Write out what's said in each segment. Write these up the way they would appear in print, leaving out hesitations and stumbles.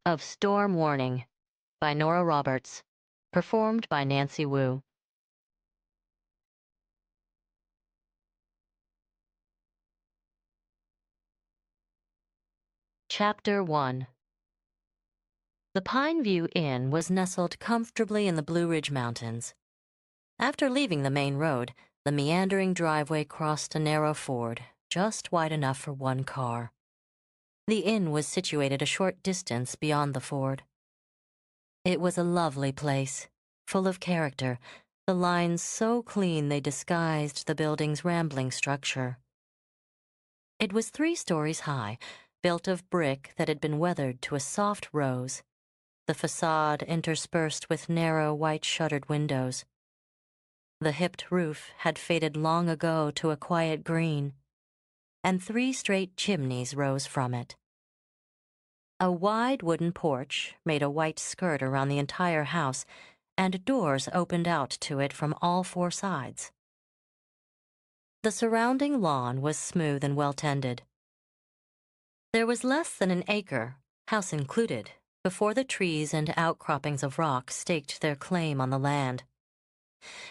of Storm Warning by Nora Roberts. Performed by Nancy Wu. Chapter 1. The Pine View Inn was nestled comfortably in the Blue Ridge Mountains. After leaving the main road, the meandering driveway crossed a narrow ford, just wide enough for one car. The inn was situated a short distance beyond the ford. It was a lovely place, full of character, the lines so clean they disguised the building's rambling structure. It was 3 stories high, built of brick that had been weathered to a soft rose, the facade interspersed with narrow white-shuttered windows. The hipped roof had faded long ago to a quiet green, and 3 straight chimneys rose from it. A wide wooden porch made a white skirt around the entire house, and doors opened out to it from all 4 sides. The surrounding lawn was smooth and well-tended. There was less than an acre, house included, before the trees and outcroppings of rock staked their claim on the land.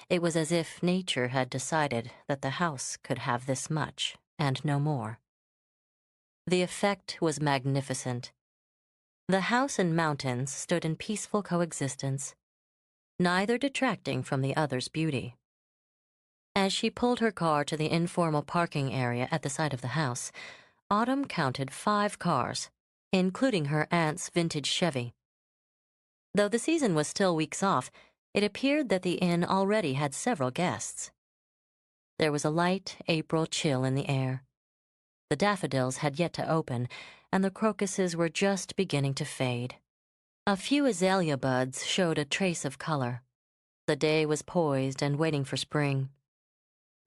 It was as if nature had decided that the house could have this much, and no more. The effect was magnificent. The house and mountains stood in peaceful coexistence, neither detracting from the other's beauty. As she pulled her car to the informal parking area at the side of the house, Autumn counted 5 cars, including her aunt's vintage Chevy. Though the season was still weeks off, it appeared that the inn already had several guests. There was a light April chill in the air. The daffodils had yet to open, and the crocuses were just beginning to fade. A few azalea buds showed a trace of color. The day was poised and waiting for spring.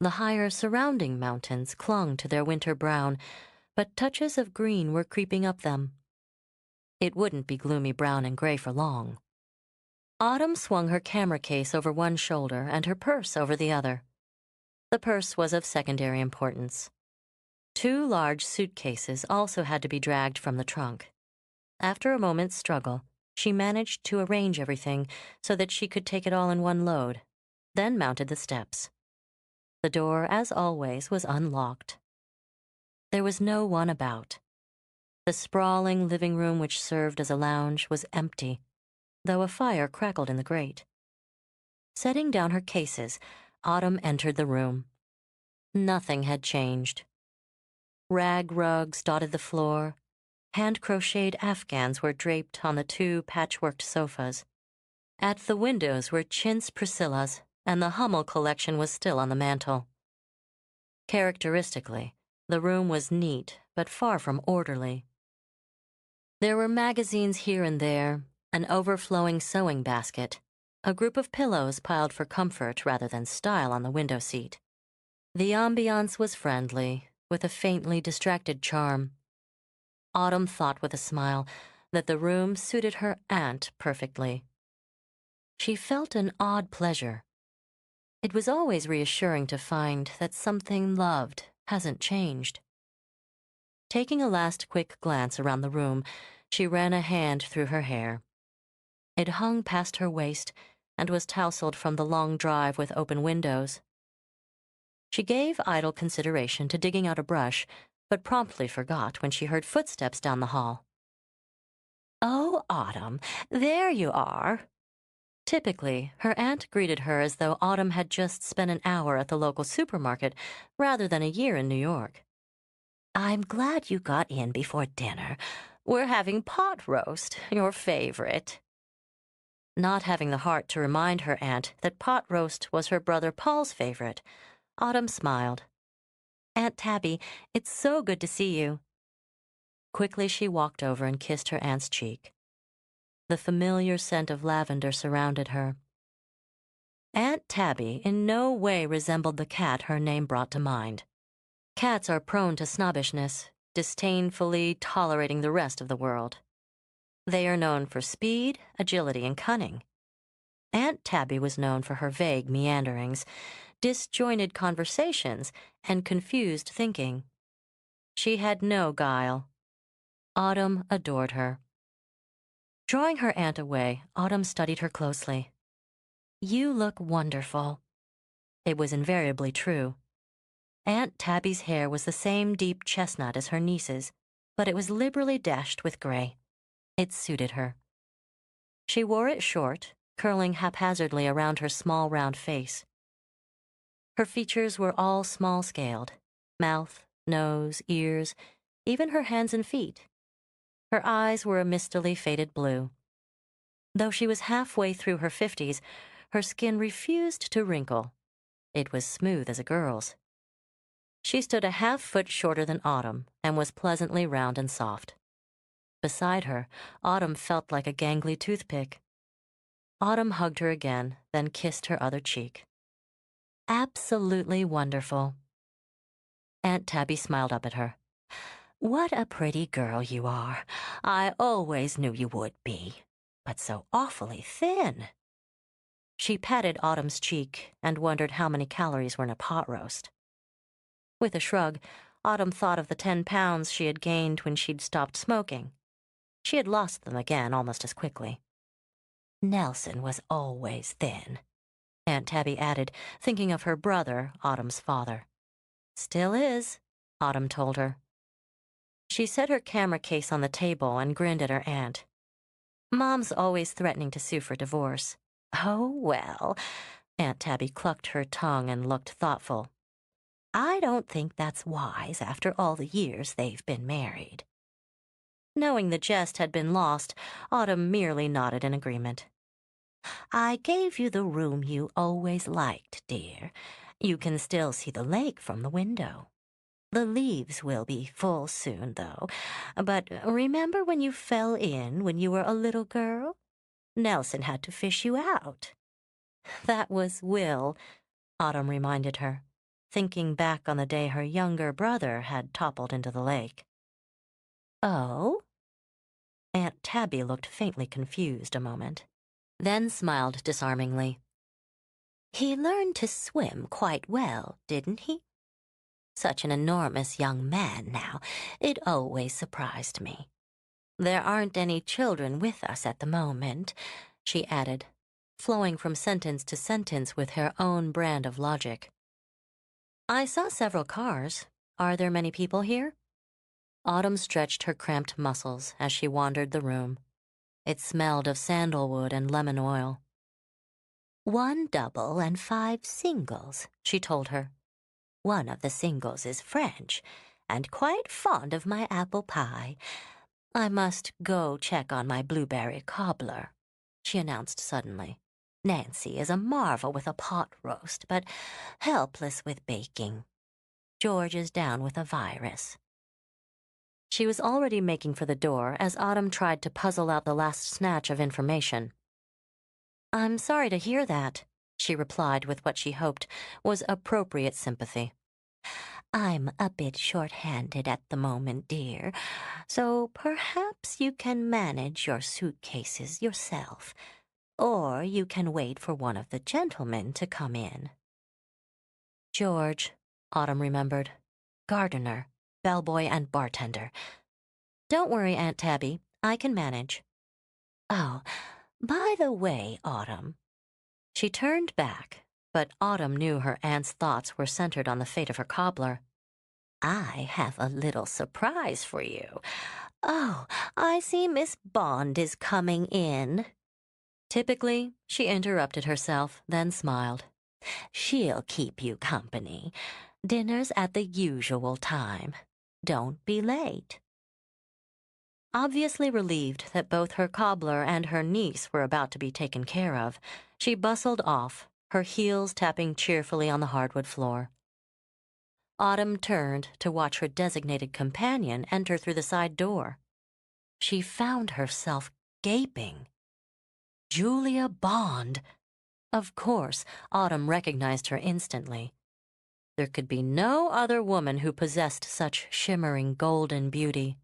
The higher surrounding mountains clung to their winter brown, but touches of green were creeping up them. It wouldn't be gloomy brown and gray for long. Autumn swung her camera case over one shoulder and her purse over the other. The purse was of secondary importance. 2 large suitcases also had to be dragged from the trunk. After a moment's struggle, she managed to arrange everything so that she could take it all in one load, then mounted the steps. The door, as always, was unlocked. There was no one about. The sprawling living room which served as a lounge was empty, though a fire crackled in the grate. Setting down her cases, Autumn entered the room. Nothing had changed. Rag rugs dotted the floor. Hand-crocheted afghans were draped on the 2 patchworked sofas. At the windows were chintz Priscillas, and the Hummel collection was still on the mantel. Characteristically, the room was neat, but far from orderly. There were magazines here and there, an overflowing sewing basket, a group of pillows piled for comfort rather than style on the window seat. The ambiance was friendly, with a faintly distracted charm. Autumn thought with a smile that the room suited her aunt perfectly. She felt an odd pleasure. It was always reassuring to find that something loved hasn't changed. Taking a last quick glance around the room, she ran a hand through her hair. It hung past her waist and was tousled from the long drive with open windows. She gave idle consideration to digging out a brush, but promptly forgot when she heard footsteps down the hall. "Oh, Autumn, there you are." Typically, her aunt greeted her as though Autumn had just spent an hour at the local supermarket rather than a year in New York. "I'm glad you got in before dinner. We're having pot roast, your favorite." Not having the heart to remind her aunt that pot roast was her brother Paul's favorite, Autumn smiled. "Aunt Tabby, it's so good to see you." Quickly she walked over and kissed her aunt's cheek. The familiar scent of lavender surrounded her. Aunt Tabby in no way resembled the cat her name brought to mind. Cats are prone to snobbishness, disdainfully tolerating the rest of the world. They are known for speed, agility, and cunning. Aunt Tabby was known for her vague meanderings, disjointed conversations, and confused thinking. She had no guile. Autumn adored her. Drawing her aunt away, Autumn studied her closely. "You look wonderful." It was invariably true. Aunt Tabby's hair was the same deep chestnut as her niece's, but it was liberally dashed with gray. It suited her. She wore it short, curling haphazardly around her small round face. Her features were all small-scaled: mouth, nose, ears, even her hands and feet. Her eyes were a mistily faded blue. Though she was halfway through her 50s, her skin refused to wrinkle. It was smooth as a girl's. She stood a half-foot shorter than Autumn and was pleasantly round and soft. Beside her, Autumn felt like a gangly toothpick. Autumn hugged her again, then kissed her other cheek. "Absolutely wonderful." Aunt Tabby smiled up at her. "What a pretty girl you are. I always knew you would be. But so awfully thin." She patted Autumn's cheek and wondered how many calories were in a pot roast. With a shrug, Autumn thought of the 10 pounds she had gained when she'd stopped smoking. She had lost them again almost as quickly. "Nelson was always thin," Aunt Tabby added, thinking of her brother, Autumn's father. "Still is," Autumn told her. She set her camera case on the table and grinned at her aunt. "Mom's always threatening to sue for divorce." "Oh, well," Aunt Tabby clucked her tongue and looked thoughtful. "I don't think that's wise after all the years they've been married." Knowing the jest had been lost, Autumn merely nodded in agreement. "I gave you the room you always liked, dear. You can still see the lake from the window. The leaves will be full soon, though. But remember when you fell in when you were a little girl? Nelson had to fish you out." "That was Will," Autumn reminded her, thinking back on the day her younger brother had toppled into the lake. "Oh?" Aunt Tabby looked faintly confused a moment, then smiled disarmingly. "He learned to swim quite well, didn't he? Such an enormous young man now. It always surprised me. There aren't any children with us at the moment," she added, flowing from sentence to sentence with her own brand of logic. "I saw several cars. Are there many people here?" Autumn stretched her cramped muscles as she wandered the room. It smelled of sandalwood and lemon oil. "1 double and 5 singles," she told her. "One of the singles is French, and quite fond of my apple pie. I must go check on my blueberry cobbler," she announced suddenly. "Nancy is a marvel with a pot roast, but helpless with baking. George is down with a virus." She was already making for the door as Autumn tried to puzzle out the last snatch of information. "I'm sorry to hear that," she replied with what she hoped was appropriate sympathy. "I'm a bit short-handed at the moment, dear, so perhaps you can manage your suitcases yourself, or you can wait for one of the gentlemen to come in." George, Autumn remembered. Gardener, bellboy, and bartender. "Don't worry, Aunt Tabby. I can manage." "Oh, by the way, Autumn." She turned back, but Autumn knew her aunt's thoughts were centered on the fate of her cobbler. "I have a little surprise for you. Oh, I see Miss Bond is coming in." Typically, she interrupted herself, then smiled. "She'll keep you company. Dinner's at the usual time. Don't be late." Obviously relieved that both her cobbler and her niece were about to be taken care of, she bustled off, her heels tapping cheerfully on the hardwood floor. Autumn turned to watch her designated companion enter through the side door. She found herself gaping. Julia Bond! Of course, Autumn recognized her instantly. There could be no other woman who possessed such shimmering golden beauty.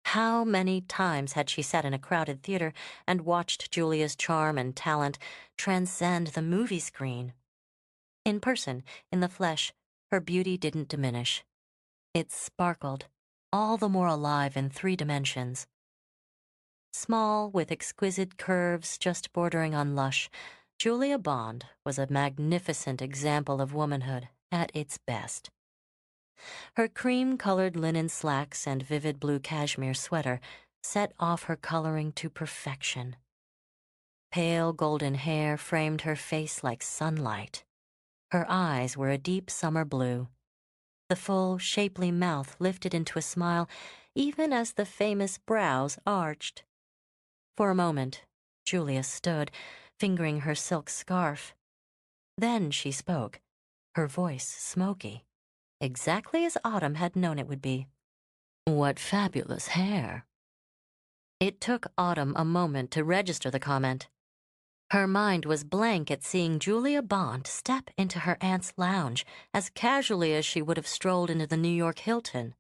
How many times had she sat in a crowded theater and watched Julia's charm and talent transcend the movie screen? In person, in the flesh, her beauty didn't diminish. It sparkled, all the more alive in 3 dimensions. Small, with exquisite curves just bordering on lush, Julia Bond was a magnificent example of womanhood at its best. Her cream-colored linen slacks and vivid blue cashmere sweater set off her coloring to perfection. Pale golden hair framed her face like sunlight. Her eyes were a deep summer blue. The full, shapely mouth lifted into a smile even as the famous brows arched. For a moment, Julia stood, fingering her silk scarf. Then she spoke, her voice smoky, exactly as Autumn had known it would be. "What fabulous hair." It took Autumn a moment to register the comment. Her mind was blank at seeing Julia Bond step into her aunt's lounge as casually as she would have strolled into the New York Hilton.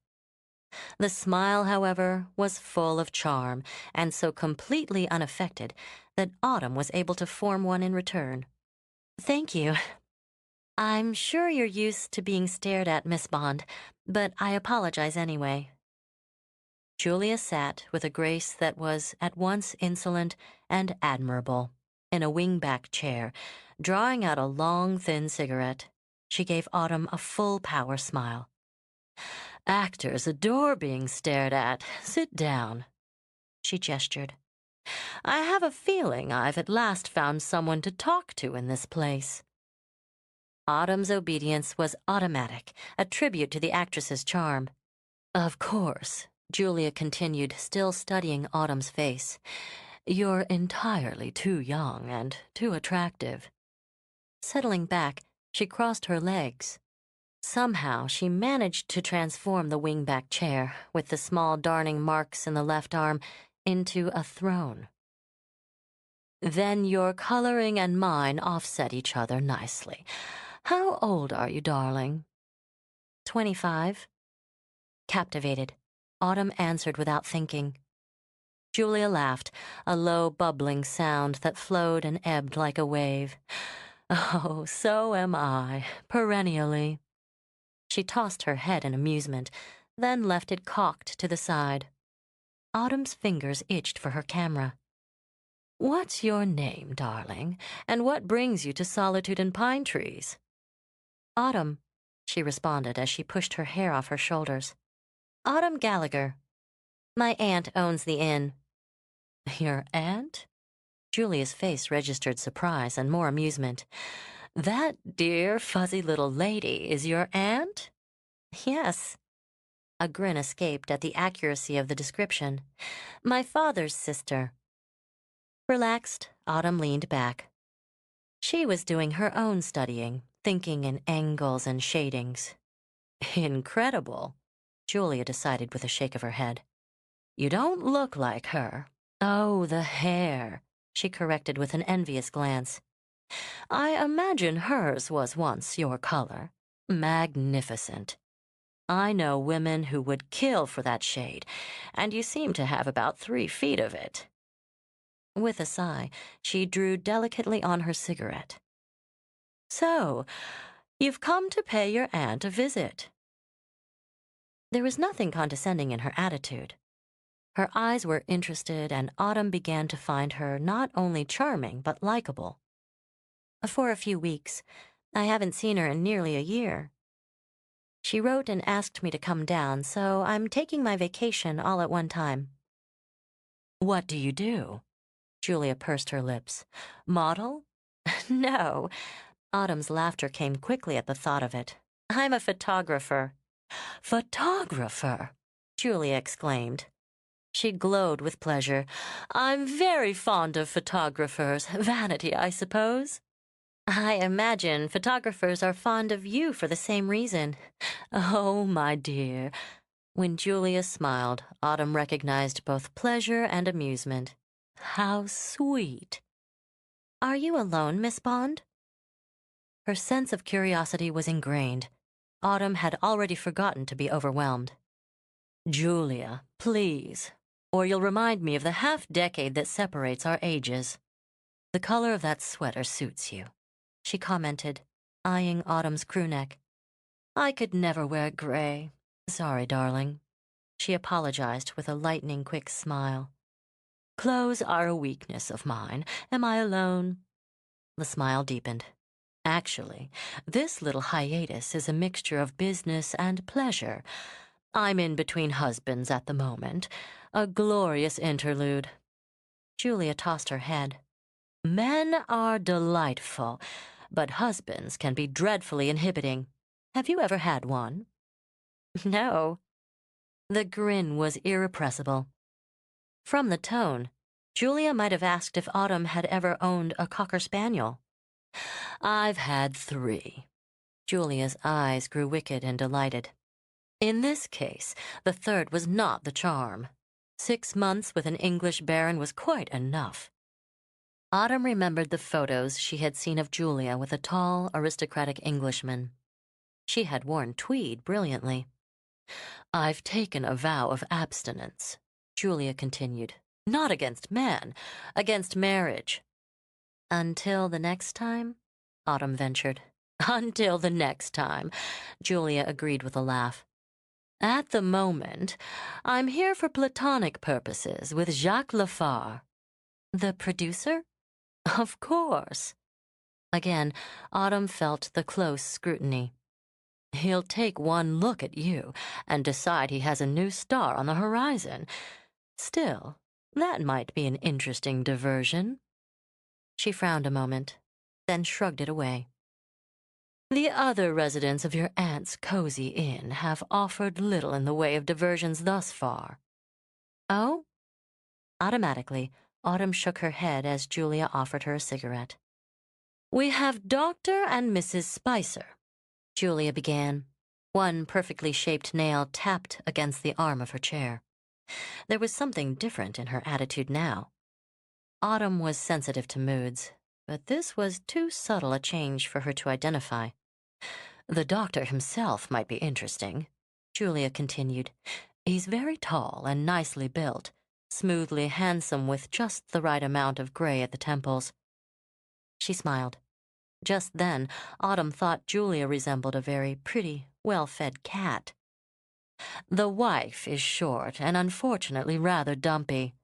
The smile, however, was full of charm and so completely unaffected that Autumn was able to form one in return. "Thank you. I'm sure you're used to being stared at, Miss Bond, but I apologize anyway." Julia sat with a grace that was at once insolent and admirable, in a wing-back chair, drawing out a long, thin cigarette. She gave Autumn a full-power smile. "Actors adore being stared at. Sit down." She gestured. "I have a feeling I've at last found someone to talk to in this place." Autumn's obedience was automatic, a tribute to the actress's charm. "Of course," Julia continued, still studying Autumn's face. "You're entirely too young and too attractive." Settling back, she crossed her legs. Somehow she managed to transform the wingback chair, with the small darning marks in the left arm, into a throne. "Then your coloring and mine offset each other nicely. How old are you, darling?" 25. Captivated, Autumn answered without thinking. Julia laughed, a low bubbling sound that flowed and ebbed like a wave. "Oh, so am I, perennially." She tossed her head in amusement, then left it cocked to the side. Autumn's fingers itched for her camera. "What's your name, darling, and what brings you to Solitude and Pine Trees?" "Autumn," she responded as she pushed her hair off her shoulders. "Autumn Gallagher. My aunt owns the inn." "Your aunt?" Julia's face registered surprise and more amusement. "That dear, fuzzy little lady is your aunt?" "Yes." A grin escaped at the accuracy of the description. "My father's sister." Relaxed, Autumn leaned back. She was doing her own studying, thinking in angles and shadings. "Incredible," Julia decided with a shake of her head. "You don't look like her." "Oh, the hair," she corrected with an envious glance. "I imagine hers was once your color. Magnificent. I know women who would kill for that shade, and you seem to have about 3 feet of it." With a sigh, she drew delicately on her cigarette. "So, you've come to pay your aunt a visit." There was nothing condescending in her attitude. Her eyes were interested, and Autumn began to find her not only charming, but likable. "For a few weeks. I haven't seen her in nearly a year. She wrote and asked me to come down, so I'm taking my vacation all at one time." "What do you do?" Julia pursed her lips. "Model?" "No." Autumn's laughter came quickly at the thought of it. "I'm a photographer." "Photographer!" Julia exclaimed. She glowed with pleasure. "I'm very fond of photographers. Vanity, I suppose." "I imagine photographers are fond of you for the same reason." "Oh, my dear." When Julia smiled, Autumn recognized both pleasure and amusement. "How sweet." "Are you alone, Miss Bond?" Her sense of curiosity was ingrained. Autumn had already forgotten to be overwhelmed. "Julia, please, or you'll remind me of the half-decade that separates our ages. The color of that sweater suits you," she commented, eyeing Autumn's crewneck. "I could never wear gray. Sorry, darling." She apologized with a lightning-quick smile. Clothes are a weakness of mine. Am I alone? The smile deepened. Actually, this little hiatus is a mixture of business and pleasure. I'm in between husbands at the moment. A glorious interlude. Julia tossed her head. Men are delightful, but husbands can be dreadfully inhibiting. Have you ever had one? No. The grin was irrepressible. From the tone, Julia might have asked if Autumn had ever owned a cocker spaniel. I've had 3. Julia's eyes grew wicked and delighted. In this case, the 3rd was not the charm. 6 months with an English baron was quite enough. Autumn remembered the photos she had seen of Julia with a tall, aristocratic Englishman. She had worn tweed brilliantly. I've taken a vow of abstinence, Julia continued. Not against man, against marriage. Until the next time? Autumn ventured. Until the next time, Julia agreed with a laugh. At the moment, I'm here for platonic purposes with Jacques Lafare. The producer? Of course. Again, Autumn felt the close scrutiny. He'll take one look at you and decide he has a new star on the horizon. Still, that might be an interesting diversion. She frowned a moment, then shrugged it away. The other residents of your aunt's cozy inn have offered little in the way of diversions thus far. Oh? Automatically, Autumn shook her head as Julia offered her a cigarette. We have Dr. and Mrs. Spicer, Julia began. One perfectly shaped nail tapped against the arm of her chair. There was something different in her attitude now. Autumn was sensitive to moods, but this was too subtle a change for her to identify. The doctor himself might be interesting, Julia continued. He's very tall and nicely built, smoothly handsome with just the right amount of gray at the temples. She smiled. Just then, Autumn thought Julia resembled a very pretty, well-fed cat. The wife is short and unfortunately rather dumpy.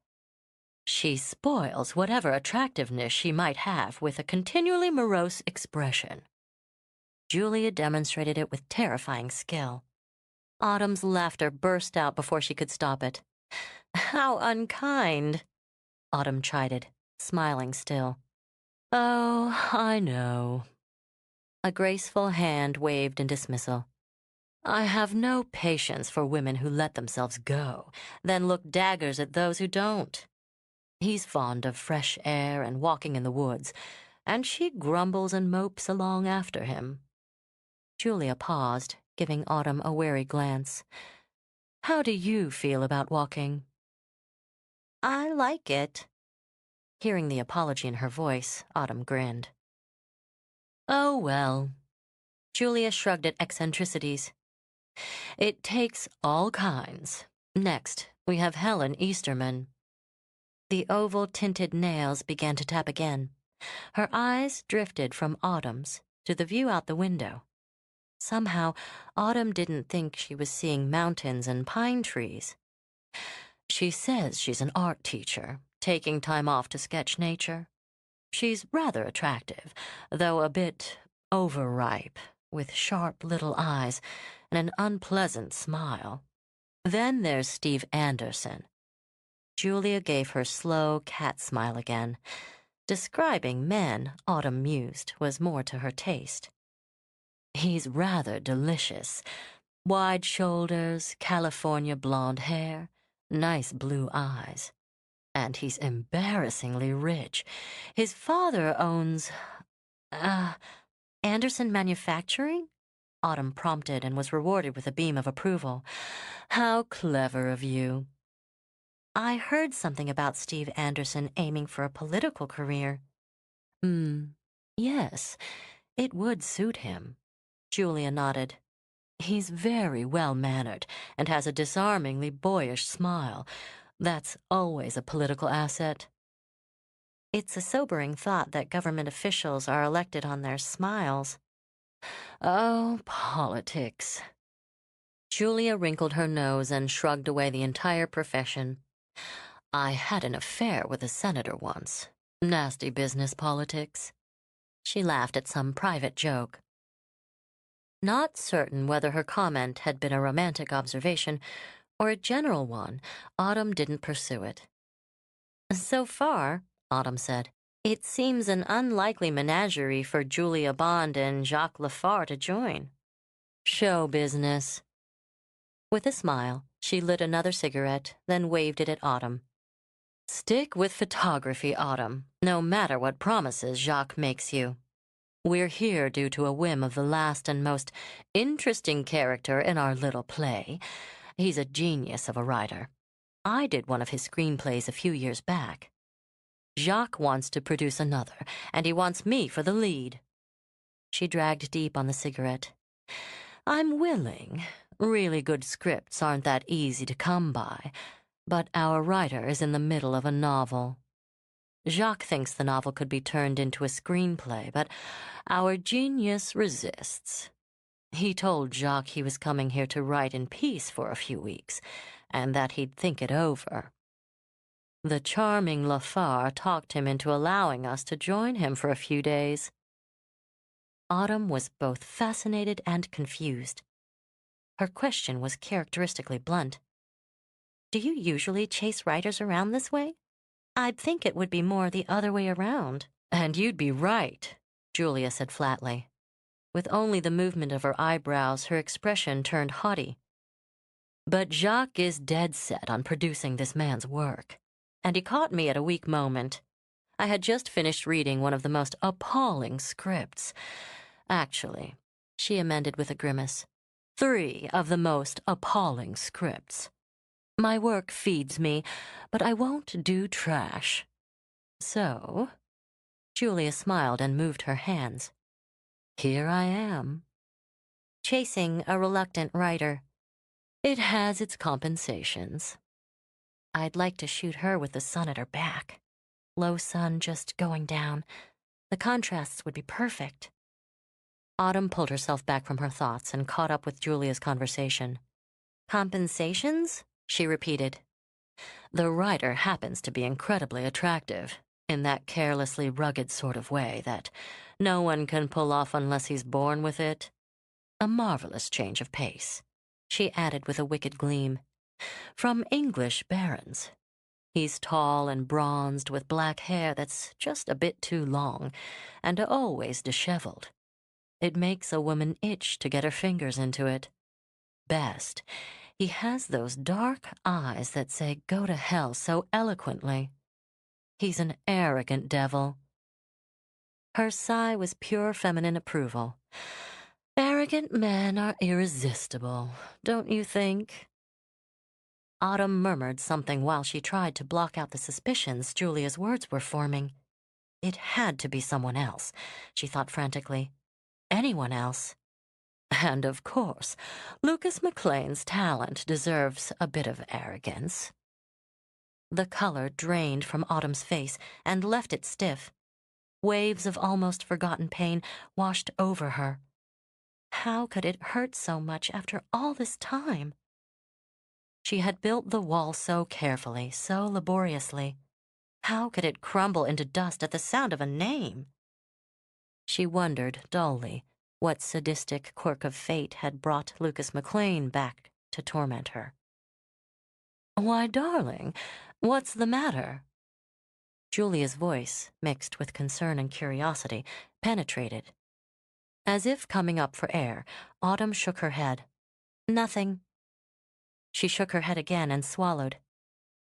She spoils whatever attractiveness she might have with a continually morose expression. Julia demonstrated it with terrifying skill. Autumn's laughter burst out before she could stop it. How unkind, Autumn chided, smiling still. Oh, I know. A graceful hand waved in dismissal. I have no patience for women who let themselves go, then look daggers at those who don't. He's fond of fresh air and walking in the woods, and she grumbles and mopes along after him. Julia paused, giving Autumn a wary glance. How do you feel about walking? I like it. Hearing the apology in her voice, Autumn grinned. Oh, well. Julia shrugged at eccentricities. It takes all kinds. Next, we have Helen Easterman. The oval-tinted nails began to tap again. Her eyes drifted from Autumn's to the view out the window. Somehow, Autumn didn't think she was seeing mountains and pine trees. She says she's an art teacher, taking time off to sketch nature. She's rather attractive, though a bit overripe, with sharp little eyes and an unpleasant smile. Then there's Steve Anderson. Julia gave her slow cat smile again. Describing men, Autumn mused, was more to her taste. He's rather delicious. Wide shoulders, California blonde hair, nice blue eyes. And he's embarrassingly rich. His father owns, Anderson Manufacturing? Autumn prompted and was rewarded with a beam of approval. How clever of you. I heard something about Steve Anderson aiming for a political career. Yes, it would suit him. Julia nodded. He's very well-mannered and has a disarmingly boyish smile. That's always a political asset. It's a sobering thought that government officials are elected on their smiles. Oh, politics. Julia wrinkled her nose and shrugged away the entire profession. I had an affair with a senator once. Nasty business politics. She laughed at some private joke. Not certain whether her comment had been a romantic observation or a general one, Autumn didn't pursue it. So far, Autumn said, it seems an unlikely menagerie for Julia Bond and Jacques Lafar to join. Show business. With a smile, she lit another cigarette, then waved it at Autumn. Stick with photography, Autumn, no matter what promises Jacques makes you. We're here due to a whim of the last and most interesting character in our little play. He's a genius of a writer. I did one of his screenplays a few years back. Jacques wants to produce another, and he wants me for the lead. She dragged deep on the cigarette. I'm willing. Really good scripts aren't that easy to come by, but our writer is in the middle of a novel. Jacques thinks the novel could be turned into a screenplay, but our genius resists. He told Jacques he was coming here to write in peace for a few weeks, and that he'd think it over. The charming Lafar talked him into allowing us to join him for a few days. Autumn was both fascinated and confused. Her question was characteristically blunt. Do you usually chase writers around this way? I'd think it would be more the other way around. And you'd be right, Julia said flatly. With only the movement of her eyebrows, her expression turned haughty. But Jacques is dead set on producing this man's work, and he caught me at a weak moment. I had just finished reading one of the most appalling scripts. Actually, she amended with a grimace, 3 of the most appalling scripts. My work feeds me, but I won't do trash. So, Julia smiled and moved her hands. Here I am. Chasing a reluctant writer. It has its compensations. I'd like to shoot her with the sun at her back. Low sun just going down. The contrasts would be perfect. Autumn pulled herself back from her thoughts and caught up with Julia's conversation. Compensations? She repeated. The writer happens to be incredibly attractive, in that carelessly rugged sort of way that no one can pull off unless he's born with it. A marvelous change of pace, she added with a wicked gleam. From English barons. He's tall and bronzed with black hair that's just a bit too long, and always disheveled. It makes a woman itch to get her fingers into it. Best, he has those dark eyes that say go to hell so eloquently. He's an arrogant devil. Her sigh was pure feminine approval. Arrogant men are irresistible, don't you think? Autumn murmured something while she tried to block out the suspicions Julia's words were forming. It had to be someone else, she thought frantically. Anyone else. And of course, Lucas McLean's talent deserves a bit of arrogance. The color drained from Autumn's face and left it stiff. Waves of almost forgotten pain washed over her. How could it hurt so much after all this time? She had built the wall so carefully, so laboriously. How could it crumble into dust at the sound of a name? She wondered dully what sadistic quirk of fate had brought Lucas McLean back to torment her. Why, darling, what's the matter? Julia's voice, mixed with concern and curiosity, penetrated. As if coming up for air, Autumn shook her head. Nothing. She shook her head again and swallowed.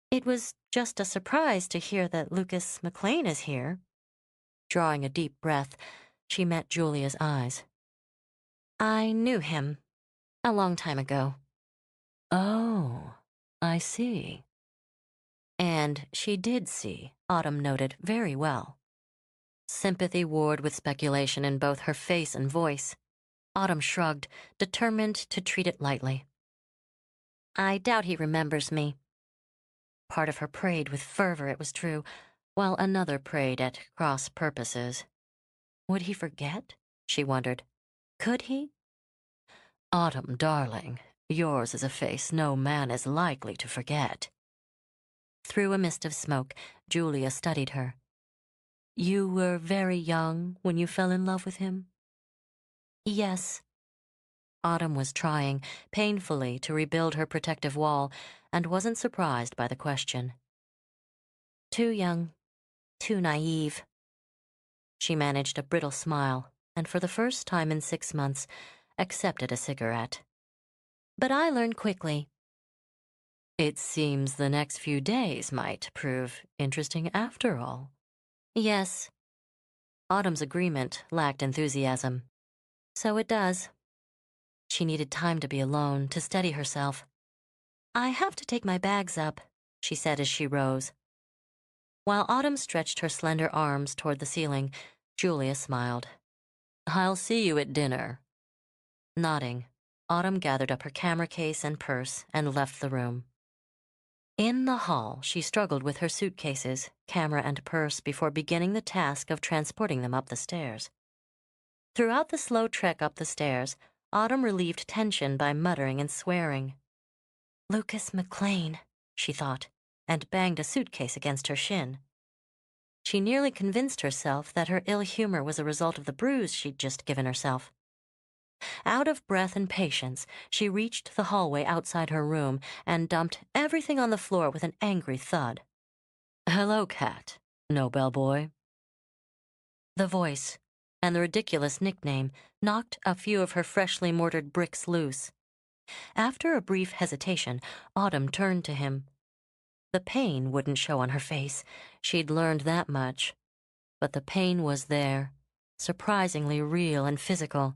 It was just a surprise to hear that Lucas McLean is here. Drawing a deep breath, she met Julia's eyes. I knew him a long time ago. Oh, I see. And she did see, Autumn noted very well. Sympathy warred with speculation in both her face and voice. Autumn shrugged, determined to treat it lightly. I doubt he remembers me. Part of her prayed with fervor, it was true, while another prayed at cross purposes. Would he forget? She wondered. Could he? Autumn, darling, yours is a face no man is likely to forget. Through a mist of smoke, Julia studied her. You were very young when you fell in love with him? Yes. Autumn was trying, painfully, to rebuild her protective wall, and wasn't surprised by the question. Too young, too naive. She managed a brittle smile, and for the first time in 6 months, accepted a cigarette. But I learned quickly. It seems the next few days might prove interesting after all. Yes. Autumn's agreement lacked enthusiasm. So it does. She needed time to be alone, to steady herself. I have to take my bags up, she said as she rose. While Autumn stretched her slender arms toward the ceiling, Julia smiled. I'll see you at dinner. Nodding, Autumn gathered up her camera case and purse and left the room. In the hall, she struggled with her suitcases, camera and purse before beginning the task of transporting them up the stairs. Throughout the slow trek up the stairs, Autumn relieved tension by muttering and swearing. Lucas McLean, she thought, and banged a suitcase against her shin. She nearly convinced herself that her ill humor was a result of the bruise she'd just given herself. Out of breath and patience, she reached the hallway outside her room and dumped everything on the floor with an angry thud. Hello, Cat. No bellboy. The voice, and the ridiculous nickname, knocked a few of her freshly mortared bricks loose. After a brief hesitation, Autumn turned to him. The pain wouldn't show on her face. She'd learned that much. But the pain was there, surprisingly real and physical.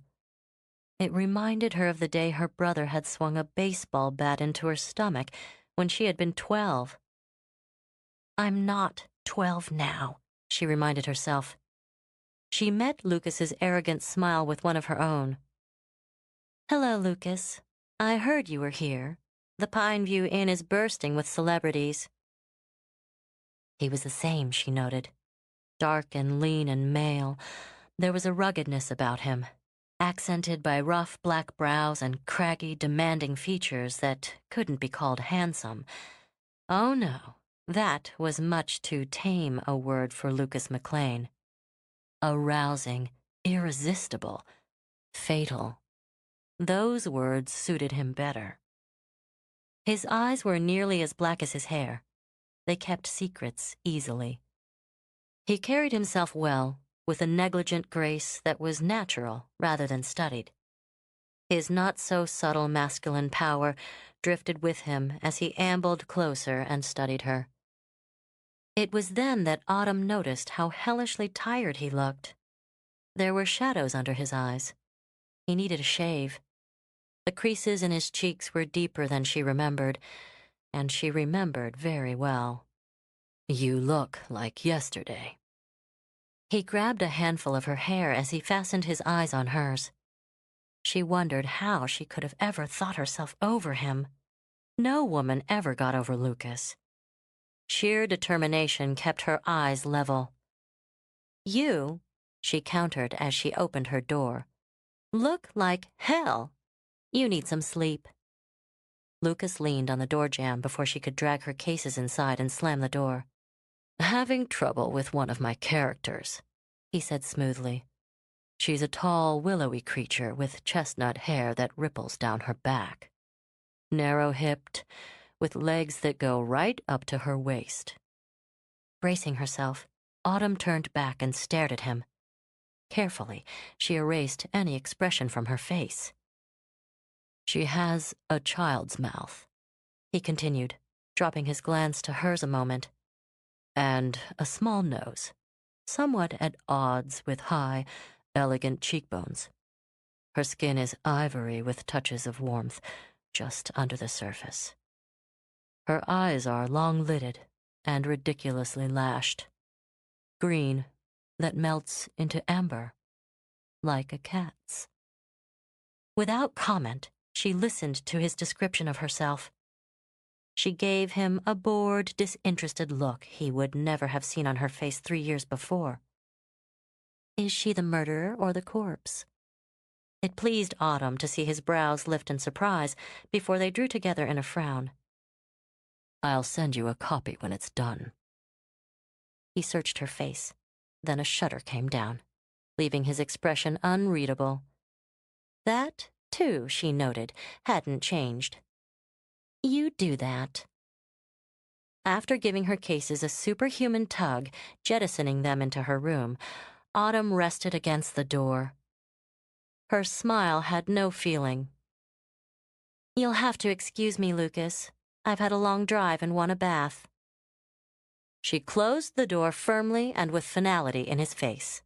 It reminded her of the day her brother had swung a baseball bat into her stomach when she had been 12. I'm not 12 now, she reminded herself. She met Lucas's arrogant smile with one of her own. Hello, Lucas. I heard you were here. The Pine View Inn is bursting with celebrities. He was the same, she noted. Dark and lean and male, there was a ruggedness about him, accented by rough black brows and craggy, demanding features that couldn't be called handsome. Oh no, that was much too tame a word for Lucas McLean. Arousing, irresistible, fatal. Those words suited him better. His eyes were nearly as black as his hair. They kept secrets easily. He carried himself well, with a negligent grace that was natural rather than studied. His not-so-subtle masculine power drifted with him as he ambled closer and studied her. It was then that Autumn noticed how hellishly tired he looked. There were shadows under his eyes. He needed a shave. The creases in his cheeks were deeper than she remembered, and she remembered very well. You look like yesterday. He grabbed a handful of her hair as he fastened his eyes on hers. She wondered how she could have ever thought herself over him. No woman ever got over Lucas. Sheer determination kept her eyes level. You, she countered as she opened her door, look like hell. You need some sleep. Lucas leaned on the door jamb before she could drag her cases inside and slam the door. Having trouble with one of my characters, he said smoothly. She's a tall, willowy creature with chestnut hair that ripples down her back. Narrow-hipped, with legs that go right up to her waist. Bracing herself, Autumn turned back and stared at him. Carefully, she erased any expression from her face. She has a child's mouth, he continued, dropping his glance to hers a moment. And a small nose, somewhat at odds with high, elegant cheekbones. Her skin is ivory with touches of warmth just under the surface. Her eyes are long-lidded and ridiculously lashed. Green that melts into amber, like a cat's. Without comment, she listened to his description of herself. She gave him a bored, disinterested look he would never have seen on her face 3 years before. Is she the murderer or the corpse? It pleased Autumn to see his brows lift in surprise before they drew together in a frown. I'll send you a copy when it's done. He searched her face. Then a shudder came down, leaving his expression unreadable. That, too, she noted, hadn't changed. You do that. After giving her cases a superhuman tug, jettisoning them into her room, Autumn rested against the door. Her smile had no feeling. You'll have to excuse me, Lucas. I've had a long drive and want a bath. She closed the door firmly and with finality in his face.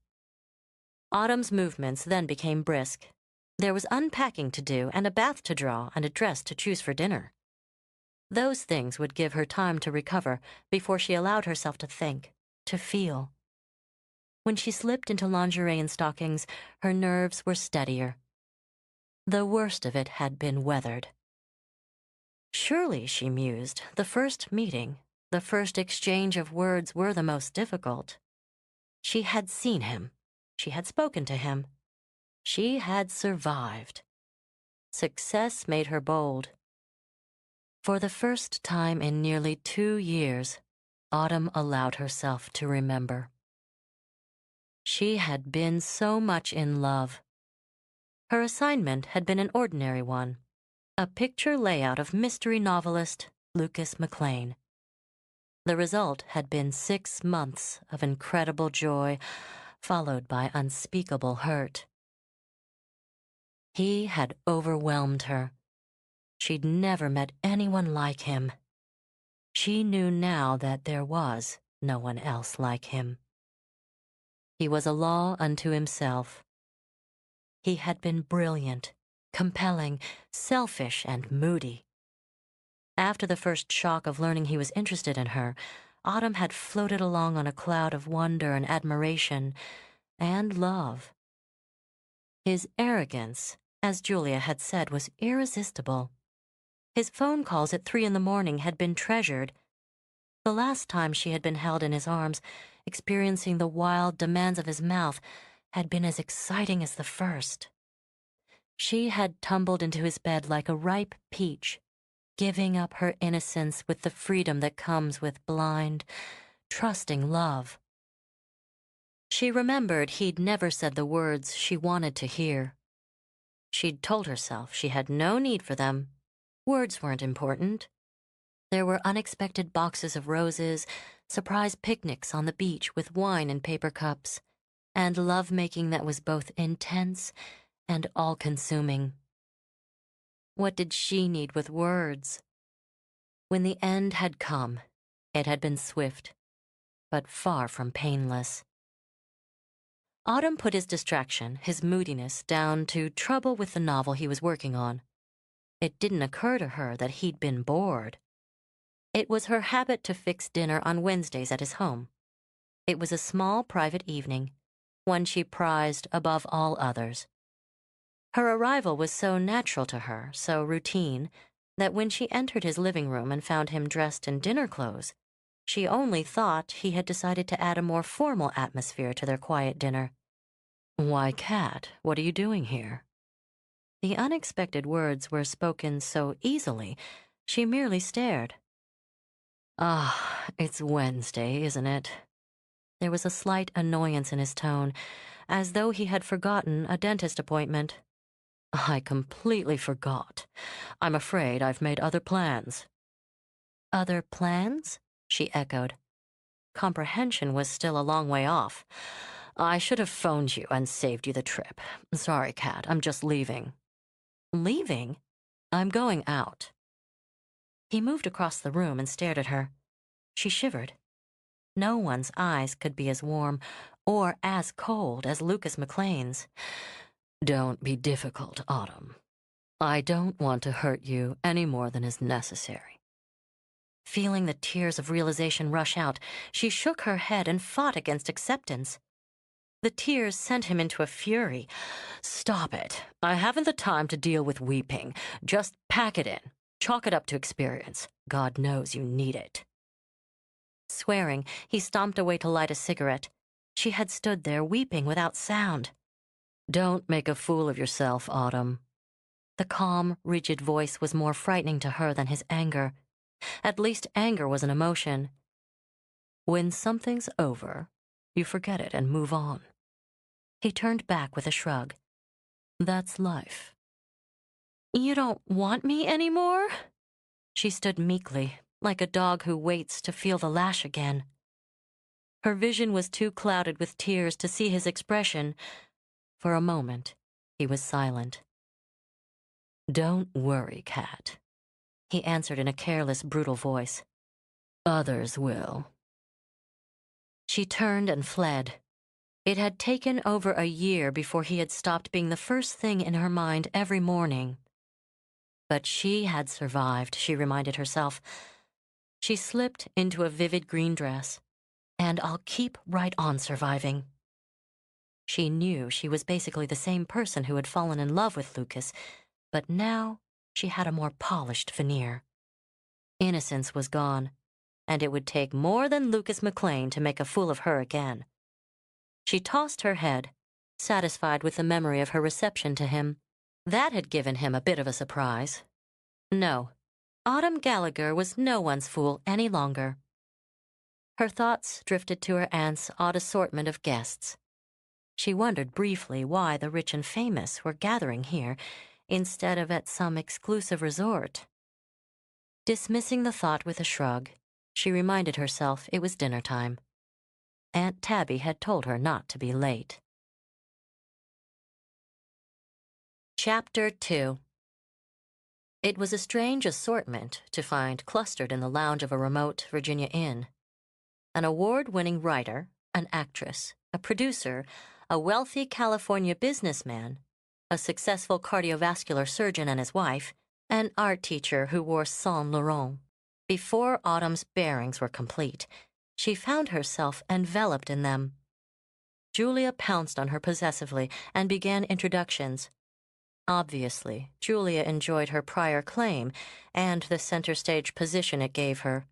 Autumn's movements then became brisk. There was unpacking to do and a bath to draw and a dress to choose for dinner. Those things would give her time to recover before she allowed herself to think, to feel. When she slipped into lingerie and stockings, her nerves were steadier. The worst of it had been weathered. Surely, she mused, the first meeting, the first exchange of words were the most difficult. She had seen him. She had spoken to him. She had survived. Success made her bold. For the first time in nearly 2 years, Autumn allowed herself to remember. She had been so much in love. Her assignment had been an ordinary one, a picture layout of mystery novelist Lucas McLean. The result had been 6 months of incredible joy, followed by unspeakable hurt. He had overwhelmed her. She'd never met anyone like him. She knew now that there was no one else like him. He was a law unto himself. He had been brilliant, compelling, selfish, and moody. After the first shock of learning he was interested in her, Autumn had floated along on a cloud of wonder and admiration and love. His arrogance, as Julia had said, was irresistible. His phone calls at 3 a.m. had been treasured. The last time she had been held in his arms, experiencing the wild demands of his mouth, had been as exciting as the first. She had tumbled into his bed like a ripe peach, giving up her innocence with the freedom that comes with blind, trusting love. She remembered he'd never said the words she wanted to hear. She'd told herself she had no need for them. Words weren't important. There were unexpected boxes of roses, surprise picnics on the beach with wine in paper cups, and love-making that was both intense and all-consuming. What did she need with words? When the end had come, it had been swift, but far from painless. Autumn put his distraction, his moodiness, down to trouble with the novel he was working on. It didn't occur to her that he'd been bored. It was her habit to fix dinner on Wednesdays at his home. It was a small private evening, one she prized above all others. Her arrival was so natural to her, so routine, that when she entered his living room and found him dressed in dinner clothes, she only thought he had decided to add a more formal atmosphere to their quiet dinner. "Why, Kat, what are you doing here?" The unexpected words were spoken so easily, she merely stared. "Ah, it's Wednesday, isn't it?" There was a slight annoyance in his tone, as though he had forgotten a dentist appointment. "I completely forgot. I'm afraid I've made other plans." "Other plans?" she echoed. Comprehension was still a long way off. "I should have phoned you and saved you the trip. Sorry, Kat, I'm just leaving." "Leaving?" "I'm going out." He moved across the room and stared at her. She shivered. No one's eyes could be as warm or as cold as Lucas McLean's. "Don't be difficult, Autumn. I don't want to hurt you any more than is necessary." Feeling the tears of realization rush out, she shook her head and fought against acceptance. The tears sent him into a fury. "Stop it. I haven't the time to deal with weeping. Just pack it in. Chalk it up to experience. God knows you need it." Swearing, he stomped away to light a cigarette. She had stood there weeping without sound. "Don't make a fool of yourself, Autumn." The calm, rigid voice was more frightening to her than his anger. At least anger was an emotion. When something's over, you forget it and move on. He turned back with a shrug. That's life. You don't want me anymore? She stood meekly, like a dog who waits to feel the lash again. Her vision was too clouded with tears to see his expression. For a moment, he was silent. Don't worry, Cat, he answered in a careless, brutal voice. Others will. She turned and fled. It had taken over a year before he had stopped being the first thing in her mind every morning. But she had survived, she reminded herself. She slipped into a vivid green dress. And I'll keep right on surviving. She knew she was basically the same person who had fallen in love with Lucas, but now she had a more polished veneer. Innocence was gone, and it would take more than Lucas McLean to make a fool of her again. She tossed her head, satisfied with the memory of her reception to him. That had given him a bit of a surprise. No, Autumn Gallagher was no one's fool any longer. Her thoughts drifted to her aunt's odd assortment of guests. She wondered briefly why the rich and famous were gathering here instead of at some exclusive resort. Dismissing the thought with a shrug, she reminded herself it was dinner time. Aunt Tabby had told her not to be late. Chapter 2. It was a strange assortment to find clustered in the lounge of a remote Virginia inn. An award-winning writer, an actress, a producer, a wealthy California businessman, a successful cardiovascular surgeon and his wife, an art teacher who wore Saint Laurent. Before Autumn's bearings were complete, she found herself enveloped in them. Julia pounced on her possessively and began introductions. Obviously, Julia enjoyed her prior claim and the center stage position it gave her.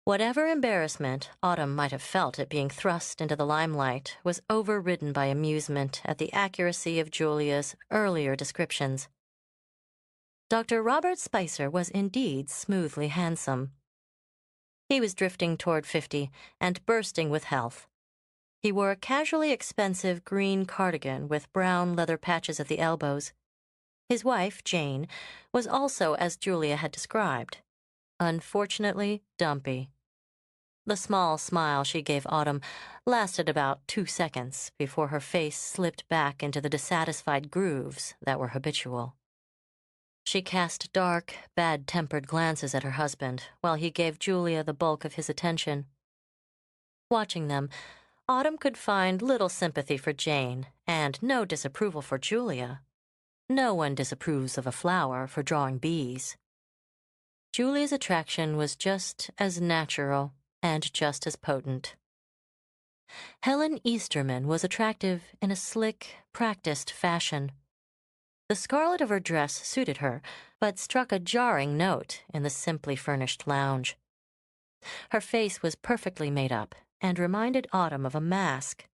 Whatever embarrassment Autumn might have felt at being thrust into the limelight was overridden by amusement at the accuracy of Julia's earlier descriptions. Dr. Robert Spicer was indeed smoothly handsome. He was drifting toward 50 and bursting with health. He wore a casually expensive green cardigan with brown leather patches at the elbows. His wife, Jane, was also as Julia had described, unfortunately dumpy. The small smile she gave Autumn lasted about 2 seconds before her face slipped back into the dissatisfied grooves that were habitual. She cast dark, bad-tempered glances at her husband while he gave Julia the bulk of his attention. Watching them, Autumn could find little sympathy for Jane and no disapproval for Julia. No one disapproves of a flower for drawing bees. Julia's attraction was just as natural and just as potent. Helen Easterman was attractive in a slick, practiced fashion. The scarlet of her dress suited her, but struck a jarring note in the simply furnished lounge. Her face was perfectly made up and reminded Autumn of a mask.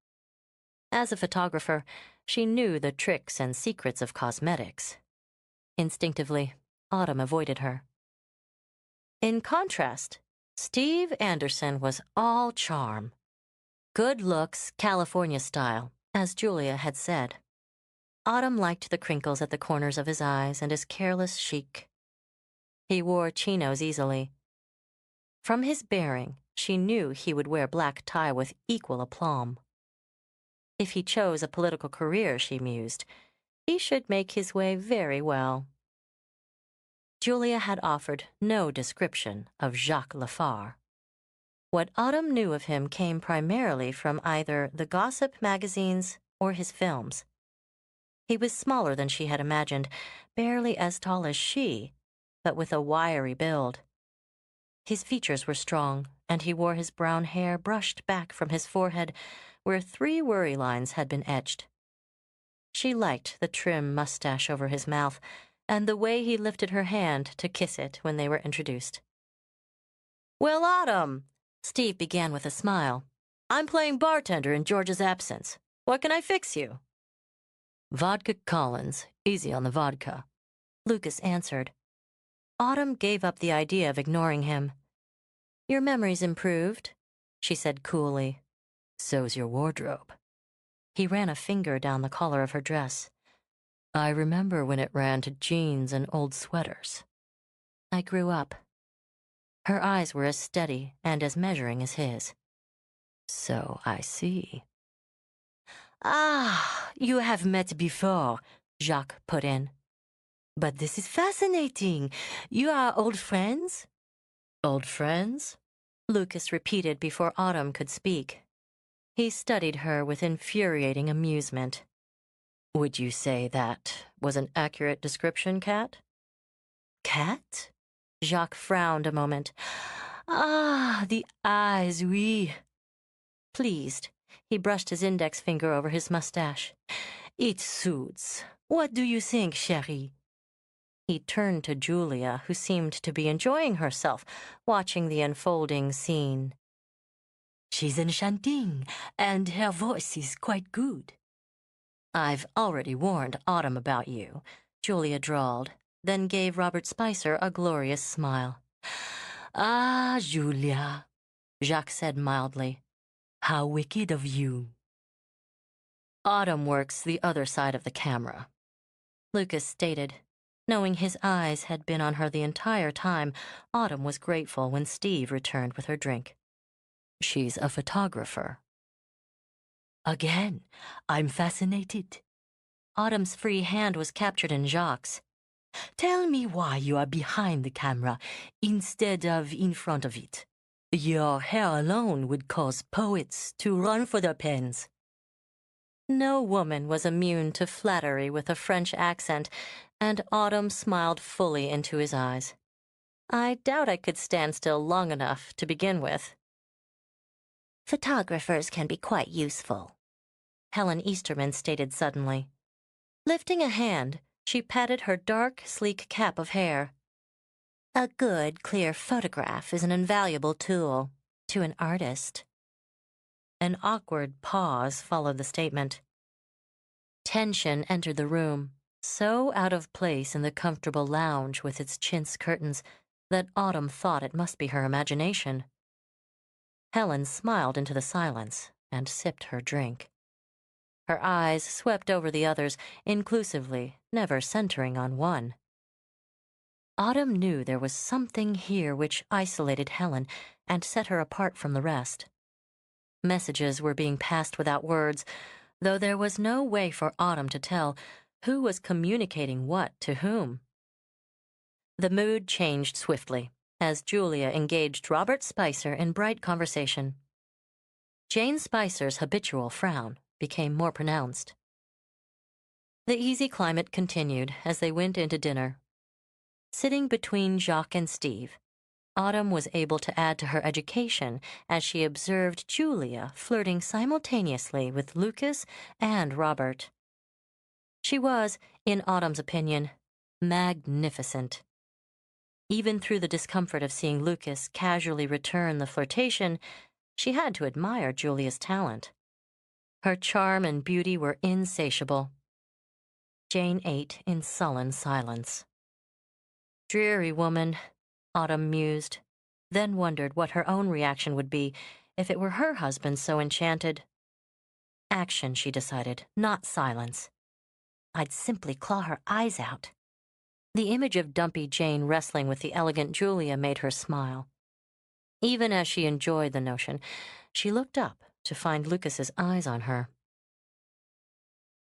As a photographer, she knew the tricks and secrets of cosmetics. Instinctively, Autumn avoided her. In contrast, Steve Anderson was all charm. Good looks, California style, as Julia had said. Autumn liked the crinkles at the corners of his eyes and his careless chic. He wore chinos easily. From his bearing, she knew he would wear black tie with equal aplomb. If he chose a political career, she mused, he should make his way very well. Julia had offered no description of Jacques Lafare. What Autumn knew of him came primarily from either the gossip magazines or his films. He was smaller than she had imagined, barely as tall as she, but with a wiry build. His features were strong, and he wore his brown hair brushed back from his forehead where 3 worry lines had been etched. She liked the trim mustache over his mouth and the way he lifted her hand to kiss it when they were introduced. "Well, Autumn," Steve began with a smile. "I'm playing bartender in George's absence. What can I fix you?" "Vodka Collins, easy on the vodka," Lucas answered. Autumn gave up the idea of ignoring him. "Your memory's improved," she said coolly. "So's your wardrobe." He ran a finger down the collar of her dress. "I remember when it ran to jeans and old sweaters." "I grew up." Her eyes were as steady and as measuring as his. "So I see." "Ah, you have met before," Jacques put in. "But this is fascinating. You are old friends?" "Old friends?" Lucas repeated before Autumn could speak. He studied her with infuriating amusement. "Would you say that was an accurate description, Cat?" "Cat?" Jacques frowned a moment. "Ah, the eyes, oui." Pleased, he brushed his index finger over his mustache. "It suits. What do you think, chérie?" He turned to Julia, who seemed to be enjoying herself, watching the unfolding scene. "She's enchanting, and her voice is quite good." "I've already warned Autumn about you," Julia drawled, then gave Robert Spicer a glorious smile. "Ah, Julia," Jacques said mildly. "How wicked of you." "Autumn works the other side of the camera," Lucas stated. Knowing his eyes had been on her the entire time, Autumn was grateful when Steve returned with her drink. "She's a photographer." "Again, I'm fascinated." Autumn's free hand was captured in Jacques'. "Tell me why you are behind the camera instead of in front of it. Your hair alone would cause poets to run for their pens." No woman was immune to flattery with a French accent, and Autumn smiled fully into his eyes. "I doubt I could stand still long enough to begin with." "Photographers can be quite useful," Helen Easterman stated suddenly. Lifting a hand, she patted her dark, sleek cap of hair. "A good, clear photograph is an invaluable tool to an artist." An awkward pause followed the statement. Tension entered the room, so out of place in the comfortable lounge with its chintz curtains that Autumn thought it must be her imagination. Helen smiled into the silence and sipped her drink. Her eyes swept over the others, inclusively, never centering on one. Autumn knew there was something here which isolated Helen and set her apart from the rest. Messages were being passed without words, though there was no way for Autumn to tell who was communicating what to whom. The mood changed swiftly as Julia engaged Robert Spicer in bright conversation. Jane Spicer's habitual frown became more pronounced. The easy climate continued as they went into dinner. Sitting between Jacques and Steve, Autumn was able to add to her education as she observed Julia flirting simultaneously with Lucas and Robert. She was, in Autumn's opinion, magnificent. Even through the discomfort of seeing Lucas casually return the flirtation, she had to admire Julia's talent. Her charm and beauty were insatiable. Jane ate in sullen silence. Dreary woman, Autumn mused, then wondered what her own reaction would be if it were her husband so enchanted. Action, she decided, not silence. I'd simply claw her eyes out. The image of dumpy Jane wrestling with the elegant Julia made her smile. Even as she enjoyed the notion, she looked up to find Lucas's eyes on her.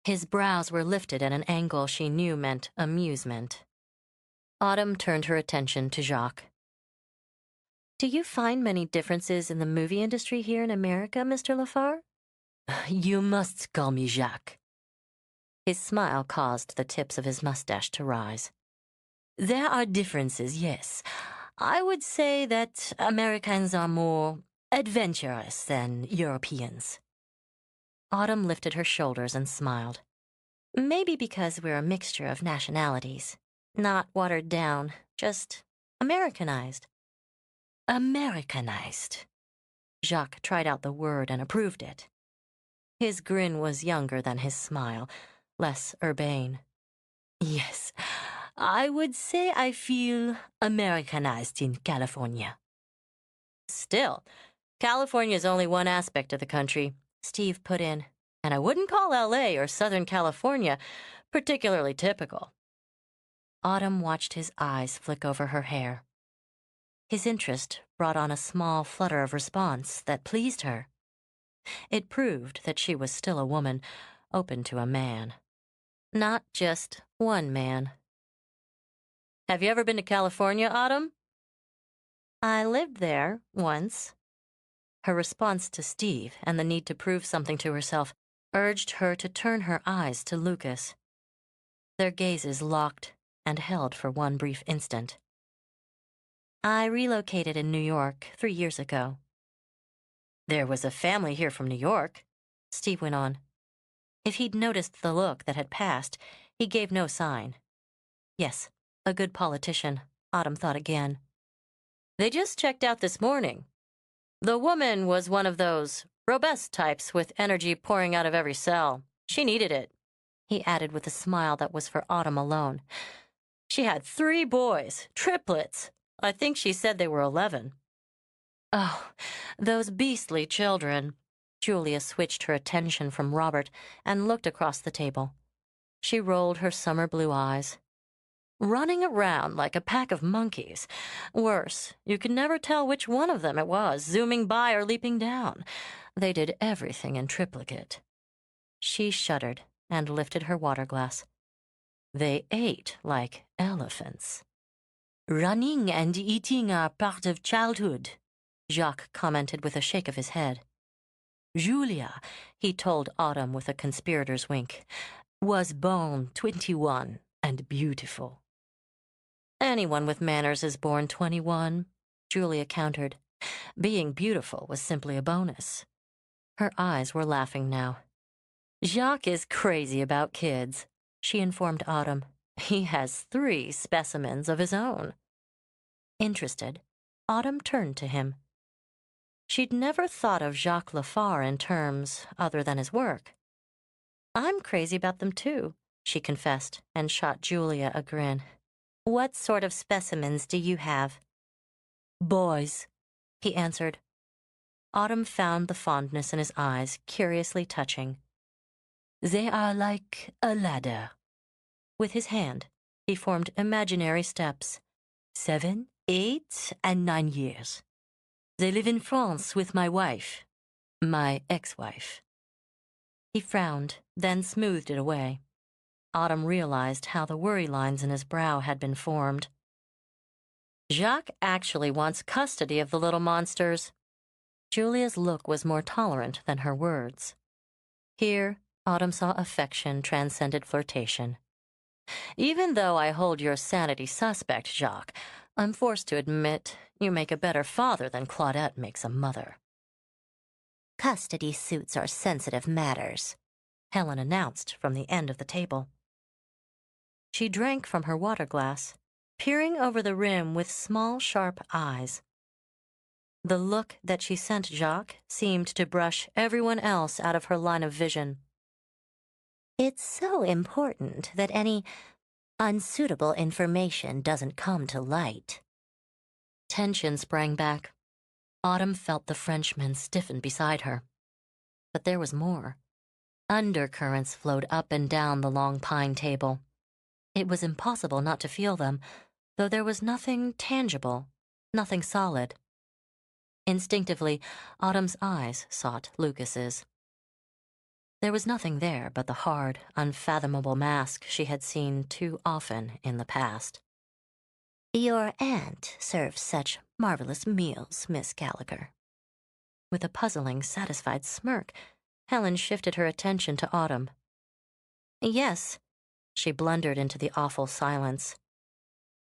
His brows were lifted at an angle she knew meant amusement. Autumn turned her attention to Jacques. "Do you find many differences in the movie industry here in America, Mr. Lafar?" "You must call me Jacques." His smile caused the tips of his mustache to rise. "There are differences, yes. I would say that Americans are more adventurous than Europeans." Autumn lifted her shoulders and smiled. "Maybe because we're a mixture of nationalities. Not watered down, just Americanized." "Americanized." Jacques tried out the word and approved it. His grin was younger than his smile, less urbane. "Yes, I would say I feel Americanized in California. Still, California is only one aspect of the country, Steve put in, and I wouldn't call LA or Southern California particularly typical. Autumn watched his eyes flick over her hair. His interest brought on a small flutter of response that pleased her. It proved that she was still a woman, open to a man. Not just one man. Have you ever been to California, Autumn? I lived there once. Her response to Steve and the need to prove something to herself urged her to turn her eyes to Lucas. Their gazes locked and held for one brief instant. I relocated in New York 3 years ago. There was a family here from New York, Steve went on. If he'd noticed the look that had passed, he gave no sign. Yes, a good politician, Autumn thought again. They just checked out this morning. The woman was one of those robust types with energy pouring out of every cell. She needed it, he added with a smile that was for Autumn alone. She had 3 boys, triplets. I think she said they were 11. Oh, those beastly children. Julia switched her attention from Robert and looked across the table. She rolled her summer blue eyes. Running around like a pack of monkeys. Worse, you could never tell which one of them it was, zooming by or leaping down. They did everything in triplicate. She shuddered and lifted her water glass. They ate like elephants. Running and eating are part of childhood, Jacques commented with a shake of his head. Julia, he told Autumn with a conspirator's wink, was born 21 and beautiful. Anyone with manners is born 21, Julia countered. Being beautiful was simply a bonus. Her eyes were laughing now. Jacques is crazy about kids, she informed Autumn. He has 3 specimens of his own. Interested, Autumn turned to him. She'd never thought of Jacques Lafar in terms other than his work. I'm crazy about them too, she confessed and shot Julia a grin. What sort of specimens do you have? Boys, he answered. Autumn found the fondness in his eyes curiously touching. They are like a ladder. With his hand, he formed imaginary steps. 7, 8, and 9 years. They live in France with my wife, my ex-wife. He frowned, then smoothed it away. Autumn realized how the worry lines in his brow had been formed. Jacques actually wants custody of the little monsters. Julia's look was more tolerant than her words. Here, Autumn saw affection transcended flirtation. Even though I hold your sanity suspect, Jacques, I'm forced to admit you make a better father than Claudette makes a mother. Custody suits are sensitive matters, Helen announced from the end of the table. She drank from her water glass, peering over the rim with small, sharp eyes. The look that she sent Jacques seemed to brush everyone else out of her line of vision. It's so important that any unsuitable information doesn't come to light. Tension sprang back. Autumn felt the Frenchman stiffen beside her. But there was more. Undercurrents flowed up and down the long pine table. It was impossible not to feel them, though there was nothing tangible, nothing solid. Instinctively, Autumn's eyes sought Lucas's. There was nothing there but the hard, unfathomable mask she had seen too often in the past. Your aunt serves such marvelous meals, Miss Gallagher. With a puzzling, satisfied smirk, Helen shifted her attention to Autumn. Yes, she blundered into the awful silence.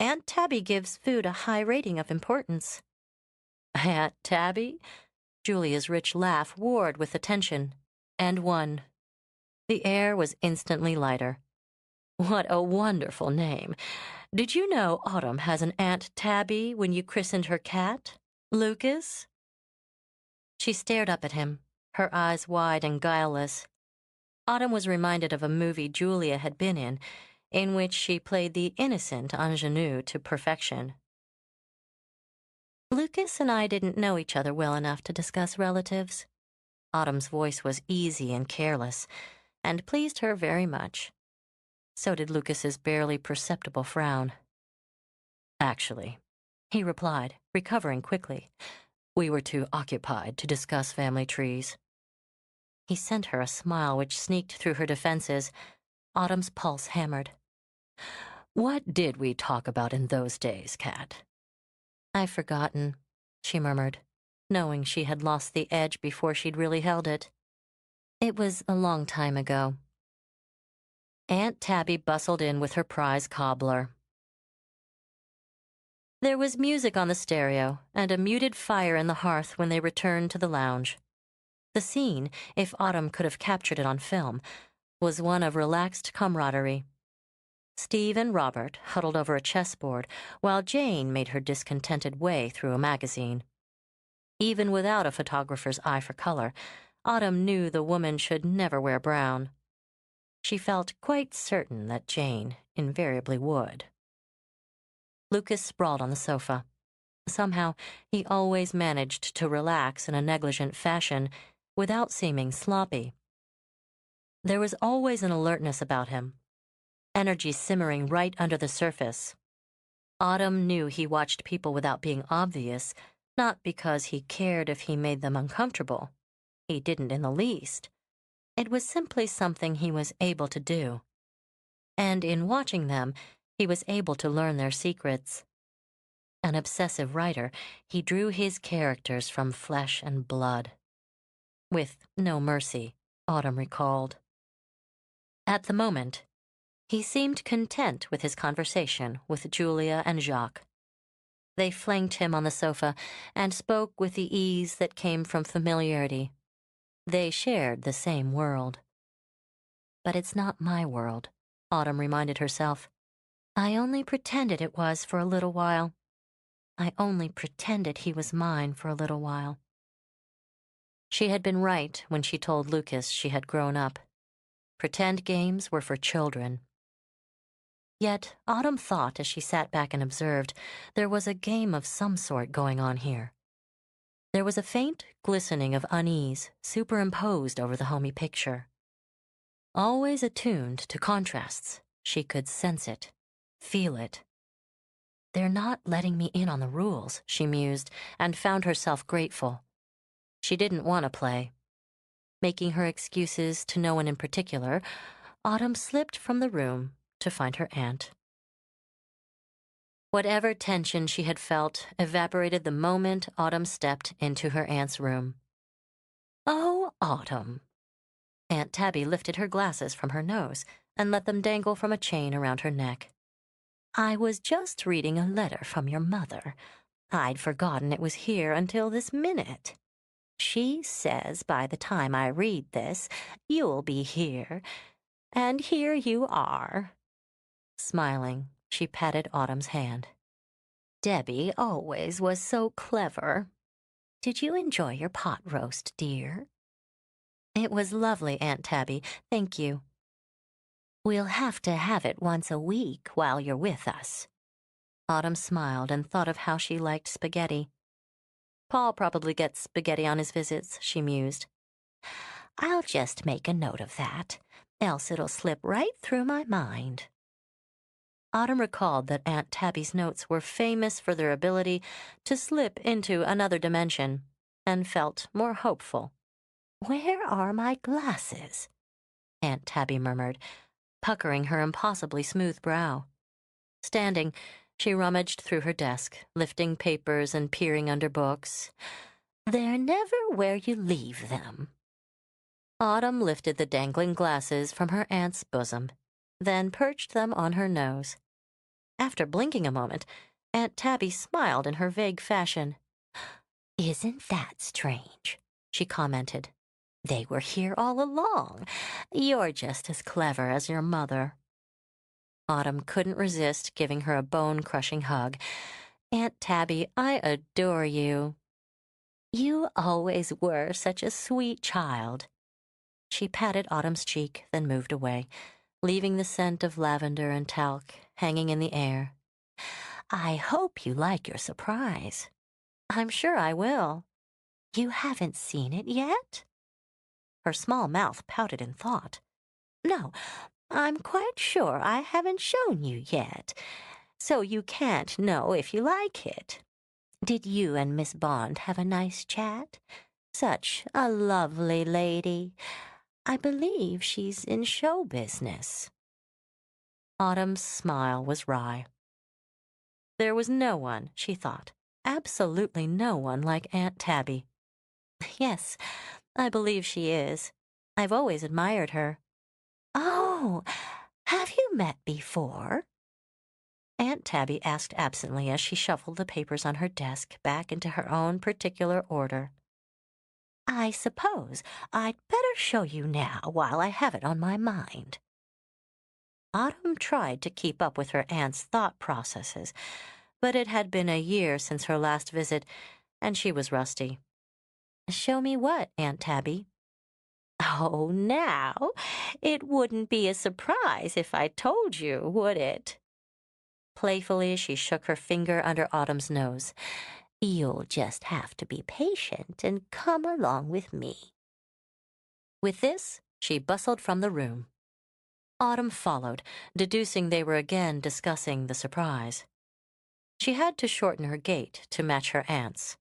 Aunt Tabby gives food a high rating of importance. Aunt Tabby? Julia's rich laugh warred with attention, and won. The air was instantly lighter. What a wonderful name. Did you know Autumn has an Aunt Tabby when you christened her cat, Lucas? She stared up at him, her eyes wide and guileless. Autumn was reminded of a movie Julia had been in in which she played the innocent ingenue to perfection. Lucas and I didn't know each other well enough to discuss relatives. Autumn's voice was easy and careless, and pleased her very much. So did Lucas's barely perceptible frown. Actually, he replied, recovering quickly, we were too occupied to discuss family trees. He sent her a smile which sneaked through her defenses. Autumn's pulse hammered. What did we talk about in those days, Kat? I've forgotten, she murmured, knowing she had lost the edge before she'd really held it. It was a long time ago. Aunt Tabby bustled in with her prize cobbler. There was music on the stereo and a muted fire in the hearth when they returned to the lounge. The scene, if Autumn could have captured it on film, was one of relaxed camaraderie. Steve and Robert huddled over a chessboard while Jane made her discontented way through a magazine. Even without a photographer's eye for color, Autumn knew the woman should never wear brown. She felt quite certain that Jane invariably would. Lucas sprawled on the sofa. Somehow, he always managed to relax in a negligent fashion without seeming sloppy. There was always an alertness about him, energy simmering right under the surface. Autumn knew he watched people without being obvious, not because he cared if he made them uncomfortable. He didn't in the least. It was simply something he was able to do. And in watching them, he was able to learn their secrets. An obsessive writer, he drew his characters from flesh and blood. With no mercy, Autumn recalled. At the moment, he seemed content with his conversation with Julia and Jacques. They flanked him on the sofa and spoke with the ease that came from familiarity. They shared the same world. But it's not my world, Autumn reminded herself. I only pretended it was for a little while. I only pretended he was mine for a little while. She had been right when she told Lucas she had grown up. Pretend games were for children. Yet, Autumn thought as she sat back and observed, there was a game of some sort going on here. There was a faint glistening of unease superimposed over the homey picture. Always attuned to contrasts, she could sense it, feel it. They're not letting me in on the rules, she mused, and found herself grateful. She didn't want to play. Making her excuses to no one in particular, Autumn slipped from the room to find her aunt. Whatever tension she had felt evaporated the moment Autumn stepped into her aunt's room. Oh, Autumn. Aunt Tabby lifted her glasses from her nose and let them dangle from a chain around her neck. I was just reading a letter from your mother. I'd forgotten it was here until this minute. She says by the time I read this, you'll be here. And here you are. Smiling, she patted Autumn's hand. Debbie always was so clever. Did you enjoy your pot roast, dear? It was lovely, Aunt Tabby. Thank you. We'll have to have it once a week while you're with us. Autumn smiled and thought of how she liked spaghetti. Paul probably gets spaghetti on his visits, she mused. I'll just make a note of that, else it'll slip right through my mind. Autumn recalled that Aunt Tabby's notes were famous for their ability to slip into another dimension, and felt more hopeful. Where are my glasses? Aunt Tabby murmured, puckering her impossibly smooth brow. Standing, she rummaged through her desk, lifting papers and peering under books. They're never where you leave them. Autumn lifted the dangling glasses from her aunt's bosom, then perched them on her nose. After blinking a moment, Aunt Tabby smiled in her vague fashion. Isn't that strange? She commented. They were here all along. You're just as clever as your mother. Autumn couldn't resist giving her a bone-crushing hug. Aunt Tabby, I adore you. You always were such a sweet child. She patted Autumn's cheek, then moved away, leaving the scent of lavender and talc hanging in the air. "I hope you like your surprise." "I'm sure I will." "You haven't seen it yet?" Her small mouth pouted in thought. "No, I'm quite sure I haven't shown you yet, so you can't know if you like it. Did you and Miss Bond have a nice chat? Such a lovely lady. I believe she's in show business." Autumn's smile was wry. There was no one, she thought, absolutely no one like Aunt Tabby. "Yes, I believe she is. I've always admired her." "Oh, have you met before?" Aunt Tabby asked absently as she shuffled the papers on her desk back into her own particular order. "I suppose I'd better show you now while I have it on my mind." Autumn tried to keep up with her aunt's thought processes, but it had been a year since her last visit, and she was rusty. "Show me what, Aunt Tabby?" "Oh, now, it wouldn't be a surprise if I told you, would it?" Playfully, she shook her finger under Autumn's nose. "You'll just have to be patient and come along with me." With this, she bustled from the room. Autumn followed, deducing they were again discussing the surprise. She had to shorten her gait to match her aunt's.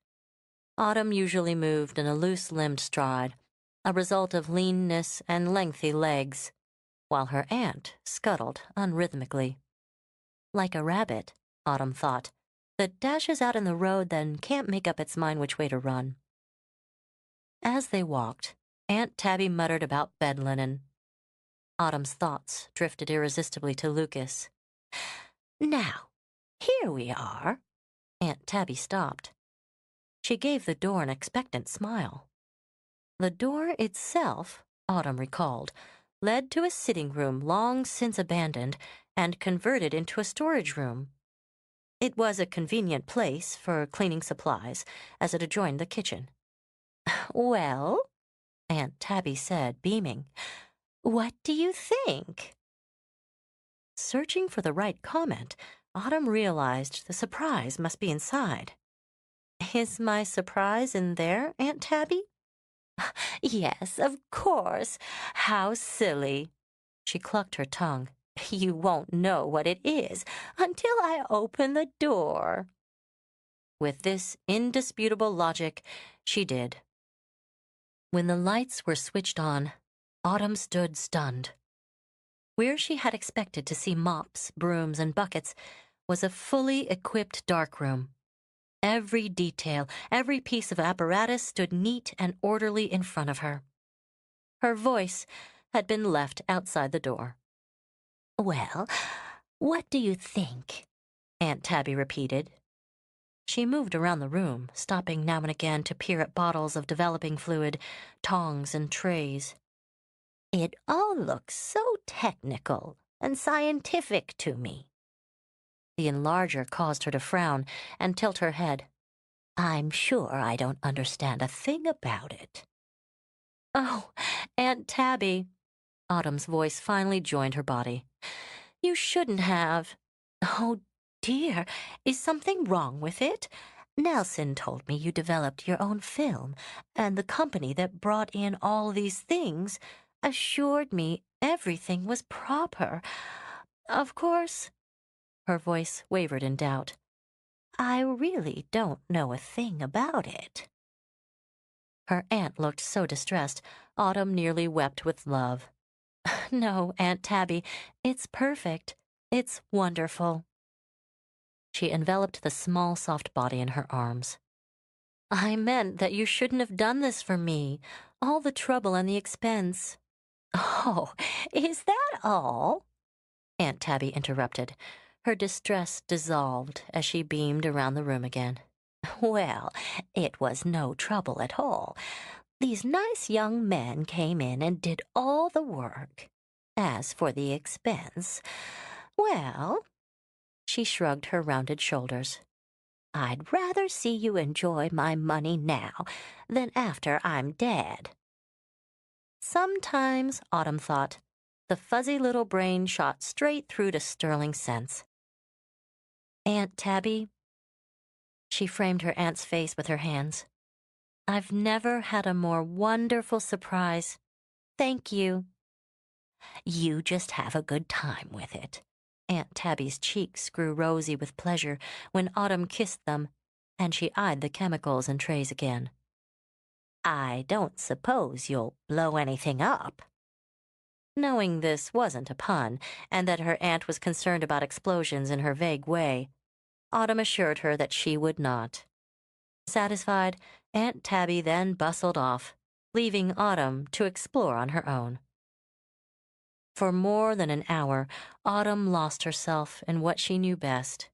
Autumn usually moved in a loose-limbed stride, a result of leanness and lengthy legs, while her aunt scuttled unrhythmically. Like a rabbit, Autumn thought, that dashes out in the road then can't make up its mind which way to run. As they walked, Aunt Tabby muttered about bed linen. Autumn's thoughts drifted irresistibly to Lucas. "Now, here we are." Aunt Tabby stopped. She gave the door an expectant smile. The door itself, Autumn recalled, led to a sitting room long since abandoned and converted into a storage room. It was a convenient place for cleaning supplies, as it adjoined the kitchen. "Well," Aunt Tabby said, beaming, "what do you think?" Searching for the right comment, Autumn realized the surprise must be inside. "Is my surprise in there, Aunt Tabby?" "Yes, of course. How silly." She clucked her tongue. "You won't know what it is until I open the door." With this indisputable logic, she did. When the lights were switched on, Autumn stood stunned. Where she had expected to see mops, brooms, and buckets was a fully equipped darkroom. Every detail, every piece of apparatus stood neat and orderly in front of her. Her voice had been left outside the door. "Well, what do you think?" Aunt Tabby repeated. She moved around the room, stopping now and again to peer at bottles of developing fluid, tongs, and trays. "It all looks so technical and scientific to me." The enlarger caused her to frown and tilt her head. "I'm sure I don't understand a thing about it." "Oh, Aunt Tabby." Autumn's voice finally joined her body. "You shouldn't have." "Oh, dear, is something wrong with it? Nelson told me you developed your own film, and the company that brought in all these things assured me everything was proper. Of course," her voice wavered in doubt, "I really don't know a thing about it." Her aunt looked so distressed, Autumn nearly wept with love. "No, Aunt Tabby, it's perfect. It's wonderful." She enveloped the small, soft body in her arms. "I meant that you shouldn't have done this for me. All the trouble and the expense." "Oh, is that all?" Aunt Tabby interrupted. Her distress dissolved as she beamed around the room again. "Well, it was no trouble at all. These nice young men came in and did all the work. As for the expense, well," she shrugged her rounded shoulders, "I'd rather see you enjoy my money now than after I'm dead." Sometimes, Autumn thought, The fuzzy little brain shot straight through to sterling sense. "Aunt Tabby," she framed her aunt's face with her hands, "I've never had a more wonderful surprise. Thank you." "You just have a good time with it." Aunt Tabby's cheeks grew rosy with pleasure when Autumn kissed them, and she eyed the chemicals and trays again. "I don't suppose you'll blow anything up?" Knowing this wasn't a pun, and that her aunt was concerned about explosions in her vague way, Autumn assured her that she would not. Satisfied, Aunt Tabby then bustled off, leaving Autumn to explore on her own. For more than an hour, Autumn lost herself in what she knew best.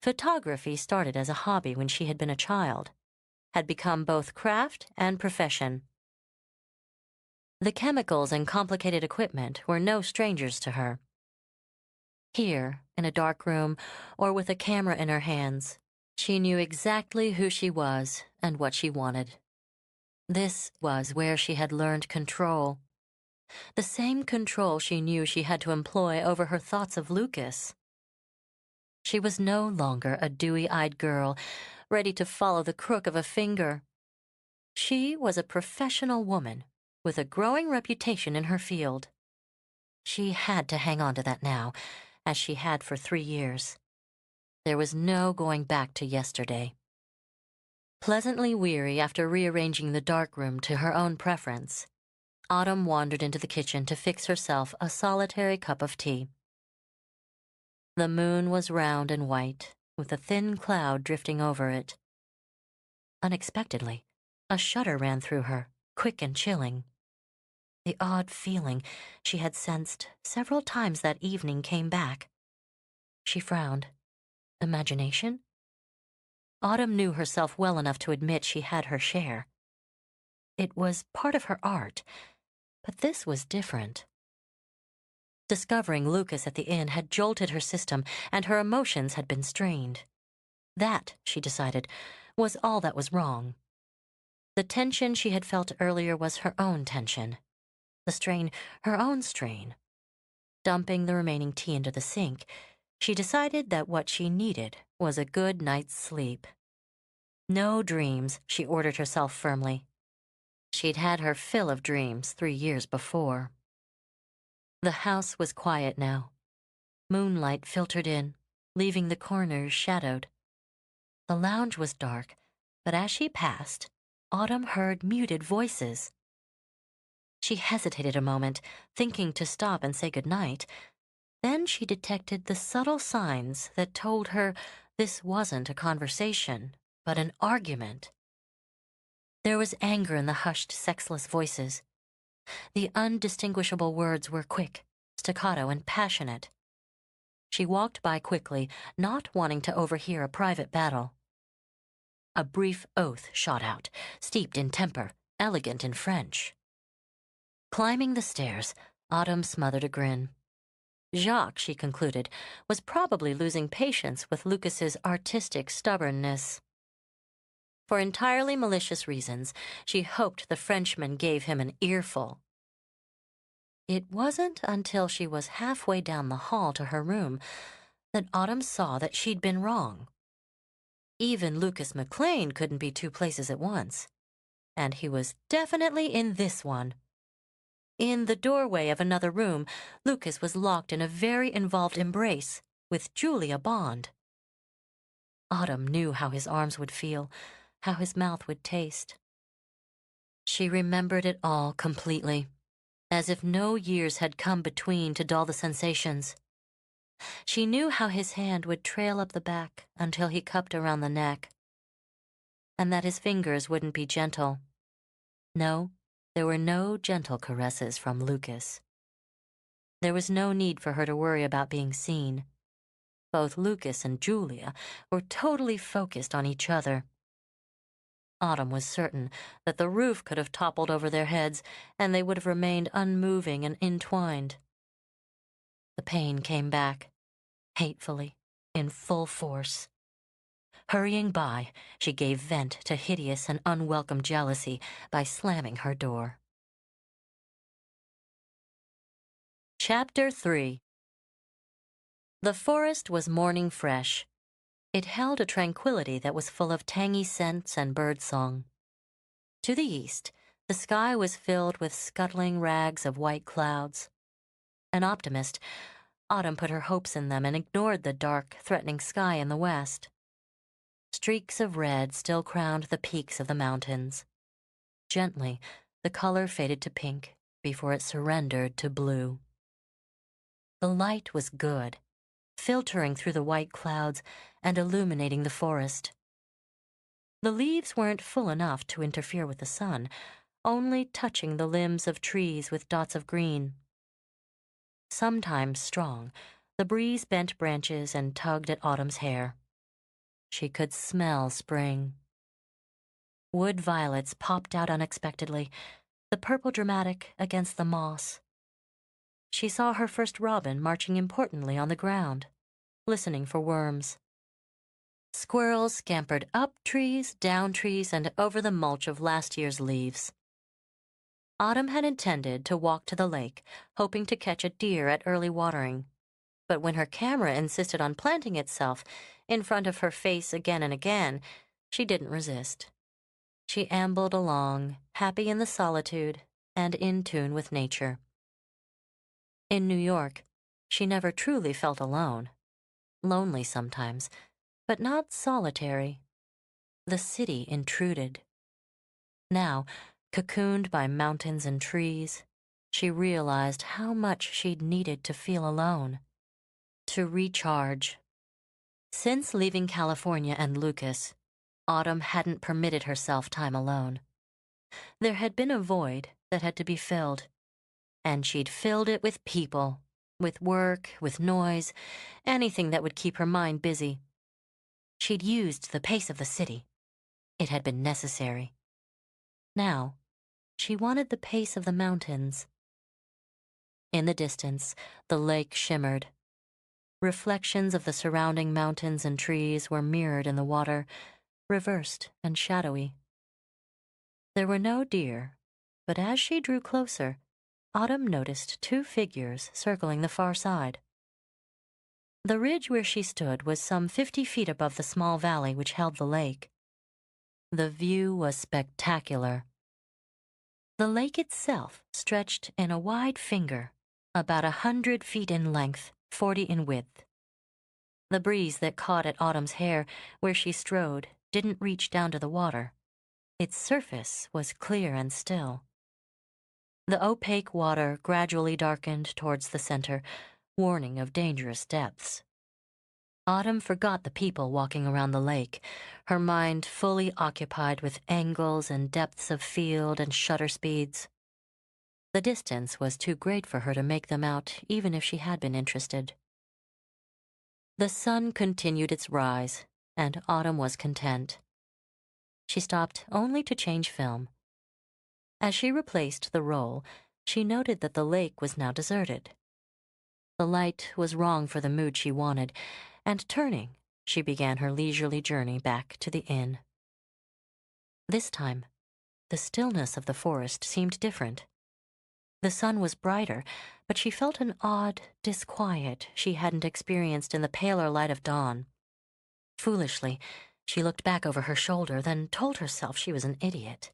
Photography started as a hobby when she had been a child, had become both craft and profession. The chemicals and complicated equipment were no strangers to her. Here, in a dark room, or with a camera in her hands, she knew exactly who she was and what she wanted. This was where she had learned control. The same control she knew she had to employ over her thoughts of Lucas. She was no longer a dewy-eyed girl, ready to follow the crook of a finger. She was a professional woman with a growing reputation in her field. She had to hang on to that now, as she had for 3 years. There was no going back to yesterday. Pleasantly weary after rearranging the darkroom to her own preference, Autumn wandered into the kitchen to fix herself a solitary cup of tea. The moon was round and white, with a thin cloud drifting over it. Unexpectedly, a shudder ran through her, quick and chilling. The odd feeling she had sensed several times that evening came back. She frowned. Imagination? Autumn knew herself well enough to admit she had her share. It was part of her art, but this was different. Discovering Lucas at the inn had jolted her system, and her emotions had been strained. That, she decided, was all that was wrong. The tension she had felt earlier was her own tension. The strain, her own strain. Dumping the remaining tea into the sink, she decided that what she needed was a good night's sleep. No dreams, she ordered herself firmly. She'd had her fill of dreams 3 years before. The house was quiet now. Moonlight filtered in, leaving the corners shadowed. The lounge was dark, but as she passed, Autumn heard muted voices. She hesitated a moment, thinking to stop and say goodnight. Then she detected the subtle signs that told her this wasn't a conversation, but an argument. There was anger in the hushed, sexless voices. The undistinguishable words were quick, staccato, and passionate. She walked by quickly, not wanting to overhear a private battle. A brief oath shot out, steeped in temper, elegant in French. Climbing the stairs, Autumn smothered a grin. Jacques, she concluded, was probably losing patience with Lucas's artistic stubbornness. For entirely malicious reasons, she hoped the Frenchman gave him an earful. It wasn't until she was halfway down the hall to her room that Autumn saw that she'd been wrong. Even Lucas McLean couldn't be 2 places at once, and he was definitely in this one. In the doorway of another room, Lucas was locked in a very involved embrace with Julia Bond. Autumn knew how his arms would feel, how his mouth would taste. She remembered it all completely, as if no years had come between to dull the sensations. She knew how his hand would trail up the back until he cupped around the neck, and that his fingers wouldn't be gentle. No, there were no gentle caresses from Lucas. There was no need for her to worry about being seen. Both Lucas and Julia were totally focused on each other. Autumn was certain that the roof could have toppled over their heads, and they would have remained unmoving and entwined. The pain came back, hatefully, in full force. Hurrying by, she gave vent to hideous and unwelcome jealousy by slamming her door. Chapter 3. The forest was morning fresh. It held a tranquility that was full of tangy scents and birdsong. To the east, the sky was filled with scuttling rags of white clouds. An optimist, Autumn put her hopes in them and ignored the dark, threatening sky in the west. Streaks of red still crowned the peaks of the mountains. Gently, the color faded to pink before it surrendered to blue. The light was good, filtering through the white clouds and illuminating the forest. The leaves weren't full enough to interfere with the sun, only touching the limbs of trees with dots of green. Sometimes strong, the breeze bent branches and tugged at Autumn's hair. She could smell spring. Wood violets popped out unexpectedly, the purple dramatic against the moss. She saw her first robin marching importantly on the ground, listening for worms. Squirrels scampered up trees, down trees, and over the mulch of last year's leaves. Autumn had intended to walk to the lake, hoping to catch a deer at early watering. But when her camera insisted on planting itself in front of her face again and again, she didn't resist. She ambled along, happy in the solitude and in tune with nature. In New York, she never truly felt alone. Lonely sometimes, but not solitary. The city intruded. Now, cocooned by mountains and trees, she realized how much she'd needed to feel alone, to recharge. Since leaving California and Lucas, Autumn hadn't permitted herself time alone. There had been a void that had to be filled, and she'd filled it with people, with work, with noise, anything that would keep her mind busy. She'd used the pace of the city. It had been necessary. Now, she wanted the pace of the mountains. In the distance, the lake shimmered. Reflections of the surrounding mountains and trees were mirrored in the water, reversed and shadowy. There were no deer, but as she drew closer, Autumn noticed two figures circling the far side. The ridge where she stood was some 50 feet above the small valley which held the lake. The view was spectacular. The lake itself stretched in a wide finger, about 100 feet in length, 40 in width. The breeze that caught at Autumn's hair where she strode didn't reach down to the water. Its surface was clear and still. The opaque water gradually darkened towards the center, warning of dangerous depths. Autumn forgot the people walking around the lake, her mind fully occupied with angles and depths of field and shutter speeds. The distance was too great for her to make them out, even if she had been interested. The sun continued its rise, and Autumn was content. She stopped only to change film. As she replaced the roll, she noted that the lake was now deserted. The light was wrong for the mood she wanted, and turning, she began her leisurely journey back to the inn. This time, the stillness of the forest seemed different. The sun was brighter, but she felt an odd disquiet she hadn't experienced in the paler light of dawn. Foolishly, she looked back over her shoulder, then told herself she was an idiot.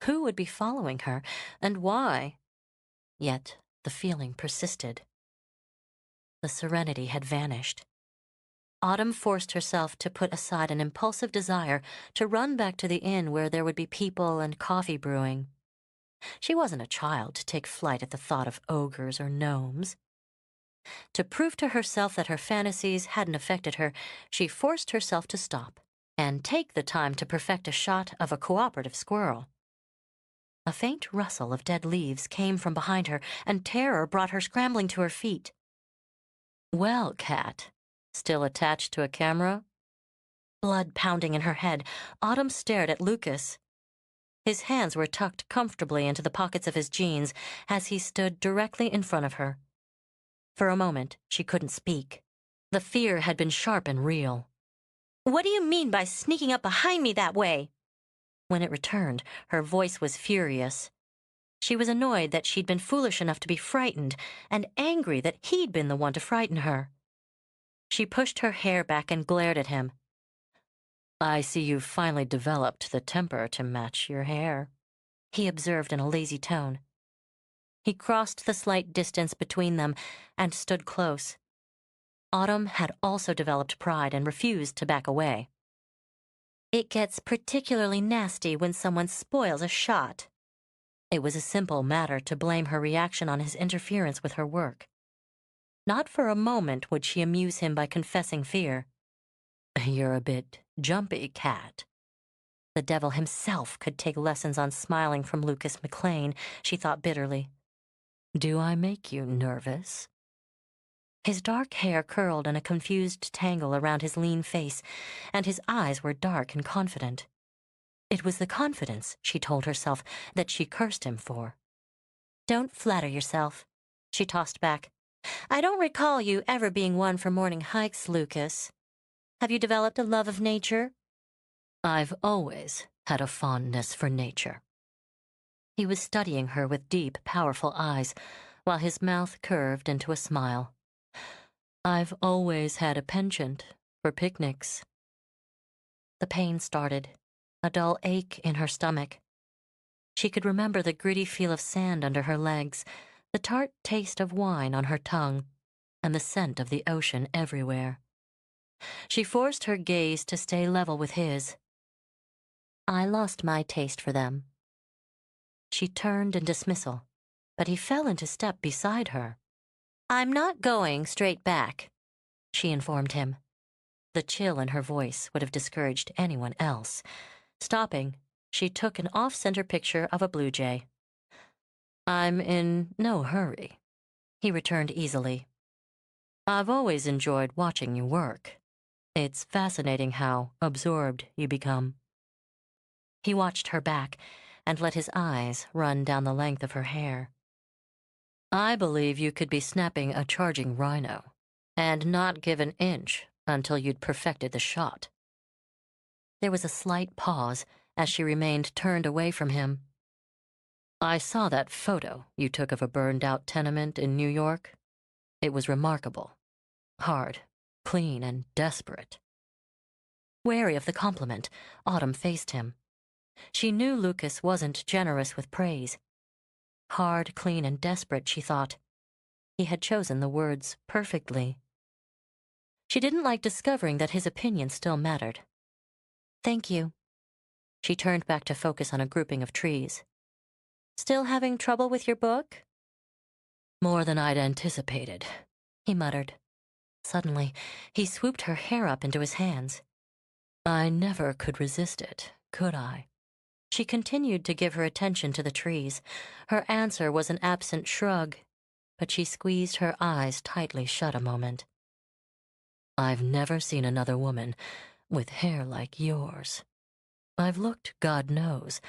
Who would be following her, and why? Yet the feeling persisted. The serenity had vanished. Autumn forced herself to put aside an impulsive desire to run back to the inn where there would be people and coffee brewing. She wasn't a child to take flight at the thought of ogres or gnomes. To prove to herself that her fantasies hadn't affected her, she forced herself to stop and take the time to perfect a shot of a cooperative squirrel. A faint rustle of dead leaves came from behind her, and terror brought her scrambling to her feet. Well, Cat, still attached to a camera? Blood pounding in her head, Autumn stared at Lucas. His hands were tucked comfortably into the pockets of his jeans as he stood directly in front of her. For a moment, she couldn't speak. The fear had been sharp and real. "What do you mean by sneaking up behind me that way?" When it returned, her voice was furious. She was annoyed that she'd been foolish enough to be frightened, and angry that he'd been the one to frighten her. She pushed her hair back and glared at him. "I see you've finally developed the temper to match your hair," he observed in a lazy tone. He crossed the slight distance between them and stood close. Autumn had also developed pride and refused to back away. "It gets particularly nasty when someone spoils a shot." It was a simple matter to blame her reaction on his interference with her work. Not for a moment would she amuse him by confessing fear. "You're a bit jumpy, Cat." The devil himself could take lessons on smiling from Lucas McLean, she thought bitterly. "Do I make you nervous?" His dark hair curled in a confused tangle around his lean face, and his eyes were dark and confident. It was the confidence, she told herself, that she cursed him for. "Don't flatter yourself," she tossed back. "I don't recall you ever being one for morning hikes, Lucas. Have you developed a love of nature?" "I've always had a fondness for nature." He was studying her with deep, powerful eyes, while his mouth curved into a smile. "I've always had a penchant for picnics." The pain started, a dull ache in her stomach. She could remember the gritty feel of sand under her legs, the tart taste of wine on her tongue, and the scent of the ocean everywhere. She forced her gaze to stay level with his. "I lost my taste for them." She turned in dismissal, but he fell into step beside her. "I'm not going straight back," she informed him. The chill in her voice would have discouraged anyone else. Stopping, she took an off-center picture of a blue jay. "I'm in no hurry," he returned easily. "I've always enjoyed watching you work. It's fascinating how absorbed you become." He watched her back and let his eyes run down the length of her hair. "I believe you could be snapping a charging rhino and not give an inch until you'd perfected the shot." There was a slight pause as she remained turned away from him. "I saw that photo you took of a burned-out tenement in New York. It was remarkable. Hard, clean, and desperate." Wary of the compliment, Autumn faced him. She knew Lucas wasn't generous with praise. Hard, clean, and desperate, she thought. He had chosen the words perfectly. She didn't like discovering that his opinion still mattered. "Thank you." She turned back to focus on a grouping of trees. "Still having trouble with your book?" "More than I'd anticipated," he muttered. Suddenly, he swooped her hair up into his hands. "I never could resist it, could I?" She continued to give her attention to the trees. Her answer was an absent shrug, but she squeezed her eyes tightly shut a moment. "I've never seen another woman with hair like yours. I've looked, God knows,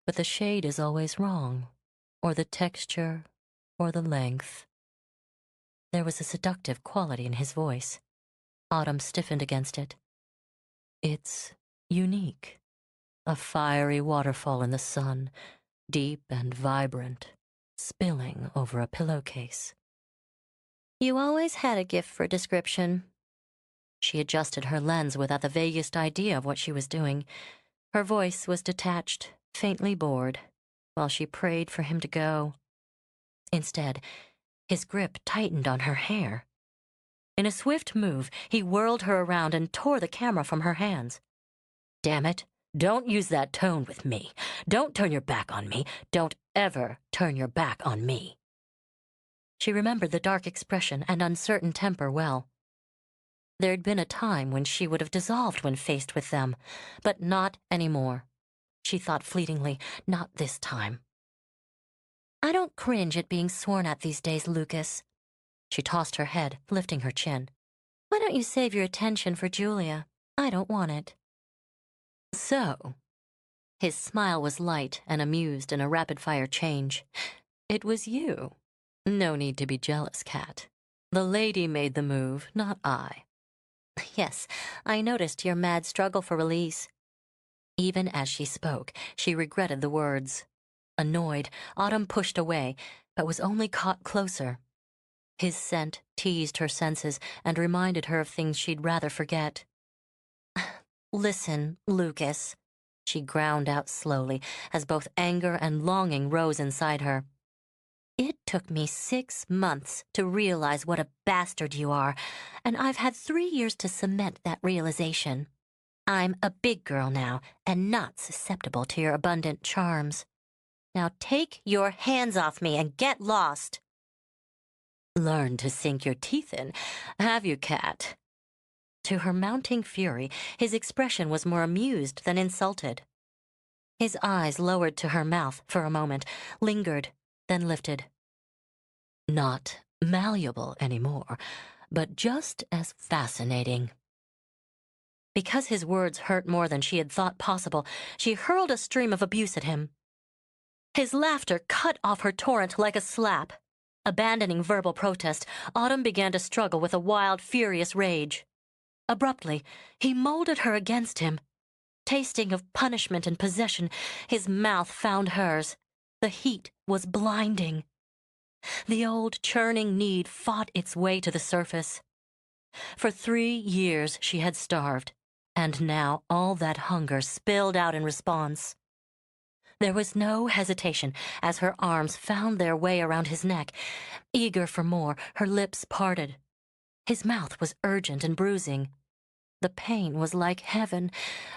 but the shade is always wrong, or the texture, or the length." There was a seductive quality in his voice. Autumn stiffened against it. "It's unique. A fiery waterfall in the sun, deep and vibrant, spilling over a pillowcase." "You always had a gift for description." She adjusted her lens without the vaguest idea of what she was doing. Her voice was detached, faintly bored, while she prayed for him to go. Instead, his grip tightened on her hair. In a swift move, he whirled her around and tore the camera from her hands. "Damn it, don't use that tone with me. Don't turn your back on me. Don't ever turn your back on me." She remembered the dark expression and uncertain temper well. There'd been a time when she would have dissolved when faced with them, but not anymore. She thought fleetingly, not this time. "I don't cringe at being sworn at these days, Lucas." She tossed her head, lifting her chin. "Why don't you save your attention for Julia? I don't want it." "So?" His smile was light and amused in a rapid-fire change. "It was you. No need to be jealous, Cat. The lady made the move, not I." "Yes, I noticed your mad struggle for release." Even as she spoke, she regretted the words. Annoyed, Autumn pushed away, but was only caught closer. His scent teased her senses and reminded her of things she'd rather forget. "Listen, Lucas," she ground out slowly as both anger and longing rose inside her. "It took me 6 months to realize what a bastard you are, and I've had 3 years to cement that realization. I'm a big girl now and not susceptible to your abundant charms. Now take your hands off me and get lost." "Learn to sink your teeth in, have you, cat?" To her mounting fury, his expression was more amused than insulted. His eyes lowered to her mouth for a moment, lingered, then lifted. "Not malleable anymore, but just as fascinating." Because his words hurt more than she had thought possible, she hurled a stream of abuse at him. His laughter cut off her torrent like a slap. Abandoning verbal protest, Autumn began to struggle with a wild, furious rage. Abruptly, he molded her against him. Tasting of punishment and possession, his mouth found hers. The heat was blinding. The old churning need fought its way to the surface. For 3 years she had starved, and now all that hunger spilled out in response. There was no hesitation as her arms found their way around his neck. Eager for more, her lips parted. His mouth was urgent and bruising. The pain was like heaven,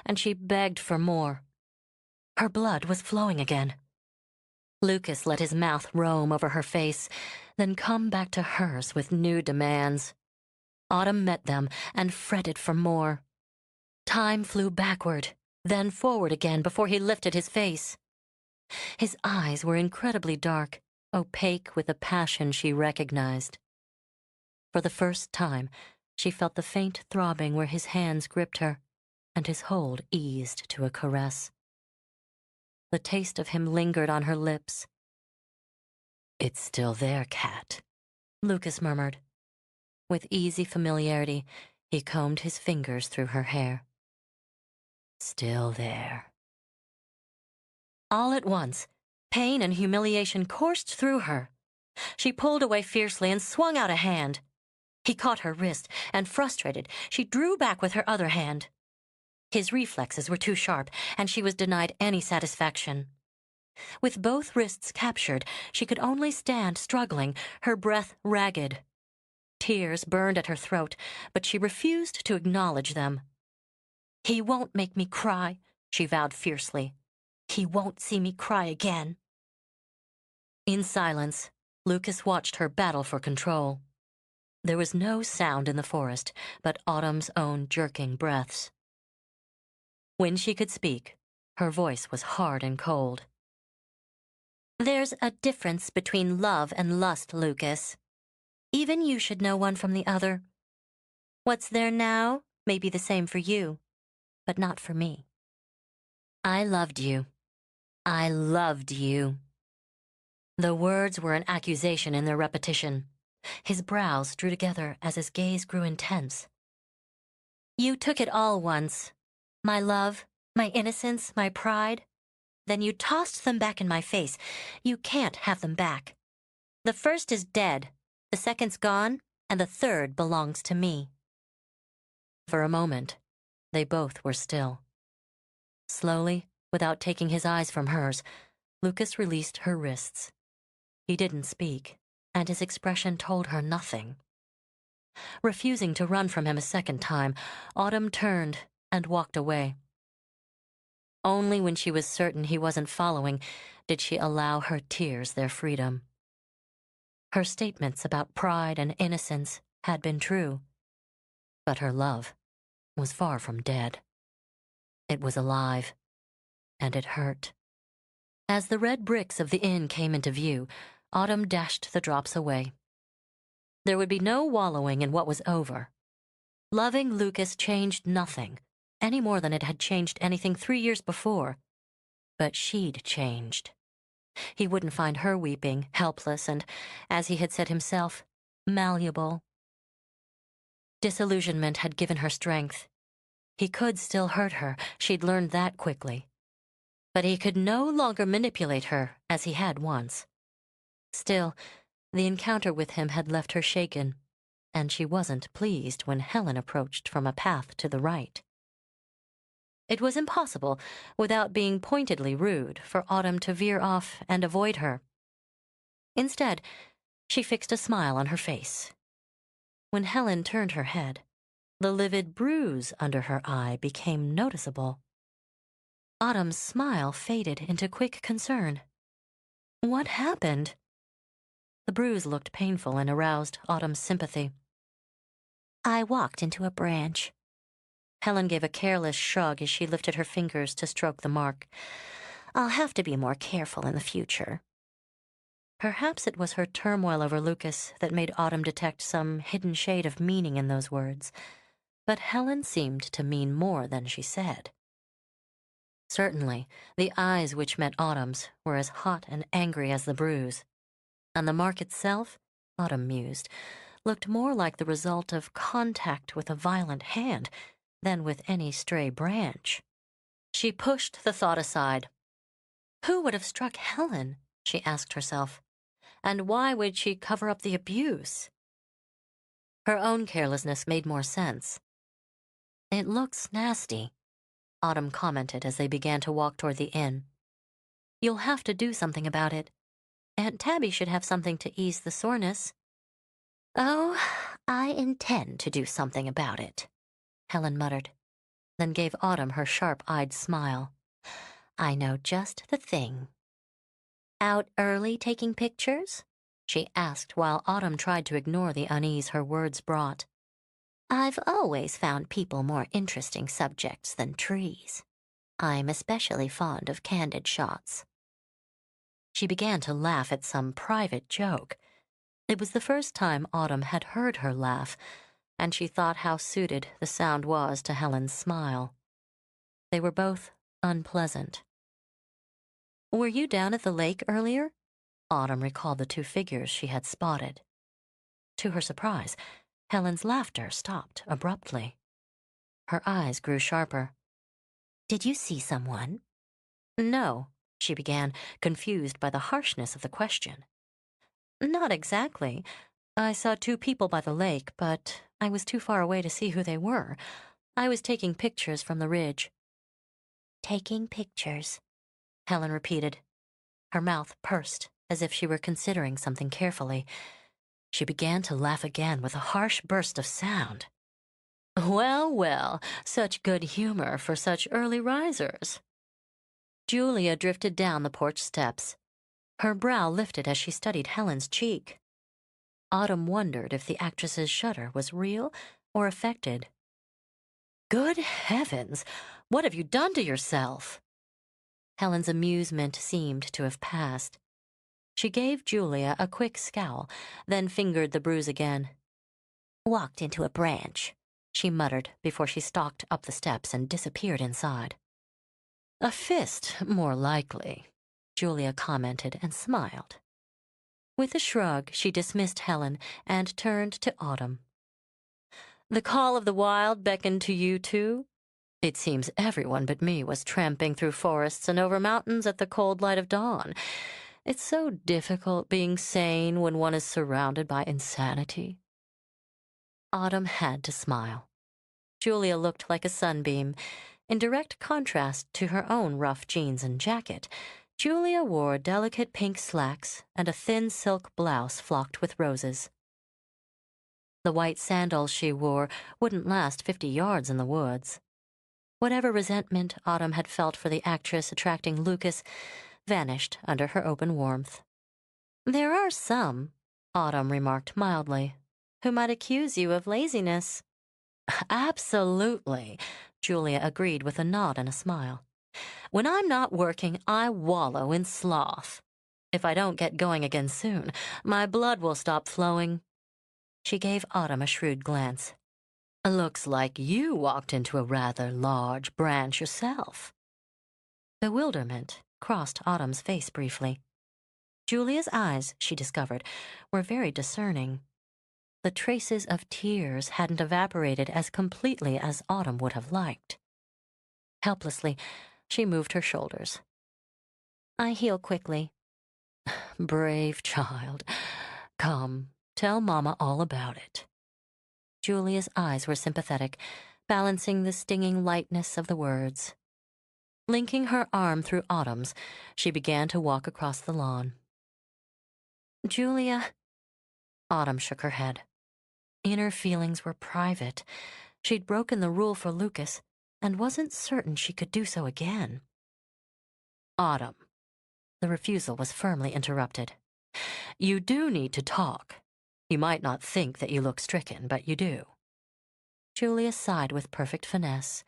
and she begged for more. Her blood was flowing again. Lucas let his mouth roam over her face, then come back to hers with new demands. Autumn met them and fretted for more. Time flew backward, then forward again before he lifted his face. His eyes were incredibly dark, opaque with a passion she recognized. For the first time, she felt the faint throbbing where his hands gripped her, and his hold eased to a caress. The taste of him lingered on her lips. "It's still there, cat," Lucas murmured. With easy familiarity, he combed his fingers through her hair. "Still there." All at once, pain and humiliation coursed through her. She pulled away fiercely and swung out a hand. He caught her wrist, and frustrated, she drew back with her other hand. His reflexes were too sharp, and she was denied any satisfaction. With both wrists captured, she could only stand struggling, her breath ragged. Tears burned at her throat, but she refused to acknowledge them. "He won't make me cry," she vowed fiercely. "He won't see me cry again." In silence, Lucas watched her battle for control. There was no sound in the forest but Autumn's own jerking breaths. When she could speak, her voice was hard and cold. "There's a difference between love and lust, Lucas. Even you should know one from the other. What's there now may be the same for you, but not for me. I loved you. I loved you." The words were an accusation in their repetition. His brows drew together as his gaze grew intense. "You took it all once. My love, my innocence, my pride. Then you tossed them back in my face. You can't have them back. The first is dead, the second's gone, and the third belongs to me." For a moment, they both were still. Slowly, without taking his eyes from hers, Lucas released her wrists. He didn't speak, and his expression told her nothing. Refusing to run from him a second time, Autumn turned and walked away. Only when she was certain he wasn't following did she allow her tears their freedom. Her statements about pride and innocence had been true, but her love was far from dead. It was alive, and it hurt. As the red bricks of the inn came into view, Autumn dashed the drops away. There would be no wallowing in what was over. Loving Lucas changed nothing, any more than it had changed anything 3 years before. But she'd changed. He wouldn't find her weeping, helpless, and, as he had said himself, malleable. Disillusionment had given her strength. He could still hurt her, she'd learned that quickly. but he could no longer manipulate her as he had once. Still, the encounter with him had left her shaken, and she wasn't pleased when Helen approached from a path to the right. It was impossible, without being pointedly rude, for Autumn to veer off and avoid her. Instead, she fixed a smile on her face. When Helen turned her head, the livid bruise under her eye became noticeable. Autumn's smile faded into quick concern. What happened? The bruise looked painful and aroused Autumn's sympathy. I walked into a branch. Helen gave a careless shrug as she lifted her fingers to stroke the mark. I'll have to be more careful in the future. Perhaps it was her turmoil over Lucas that made Autumn detect some hidden shade of meaning in those words, but Helen seemed to mean more than she said. Certainly, the eyes which met Autumn's were as hot and angry as the bruise, and the mark itself, Autumn mused, looked more like the result of contact with a violent hand than with any stray branch. She pushed the thought aside. Who would have struck Helen? She asked herself. And why would she cover up the abuse? Her own carelessness made more sense. It looks nasty, Autumn commented as they began to walk toward the inn. You'll have to do something about it. Aunt Tabby should have something to ease the soreness. Oh, I intend to do something about it, Helen muttered, then gave Autumn her sharp-eyed smile. I know just the thing. Out early taking pictures? She asked while Autumn tried to ignore the unease her words brought. I've always found people more interesting subjects than trees. I'm especially fond of candid shots. She began to laugh at some private joke. It was the first time Autumn had heard her laugh, and she thought how suited the sound was to Helen's smile. They were both unpleasant. Were you down at the lake earlier? Autumn recalled the two figures she had spotted. To her surprise, Helen's laughter stopped abruptly. Her eyes grew sharper. Did you see someone? No, she began, confused by the harshness of the question. Not exactly. I saw two people by the lake, but I was too far away to see who they were. I was taking pictures from the ridge. Taking pictures, Helen repeated. Her mouth pursed, as if she were considering something carefully. She began to laugh again with a harsh burst of sound. Well, well, such good humor for such early risers. Julia drifted down the porch steps. Her brow lifted as she studied Helen's cheek. Autumn wondered if the actress's shudder was real or affected. Good heavens, what have you done to yourself? Helen's amusement seemed to have passed. She gave Julia a quick scowl, then fingered the bruise again. Walked into a branch, she muttered before she stalked up the steps and disappeared inside. A fist, more likely, Julia commented and smiled. With a shrug, she dismissed Helen and turned to Autumn. The call of the wild beckoned to you too? It seems everyone but me was tramping through forests and over mountains at the cold light of dawn. It's so difficult being sane when one is surrounded by insanity. Autumn had to smile. Julia looked like a sunbeam. In direct contrast to her own rough jeans and jacket, Julia wore delicate pink slacks and a thin silk blouse flocked with roses. The white sandals she wore wouldn't last 50 yards in the woods. Whatever resentment Autumn had felt for the actress attracting Lucas vanished under her open warmth. There are some, Autumn remarked mildly, who might accuse you of laziness. Absolutely, Julia agreed with a nod and a smile. When I'm not working, I wallow in sloth. If I don't get going again soon, my blood will stop flowing. She gave Autumn a shrewd glance. Looks like you walked into a rather large branch yourself. Bewilderment crossed Autumn's face briefly. Julia's eyes, she discovered, were very discerning. The traces of tears hadn't evaporated as completely as Autumn would have liked. Helplessly, she moved her shoulders. I heal quickly. Brave child. Come, tell Mama all about it. Julia's eyes were sympathetic, balancing the stinging lightness of the words. Linking her arm through Autumn's, she began to walk across the lawn. Julia. Autumn shook her head. Inner feelings were private. She'd broken the rule for Lucas and wasn't certain she could do so again. Autumn. The refusal was firmly interrupted. You do need to talk. You might not think that you look stricken, but you do. Julia sighed with perfect finesse.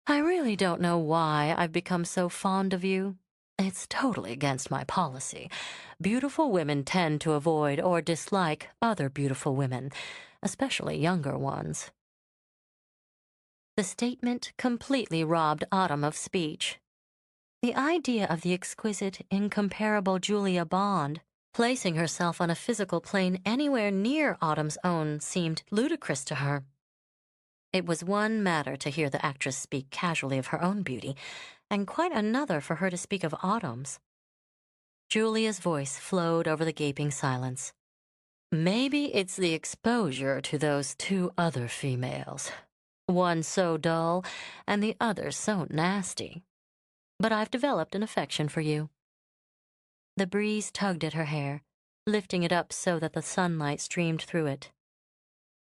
I really don't know why I've become so fond of you. It's totally against my policy. Beautiful women tend to avoid or dislike other beautiful women, especially younger ones. The statement completely robbed Autumn of speech. The idea of the exquisite, incomparable Julia Bond placing herself on a physical plane anywhere near Autumn's own seemed ludicrous to her. It was one matter to hear the actress speak casually of her own beauty, and quite another for her to speak of Autumn's. Julia's voice flowed over the gaping silence. Maybe it's the exposure to those two other females. One so dull, and the other so nasty. But I've developed an affection for you. The breeze tugged at her hair, lifting it up so that the sunlight streamed through it.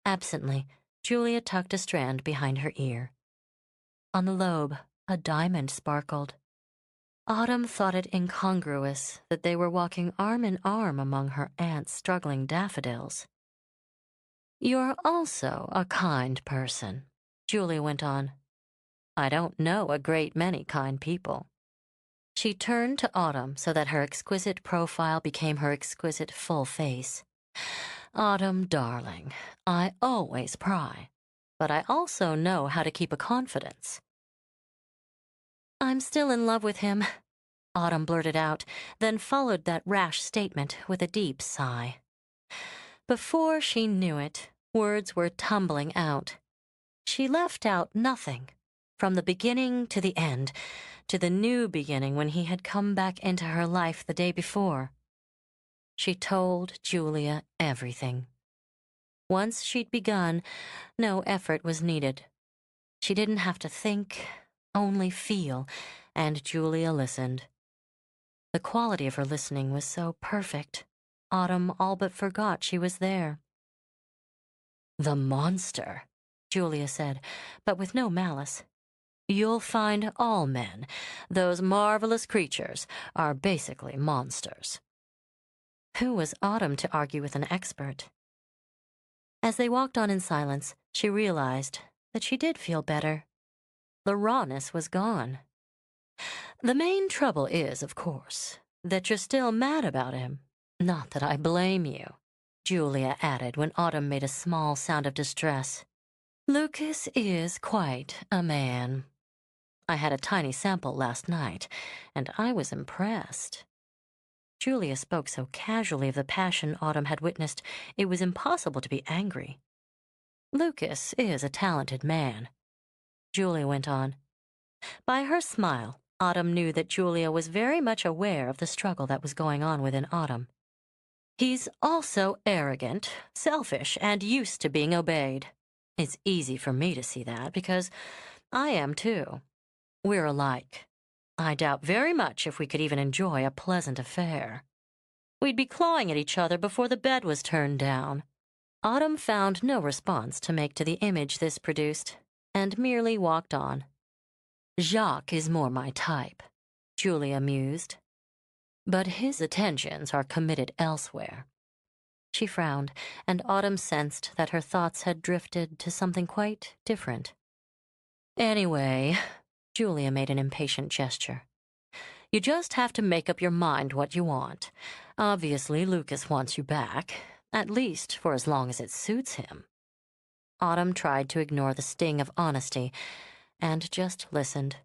Absently, Julia tucked a strand behind her ear. On the lobe, a diamond sparkled. Autumn thought it incongruous that they were walking arm in arm among her aunt's struggling daffodils. You're also a kind person, Julia went on. I don't know a great many kind people. She turned to Autumn so that her exquisite profile became her exquisite full face. Autumn, darling, I always pry, but I also know how to keep a confidence. I'm still in love with him, Autumn blurted out, then followed that rash statement with a deep sigh. Before she knew it, words were tumbling out. She left out nothing, from the beginning to the end, to the new beginning when he had come back into her life the day before. She told Julia everything. Once she'd begun, no effort was needed. She didn't have to think, only feel, and Julia listened. The quality of her listening was so perfect, Autumn all but forgot she was there. The monster, Julia said, but with no malice. You'll find all men, those marvelous creatures, are basically monsters. Who was Autumn to argue with an expert? As they walked on in silence, she realized that she did feel better. The rawness was gone. The main trouble is, of course, that you're still mad about him. Not that I blame you, Julia added when Autumn made a small sound of distress. Lucas is quite a man. I had a tiny sample last night, and I was impressed. Julia spoke so casually of the passion Autumn had witnessed, it was impossible to be angry. Lucas is a talented man, Julia went on. By her smile, Autumn knew that Julia was very much aware of the struggle that was going on within Autumn. He's also arrogant, selfish, and used to being obeyed. It's easy for me to see that, because I am too. We're alike. I doubt very much if we could even enjoy a pleasant affair. We'd be clawing at each other before the bed was turned down. Autumn found no response to make to the image this produced, and merely walked on. Jacques is more my type, Julia mused. But his attentions are committed elsewhere. She frowned, and Autumn sensed that her thoughts had drifted to something quite different. Anyway, Julia made an impatient gesture. You just have to make up your mind what you want. Obviously, Lucas wants you back, at least for as long as it suits him. Autumn tried to ignore the sting of honesty and just listened.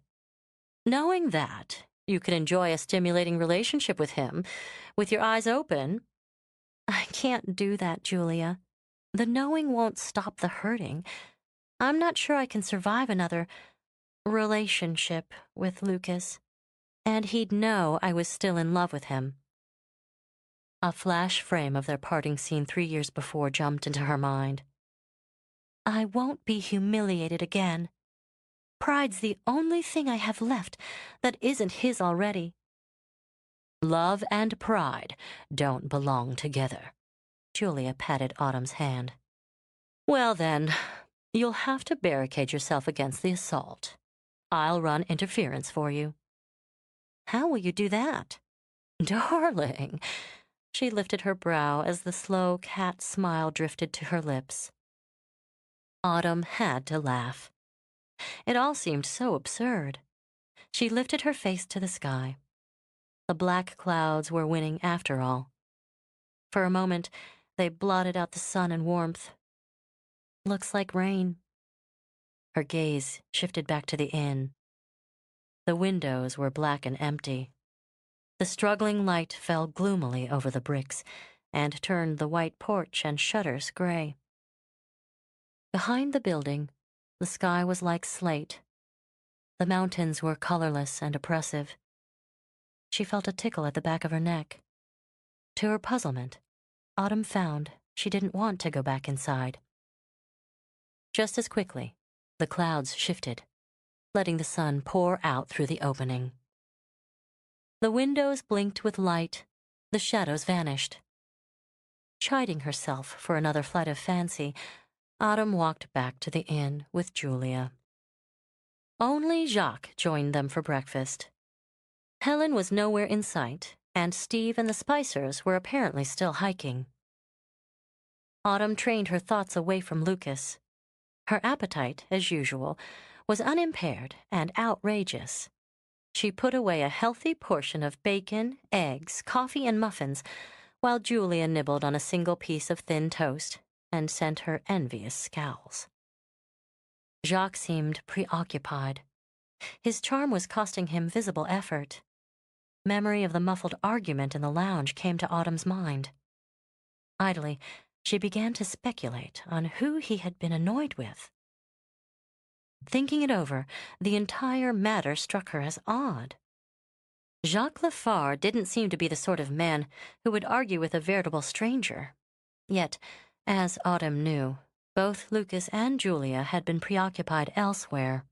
Knowing that you could enjoy a stimulating relationship with him, with your eyes open. I can't do that, Julia. The knowing won't stop the hurting. I'm not sure I can survive another relationship with Lucas. and he'd know I was still in love with him. A flash frame of their parting scene 3 years before jumped into her mind. I won't be humiliated again. Pride's the only thing I have left that isn't his already. Love and pride don't belong together. Julia patted Autumn's hand. Well then, you'll have to barricade yourself against the assault. I'll run interference for you. How will you do that? Darling. She lifted her brow as the slow cat smile drifted to her lips. Autumn had to laugh. It all seemed so absurd. She lifted her face to the sky. The black clouds were winning after all. For a moment, they blotted out the sun and warmth. Looks like rain. Her gaze shifted back to the inn. The windows were black and empty. The struggling light fell gloomily over the bricks and turned the white porch and shutters gray. Behind the building, the sky was like slate. The mountains were colorless and oppressive. She felt a tickle at the back of her neck. To her puzzlement, Autumn found she didn't want to go back inside. Just as quickly, the clouds shifted, letting the sun pour out through the opening. The windows blinked with light, the shadows vanished. Chiding herself for another flight of fancy, Autumn walked back to the inn with Julia. Only Jacques joined them for breakfast. Helen was nowhere in sight, and Steve and the Spicers were apparently still hiking. Autumn trained her thoughts away from Lucas. Her appetite, as usual, was unimpaired and outrageous. She put away a healthy portion of bacon, eggs, coffee, and muffins, while Julia nibbled on a single piece of thin toast and sent her envious scowls. Jacques seemed preoccupied. His charm was costing him visible effort. Memory of the muffled argument in the lounge came to Autumn's mind. Idly, she began to speculate on who he had been annoyed with. Thinking it over, the entire matter struck her as odd. Jacques Lafar didn't seem to be the sort of man who would argue with a veritable stranger. Yet, as Autumn knew, both Lucas and Julia had been preoccupied elsewhere.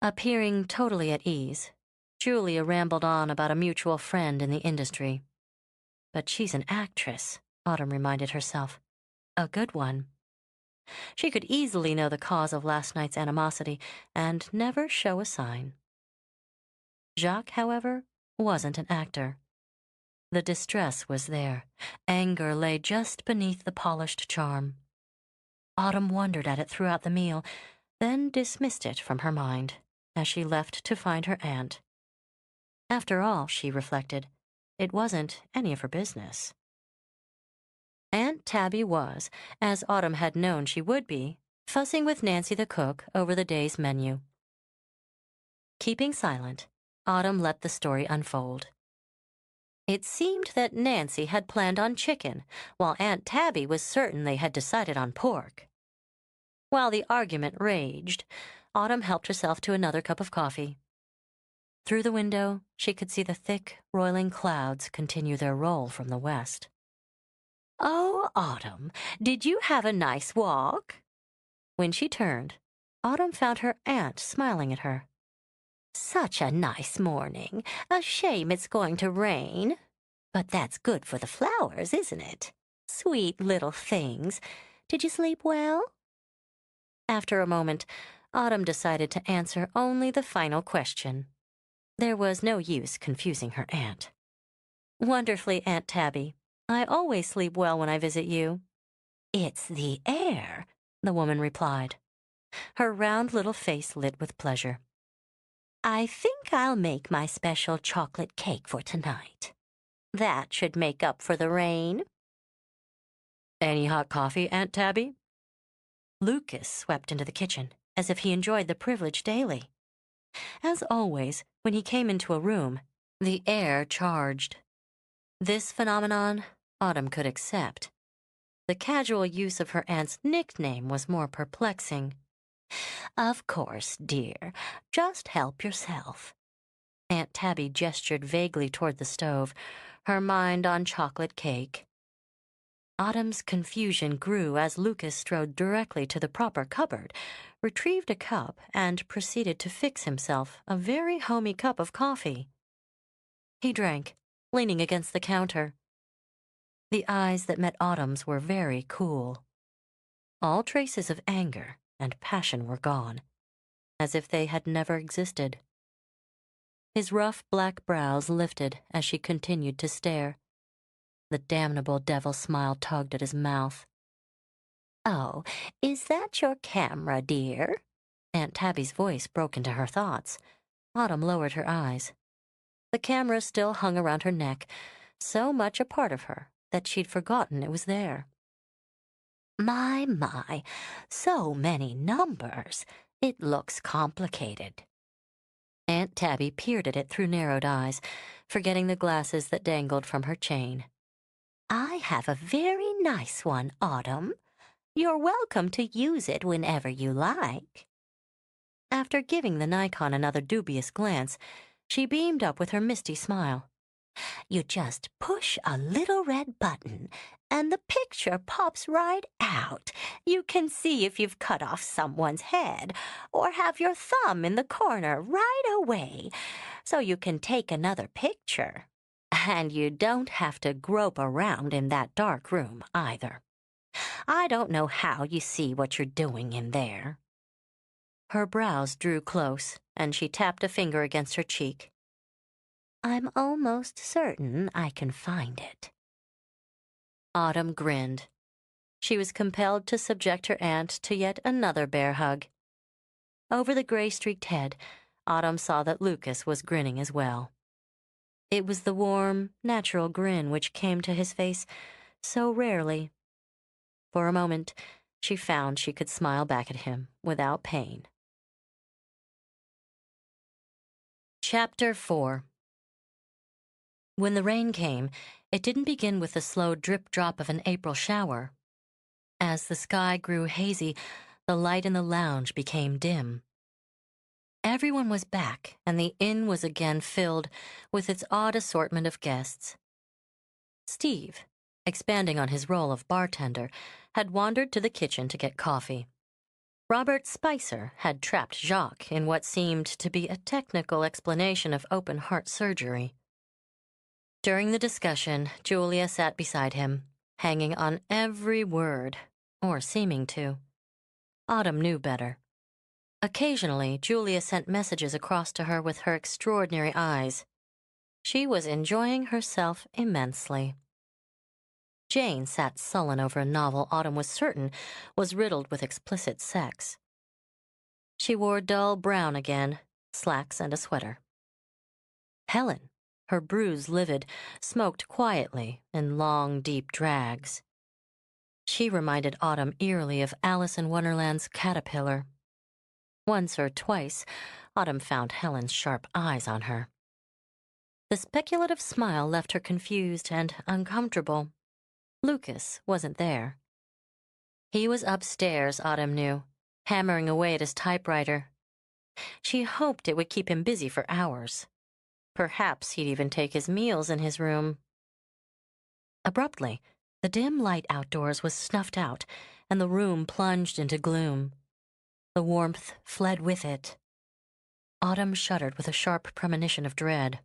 Appearing totally at ease, Julia rambled on about a mutual friend in the industry. But she's an actress, Autumn reminded herself. A good one. She could easily know the cause of last night's animosity and never show a sign. Jacques, however, wasn't an actor. The distress was there. Anger lay just beneath the polished charm. Autumn wondered at it throughout the meal, then dismissed it from her mind as she left to find her aunt. After all, she reflected, it wasn't any of her business. Aunt Tabby was, as Autumn had known she would be, fussing with Nancy the cook over the day's menu. Keeping silent, Autumn let the story unfold. It seemed that Nancy had planned on chicken, while Aunt Tabby was certain they had decided on pork. While the argument raged, Autumn helped herself to another cup of coffee. Through the window, she could see the thick, roiling clouds continue their roll from the west. "Oh, Autumn, did you have a nice walk?" When she turned, Autumn found her aunt smiling at her. "Such a nice morning. A shame it's going to rain. But that's good for the flowers, isn't it? Sweet little things. Did you sleep well?" After a moment, Autumn decided to answer only the final question. There was no use confusing her aunt. "Wonderfully, Aunt Tabby. I always sleep well when I visit you." "It's the air," the woman replied. Her round little face lit with pleasure. "I think I'll make my special chocolate cake for tonight. That should make up for the rain." "Any hot coffee, Aunt Tabby?" Lucas swept into the kitchen, as if he enjoyed the privilege daily. As always, when he came into a room, the air charged. This phenomenon Autumn could accept. The casual use of her aunt's nickname was more perplexing. "Of course, dear. Just help yourself." Aunt Tabby gestured vaguely toward the stove, her mind on chocolate cake. Autumn's confusion grew as Lucas strode directly to the proper cupboard, retrieved a cup, and proceeded to fix himself a very homey cup of coffee. He drank, leaning against the counter. The eyes that met Autumn's were very cool. All traces of anger and passion were gone, as if they had never existed. His rough black brows lifted as she continued to stare. The damnable devil smile tugged at his mouth. "Oh, is that your camera, dear?" Aunt Tabby's voice broke into her thoughts. Autumn lowered her eyes. The camera still hung around her neck, so much a part of her that she'd forgotten it was there. My, so many numbers. It looks complicated." Aunt Tabby peered at it through narrowed eyes, forgetting the glasses that dangled from her chain. "I have a very nice one, Autumn. You're welcome to use it whenever you like." After giving the Nikon another dubious glance, she beamed up with her misty smile. "You just push a little red button, and the picture pops right out. You can see if you've cut off someone's head, or have your thumb in the corner right away, so you can take another picture. And you don't have to grope around in that dark room, either. I don't know how you see what you're doing in there." Her brows drew close, and she tapped a finger against her cheek. "I'm almost certain I can find it." Autumn grinned. She was compelled to subject her aunt to yet another bear hug. Over the gray-streaked head, Autumn saw that Lucas was grinning as well. It was the warm, natural grin which came to his face so rarely. For a moment, she found she could smile back at him without pain. Chapter 4. When the rain came, it didn't begin with the slow drip-drop of an April shower. As the sky grew hazy, the light in the lounge became dim. Everyone was back, and the inn was again filled with its odd assortment of guests. Steve, expanding on his role of bartender, had wandered to the kitchen to get coffee. Robert Spicer had trapped Jacques in what seemed to be a technical explanation of open-heart surgery. During the discussion, Julia sat beside him, hanging on every word, or seeming to. Autumn knew better. Occasionally, Julia sent messages across to her with her extraordinary eyes. She was enjoying herself immensely. Jane sat sullen over a novel Autumn was certain was riddled with explicit sex. She wore dull brown again, slacks and a sweater. Helen, her bruise livid, smoked quietly in long, deep drags. She reminded Autumn eerily of Alice in Wonderland's caterpillar. Once or twice, Autumn found Helen's sharp eyes on her. The speculative smile left her confused and uncomfortable. Lucas wasn't there. He was upstairs, Autumn knew, hammering away at his typewriter. She hoped it would keep him busy for hours. Perhaps he'd even take his meals in his room. Abruptly, the dim light outdoors was snuffed out, and the room plunged into gloom. The warmth fled with it. Autumn shuddered with a sharp premonition of dread.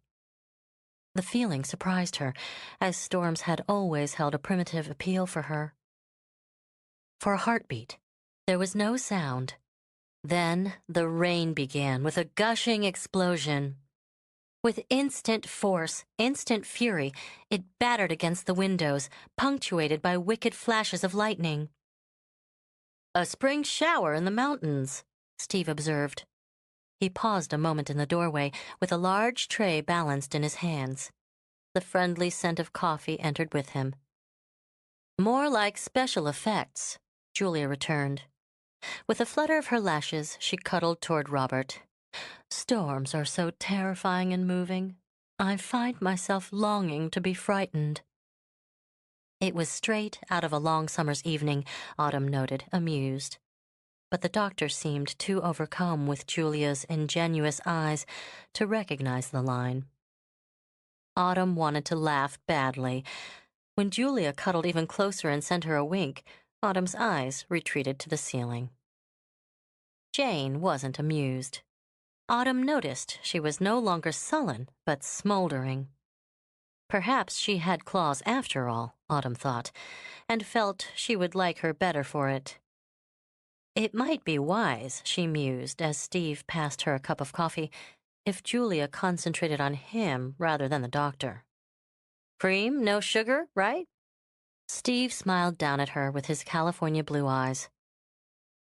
The feeling surprised her, as storms had always held a primitive appeal for her. For a heartbeat, there was no sound. Then the rain began with a gushing explosion. With instant force, instant fury, it battered against the windows, punctuated by wicked flashes of lightning. "A spring shower in the mountains," Steve observed. He paused a moment in the doorway, with a large tray balanced in his hands. The friendly scent of coffee entered with him. "More like special effects," Julia returned. With a flutter of her lashes, she cuddled toward Robert. "Storms are so terrifying and moving. I find myself longing to be frightened." It was straight out of a long summer's evening, Autumn noted, amused. but the doctor seemed too overcome with Julia's ingenuous eyes to recognize the line. Autumn wanted to laugh badly. When Julia cuddled even closer and sent her a wink, Autumn's eyes retreated to the ceiling. Jane wasn't amused. Autumn noticed she was no longer sullen, but smoldering. Perhaps she had claws after all, Autumn thought, and felt she would like her better for it. It might be wise, she mused as Steve passed her a cup of coffee, if Julia concentrated on him rather than the doctor. Cream, no sugar, right? Steve smiled down at her with his California blue eyes.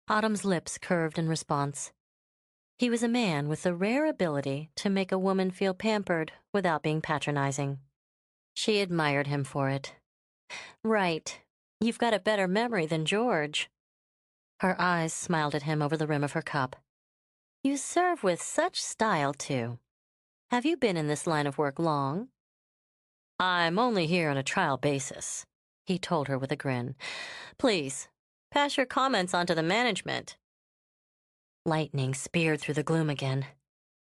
Autumn's lips curved in response. He was a man with the rare ability to make a woman feel pampered without being patronizing. She admired him for it. Right. You've got a better memory than George. Her eyes smiled at him over the rim of her cup. You serve with such style, too. Have you been in this line of work long? I'm only here on a trial basis, he told her with a grin. Please, pass your comments on to the management. Lightning speared through the gloom again.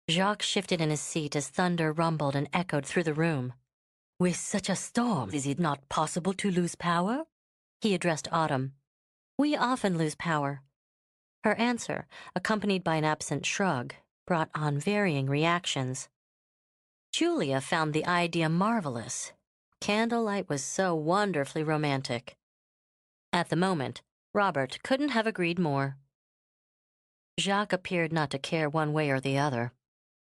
Jacques shifted in his seat as thunder rumbled and echoed through the room. With such a storm, is it not possible to lose power? He addressed Autumn. We often lose power. Her answer, accompanied by an absent shrug, brought on varying reactions. Julia found the idea marvelous. Candlelight was so wonderfully romantic. At the moment, Robert couldn't have agreed more. Jacques appeared not to care one way or the other.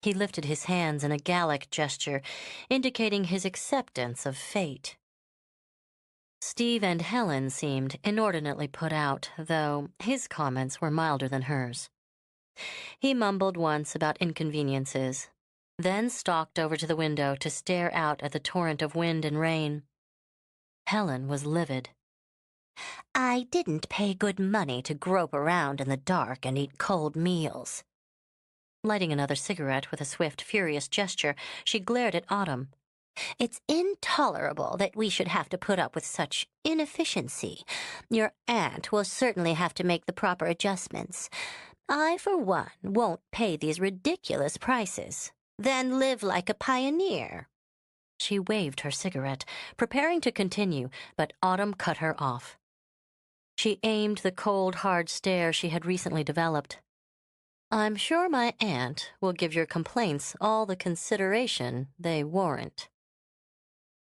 He lifted his hands in a Gallic gesture, indicating his acceptance of fate. Steve and Helen seemed inordinately put out, though his comments were milder than hers. He mumbled once about inconveniences, then stalked over to the window to stare out at the torrent of wind and rain. Helen was livid. I didn't pay good money to grope around in the dark and eat cold meals. Lighting another cigarette with a swift, furious gesture, she glared at Autumn. It's intolerable that we should have to put up with such inefficiency. Your aunt will certainly have to make the proper adjustments. I, for one, won't pay these ridiculous prices. Then live like a pioneer. She waved her cigarette, preparing to continue, but Autumn cut her off. She aimed the cold, hard stare she had recently developed. I'm sure my aunt will give your complaints all the consideration they warrant.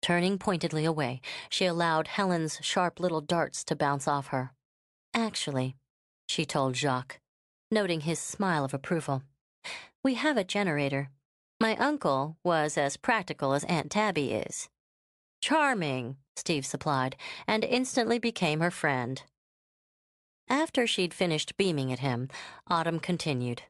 Turning pointedly away, she allowed Helen's sharp little darts to bounce off her. Actually, she told Jacques, noting his smile of approval, we have a generator. My uncle was as practical as Aunt Tabby is. Charming, Steve supplied, and instantly became her friend. After she'd finished beaming at him, Autumn continued.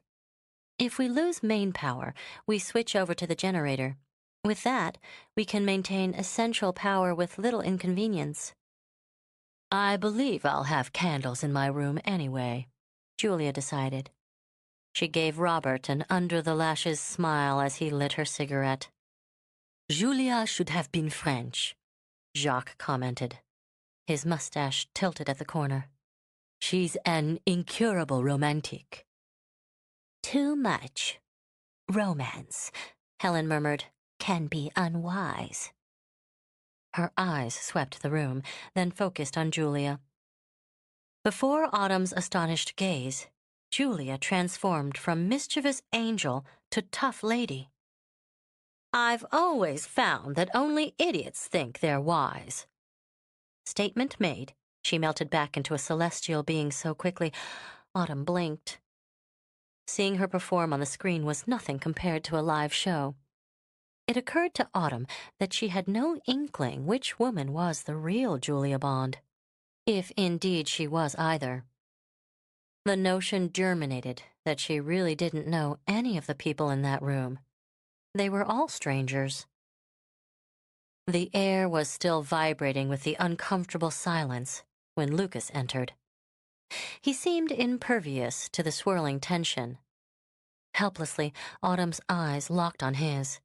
If we lose main power, we switch over to the generator. With that, we can maintain essential power with little inconvenience. I believe I'll have candles in my room anyway, Julia decided. She gave Robert an under-the-lashes smile as he lit her cigarette. Julia should have been French, Jacques commented. His mustache tilted at the corner. She's an incurable romantic. Too much romance, Helen murmured, can be unwise. Her eyes swept the room, then focused on Julia. Before Autumn's astonished gaze, Julia transformed from mischievous angel to tough lady. I've always found that only idiots think they're wise. Statement made, she melted back into a celestial being so quickly, Autumn blinked. Seeing her perform on the screen was nothing compared to a live show. It occurred to Autumn that she had no inkling which woman was the real Julia Bond, if indeed she was either. The notion germinated that she really didn't know any of the people in that room. They were all strangers. The air was still vibrating with the uncomfortable silence when Lucas entered. He seemed impervious to the swirling tension. Helplessly, Autumn's eyes locked on his.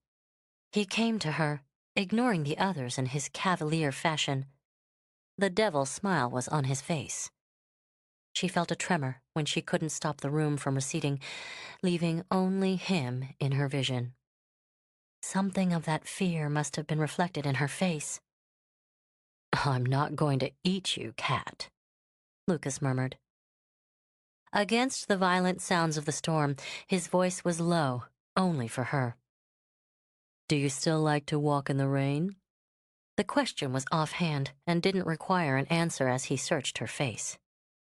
He came to her, ignoring the others in his cavalier fashion. The devil smile was on his face. She felt a tremor when she couldn't stop the room from receding, leaving only him in her vision. Something of that fear must have been reflected in her face. "I'm not going to eat you, cat," Lucas murmured. Against the violent sounds of the storm, his voice was low, only for her. "Do you still like to walk in the rain?" The question was offhand and didn't require an answer as he searched her face.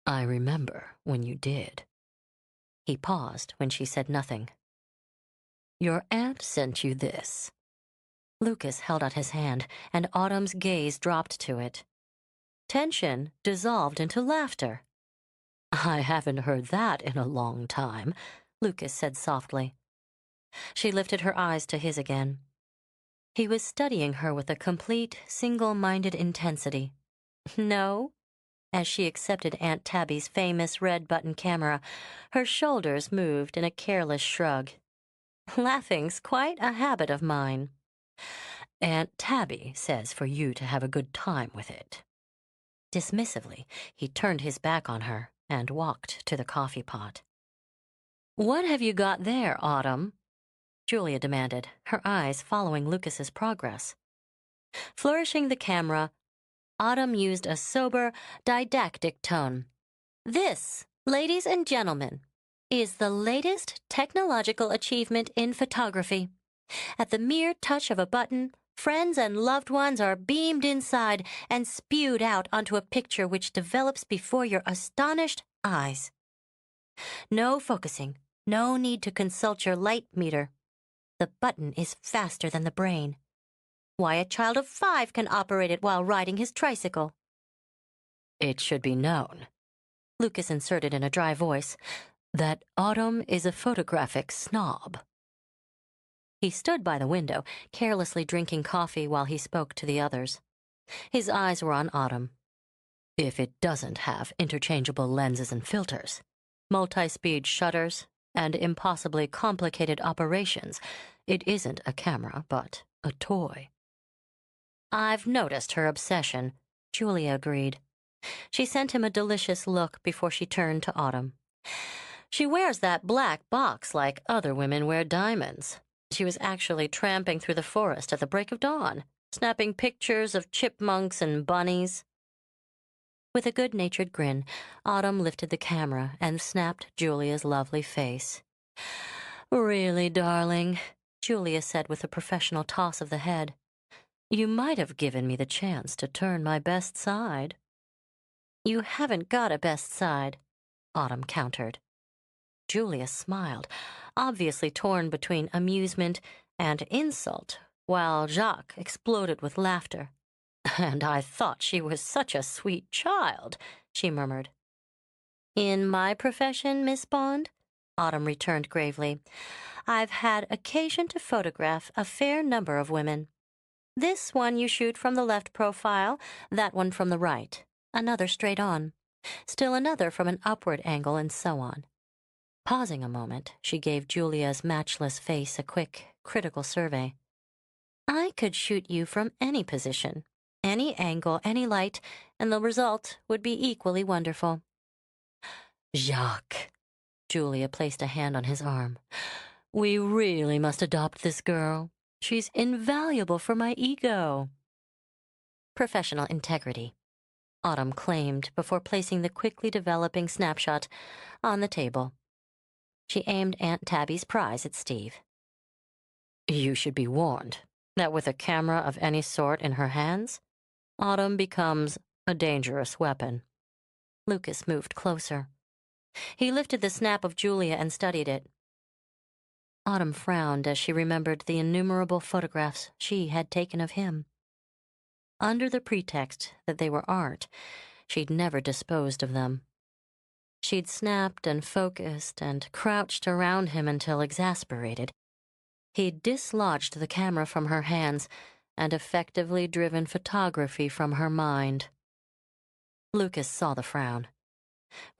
"I remember when you did." He paused when she said nothing. "Your aunt sent you this." Lucas held out his hand, and Autumn's gaze dropped to it. Tension dissolved into laughter. "I haven't heard that in a long time," Lucas said softly. She lifted her eyes to his again. He was studying her with a complete, single-minded intensity. "No?" As she accepted Aunt Tabby's famous red-button camera, her shoulders moved in a careless shrug. "Laughing's quite a habit of mine." "Aunt Tabby says for you to have a good time with it." Dismissively, he turned his back on her and walked to the coffee pot. "What have you got there, Autumn?" Julia demanded, her eyes following Lucas's progress. Flourishing the camera, Autumn used a sober, didactic tone. "This, ladies and gentlemen, is the latest technological achievement in photography. At the mere touch of a button, friends and loved ones are beamed inside and spewed out onto a picture which develops before your astonished eyes. No focusing, no need to consult your light meter. The button is faster than the brain. Why, a child of 5 can operate it while riding his tricycle." "It should be known," Lucas inserted in a dry voice, "that Autumn is a photographic snob." He stood by the window, carelessly drinking coffee while he spoke to the others. His eyes were on Autumn. "If it doesn't have interchangeable lenses and filters, multi-speed shutters, and impossibly complicated operations, it isn't a camera, but a toy." "I've noticed her obsession," Julia agreed. She sent him a delicious look before she turned to Autumn. "She wears that black box like other women wear diamonds. She was actually tramping through the forest at the break of dawn, snapping pictures of chipmunks and bunnies." With a good-natured grin, Autumn lifted the camera and snapped Julia's lovely face. "Really, darling," Julia said with a professional toss of the head. "You might have given me the chance to turn my best side." "You haven't got a best side," Autumn countered. Julia smiled, obviously torn between amusement and insult, while Jacques exploded with laughter. "And I thought she was such a sweet child," she murmured. "In my profession, Miss Bond," Autumn returned gravely, "I've had occasion to photograph a fair number of women. This one you shoot from the left profile, that one from the right, another straight on, still another from an upward angle, and so on." Pausing a moment, she gave Julia's matchless face a quick, critical survey. "I could shoot you from any position, any angle, any light, and the result would be equally wonderful." "Jacques," Julia placed a hand on his arm, "we really must adopt this girl. She's invaluable for my ego." "Professional integrity," Autumn claimed before placing the quickly developing snapshot on the table. She aimed Aunt Tabby's prize at Steve. "You should be warned that with a camera of any sort in her hands, Autumn becomes a dangerous weapon." Lucas moved closer. He lifted the snap of Julia and studied it. Autumn frowned as she remembered the innumerable photographs she had taken of him. Under the pretext that they were art, she'd never disposed of them. She'd snapped and focused and crouched around him until exasperated. He'd dislodged the camera from her hands and effectively driven photography from her mind. Lucas saw the frown.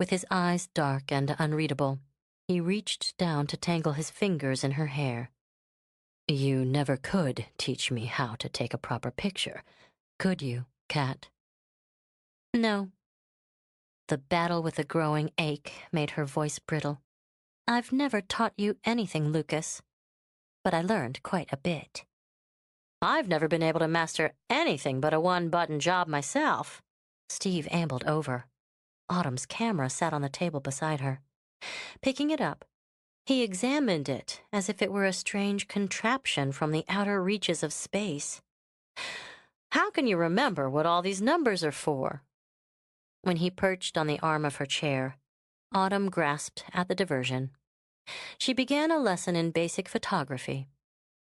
With his eyes dark and unreadable, he reached down to tangle his fingers in her hair. "You never could teach me how to take a proper picture, could you, Cat?" "No." The battle with the growing ache made her voice brittle. "I've never taught you anything, Lucas, but I learned quite a bit." "I've never been able to master anything but a one-button job myself." Steve ambled over. Autumn's camera sat on the table beside her. Picking it up, he examined it as if it were a strange contraption from the outer reaches of space. "How can you remember what all these numbers are for?" When he perched on the arm of her chair, Autumn grasped at the diversion. She began a lesson in basic photography.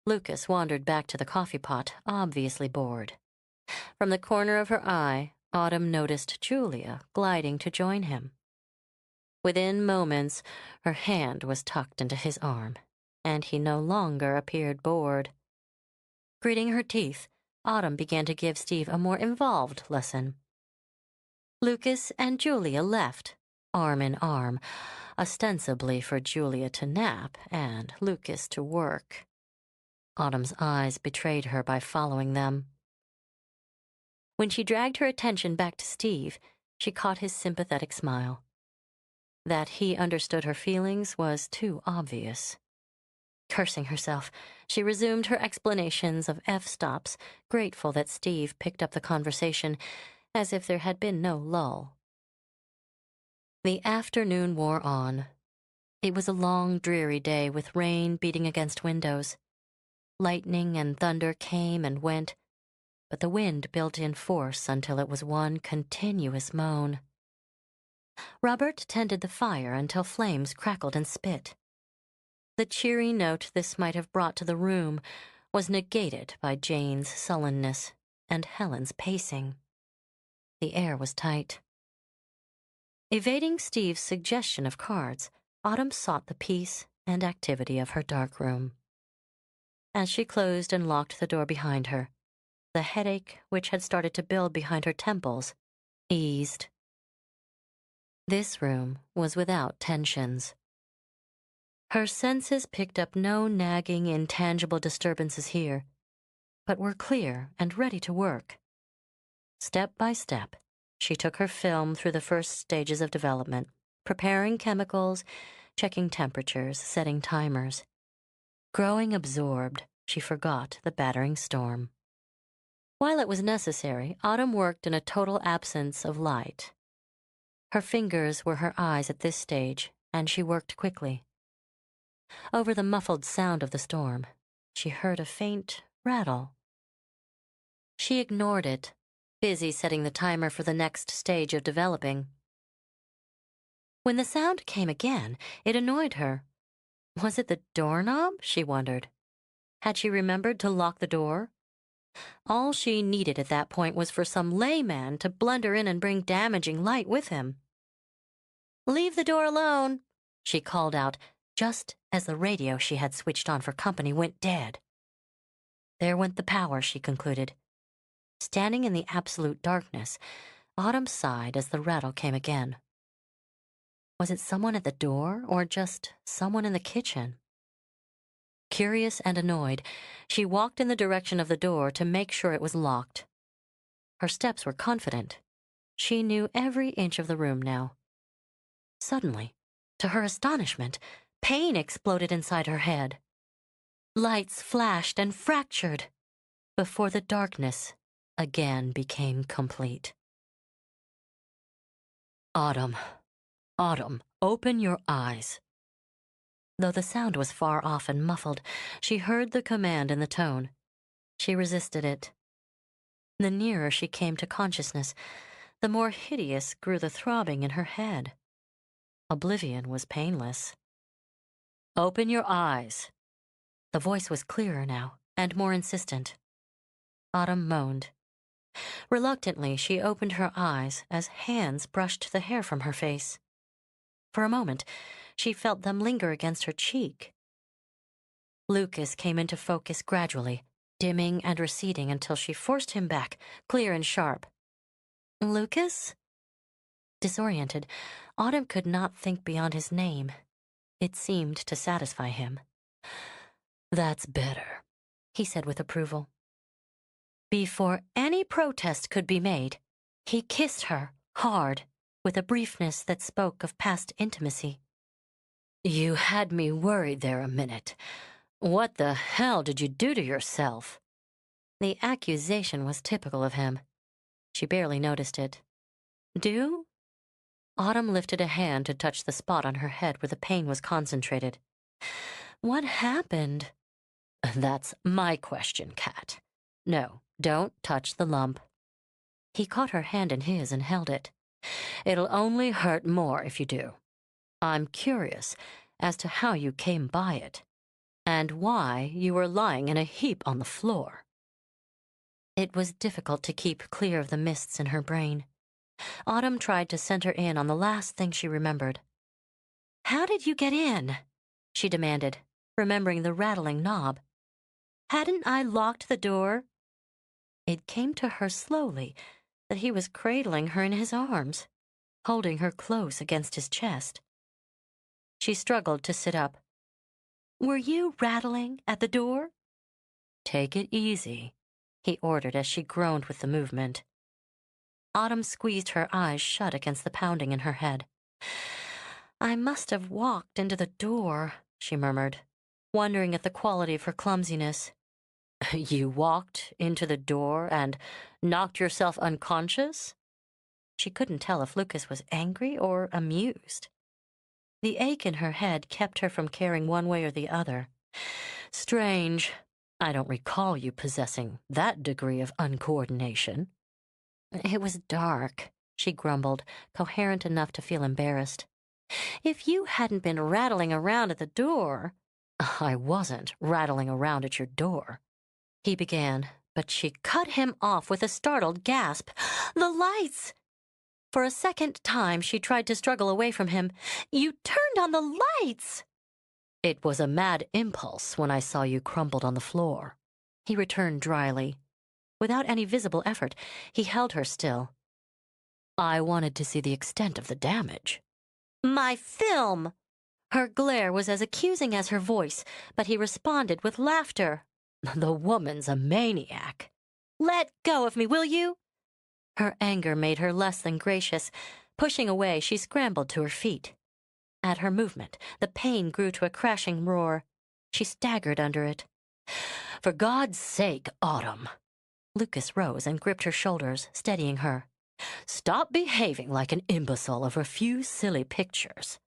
Lucas wandered back to the coffee pot, obviously bored. From the corner of her eye, Autumn noticed Julia gliding to join him. Within moments, her hand was tucked into his arm, and he no longer appeared bored. Gritting her teeth, Autumn began to give Steve a more involved lesson. Lucas and Julia left, arm in arm, ostensibly for Julia to nap and Lucas to work. Autumn's eyes betrayed her by following them. When she dragged her attention back to Steve, she caught his sympathetic smile. That he understood her feelings was too obvious. Cursing herself, she resumed her explanations of f-stops, grateful that Steve picked up the conversation as if there had been no lull. The afternoon wore on. It was a long, dreary day with rain beating against windows. Lightning and thunder came and went, but the wind built in force until it was one continuous moan. Robert tended the fire until flames crackled and spit. The cheery note this might have brought to the room was negated by Jane's sullenness and Helen's pacing. The air was tight. Evading Steve's suggestion of cards, Autumn sought the peace and activity of her dark room. As she closed and locked the door behind her, the headache which had started to build behind her temples eased. This room was without tensions. Her senses picked up no nagging, intangible disturbances here, but were clear and ready to work. Step by step, she took her film through the first stages of development, preparing chemicals, checking temperatures, setting timers. Growing absorbed, she forgot the battering storm. While it was necessary, Autumn worked in a total absence of light. Her fingers were her eyes at this stage, and she worked quickly. Over the muffled sound of the storm, she heard a faint rattle. She ignored it, busy setting the timer for the next stage of developing. When the sound came again, it annoyed her. Was it the doorknob, she wondered? Had she remembered to lock the door? All she needed at that point was for some layman to blunder in and bring damaging light with him. "Leave the door alone," she called out, just as the radio she had switched on for company went dead. There went the power, she concluded. Standing in the absolute darkness, Autumn sighed as the rattle came again. Was it someone at the door, or just someone in the kitchen? Curious and annoyed, she walked in the direction of the door to make sure it was locked. Her steps were confident. She knew every inch of the room now. Suddenly, to her astonishment, pain exploded inside her head. Lights flashed and fractured before the darkness again became complete. "Autumn, Autumn, open your eyes." Though the sound was far off and muffled, she heard the command in the tone. She resisted it. The nearer she came to consciousness, the more hideous grew the throbbing in her head. Oblivion was painless. "Open your eyes." The voice was clearer now, and more insistent. Autumn moaned. Reluctantly, she opened her eyes as hands brushed the hair from her face. For a moment, she felt them linger against her cheek. Lucas came into focus gradually, dimming and receding until she forced him back, clear and sharp. "Lucas?" Disoriented, Autumn could not think beyond his name. It seemed to satisfy him. "That's better," he said with approval. Before any protest could be made, he kissed her hard with a briefness that spoke of past intimacy. "You had me worried there a minute. What the hell did you do to yourself?" The accusation was typical of him. She barely noticed it. "Do?" Autumn lifted a hand to touch the spot on her head where the pain was concentrated. "What happened?" "That's my question, Kat. No, don't touch the lump." He caught her hand in his and held it. "It'll only hurt more if you do. I'm curious as to how you came by it, and why you were lying in a heap on the floor." It was difficult to keep clear of the mists in her brain. Autumn tried to center in on the last thing she remembered. "How did you get in?" she demanded, remembering the rattling knob. "Hadn't I locked the door?" It came to her slowly that he was cradling her in his arms, holding her close against his chest. She struggled to sit up. "Were you rattling at the door?" "Take it easy," he ordered as she groaned with the movement. Autumn squeezed her eyes shut against the pounding in her head. "I must have walked into the door," she murmured, wondering at the quality of her clumsiness. "You walked into the door and knocked yourself unconscious?" She couldn't tell if Lucas was angry or amused. The ache in her head kept her from caring one way or the other. "Strange. I don't recall you possessing that degree of uncoordination." "It was dark," she grumbled, coherent enough to feel embarrassed. "If you hadn't been rattling around at the door—" "I wasn't rattling around at your door," he began, but she cut him off with a startled gasp. "The lights!" For a second time, she tried to struggle away from him. "You turned on the lights!" "It was a mad impulse when I saw you crumpled on the floor," he returned dryly. Without any visible effort, he held her still. "I wanted to see the extent of the damage." "My film!" Her glare was as accusing as her voice, but he responded with laughter. "The woman's a maniac." "Let go of me, will you?" Her anger made her less than gracious. Pushing away, she scrambled to her feet. At her movement, the pain grew to a crashing roar. She staggered under it. "For God's sake, Autumn!" Lucas rose and gripped her shoulders, steadying her. "Stop behaving like an imbecile over a few silly pictures."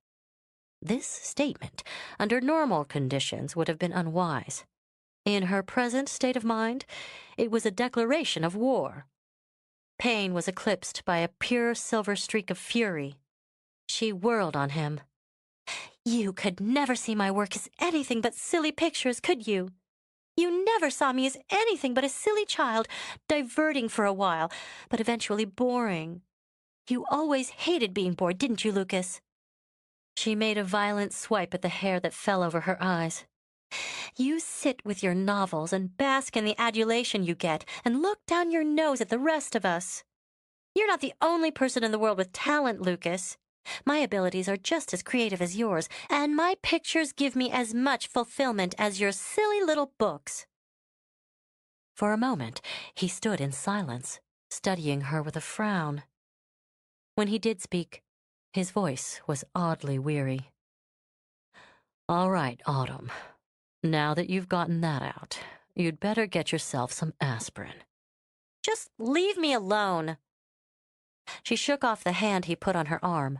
This statement, under normal conditions, would have been unwise. In her present state of mind, it was a declaration of war. Pain was eclipsed by a pure silver streak of fury. She whirled on him. "You could never see my work as anything but silly pictures, could you? You never saw me as anything but a silly child, diverting for a while, but eventually boring. You always hated being bored, didn't you, Lucas?" She made a violent swipe at the hair that fell over her eyes. "You sit with your novels and bask in the adulation you get and look down your nose at the rest of us. You're not the only person in the world with talent, Lucas. My abilities are just as creative as yours, and my pictures give me as much fulfillment as your silly little books." For a moment, he stood in silence, studying her with a frown. When he did speak, his voice was oddly weary. "All right, Autumn. Now that you've gotten that out, you'd better get yourself some aspirin." "Just leave me alone." She shook off the hand he put on her arm.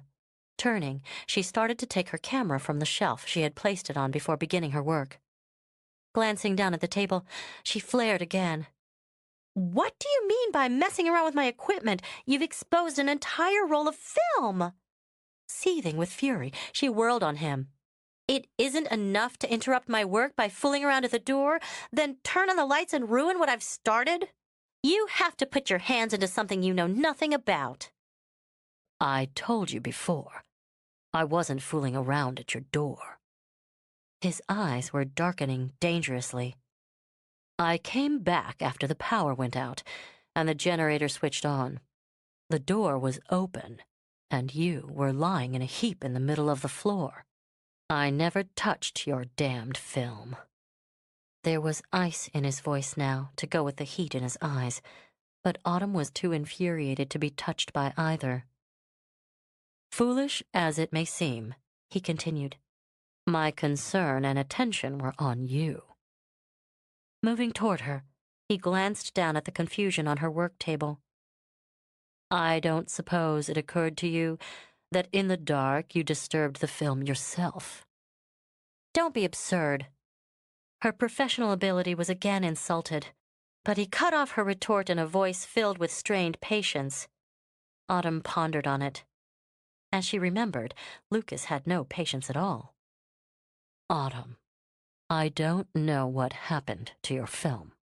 Turning, she started to take her camera from the shelf she had placed it on before beginning her work. Glancing down at the table, she flared again. "What do you mean by messing around with my equipment? You've exposed an entire roll of film." Seething with fury, she whirled on him. "It isn't enough to interrupt my work by fooling around at the door, then turn on the lights and ruin what I've started? You have to put your hands into something you know nothing about." "I told you before, I wasn't fooling around at your door." His eyes were darkening dangerously. "I came back after the power went out, and the generator switched on. The door was open, and you were lying in a heap in the middle of the floor. I never touched your damned film." There was ice in his voice now to go with the heat in his eyes, but Autumn was too infuriated to be touched by either. Foolish as it may seem, he continued, my concern and attention were on you. Moving toward her, he glanced down at the confusion on her work table. I don't suppose it occurred to you that in the dark you disturbed the film yourself. Don't be absurd. Her professional ability was again insulted, but he cut off her retort in a voice filled with strained patience. Autumn pondered on it. As she remembered, Lucas had no patience at all. Autumn, I don't know what happened to your film.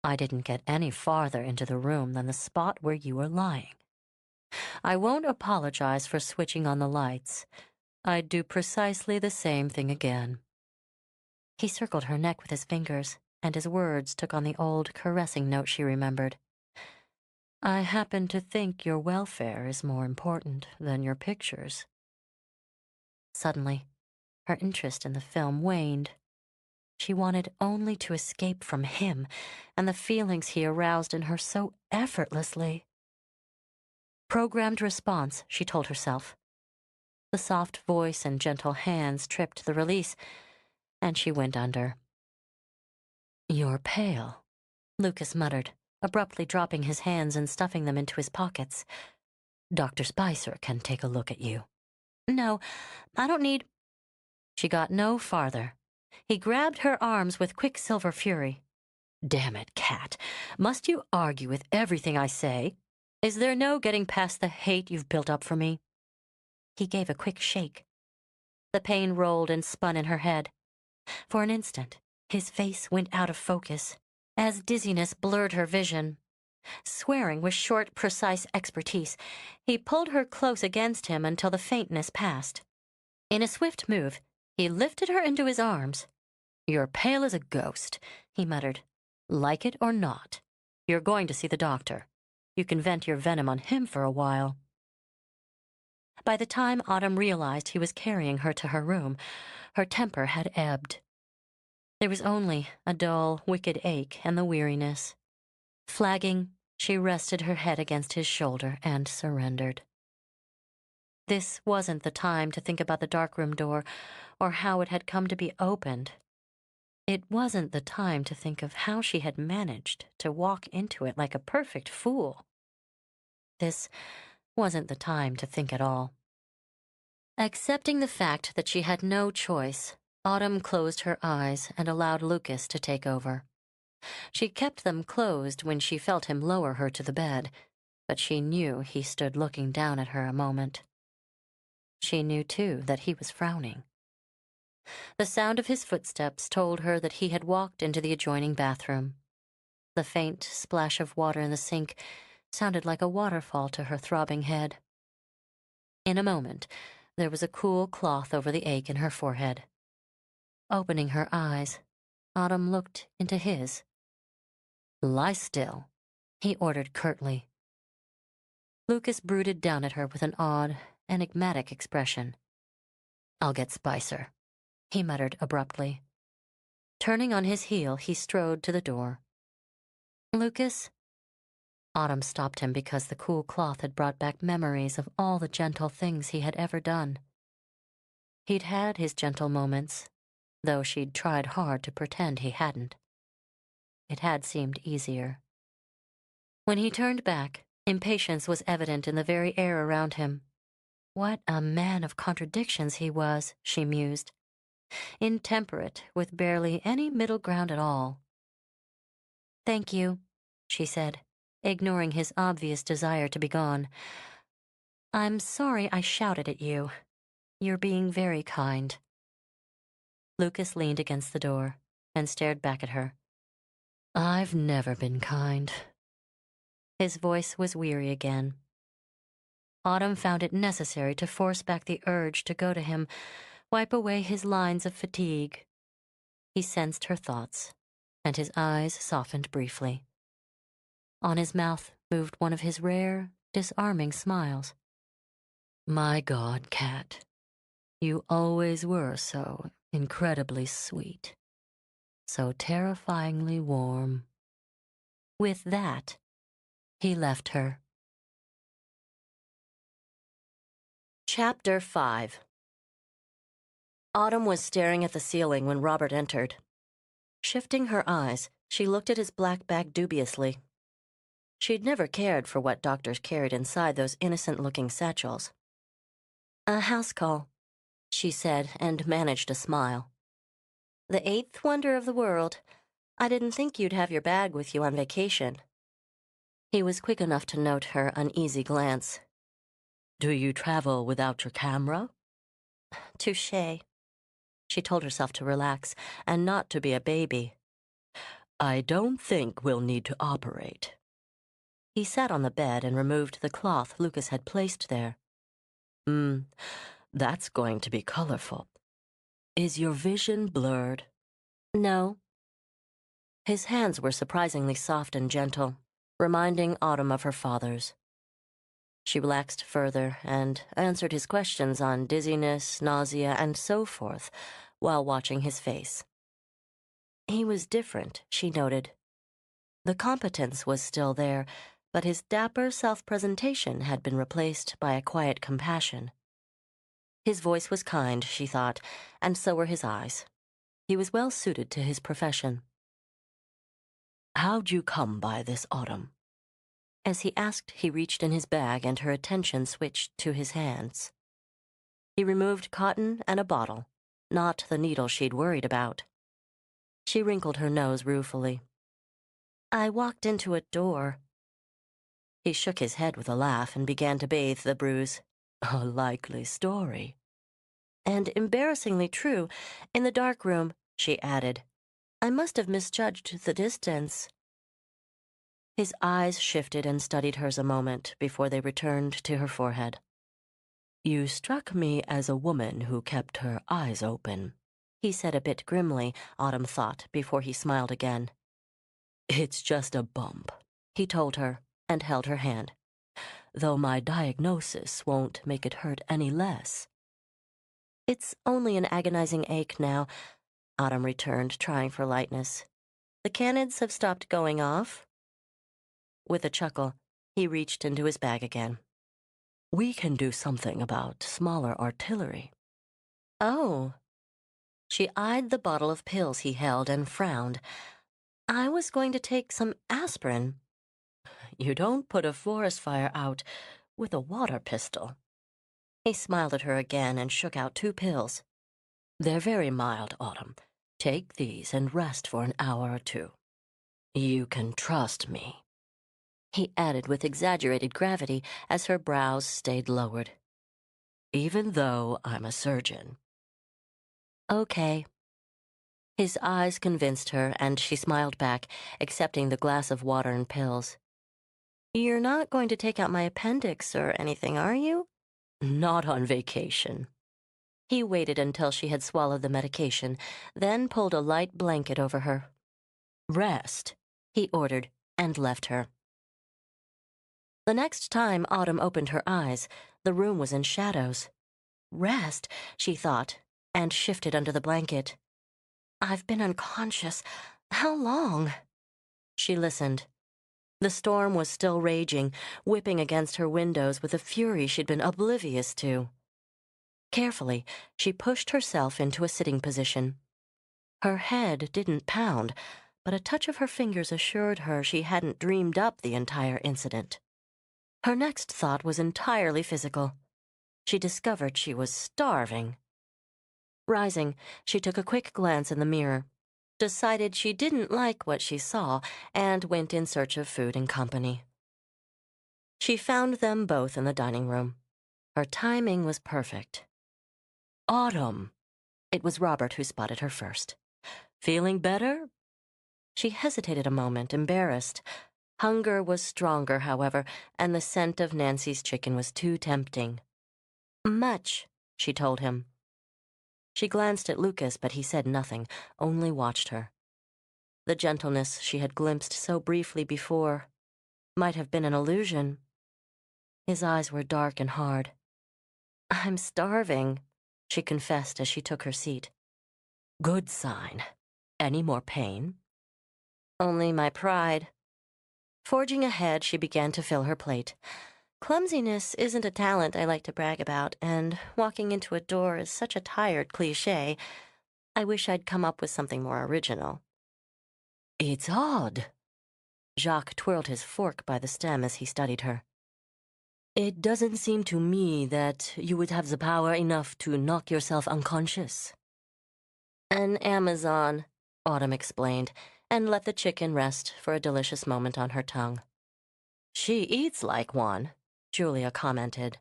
I didn't get any farther into the room than the spot where you were lying. I won't apologize for switching on the lights. I'd do precisely the same thing again. He circled her neck with his fingers, and his words took on the old, caressing note she remembered. I happen to think your welfare is more important than your pictures. Suddenly, her interest in the film waned. She wanted only to escape from him and the feelings he aroused in her so effortlessly. Programmed response, she told herself. The soft voice and gentle hands tripped the release, and she went under. You're pale, Lucas muttered, abruptly dropping his hands and stuffing them into his pockets. Dr. Spicer can take a look at you. No, I don't need... She got no farther. He grabbed her arms with quicksilver fury. Damn it, Cat. Must you argue with everything I say? Is there no getting past the hate you've built up for me? He gave a quick shake. The pain rolled and spun in her head. For an instant, his face went out of focus, as dizziness blurred her vision. Swearing with short, precise expertise, he pulled her close against him until the faintness passed. In a swift move, he lifted her into his arms. You're pale as a ghost, he muttered. Like it or not, you're going to see the doctor. You can vent your venom on him for a while. By the time Autumn realized he was carrying her to her room, her temper had ebbed. There was only a dull, wicked ache and the weariness. Flagging, she rested her head against his shoulder and surrendered. This wasn't the time to think about the darkroom door or how it had come to be opened. It wasn't the time to think of how she had managed to walk into it like a perfect fool. This wasn't the time to think at all. Accepting the fact that she had no choice, Autumn closed her eyes and allowed Lucas to take over. She kept them closed when she felt him lower her to the bed, but she knew he stood looking down at her a moment. She knew, too, that he was frowning. The sound of his footsteps told her that he had walked into the adjoining bathroom. The faint splash of water in the sink sounded like a waterfall to her throbbing head. In a moment, there was a cool cloth over the ache in her forehead. Opening her eyes, Autumn looked into his. Lie still, he ordered curtly. Lucas brooded down at her with an odd, enigmatic expression. I'll get Spicer, he muttered abruptly. Turning on his heel, he strode to the door. Lucas? Autumn stopped him because the cool cloth had brought back memories of all the gentle things he had ever done. He'd had his gentle moments, though she'd tried hard to pretend he hadn't. It had seemed easier. When he turned back, impatience was evident in the very air around him. What a man of contradictions he was, she mused. Intemperate, with barely any middle ground at all. Thank you, she said, ignoring his obvious desire to be gone. I'm sorry I shouted at you. You're being very kind. Lucas leaned against the door and stared back at her. I've never been kind. His voice was weary again. Autumn found it necessary to force back the urge to go to him, wipe away his lines of fatigue. He sensed her thoughts, and his eyes softened briefly. On his mouth moved one of his rare, disarming smiles. My God, Cat, you always were so incredibly sweet, so terrifyingly warm. With that, he left her. Chapter 5. Autumn was staring at the ceiling when Robert entered. Shifting her eyes, she looked at his black bag dubiously. She'd never cared for what doctors carried inside those innocent-looking satchels. "A house call," she said, and managed a smile. "The eighth wonder of the world. I didn't think you'd have your bag with you on vacation." He was quick enough to note her uneasy glance. "Do you travel without your camera?" "Touché." She told herself to relax and not to be a baby. "I don't think we'll need to operate." He sat on the bed and removed the cloth Lucas had placed there. That's going to be colorful. Is your vision blurred?" "No." His hands were surprisingly soft and gentle, reminding Autumn of her father's. She relaxed further and answered his questions on dizziness, nausea, and so forth, while watching his face. He was different, she noted. The competence was still there, but his dapper self-presentation had been replaced by a quiet compassion. His voice was kind, she thought, and so were his eyes. He was well suited to his profession. "How'd you come by this, Autumn?" As he asked, he reached in his bag and her attention switched to his hands. He removed cotton and a bottle, not the needle she'd worried about. She wrinkled her nose ruefully. "I walked into a door." He shook his head with a laugh and began to bathe the bruise. "A likely story." "And embarrassingly true. In the dark room," she added. "I must have misjudged the distance." His eyes shifted and studied hers a moment before they returned to her forehead. "You struck me as a woman who kept her eyes open," he said a bit grimly, Autumn thought, before he smiled again. "It's just a bump," he told her, and held her hand. "Though my diagnosis won't make it hurt any less." "It's only an agonizing ache now," Autumn returned, trying for lightness. "The cannons have stopped going off." With a chuckle, he reached into his bag again. "We can do something about smaller artillery." "Oh." She eyed the bottle of pills he held and frowned. "I was going to take some aspirin." "You don't put a forest fire out with a water pistol." He smiled at her again and shook out 2 pills. "They're very mild, Autumn. Take these and rest for an hour or 2. You can trust me," he added with exaggerated gravity as her brows stayed lowered. "Even though I'm a surgeon." "Okay." His eyes convinced her, and she smiled back, accepting the glass of water and pills. "You're not going to take out my appendix or anything, are you?" "Not on vacation." He waited until she had swallowed the medication, then pulled a light blanket over her. "Rest," he ordered, and left her. The next time Autumn opened her eyes, the room was in shadows. Rest, she thought, and shifted under the blanket. "I've been unconscious. How long?" She listened. The storm was still raging, whipping against her windows with a fury she'd been oblivious to. Carefully, she pushed herself into a sitting position. Her head didn't pound, but a touch of her fingers assured her she hadn't dreamed up the entire incident. Her next thought was entirely physical. She discovered she was starving. Rising, she took a quick glance in the mirror, decided she didn't like what she saw, and went in search of food and company. She found them both in the dining room. Her timing was perfect. "Autumn!" It was Robert who spotted her first. "Feeling better?" She hesitated a moment, embarrassed. Hunger was stronger, however, and the scent of Nancy's chicken was too tempting. "Much," she told him. She glanced at Lucas, but he said nothing, only watched her. The gentleness she had glimpsed so briefly before might have been an illusion. His eyes were dark and hard. "I'm starving," she confessed as she took her seat. "Good sign. Any more pain?" "Only my pride." Forging ahead, she began to fill her plate. Clumsiness isn't a talent I like to brag about, and walking into a door is such a tired cliché. I wish I'd come up with something more original. It's odd. Jacques twirled his fork by the stem as he studied her. It doesn't seem to me that you would have the power enough to knock yourself unconscious. An Amazon, Autumn explained, and let the chicken rest for a delicious moment on her tongue. She eats like one, Julia commented.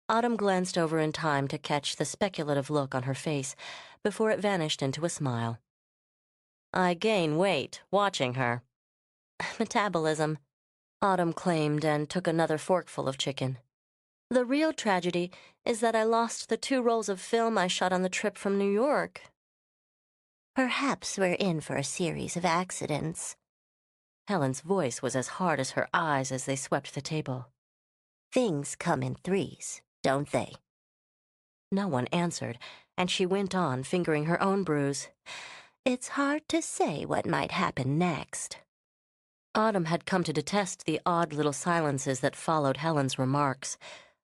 Autumn glanced over in time to catch the speculative look on her face before it vanished into a smile. I gain weight watching her. Metabolism, Autumn claimed and took another forkful of chicken. The real tragedy is that I lost the 2 rolls of film I shot on the trip from New York. Perhaps we're in for a series of accidents. Helen's voice was as hard as her eyes as they swept the table. Things come in threes, don't they? No one answered, and she went on, fingering her own bruise. It's hard to say what might happen next. Autumn had come to detest the odd little silences that followed Helen's remarks,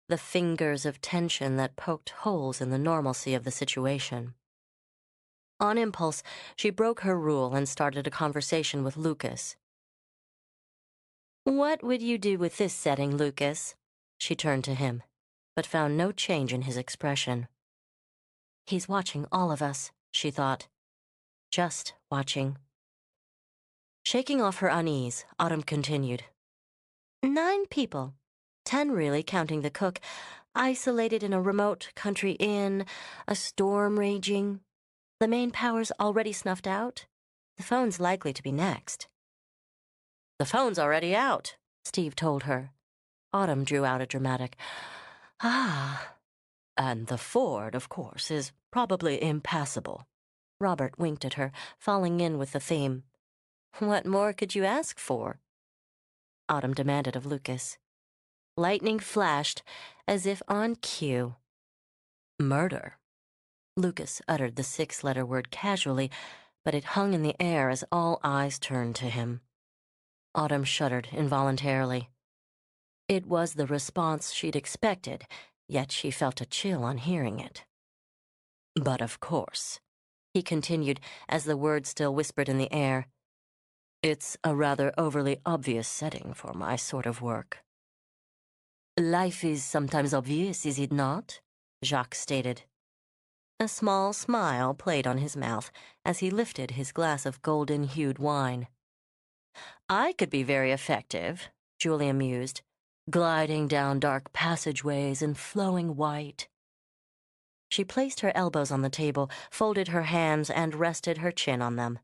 the fingers of tension that poked holes in the normalcy of the situation. On impulse, she broke her rule and started a conversation with Lucas. What would you do with this setting, Lucas? She turned to him, but found no change in his expression. He's watching all of us, she thought. Just watching. Shaking off her unease, Autumn continued. 9 people, 10 really, counting the cook, isolated in a remote country inn, a storm raging. The main power's already snuffed out. The phone's likely to be next. The phone's already out, Steve told her. Autumn drew out a dramatic, ah. And the ford, of course, is probably impassable. Robert winked at her, falling in with the theme. What more could you ask for? Autumn demanded of Lucas. Lightning flashed, as if on cue. Murder. Lucas uttered the 6-letter word casually, but it hung in the air as all eyes turned to him. Autumn shuddered involuntarily. It was the response she'd expected, yet she felt a chill on hearing it. But of course, he continued as the word still whispered in the air, it's a rather overly obvious setting for my sort of work. Life is sometimes obvious, is it not? Jacques stated. A small smile played on his mouth as he lifted his glass of golden-hued wine. I could be very effective, Julia mused, gliding down dark passageways in flowing white. She placed her elbows on the table, folded her hands, and rested her chin on them.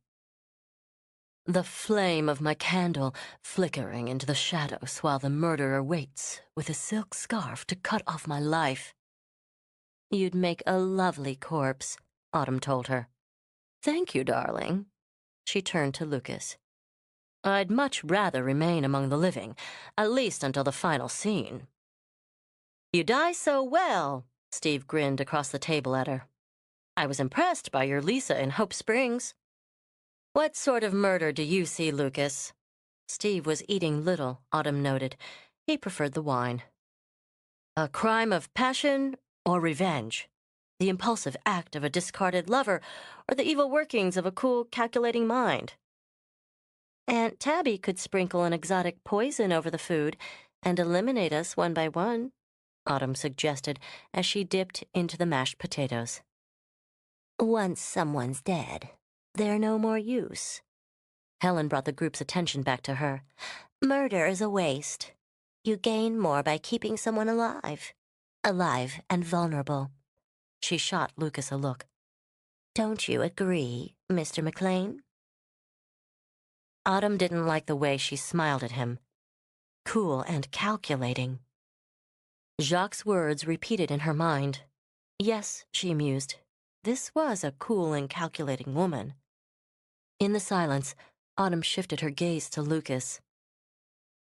The flame of my candle flickering into the shadows while the murderer waits with a silk scarf to cut off my life. You'd make a lovely corpse, Autumn told her. Thank you, darling. She turned to Lucas. I'd much rather remain among the living, at least until the final scene. You die so well, Steve grinned across the table at her. I was impressed by your Lisa in Hope Springs. What sort of murder do you see, Lucas? Steve was eating little, Autumn noted. He preferred the wine. A crime of passion or revenge? The impulsive act of a discarded lover, or the evil workings of a cool, calculating mind? Aunt Tabby could sprinkle an exotic poison over the food and eliminate us one by one, Autumn suggested as she dipped into the mashed potatoes. Once someone's dead, they're no more use. Helen brought the group's attention back to her. Murder is a waste. You gain more by keeping someone alive. Alive and vulnerable. She shot Lucas a look. Don't you agree, Mr. McLean? Autumn didn't like the way she smiled at him. Cool and calculating. Jacques' words repeated in her mind. Yes, she mused. This was a cool and calculating woman. In the silence, Autumn shifted her gaze to Lucas.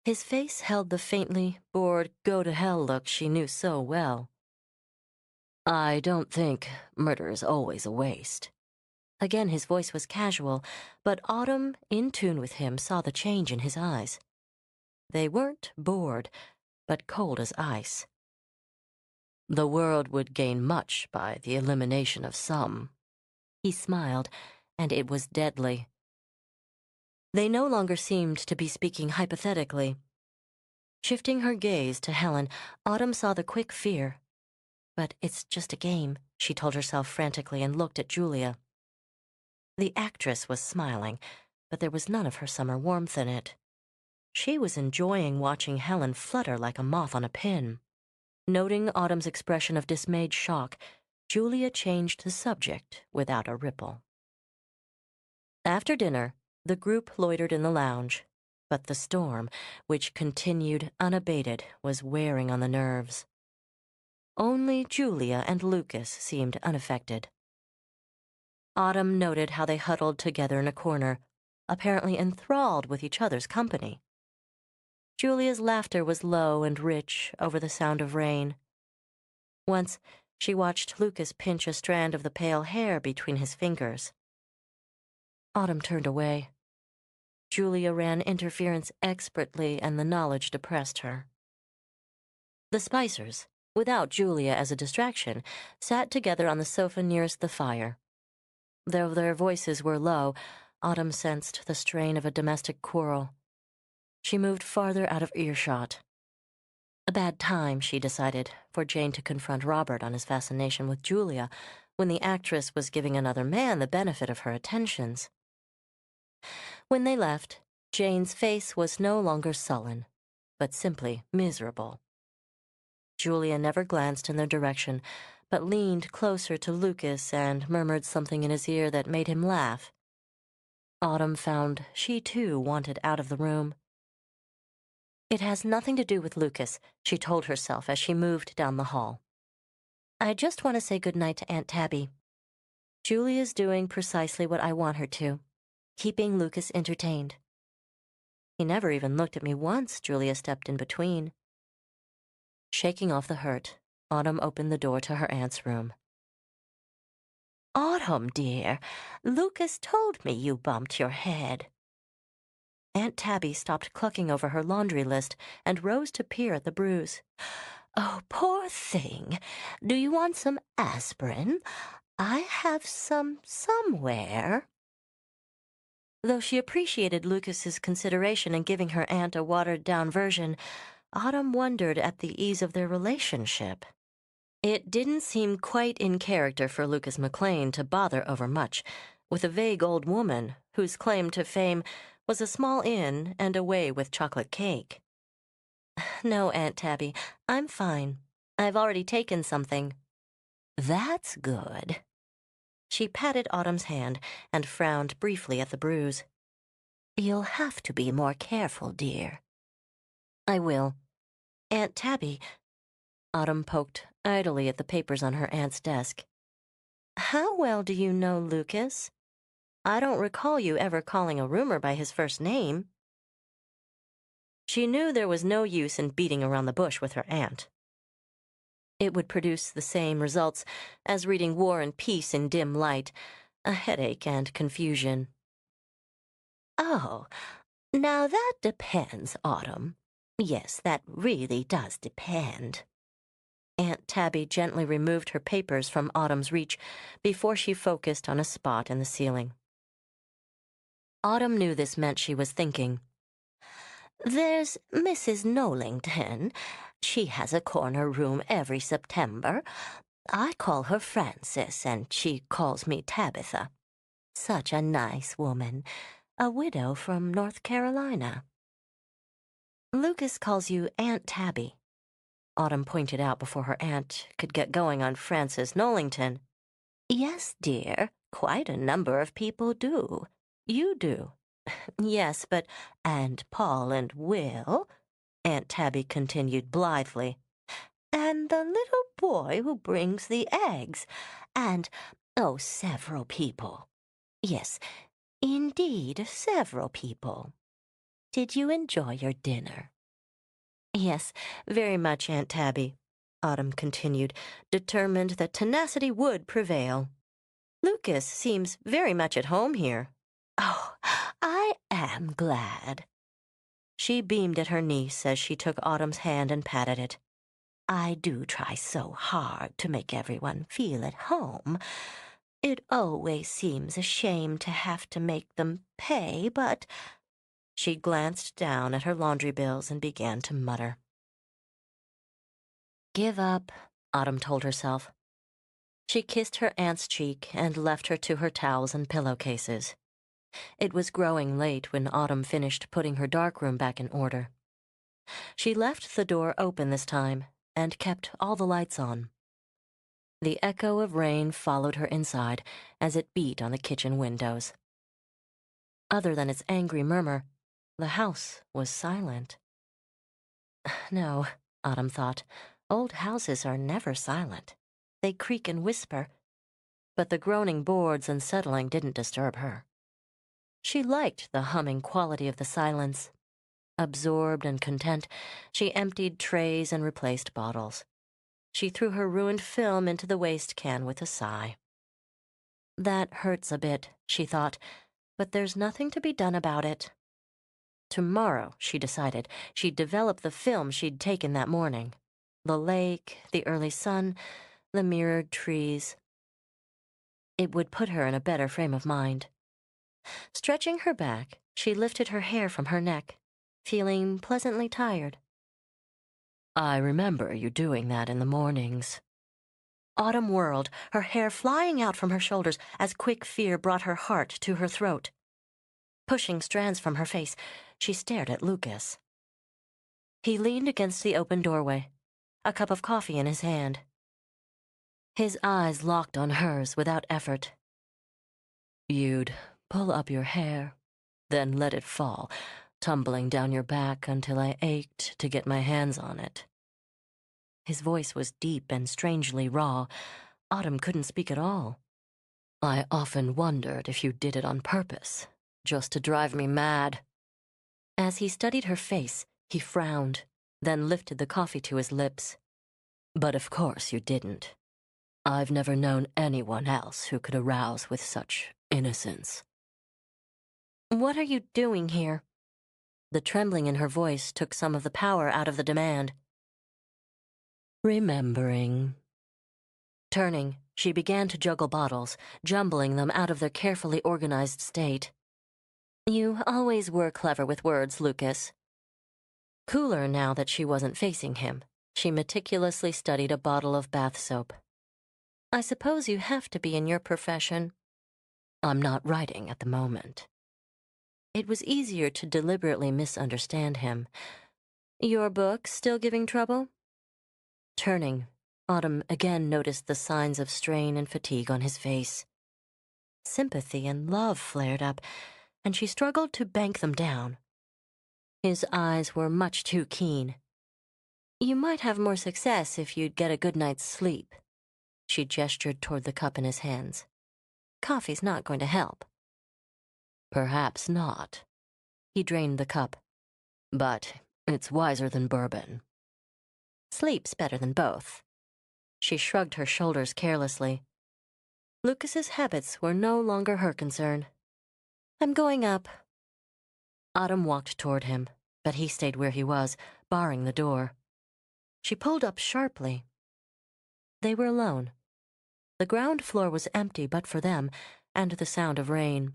His face held the faintly bored, go-to-hell look she knew so well. I don't think murder is always a waste. Again his voice was casual, but Autumn, in tune with him, saw the change in his eyes. They weren't bored, but cold as ice. The world would gain much by the elimination of some. He smiled, and it was deadly. They no longer seemed to be speaking hypothetically. Shifting her gaze to Helen, Autumn saw the quick fear. But it's just a game, she told herself frantically and looked at Julia. The actress was smiling, but there was none of her summer warmth in it. She was enjoying watching Helen flutter like a moth on a pin. Noting Autumn's expression of dismayed shock, Julia changed the subject without a ripple. After dinner, the group loitered in the lounge, but the storm, which continued unabated, was wearing on the nerves. Only Julia and Lucas seemed unaffected. Autumn noted how they huddled together in a corner, apparently enthralled with each other's company. Julia's laughter was low and rich over the sound of rain. Once, she watched Lucas pinch a strand of the pale hair between his fingers. Autumn turned away. Julia ran interference expertly, and the knowledge depressed her. The Spicers, without Julia as a distraction, sat together on the sofa nearest the fire. Though their voices were low, Autumn sensed the strain of a domestic quarrel. She moved farther out of earshot. A bad time, she decided, for Jane to confront Robert on his fascination with Julia when the actress was giving another man the benefit of her attentions. When they left, Jane's face was no longer sullen, but simply miserable. Julia never glanced in their direction, but leaned closer to Lucas and murmured something in his ear that made him laugh. Autumn found she too wanted out of the room. It has nothing to do with Lucas, she told herself as she moved down the hall. I just want to say goodnight to Aunt Tabby. Julia's doing precisely what I want her to, keeping Lucas entertained. He never even looked at me once, Julia stepped in between. Shaking off the hurt, Autumn opened the door to her aunt's room. Autumn, dear, Lucas told me you bumped your head. Aunt Tabby stopped clucking over her laundry list and rose to peer at the bruise. Oh, poor thing. Do you want some aspirin? I have some somewhere. Though she appreciated Lucas's consideration in giving her aunt a watered-down version, Autumn wondered at the ease of their relationship. It didn't seem quite in character for Lucas McLean to bother overmuch with a vague old woman whose claim to fame was a small inn and a way with chocolate cake. No, Aunt Tabby, I'm fine. I've already taken something. That's good. She patted Autumn's hand and frowned briefly at the bruise. You'll have to be more careful, dear. I will. Aunt Tabby. Autumn poked idly at the papers on her aunt's desk. How well do you know Lucas? I don't recall you ever calling a rumor by his first name. She knew there was no use in beating around the bush with her aunt. It would produce the same results as reading War and Peace in dim light, a headache and confusion. Oh, now that depends, Autumn. Yes, that really does depend. Aunt Tabby gently removed her papers from Autumn's reach before she focused on a spot in the ceiling. Autumn knew this meant she was thinking. There's Mrs. Nollington. She has a corner room every September. I call her Frances, and she calls me Tabitha. Such a nice woman. A widow from North Carolina. Lucas calls you Aunt Tabby, Autumn pointed out before her aunt could get going on Frances Nollington. Yes, dear, quite a number of people do. You do. Yes, but, and Paul and Will, Aunt Tabby continued blithely. And the little boy who brings the eggs. And, oh, several people. Yes, indeed, several people. Did you enjoy your dinner? Yes, very much, Aunt Tabby, Autumn continued, determined that tenacity would prevail. Lucas seems very much at home here. Oh, I am glad. She beamed at her niece as she took Autumn's hand and patted it. I do try so hard to make everyone feel at home. It always seems a shame to have to make them pay, but... She glanced down at her laundry bills and began to mutter. Give up, Autumn told herself. She kissed her aunt's cheek and left her to her towels and pillowcases. It was growing late when Autumn finished putting her darkroom back in order. She left the door open this time and kept all the lights on. The echo of rain followed her inside as it beat on the kitchen windows. Other than its angry murmur, the house was silent. No, Autumn thought, old houses are never silent. They creak and whisper, but the groaning boards and settling didn't disturb her. She liked the humming quality of the silence. Absorbed and content, she emptied trays and replaced bottles. She threw her ruined film into the waste can with a sigh. That hurts a bit, she thought, but there's nothing to be done about it. Tomorrow, she decided, she'd develop the film she'd taken that morning. The lake, the early sun, the mirrored trees. It would put her in a better frame of mind. Stretching her back, she lifted her hair from her neck, feeling pleasantly tired. I remember you doing that in the mornings. Autumn whirled, her hair flying out from her shoulders as quick fear brought her heart to her throat. Pushing strands from her face, she stared at Lucas. He leaned against the open doorway, a cup of coffee in his hand. His eyes locked on hers without effort. You'd pull up your hair, then let it fall, tumbling down your back until I ached to get my hands on it. His voice was deep and strangely raw. Autumn couldn't speak at all. I often wondered if you did it on purpose, just to drive me mad. As he studied her face, he frowned, then lifted the coffee to his lips. But of course you didn't. I've never known anyone else who could arouse with such innocence. What are you doing here? The trembling in her voice took some of the power out of the demand. Remembering. Turning, she began to juggle bottles, jumbling them out of their carefully organized state. You always were clever with words, Lucas. Cooler now that she wasn't facing him, she meticulously studied a bottle of bath soap. I suppose you have to be in your profession. I'm not writing at the moment. It was easier to deliberately misunderstand him. Your book still giving trouble? Turning, Autumn again noticed the signs of strain and fatigue on his face. Sympathy and love flared up, and she struggled to bank them down. His eyes were much too keen. You might have more success if you'd get a good night's sleep. She gestured toward the cup in his hands. Coffee's not going to help. Perhaps not. He drained the cup. But it's wiser than bourbon. Sleep's better than both. She shrugged her shoulders carelessly. Lucas's habits were no longer her concern. I'm going up. Autumn walked toward him, but he stayed where he was, barring the door. She pulled up sharply. They were alone. The ground floor was empty but for them, and the sound of rain.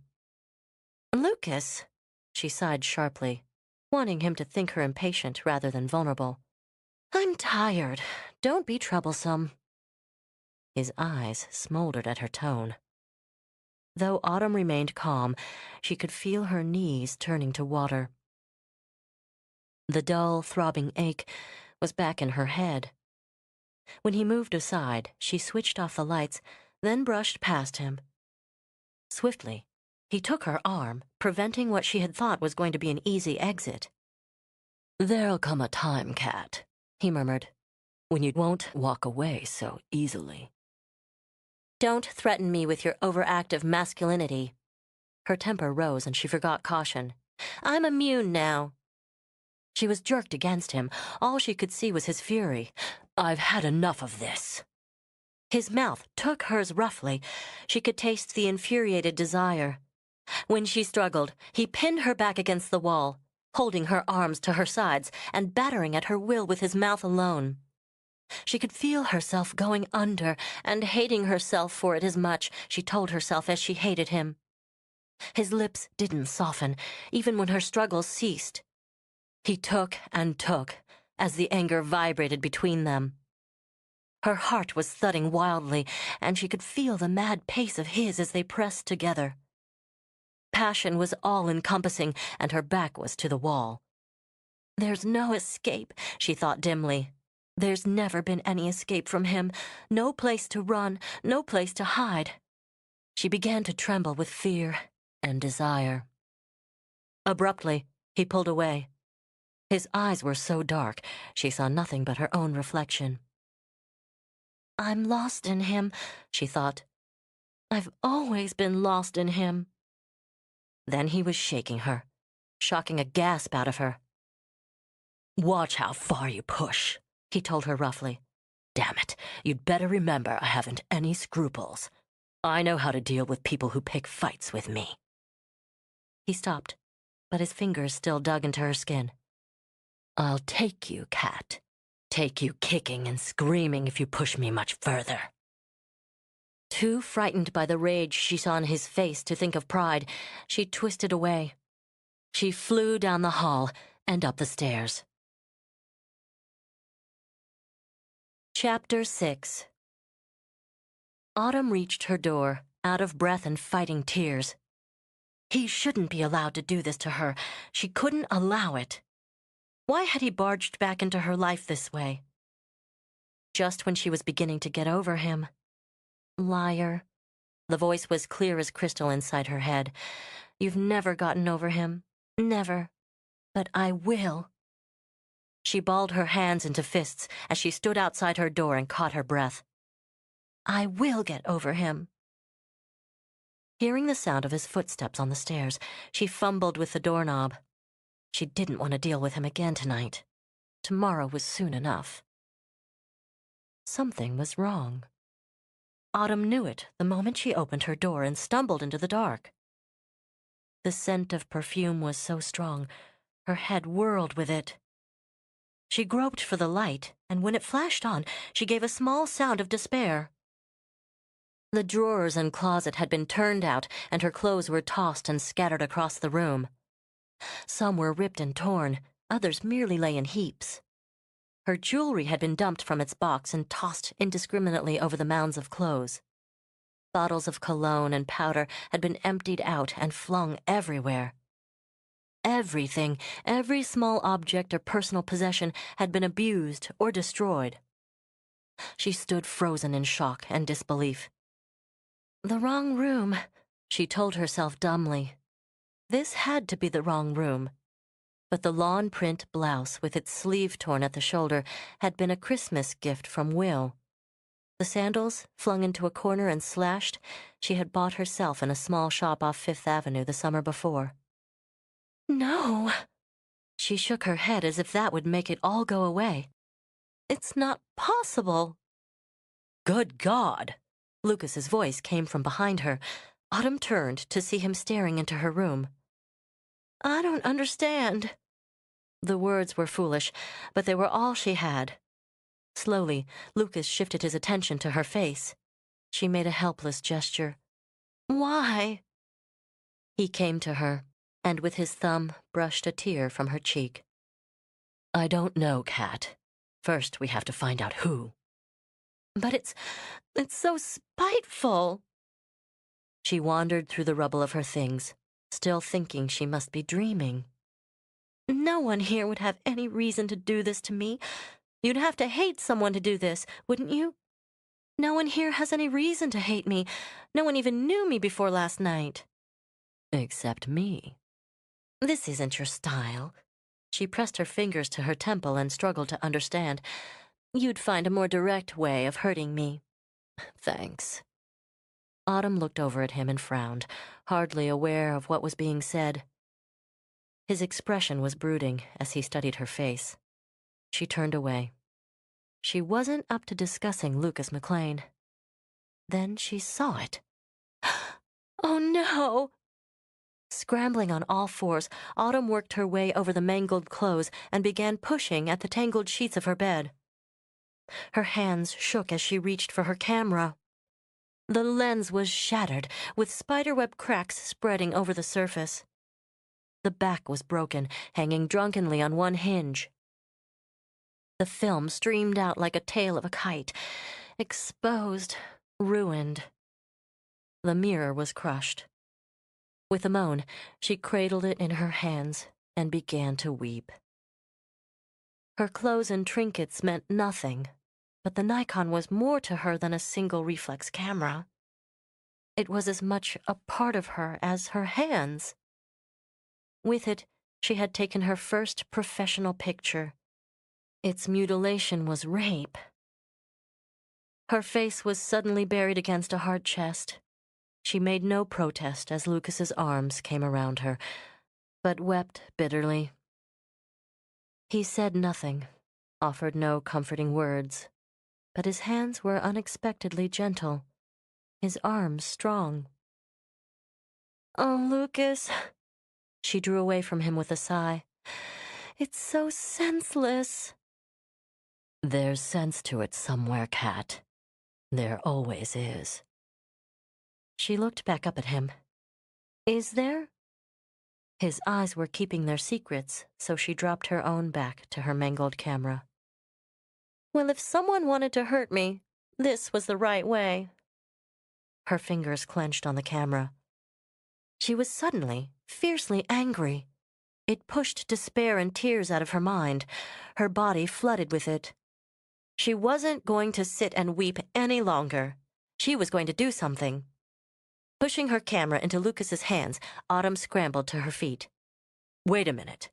Lucas, she sighed sharply, wanting him to think her impatient rather than vulnerable. I'm tired. Don't be troublesome. His eyes smoldered at her tone. Though Autumn remained calm, she could feel her knees turning to water. The dull, throbbing ache was back in her head. When he moved aside, she switched off the lights, then brushed past him. Swiftly, he took her arm, preventing what she had thought was going to be an easy exit. There'll come a time, Kat, he murmured, when you won't walk away so easily. Don't threaten me with your overactive masculinity. Her temper rose and she forgot caution. I'm immune now. She was jerked against him. All she could see was his fury. I've had enough of this. His mouth took hers roughly. She could taste the infuriated desire. When she struggled, he pinned her back against the wall. holding her arms to her sides and battering at her will with his mouth alone. She could feel herself going under and hating herself for it as much, she told herself, as she hated him. His lips didn't soften, even when her struggles ceased. He took and took, as the anger vibrated between them. Her heart was thudding wildly, and she could feel the mad pace of his as they pressed together. Passion was all-encompassing, and her back was to the wall. There's no escape, she thought dimly. There's never been any escape from him, no place to run, no place to hide. She began to tremble with fear and desire. Abruptly, he pulled away. His eyes were so dark, she saw nothing but her own reflection. I'm lost in him, she thought. I've always been lost in him. Then he was shaking her, shocking a gasp out of her. Watch how far you push, he told her roughly. Damn it, you'd better remember I haven't any scruples. I know how to deal with people who pick fights with me. He stopped, but his fingers still dug into her skin. I'll take you, Cat. Take you kicking and screaming if you push me much further. Too frightened by the rage she saw in his face to think of pride, she twisted away. She flew down the hall and up the stairs. Chapter 6. Autumn reached her door, out of breath and fighting tears. He shouldn't be allowed to do this to her. She couldn't allow it. Why had he barged back into her life this way? Just when she was beginning to get over him. Liar. The voice was clear as crystal inside her head. You've never gotten over him. Never. But I will. She balled her hands into fists as she stood outside her door and caught her breath. I will get over him. Hearing the sound of his footsteps on the stairs, she fumbled with the doorknob. She didn't want to deal with him again tonight. Tomorrow was soon enough. Something was wrong. Autumn knew it the moment she opened her door and stumbled into the dark. The scent of perfume was so strong, her head whirled with it. She groped for the light, and when it flashed on, she gave a small sound of despair. The drawers and closet had been turned out, and her clothes were tossed and scattered across the room. Some were ripped and torn, others merely lay in heaps. Her jewelry had been dumped from its box and tossed indiscriminately over the mounds of clothes. Bottles of cologne and powder had been emptied out and flung everywhere. Everything, every small object or personal possession had been abused or destroyed. She stood frozen in shock and disbelief. The wrong room, she told herself dumbly. This had to be the wrong room. But the lawn print blouse with its sleeve torn at the shoulder had been a Christmas gift from Will. The sandals, flung into a corner and slashed, she had bought herself in a small shop off Fifth Avenue the summer before. No. She shook her head as if that would make it all go away. It's not possible. Good God! Lucas's voice came from behind her. Autumn turned to see him staring into her room. I don't understand. The words were foolish, but they were all she had. Slowly, Lucas shifted his attention to her face. She made a helpless gesture. Why? He came to her, and with his thumb brushed a tear from her cheek. I don't know, Cat. First, we have to find out who. But it's so spiteful. She wandered through the rubble of her things, still thinking she must be dreaming. No one here would have any reason to do this to me. You'd have to hate someone to do this, wouldn't you? No one here has any reason to hate me. No one even knew me before last night. Except me. This isn't your style. She pressed her fingers to her temple and struggled to understand. You'd find a more direct way of hurting me. Thanks. Autumn looked over at him and frowned, hardly aware of what was being said. His expression was brooding as he studied her face. She turned away. She wasn't up to discussing Lucas McLean. Then she saw it. Oh, no! Scrambling on all fours, Autumn worked her way over the mangled clothes and began pushing at the tangled sheets of her bed. Her hands shook as she reached for her camera. The lens was shattered, with spiderweb cracks spreading over the surface. The back was broken, hanging drunkenly on one hinge. The film streamed out like a tail of a kite, exposed, ruined. The mirror was crushed. With a moan, she cradled it in her hands and began to weep. Her clothes and trinkets meant nothing, but the Nikon was more to her than a single reflex camera. It was as much a part of her as her hands. With it, she had taken her first professional picture. Its mutilation was rape. Her face was suddenly buried against a hard chest. She made no protest as Lucas's arms came around her, but wept bitterly. He said nothing, offered no comforting words, but his hands were unexpectedly gentle, his arms strong. "Oh, Lucas," she drew away from him with a sigh. "It's so senseless." "There's sense to it somewhere, Kat. There always is." She looked back up at him. "Is there?" His eyes were keeping their secrets, so she dropped her own back to her mangled camera. "Well, if someone wanted to hurt me, this was the right way." Her fingers clenched on the camera. She was suddenly, fiercely angry. It pushed despair and tears out of her mind. Her body flooded with it. She wasn't going to sit and weep any longer. She was going to do something. Pushing her camera into Lucas's hands, Autumn scrambled to her feet. "Wait a minute."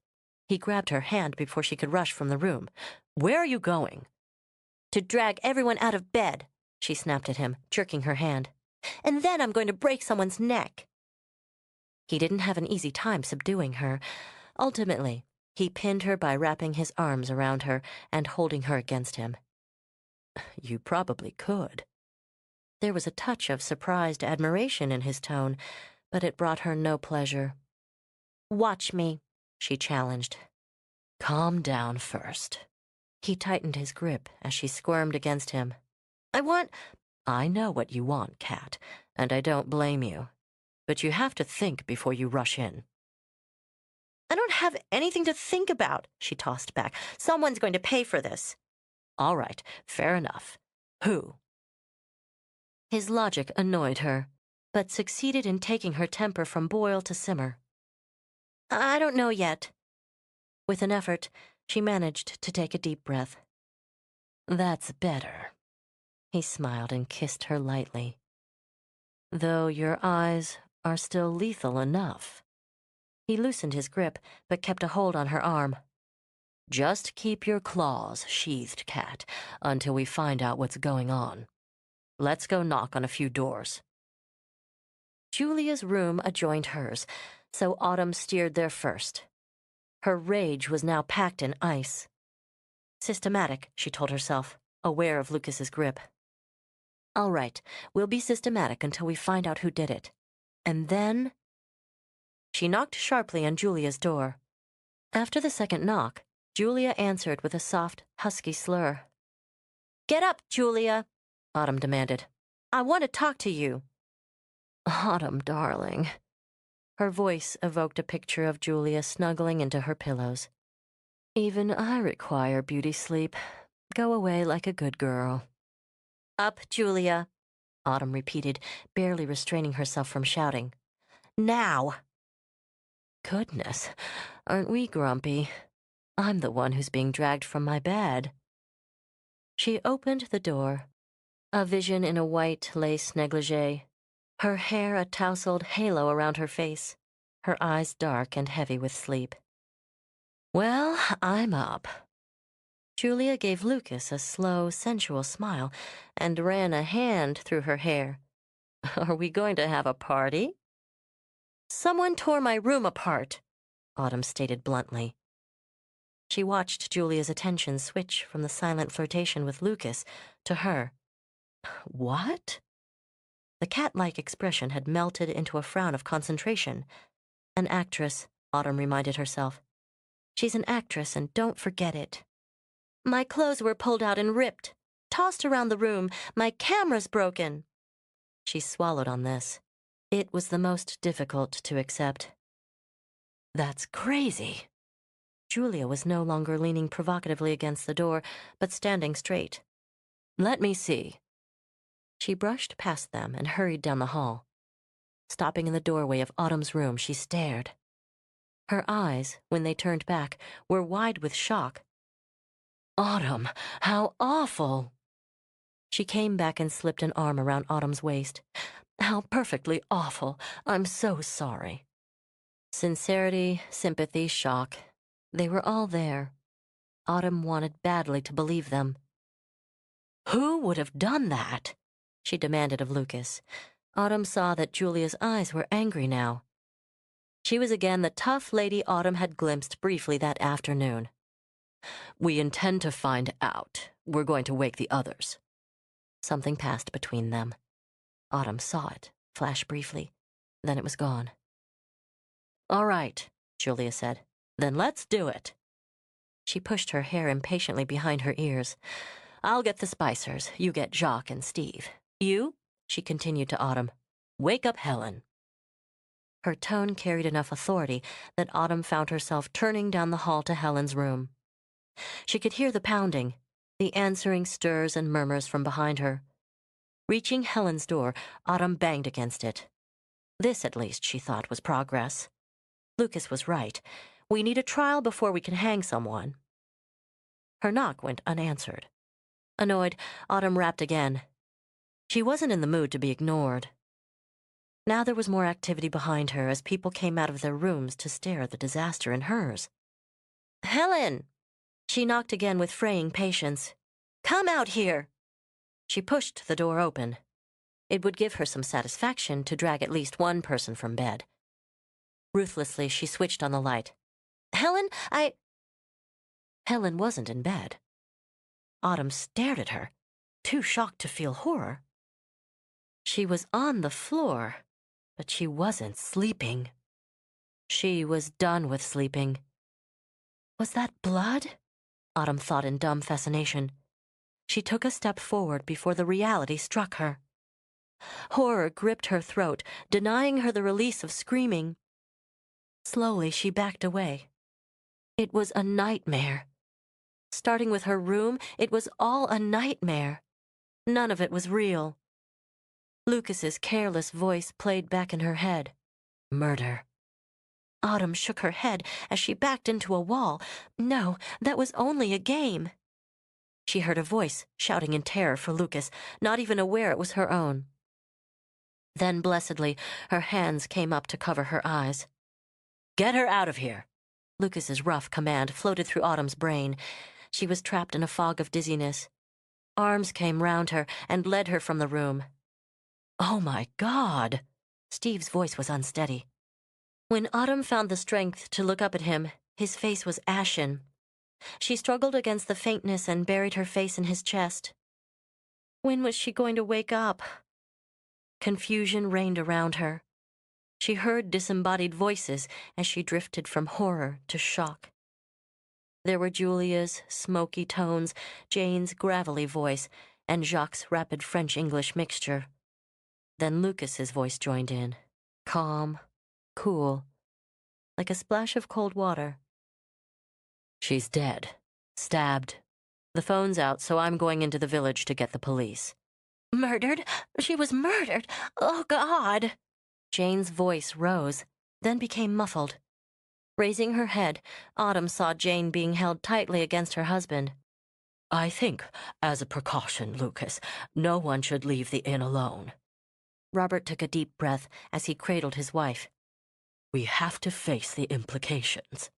He grabbed her hand before she could rush from the room. "Where are you going?" "To drag everyone out of bed," she snapped at him, jerking her hand. "And then I'm going to break someone's neck." He didn't have an easy time subduing her. Ultimately, he pinned her by wrapping his arms around her and holding her against him. "You probably could." There was a touch of surprised admiration in his tone, but it brought her no pleasure. "Watch me," she challenged. "Calm down first." He tightened his grip as she squirmed against him. I know what you want, Kat, and I don't blame you. But you have to think before you rush in." "I don't have anything to think about," she tossed back. "Someone's going to pay for this." "All right, fair enough. Who?" His logic annoyed her, but succeeded in taking her temper from boil to simmer. "I don't know yet." With an effort, she managed to take a deep breath. "That's better." He smiled and kissed her lightly. "Though your eyes are still lethal enough." He loosened his grip, but kept a hold on her arm. "Just keep your claws sheathed, Kat, until we find out what's going on. Let's go knock on a few doors." Julia's room adjoined hers, so Autumn steered there first. Her rage was now packed in ice. Systematic, she told herself, aware of Lucas's grip. "All right, we'll be systematic until we find out who did it. And then—" She knocked sharply on Julia's door. After the second knock, Julia answered with a soft, husky slur. "Get up, Julia," Autumn demanded. "I want to talk to you." "Autumn, darling." Her voice evoked a picture of Julia snuggling into her pillows. "Even I require beauty sleep. Go away like a good girl." "Up, Julia," Autumn repeated, barely restraining herself from shouting. "Now!" Goodness, aren't we grumpy? I'm the one who's being dragged from my bed. She opened the door, a vision in a white lace negligee, her hair a tousled halo around her face, her eyes dark and heavy with sleep. "Well, I'm up." Julia gave Lucas a slow, sensual smile and ran a hand through her hair. "Are we going to have a party?" "Someone tore my room apart," Autumn stated bluntly. She watched Julia's attention switch from the silent flirtation with Lucas to her. "What?" The cat-like expression had melted into a frown of concentration. An actress, Autumn reminded herself. She's an actress, and don't forget it. My clothes were pulled out and ripped, tossed around the room. My camera's broken. She swallowed on this. It was the most difficult to accept. That's crazy. Julia was no longer leaning provocatively against the door, but standing straight. Let me see. She brushed past them and hurried down the hall. Stopping in the doorway of Autumn's room, she stared. Her eyes, when they turned back, were wide with shock. Autumn, how awful! She came back and slipped an arm around Autumn's waist. How perfectly awful. I'm so sorry. Sincerity, sympathy, shock. They were all there. Autumn wanted badly to believe them. Who would have done that? She demanded of Lucas. Autumn saw that Julia's eyes were angry now. She was again the tough lady Autumn had glimpsed briefly that afternoon. We intend to find out. We're going to wake the others. Something passed between them. Autumn saw it, flash briefly. Then it was gone. All right, Julia said. Then let's do it. She pushed her hair impatiently behind her ears. I'll get the Spicers. You get Jacques and Steve. You, she continued to Autumn, wake up Helen. Her tone carried enough authority that Autumn found herself turning down the hall to Helen's room. She could hear the pounding, the answering stirs and murmurs from behind her. Reaching Helen's door, Autumn banged against it. This, at least, she thought, was progress. Lucas was right. We need a trial before we can hang someone. Her knock went unanswered. Annoyed, Autumn rapped again. She wasn't in the mood to be ignored. Now there was more activity behind her as people came out of their rooms to stare at the disaster in hers. Helen! She knocked again with fraying patience. Come out here! She pushed the door open. It would give her some satisfaction to drag at least one person from bed. Ruthlessly, she switched on the light. Helen, Helen wasn't in bed. Autumn stared at her, too shocked to feel horror. She was on the floor, but she wasn't sleeping. She was done with sleeping. Was that blood? Autumn thought in dumb fascination. She took a step forward before the reality struck her. Horror gripped her throat, denying her the release of screaming. Slowly, she backed away. It was a nightmare. Starting with her room, it was all a nightmare. None of it was real. Lucas's careless voice played back in her head. Murder. Autumn shook her head as she backed into a wall. No, that was only a game. She heard a voice shouting in terror for Lucas, not even aware it was her own. Then, blessedly, her hands came up to cover her eyes. Get her out of here! Lucas's rough command floated through Autumn's brain. She was trapped in a fog of dizziness. Arms came round her and led her from the room. Oh my God! Steve's voice was unsteady. When Autumn found the strength to look up at him, his face was ashen. She struggled against the faintness and buried her face in his chest. When was she going to wake up? Confusion reigned around her. She heard disembodied voices as she drifted from horror to shock. There were Julia's smoky tones, Jane's gravelly voice, and Jacques' rapid French-English mixture. Then Lucas's voice joined in, calm, cool, like a splash of cold water. She's dead. Stabbed. The phone's out, so I'm going into the village to get the police. Murdered? She was murdered! Oh, God! Jane's voice rose, then became muffled. Raising her head, Autumn saw Jane being held tightly against her husband. I think, as a precaution, Lucas, no one should leave the inn alone. Robert took a deep breath as he cradled his wife. We have to face the implications.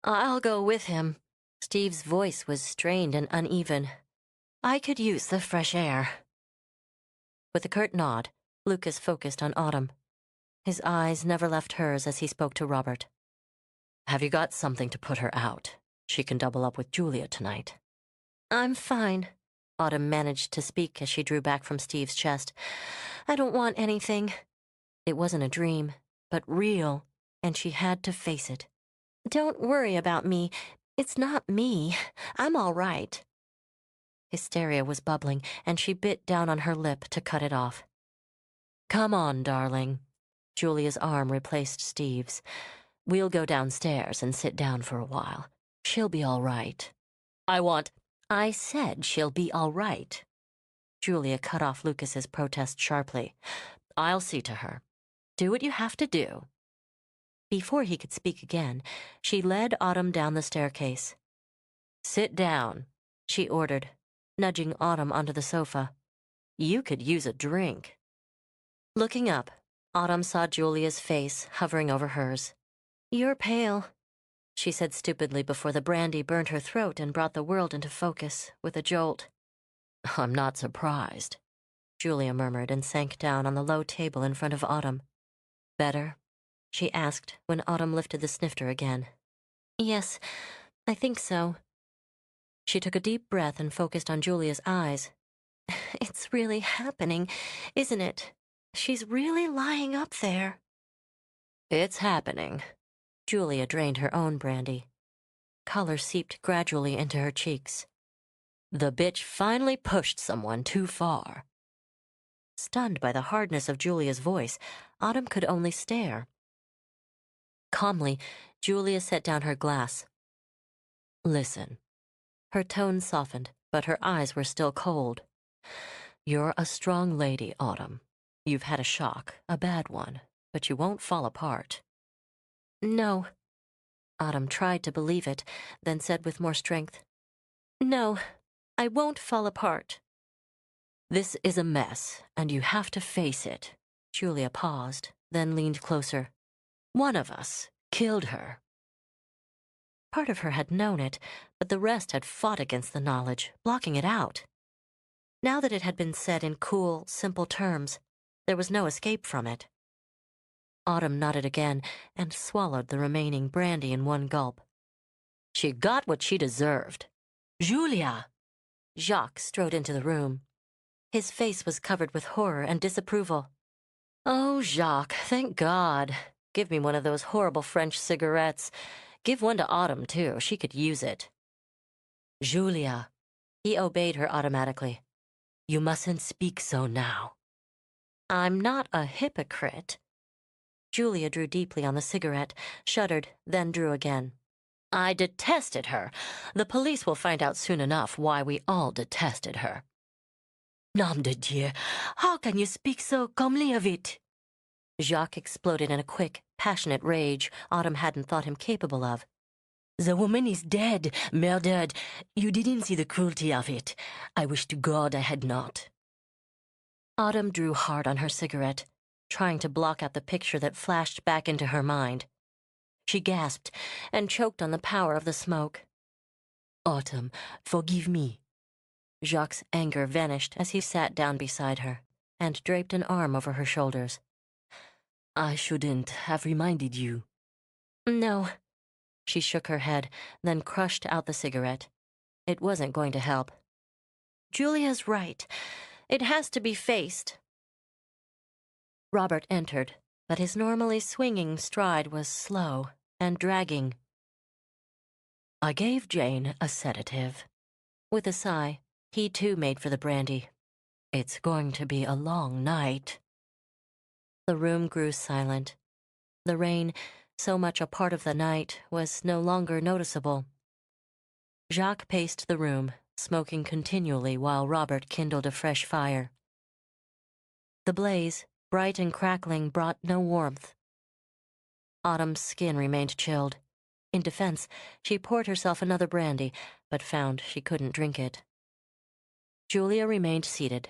I'll go with him. Steve's voice was strained and uneven. I could use the fresh air. With a curt nod, Lucas focused on Autumn. His eyes never left hers as he spoke to Robert. Have you got something to put her out? She can double up with Julia tonight. I'm fine. Autumn managed to speak as she drew back from Steve's chest. I don't want anything. It wasn't a dream, but real. and she had to face it. "Don't worry about me. It's not me. I'm all right." Hysteria was bubbling, and she bit down on her lip to cut it off. "Come on, darling." Julia's arm replaced Steve's. "We'll go downstairs and sit down for a while. She'll be all right." I said she'll be all right." Julia cut off Lucas's protest sharply. "I'll see to her. Do what you have to do." Before he could speak again, she led Autumn down the staircase. "Sit down," she ordered, nudging Autumn onto the sofa. "You could use a drink." Looking up, Autumn saw Julia's face hovering over hers. "You're pale," she said stupidly before the brandy burned her throat and brought the world into focus with a jolt. "I'm not surprised," Julia murmured and sank down on the low table in front of Autumn. "Better?" she asked when Autumn lifted the snifter again. "Yes, I think so." She took a deep breath and focused on Julia's eyes. "It's really happening, isn't it? She's really lying up there." "It's happening." Julia drained her own brandy. Color seeped gradually into her cheeks. "The bitch finally pushed someone too far." Stunned by the hardness of Julia's voice, Autumn could only stare. Calmly, Julia set down her glass. "Listen." Her tone softened, but her eyes were still cold. "You're a strong lady, Autumn. You've had a shock, a bad one, but you won't fall apart." "No." Autumn tried to believe it, then said with more strength, "No, I won't fall apart." "This is a mess, and you have to face it." Julia paused, then leaned closer. "One of us killed her." Part of her had known it, but the rest had fought against the knowledge, blocking it out. Now that it had been said in cool, simple terms, there was no escape from it. Autumn nodded again and swallowed the remaining brandy in one gulp. "She got what she deserved." "Julia!" Jacques strode into the room. His face was covered with horror and disapproval. "Oh, Jacques, thank God. Give me one of those horrible French cigarettes. Give one to Autumn, too. She could use it." "Julia." He obeyed her automatically. "You mustn't speak so now." "I'm not a hypocrite." Julia drew deeply on the cigarette, shuddered, then drew again. "I detested her. The police will find out soon enough why we all detested her." "Nom de Dieu, how can you speak so calmly of it?" Jacques exploded in a quick, passionate rage Autumn hadn't thought him capable of. "The woman is dead, murdered. You didn't see the cruelty of it. I wish to God I had not." Autumn drew hard on her cigarette, trying to block out the picture that flashed back into her mind. She gasped and choked on the power of the smoke. "Autumn, forgive me." Jacques' anger vanished as he sat down beside her and draped an arm over her shoulders. "I shouldn't have reminded you." "No." She shook her head, then crushed out the cigarette. It wasn't going to help. "Julia's right. It has to be faced." Robert entered, but his normally swinging stride was slow and dragging. "I gave Jane a sedative." With a sigh, he too made for the brandy. "It's going to be a long night." The room grew silent. The rain, so much a part of the night, was no longer noticeable. Jacques paced the room, smoking continually while Robert kindled a fresh fire. The blaze, bright and crackling, brought no warmth. Autumn's skin remained chilled. In defense, she poured herself another brandy, but found she couldn't drink it. Julia remained seated.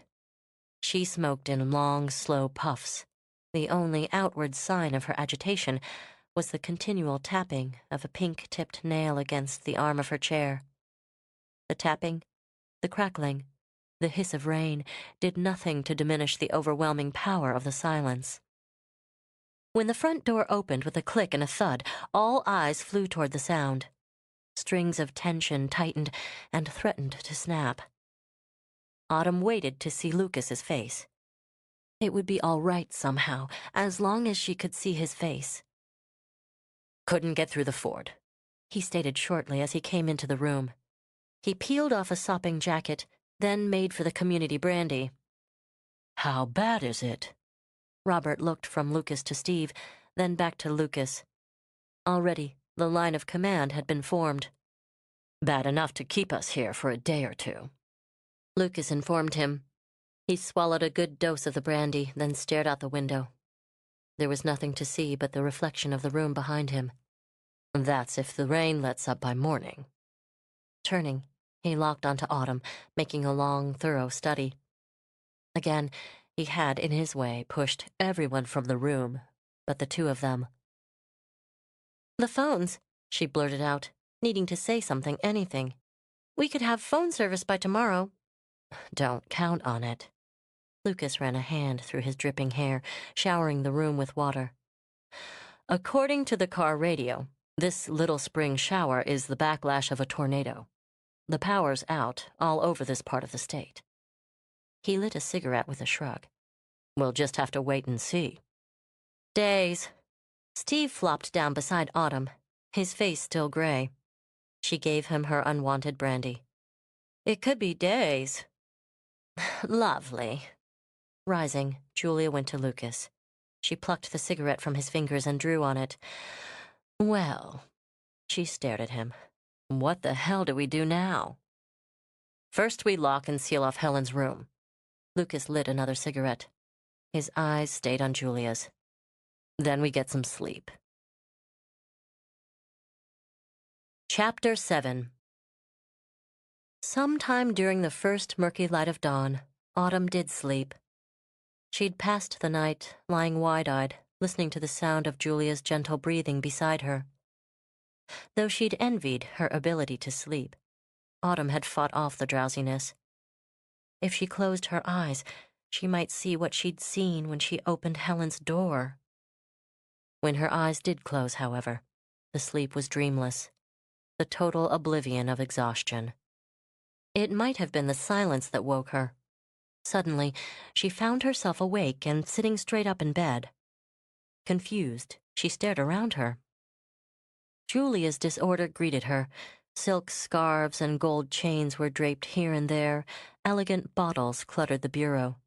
She smoked in long, slow puffs. The only outward sign of her agitation was the continual tapping of a pink-tipped nail against the arm of her chair. The tapping, the crackling, the hiss of rain did nothing to diminish the overwhelming power of the silence. When the front door opened with a click and a thud, all eyes flew toward the sound. Strings of tension tightened and threatened to snap. Autumn waited to see Lucas's face. It would be all right somehow, as long as she could see his face. Couldn't get through the ford, he stated shortly as he came into the room. He peeled off a sopping jacket, then made for the community brandy. How bad is it? Robert looked from Lucas to Steve, then back to Lucas. Already, the line of command had been formed. Bad enough to keep us here for a day or two, Lucas informed him. He swallowed a good dose of the brandy, then stared out the window. There was nothing to see but the reflection of the room behind him. That's if the rain lets up by morning. Turning, he locked onto Autumn, making a long, thorough study. Again, he had, in his way, pushed everyone from the room, but the two of them. The phones, she blurted out, needing to say something, anything. We could have phone service by tomorrow. Don't count on it. Lucas ran a hand through his dripping hair, showering the room with water. According to the car radio, this little spring shower is the backlash of a tornado. The power's out all over this part of the state. He lit a cigarette with a shrug. We'll just have to wait and see. Days. Steve flopped down beside Autumn, his face still gray. She gave him her unwanted brandy. It could be days. Lovely. Rising, Julia went to Lucas. She plucked the cigarette from his fingers and drew on it. Well, she stared at him. What the hell do we do now? First we lock and seal off Helen's room. Lucas lit another cigarette. His eyes stayed on Julia's. Then we get some sleep. Chapter 7. Sometime during the first murky light of dawn, Autumn did sleep. She'd passed the night, lying wide-eyed, listening to the sound of Julia's gentle breathing beside her. Though she'd envied her ability to sleep, Autumn had fought off the drowsiness. If she closed her eyes, she might see what she'd seen when she opened Helen's door. When her eyes did close, however, the sleep was dreamless, the total oblivion of exhaustion. It might have been the silence that woke her. Suddenly, she found herself awake and sitting straight up in bed. Confused, she stared around her. Julia's disorder greeted her. Silk scarves and gold chains were draped here and there. Elegant bottles cluttered the bureau.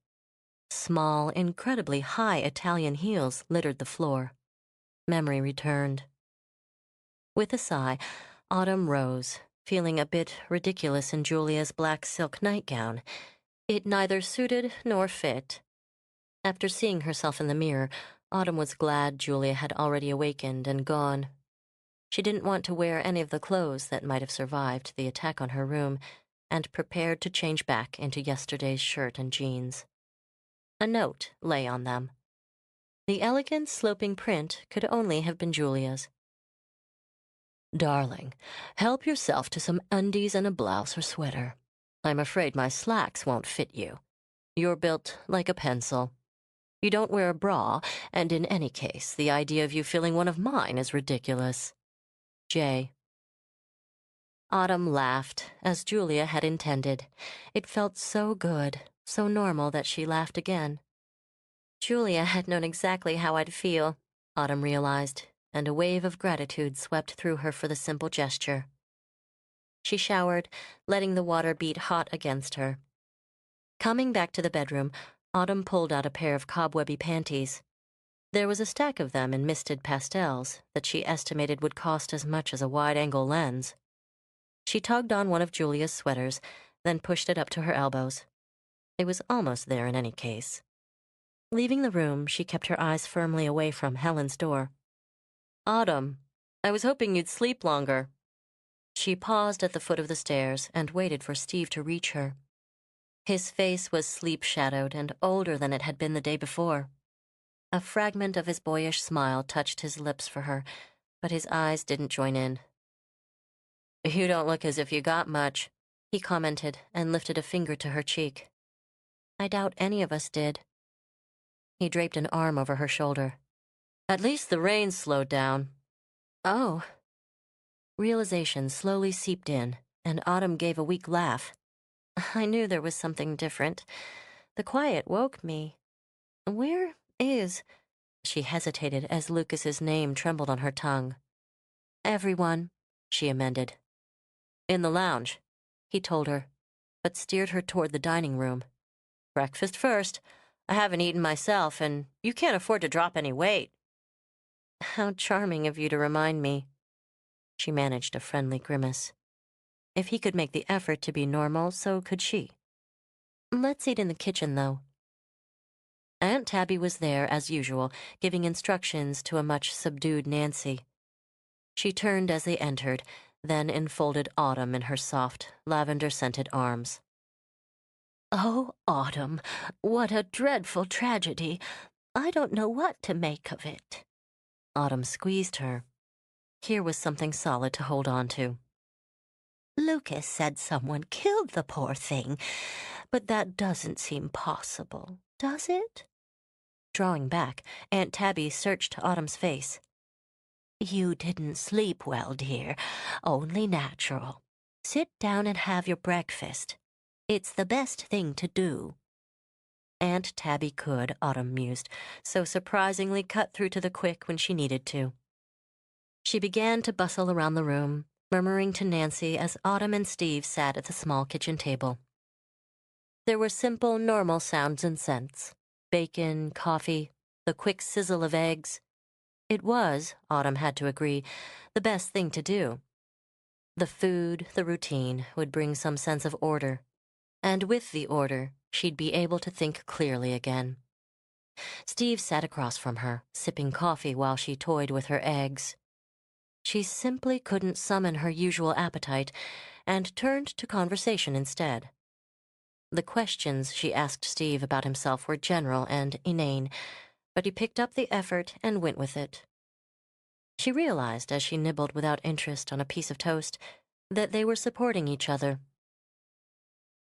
Small, incredibly high Italian heels littered the floor. Memory returned. With a sigh, Autumn rose, feeling a bit ridiculous in Julia's black silk nightgown. It neither suited nor fit. After seeing herself in the mirror, Autumn was glad Julia had already awakened and gone. She didn't want to wear any of the clothes that might have survived the attack on her room, and prepared to change back into yesterday's shirt and jeans. A note lay on them. The elegant, sloping print could only have been Julia's. Darling, help yourself to some undies and a blouse or sweater. I'm afraid my slacks won't fit you. You're built like a pencil. You don't wear a bra, and in any case, the idea of you filling one of mine is ridiculous. J. Autumn laughed, as Julia had intended. It felt so good, so normal that she laughed again. Julia had known exactly how I'd feel, Autumn realized, and a wave of gratitude swept through her for the simple gesture. She showered, letting the water beat hot against her. Coming back to the bedroom, Autumn pulled out a pair of cobwebby panties. There was a stack of them in misted pastels that she estimated would cost as much as a wide-angle lens. She tugged on one of Julia's sweaters, then pushed it up to her elbows. It was almost there in any case. Leaving the room, she kept her eyes firmly away from Helen's door. Autumn, I was hoping you'd sleep longer. She paused at the foot of the stairs and waited for Steve to reach her. His face was sleep-shadowed and older than it had been the day before. A fragment of his boyish smile touched his lips for her, but his eyes didn't join in. You don't look as if you got much, he commented and lifted a finger to her cheek. I doubt any of us did. He draped an arm over her shoulder. At least the rain slowed down. Oh. Realization slowly seeped in, and Autumn gave a weak laugh. I knew there was something different. The quiet woke me. Where is... She hesitated as Lucas's name trembled on her tongue. Everyone, she amended. In the lounge, he told her, but steered her toward the dining room. Breakfast first. I haven't eaten myself, and you can't afford to drop any weight. How charming of you to remind me. She managed a friendly grimace. If he could make the effort to be normal, so could she. Let's eat in the kitchen, though. Aunt Tabby was there, as usual, giving instructions to a much subdued Nancy. She turned as they entered, then enfolded Autumn in her soft, lavender-scented arms. Oh, Autumn, what a dreadful tragedy. I don't know what to make of it. Autumn squeezed her. Here was something solid to hold on to. Lucas said someone killed the poor thing, but that doesn't seem possible, does it? Drawing back, Aunt Tabby searched Autumn's face. You didn't sleep well, dear. Only natural. Sit down and have your breakfast. It's the best thing to do. Aunt Tabby could, Autumn mused, so surprisingly cut through to the quick when she needed to. She began to bustle around the room, murmuring to Nancy as Autumn and Steve sat at the small kitchen table. There were simple, normal sounds and scents. Bacon, coffee, the quick sizzle of eggs. It was, Autumn had to agree, the best thing to do. The food, the routine, would bring some sense of order. And with the order, she'd be able to think clearly again. Steve sat across from her, sipping coffee while she toyed with her eggs. She simply couldn't summon her usual appetite and turned to conversation instead. The questions she asked Steve about himself were general and inane, but he picked up the effort and went with it. She realized, as she nibbled without interest on a piece of toast, that they were supporting each other.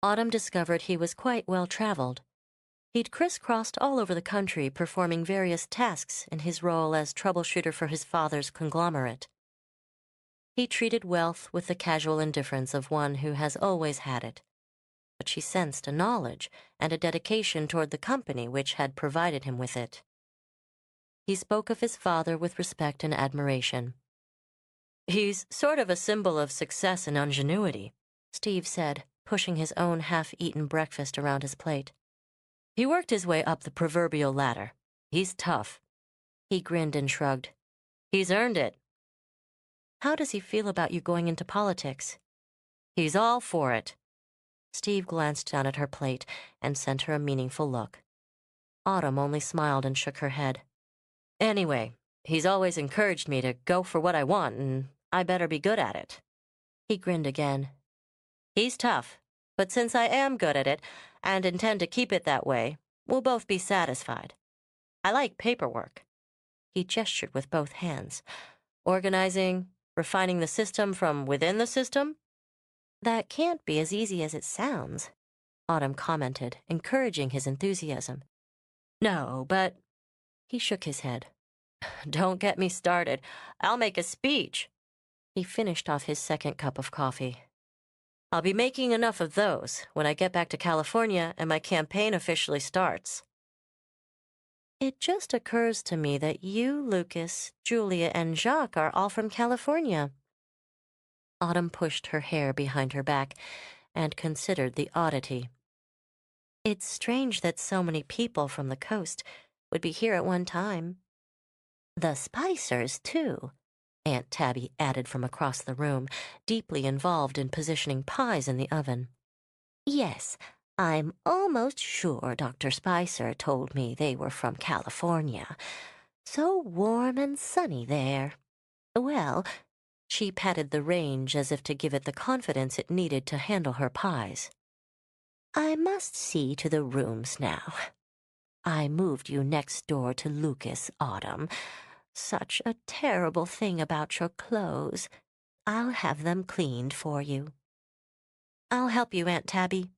Autumn discovered he was quite well-traveled. He'd crisscrossed all over the country performing various tasks in his role as troubleshooter for his father's conglomerate. He treated wealth with the casual indifference of one who has always had it, but she sensed a knowledge and a dedication toward the company which had provided him with it. He spoke of his father with respect and admiration. He's sort of a symbol of success and ingenuity, Steve said, pushing his own half-eaten breakfast around his plate. He worked his way up the proverbial ladder. He's tough. He grinned and shrugged. He's earned it. How does he feel about you going into politics? He's all for it. Steve glanced down at her plate and sent her a meaningful look. Autumn only smiled and shook her head. Anyway, he's always encouraged me to go for what I want, and I better be good at it. He grinned again. He's tough, but since I am good at it, and intend to keep it that way, we'll both be satisfied. I like paperwork. He gestured with both hands. Organizing, refining the system from within the system? That can't be as easy as it sounds, Autumn commented, encouraging his enthusiasm. No, but... He shook his head. Don't get me started. I'll make a speech. He finished off his second cup of coffee. I'll be making enough of those when I get back to California and my campaign officially starts. It just occurs to me that you, Lucas, Julia, and Jacques are all from California. Autumn pushed her hair behind her back and considered the oddity. It's strange that so many people from the coast would be here at one time. The Spicers, too, Aunt Tabby added from across the room, deeply involved in positioning pies in the oven. Yes, I'm almost sure Dr. Spicer told me they were from California. So warm and sunny there. Well, she patted the range as if to give it the confidence it needed to handle her pies. I must see to the rooms now. I moved you next door to Lucas, Autumn. Such a terrible thing about your clothes. I'll have them cleaned for you. I'll help you, Aunt Tabby.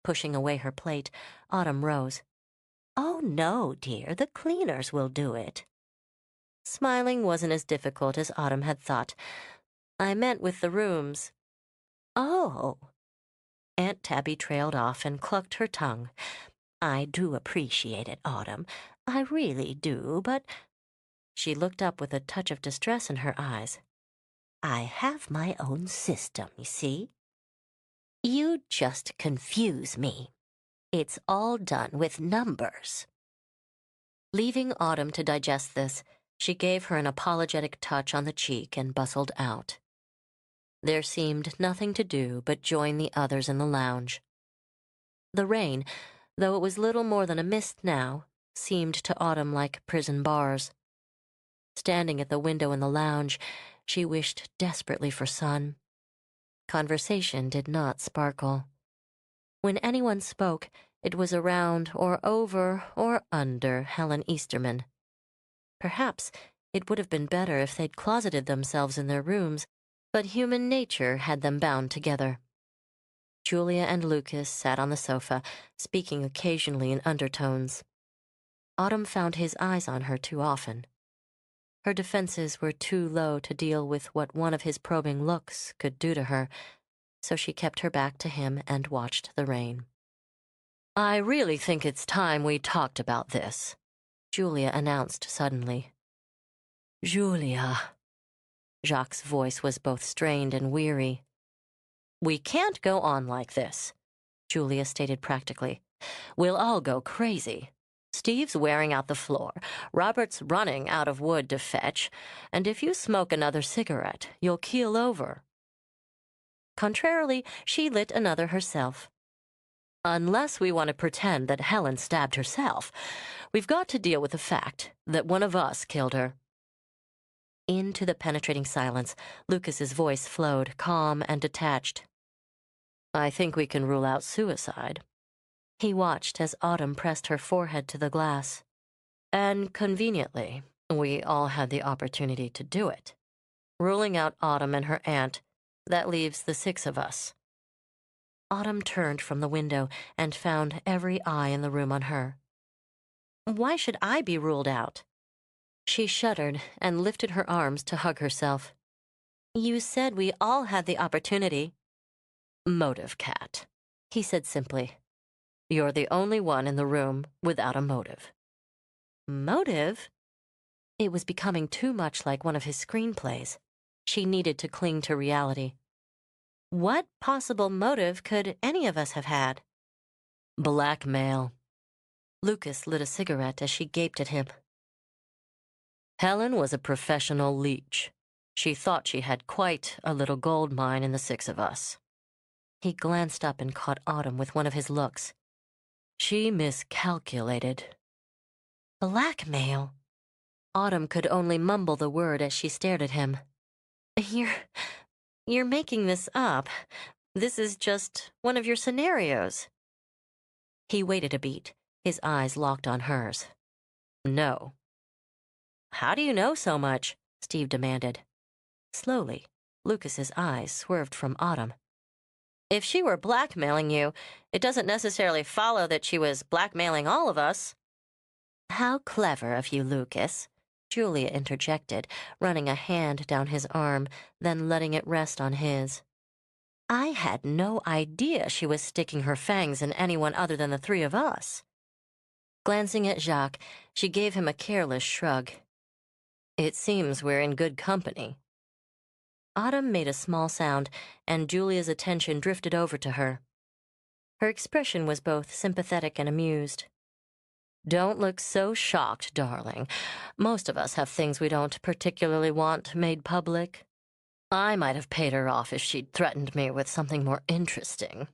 Pushing away her plate, Autumn rose. Oh, no, dear, the cleaners will do it. Smiling wasn't as difficult as Autumn had thought. I meant with the rooms. Oh. Aunt Tabby trailed off and clucked her tongue. I do appreciate it, Autumn. I really do, but... She looked up with a touch of distress in her eyes. I have my own system, you see? You just confuse me. It's all done with numbers. Leaving Autumn to digest this, she gave her an apologetic touch on the cheek and bustled out. There seemed nothing to do but join the others in the lounge. The rain, though it was little more than a mist now, seemed to Autumn like prison bars. Standing at the window in the lounge, she wished desperately for sun. Conversation did not sparkle. When anyone spoke, it was around or over or under Helen Easterman. Perhaps it would have been better if they'd closeted themselves in their rooms, but human nature had them bound together. Julia and Lucas sat on the sofa, speaking occasionally in undertones. Autumn found his eyes on her too often. Her defenses were too low to deal with what one of his probing looks could do to her, so she kept her back to him and watched the rain. "I really think it's time we talked about this," Julia announced suddenly. "Julia." Jacques' voice was both strained and weary. "We can't go on like this," Julia stated practically. "We'll all go crazy. Steve's wearing out the floor, Robert's running out of wood to fetch, and if you smoke another cigarette, you'll keel over." Contrarily, she lit another herself. "Unless we want to pretend that Helen stabbed herself, we've got to deal with the fact that one of us killed her." Into the penetrating silence, Lucas's voice flowed, calm and detached. "I think we can rule out suicide." He watched as Autumn pressed her forehead to the glass. "And conveniently, we all had the opportunity to do it. Ruling out Autumn and her aunt, that leaves the 6 of us." Autumn turned from the window and found every eye in the room on her. "Why should I be ruled out?" She shuddered and lifted her arms to hug herself. "You said we all had the opportunity." "Motive, Cat," he said simply. "You're the only one in the room without a motive." Motive? It was becoming too much like one of his screenplays. She needed to cling to reality. What possible motive could any of us have had? Blackmail. Lucas lit a cigarette as she gaped at him. Helen was a professional leech. She thought she had quite a little gold mine in the 6 of us. He glanced up and caught Autumn with one of his looks. She miscalculated. Blackmail? Autumn could only mumble the word as she stared at him. You're making this up. This is just one of your scenarios." He waited a beat, his eyes locked on hers. "No." "How do you know so much?" Steve demanded. Slowly, Lucas's eyes swerved from Autumn. "If she were blackmailing you, it doesn't necessarily follow that she was blackmailing all of us." "How clever of you, Lucas," Julia interjected, running a hand down his arm, then letting it rest on his. "I had no idea she was sticking her fangs in anyone other than the 3 of us." Glancing at Jacques, she gave him a careless shrug. "It seems we're in good company." Autumn made a small sound, and Julia's attention drifted over to her. Her expression was both sympathetic and amused. "Don't look so shocked, darling. Most of us have things we don't particularly want made public. I might have paid her off if she'd threatened me with something more interesting."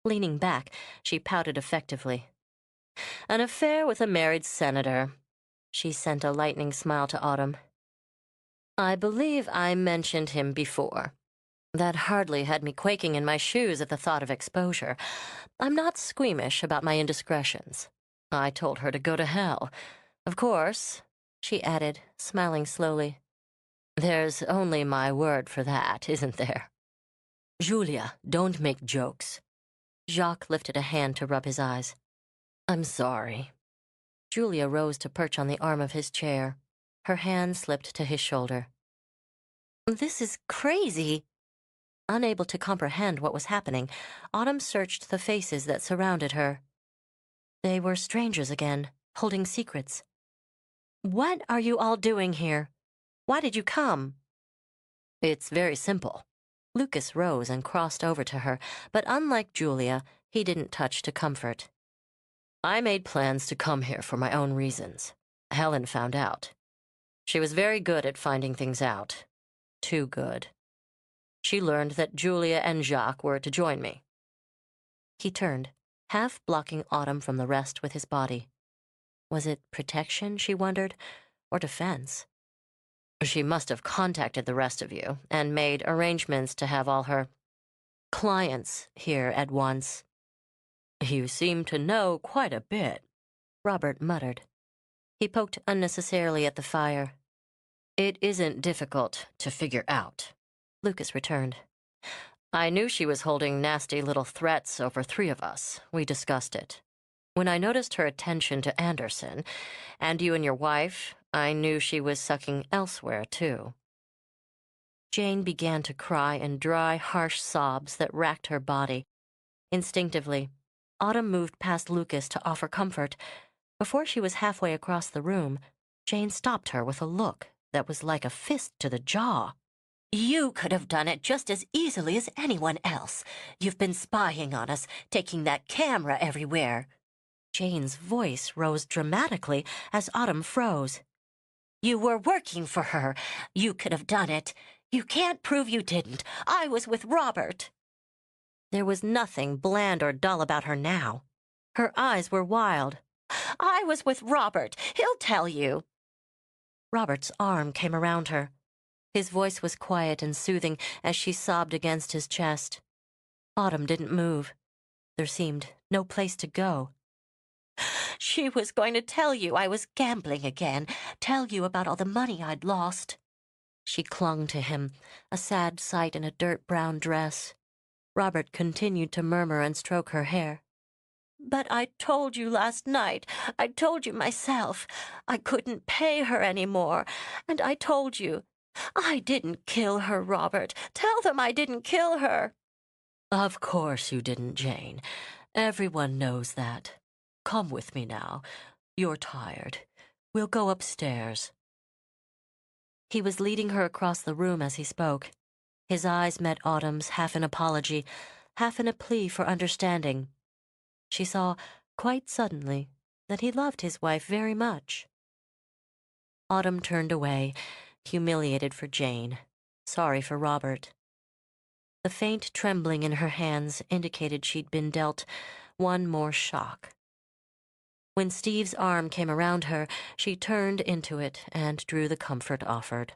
Leaning back, she pouted effectively. "An affair with a married senator." She sent a lightning smile to Autumn. "I believe I mentioned him before. That hardly had me quaking in my shoes at the thought of exposure. I'm not squeamish about my indiscretions. I told her to go to hell. Of course," she added, smiling slowly, "there's only my word for that, isn't there?" "Julia, don't make jokes." Jacques lifted a hand to rub his eyes. "I'm sorry." Julia rose to perch on the arm of his chair. Her hand slipped to his shoulder. "This is crazy." Unable to comprehend what was happening, Autumn searched the faces that surrounded her. They were strangers again, holding secrets. "What are you all doing here? Why did you come?" It's very simple. Lucas rose and crossed over to her, but unlike Julia, he didn't touch to comfort. I made plans to come here for my own reasons. Helen found out. She was very good at finding things out. Too good. She learned that Julia and Jacques were to join me. He turned, half blocking Autumn from the rest with his body. Was it protection, she wondered, or defense? She must have contacted the rest of you and made arrangements to have all her clients here at once. You seem to know quite a bit, Robert muttered. He poked unnecessarily at the fire. It isn't difficult to figure out, Lucas returned. I knew she was holding nasty little threats over 3 of us. We discussed it. When I noticed her attention to Anderson, and you and your wife, I knew she was sucking elsewhere, too. Jane began to cry in dry, harsh sobs that racked her body. Instinctively, Autumn moved past Lucas to offer comfort. Before she was halfway across the room, Jane stopped her with a look that was like a fist to the jaw. You could have done it just as easily as anyone else. You've been spying on us, taking that camera everywhere. Jane's voice rose dramatically as Autumn froze. You were working for her. You could have done it. You can't prove you didn't. I was with Robert. There was nothing bland or dull about her now. Her eyes were wild. I was with Robert. He'll tell you. Robert's arm came around her. His voice was quiet and soothing as she sobbed against his chest. Autumn didn't move. There seemed no place to go. She was going to tell you I was gambling again, tell you about all the money I'd lost. She clung to him, a sad sight in a dirt-brown dress. Robert continued to murmur and stroke her hair. But I told you last night. I told you myself. I couldn't pay her anymore. And I told you. I didn't kill her, Robert. Tell them I didn't kill her. Of course you didn't, Jane. Everyone knows that. Come with me now. You're tired. We'll go upstairs. He was leading her across the room as he spoke. His eyes met Autumn's, half in apology, half in a plea for understanding. She saw, quite suddenly, that he loved his wife very much. Autumn turned away, humiliated for Jane, sorry for Robert. The faint trembling in her hands indicated she'd been dealt one more shock. When Steve's arm came around her, she turned into it and drew the comfort offered.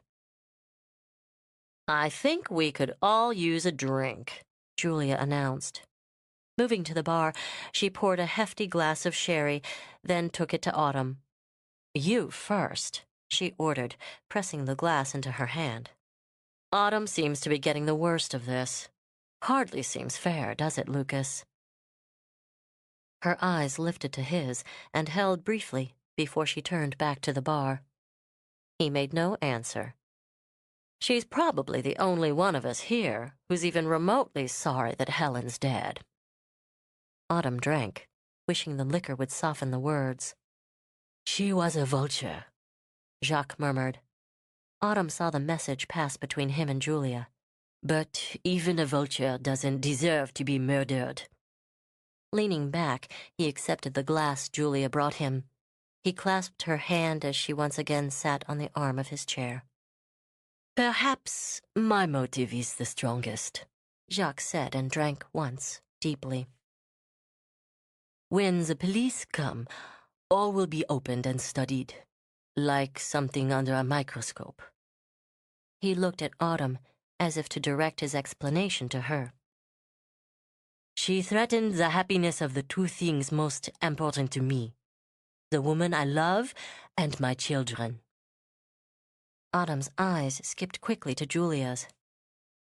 I think we could all use a drink, Julia announced. Moving to the bar, she poured a hefty glass of sherry, then took it to Autumn. You first, she ordered, pressing the glass into her hand. Autumn seems to be getting the worst of this. Hardly seems fair, does it, Lucas? Her eyes lifted to his and held briefly before she turned back to the bar. He made no answer. She's probably the only one of us here who's even remotely sorry that Helen's dead. Autumn drank, wishing the liquor would soften the words. She was a vulture, Jacques murmured. Autumn saw the message pass between him and Julia. But even a vulture doesn't deserve to be murdered. Leaning back, he accepted the glass Julia brought him. He clasped her hand as she once again sat on the arm of his chair. Perhaps my motive is the strongest, Jacques said and drank once, deeply. When the police come, all will be opened and studied, like something under a microscope. He looked at Autumn, as if to direct his explanation to her. She threatened the happiness of the 2 things most important to me, the woman I love and my children. Autumn's eyes skipped quickly to Julia's.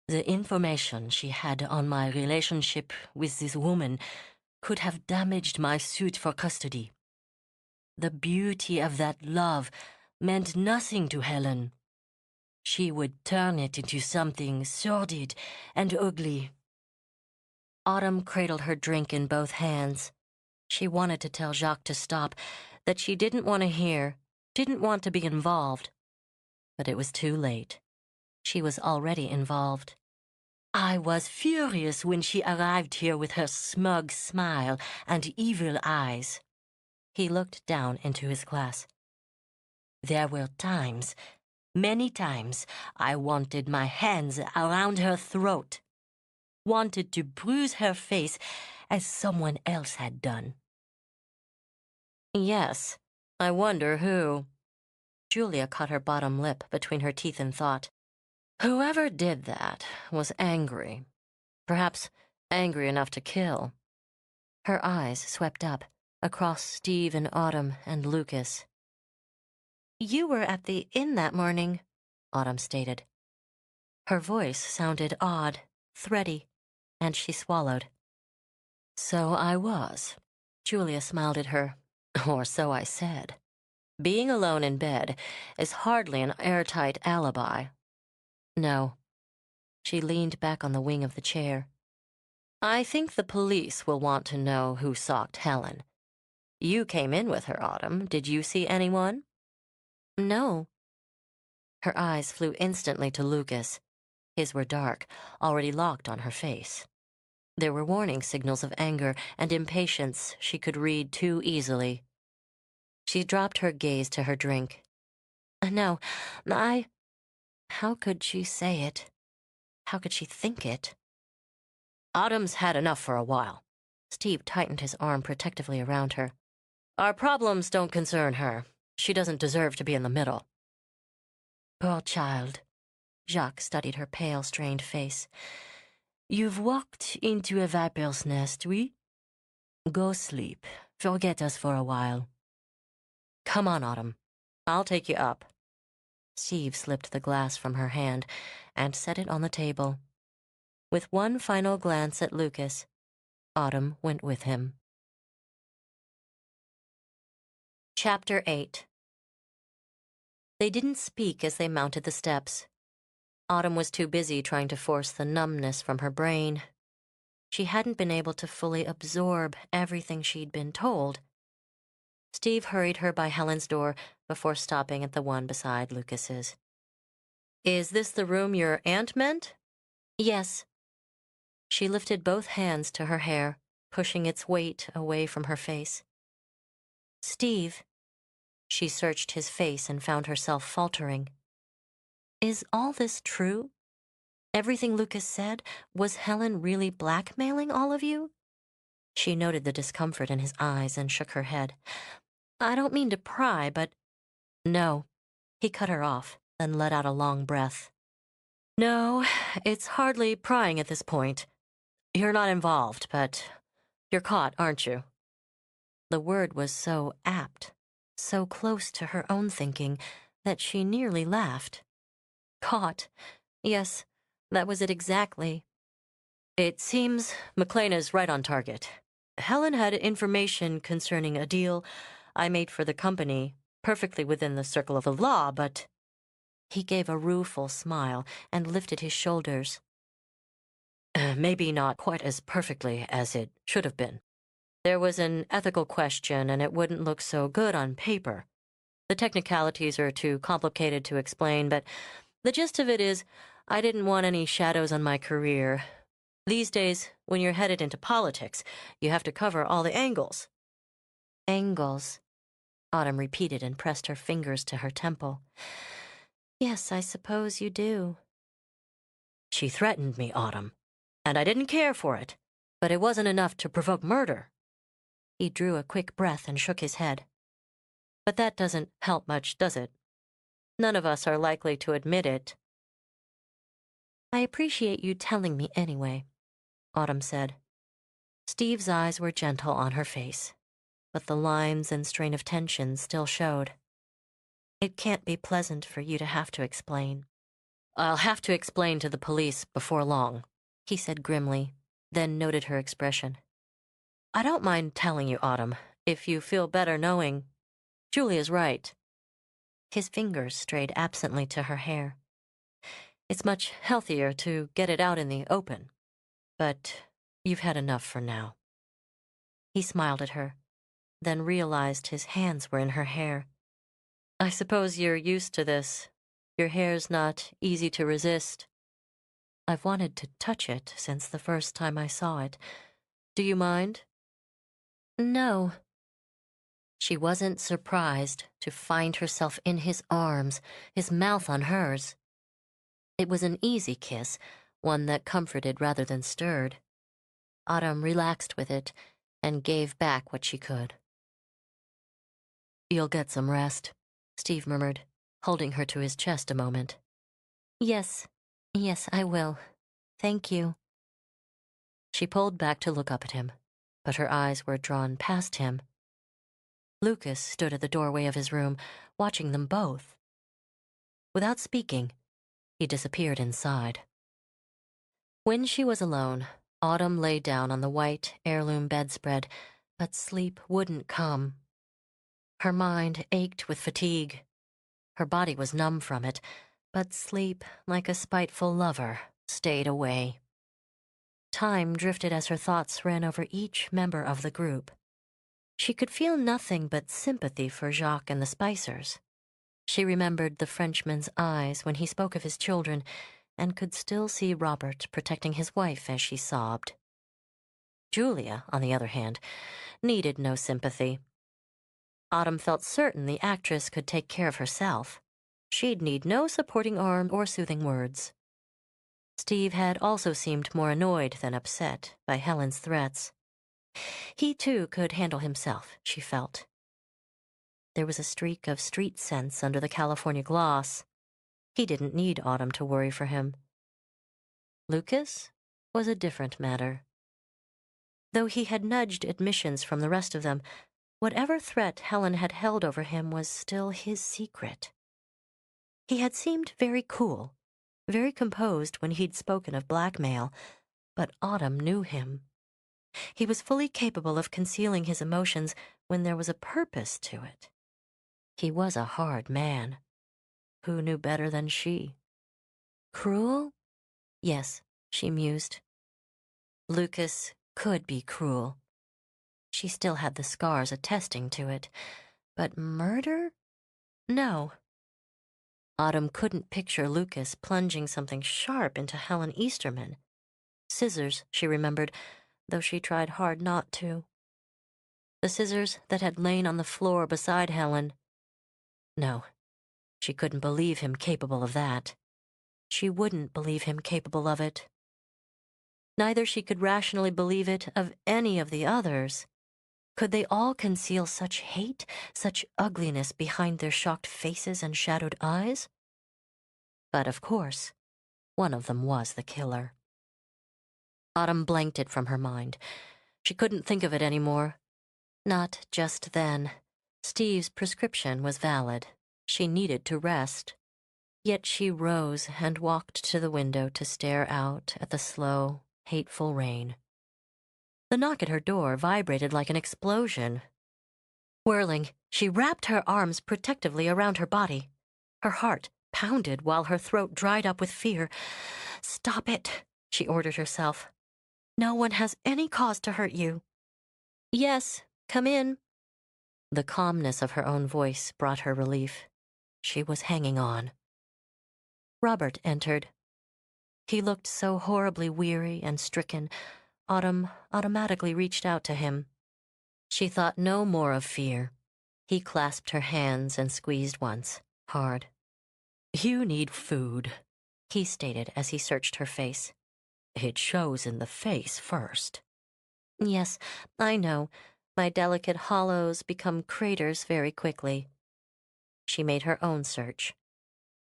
The information she had on my relationship with this woman could have damaged my suit for custody. The beauty of that love meant nothing to Helen. She would turn it into something sordid and ugly. Autumn cradled her drink in both hands. She wanted to tell Jacques to stop, that she didn't want to hear, didn't want to be involved. But it was too late. She was already involved. I was furious when she arrived here with her smug smile and evil eyes. He looked down into his glass. There were times, many times, I wanted my hands around her throat, wanted to bruise her face as someone else had done. Yes, I wonder who. Julia caught her bottom lip between her teeth in thought. Whoever did that was angry. Perhaps angry enough to kill. Her eyes swept up, across Steve and Autumn and Lucas. You were at the inn that morning, Autumn stated. Her voice sounded odd, thready, and she swallowed. So I was. Julia smiled at her. Or so I said. Being alone in bed is hardly an airtight alibi. No. She leaned back on the wing of the chair. I think the police will want to know who socked Helen. You came in with her, Autumn. Did you see anyone? No. Her eyes flew instantly to Lucas. His were dark, already locked on her face. There were warning signals of anger and impatience she could read too easily. She dropped her gaze to her drink. No, How could she say it? How could she think it? Autumn's had enough for a while. Steve tightened his arm protectively around her. Our problems don't concern her. She doesn't deserve to be in the middle. Poor child. Jacques studied her pale, strained face. You've walked into a viper's nest, oui? Go sleep. Forget us for a while. Come on, Autumn. I'll take you up. Steve slipped the glass from her hand and set it on the table. With one final glance at Lucas, Autumn went with him. Chapter 8. They didn't speak as they mounted the steps. Autumn was too busy trying to force the numbness from her brain. She hadn't been able to fully absorb everything she'd been told. Steve hurried her by Helen's door before stopping at the one beside Lucas's. Is this the room your aunt meant? Yes. She lifted both hands to her hair, pushing its weight away from her face. Steve. She searched his face and found herself faltering. Is all this true? Everything Lucas said? Was Helen really blackmailing all of you? She noted the discomfort in his eyes and shook her head. I don't mean to pry, but... No. He cut her off, then let out a long breath. No, it's hardly prying at this point. You're not involved, but you're caught, aren't you? The word was so apt, so close to her own thinking, that she nearly laughed. Caught. Yes, that was it exactly. It seems McLeana's right on target. Helen had information concerning a deal I made for the company, perfectly within the circle of the law, but... He gave a rueful smile and lifted his shoulders. Maybe not quite as perfectly as it should have been. There was an ethical question, and it wouldn't look so good on paper. The technicalities are too complicated to explain, but the gist of it is I didn't want any shadows on my career. These days, when you're headed into politics, you have to cover all the angles. Angles, Autumn repeated and pressed her fingers to her temple. Yes, I suppose you do. She threatened me, Autumn, and I didn't care for it, but it wasn't enough to provoke murder. He drew a quick breath and shook his head. But that doesn't help much, does it? None of us are likely to admit it. I appreciate you telling me anyway, Autumn said. Steve's eyes were gentle on her face, but the lines and strain of tension still showed. It can't be pleasant for you to have to explain. I'll have to explain to the police before long, he said grimly, then noted her expression. I don't mind telling you, Autumn, if you feel better knowing. Julia's right. His fingers strayed absently to her hair. It's much healthier to get it out in the open, but you've had enough for now. He smiled at her, then realized his hands were in her hair. I suppose you're used to this. Your hair's not easy to resist. I've wanted to touch it since the first time I saw it. Do you mind?" No. She wasn't surprised to find herself in his arms, his mouth on hers. It was an easy kiss, one that comforted rather than stirred. Autumn relaxed with it and gave back what she could. "You'll get some rest," Steve murmured, holding her to his chest a moment. Yes, yes, I will. Thank you. She pulled back to look up at him, but her eyes were drawn past him. Lucas stood at the doorway of his room, watching them both. Without speaking, he disappeared inside. When she was alone, Autumn lay down on the white heirloom bedspread, but sleep wouldn't come. Her mind ached with fatigue. Her body was numb from it, but sleep, like a spiteful lover, stayed away. Time drifted as her thoughts ran over each member of the group. She could feel nothing but sympathy for Jacques and the Spicers. She remembered the Frenchman's eyes when he spoke of his children, and could still see Robert protecting his wife as she sobbed. Julia, on the other hand, needed no sympathy. Autumn felt certain the actress could take care of herself. She'd need no supporting arm or soothing words. Steve had also seemed more annoyed than upset by Helen's threats. He, too, could handle himself, she felt. There was a streak of street sense under the California gloss. He didn't need Autumn to worry for him. Lucas was a different matter. Though he had nudged admissions from the rest of them, whatever threat Helen had held over him was still his secret. He had seemed very cool, very composed when he'd spoken of blackmail, but Autumn knew him. He was fully capable of concealing his emotions when there was a purpose to it. He was a hard man. Who knew better than she? Cruel? Yes, she mused. Lucas could be cruel. She still had the scars attesting to it. But murder? No. Autumn couldn't picture Lucas plunging something sharp into Helen Easterman. Scissors, she remembered, though she tried hard not to. The scissors that had lain on the floor beside Helen. No, she couldn't believe him capable of that. She wouldn't believe him capable of it. Neither she could rationally believe it of any of the others. Could they all conceal such hate, such ugliness behind their shocked faces and shadowed eyes? But of course, one of them was the killer. Autumn blanked it from her mind. She couldn't think of it anymore. Not just then. Steve's prescription was valid. She needed to rest. Yet she rose and walked to the window to stare out at the slow, hateful rain. The knock at her door vibrated like an explosion. Whirling, she wrapped her arms protectively around her body. Her heart pounded while her throat dried up with fear. "Stop it," she ordered herself. "No one has any cause to hurt you." "Yes, come in." The calmness of her own voice brought her relief. She was hanging on. Robert entered. He looked so horribly weary and stricken, Autumn automatically reached out to him. She thought no more of fear. He clasped her hands and squeezed once, hard. "You need food," he stated as he searched her face. "It shows in the face first." "Yes, I know. My delicate hollows become craters very quickly." She made her own search.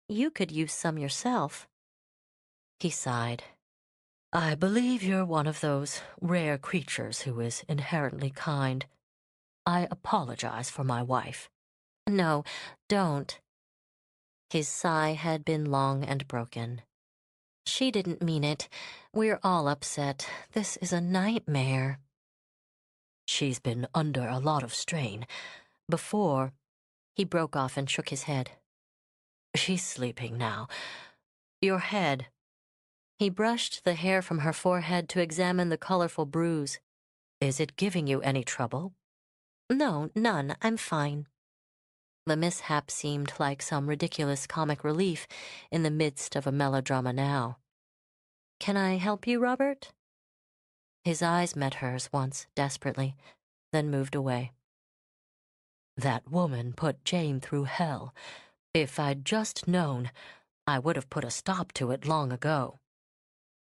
"You could use some yourself." He sighed. "I believe you're one of those rare creatures who is inherently kind. I apologize for my wife." "No, don't." His sigh had been long and broken. "She didn't mean it. We're all upset. This is a nightmare." "She's been under a lot of strain. Before—" He broke off and shook his head. "She's sleeping now. Your head." He brushed the hair from her forehead to examine the colorful bruise. "Is it giving you any trouble?" "No, none. I'm fine." The mishap seemed like some ridiculous comic relief in the midst of a melodrama now. "Can I help you, Robert?" His eyes met hers once, desperately, then moved away. "That woman put Jane through hell. If I'd just known, I would have put a stop to it long ago."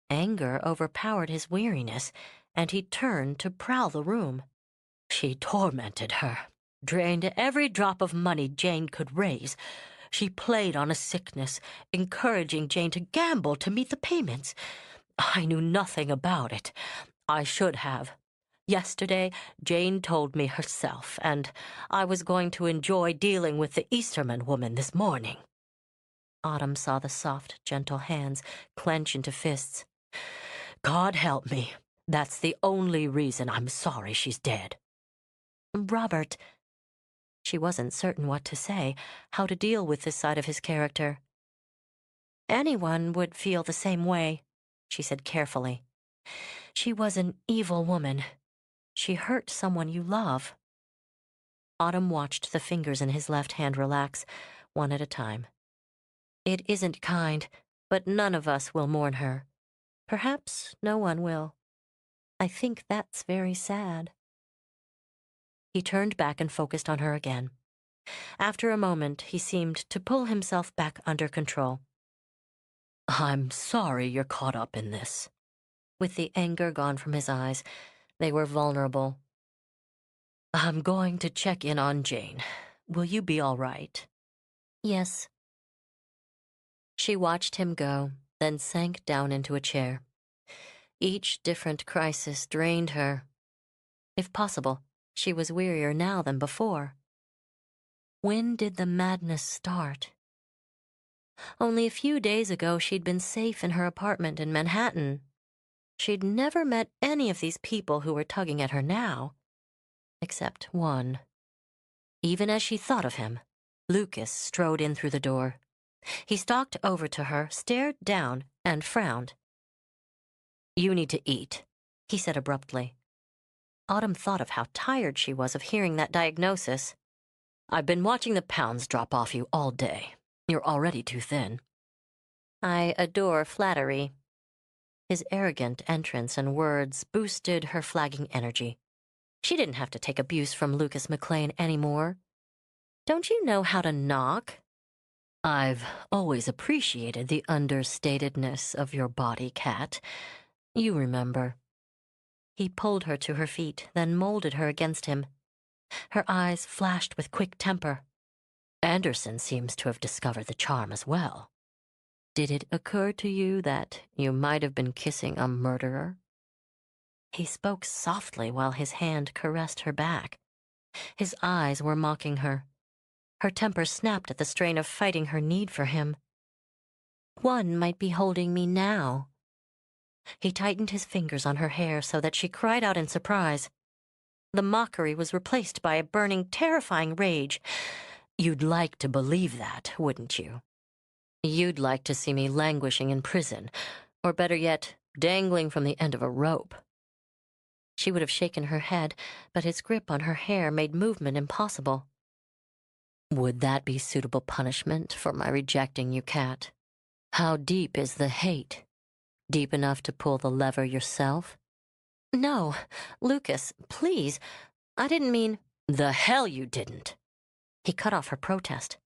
Anger overpowered his weariness, and he turned to prowl the room. "She tormented her, drained every drop of money Jane could raise. She played on a sickness, encouraging Jane to gamble to meet the payments. I knew nothing about it. I should have. Yesterday, Jane told me herself, and I was going to enjoy dealing with the Easterman woman this morning." Autumn saw the soft, gentle hands clench into fists. "God help me. That's the only reason I'm sorry she's dead." "Robert." She wasn't certain what to say, how to deal with this side of his character. "Anyone would feel the same way," she said carefully. "She was an evil woman. She hurt someone you love." Autumn watched the fingers in his left hand relax, one at a time. "It isn't kind, but none of us will mourn her. Perhaps no one will. I think that's very sad." He turned back and focused on her again. After a moment, he seemed to pull himself back under control. "I'm sorry you're caught up in this." With the anger gone from his eyes, they were vulnerable. "I'm going to check in on Jane. Will you be all right?" "Yes." She watched him go, then sank down into a chair. Each different crisis drained her. If possible, she was wearier now than before. When did the madness start? Only a few days ago she'd been safe in her apartment in Manhattan. She'd never met any of these people who were tugging at her now, except one. Even as she thought of him, Lucas strode in through the door. He stalked over to her, stared down, and frowned. "You need to eat," he said abruptly. Autumn thought of how tired she was of hearing that diagnosis. "I've been watching the pounds drop off you all day. You're already too thin." "I adore flattery." His arrogant entrance and words boosted her flagging energy. She didn't have to take abuse from Lucas McLean anymore. "Don't you know how to knock?" "I've always appreciated the understatedness of your body, Kat. You remember." He pulled her to her feet, then molded her against him. Her eyes flashed with quick temper. "Anderson seems to have discovered the charm as well. Did it occur to you that you might have been kissing a murderer?" He spoke softly while his hand caressed her back. His eyes were mocking her. Her temper snapped at the strain of fighting her need for him. "One might be holding me now." He tightened his fingers on her hair so that she cried out in surprise. The mockery was replaced by a burning, terrifying rage. "You'd like to believe that, wouldn't you? You'd like to see me languishing in prison, or better yet, dangling from the end of a rope." She would have shaken her head, but his grip on her hair made movement impossible. "Would that be suitable punishment for my rejecting you, Kat? How deep is the hate? Deep enough to pull the lever yourself?" "No, Lucas, please. I didn't mean—" "The hell you didn't!" He cut off her protest.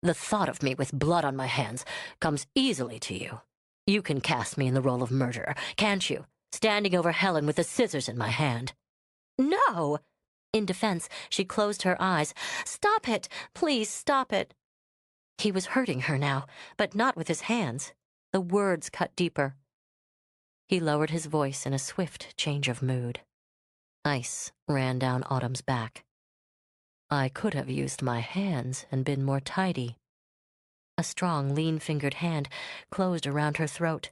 "The thought of me with blood on my hands comes easily to you. You can cast me in the role of murderer, can't you? Standing over Helen with the scissors in my hand." "No!" In defense, she closed her eyes. "Stop it! Please stop it!" He was hurting her now, but not with his hands. The words cut deeper. He lowered his voice in a swift change of mood. Ice ran down Autumn's back. "I could have used my hands and been more tidy." A strong, lean-fingered hand closed around her throat.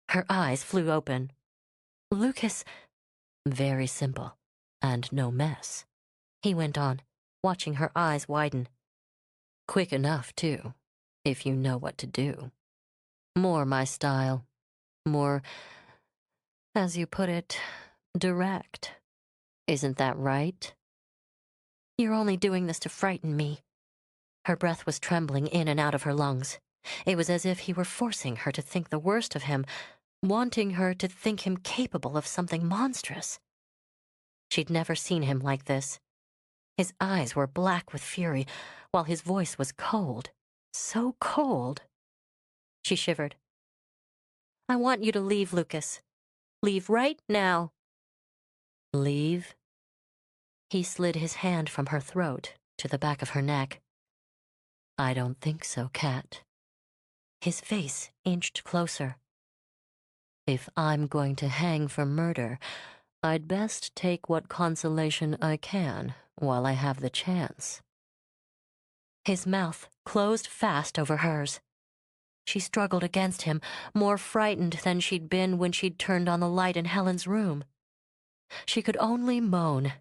Her eyes flew open. "Lucas—" "Very simple, and no mess," he went on, watching her eyes widen. "Quick enough, too, if you know what to do. More my style. More, as you put it, direct. Isn't that right?" "You're only doing this to frighten me." Her breath was trembling in and out of her lungs. It was as if he were forcing her to think the worst of him, wanting her to think him capable of something monstrous. She'd never seen him like this. His eyes were black with fury, while his voice was cold. So cold. She shivered. "I want you to leave, Lucas. Leave right now." "Leave?" He slid his hand from her throat to the back of her neck. "I don't think so, Kat." His face inched closer. "If I'm going to hang for murder, I'd best take what consolation I can while I have the chance." His mouth closed fast over hers. She struggled against him, more frightened than she'd been when she'd turned on the light in Helen's room. She could only moan.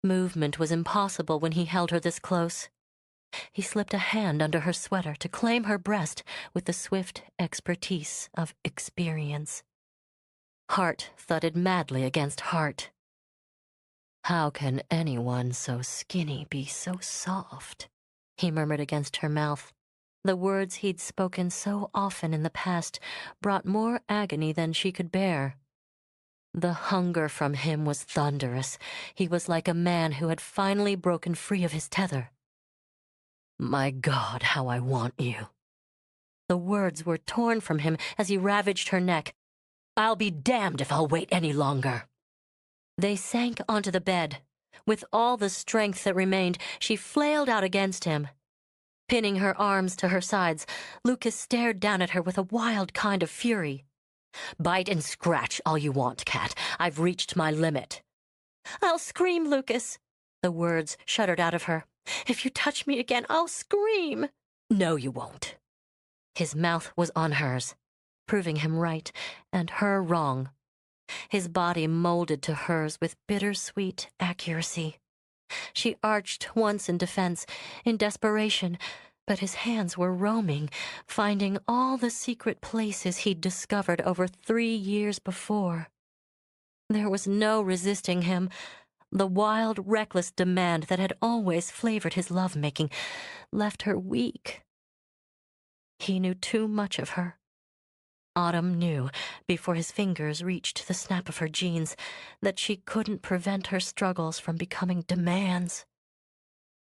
Movement was impossible when he held her this close. He slipped a hand under her sweater to claim her breast with the swift expertise of experience. Heart thudded madly against heart. "How can anyone so skinny be so soft?" he murmured against her mouth. The words he'd spoken so often in the past brought more agony than she could bear. The hunger from him was thunderous. He was like a man who had finally broken free of his tether. "My God, how I want you." The words were torn from him as he ravaged her neck. "I'll be damned if I'll wait any longer." They sank onto the bed. With all the strength that remained, she flailed out against him. Pinning her arms to her sides, Lucas stared down at her with a wild kind of fury. "Bite and scratch all you want, Kat. I've reached my limit." "I'll scream, Lucas." The words shuddered out of her. "If you touch me again, I'll scream." "No, you won't." His mouth was on hers, proving him right and her wrong. His body molded to hers with bittersweet accuracy. She arched once in defense, in desperation, but his hands were roaming, finding all the secret places he'd discovered over 3 years before. There was no resisting him. The wild, reckless demand that had always flavored his lovemaking left her weak. He knew too much of her. Autumn knew, before his fingers reached the snap of her jeans, that she couldn't prevent her struggles from becoming demands.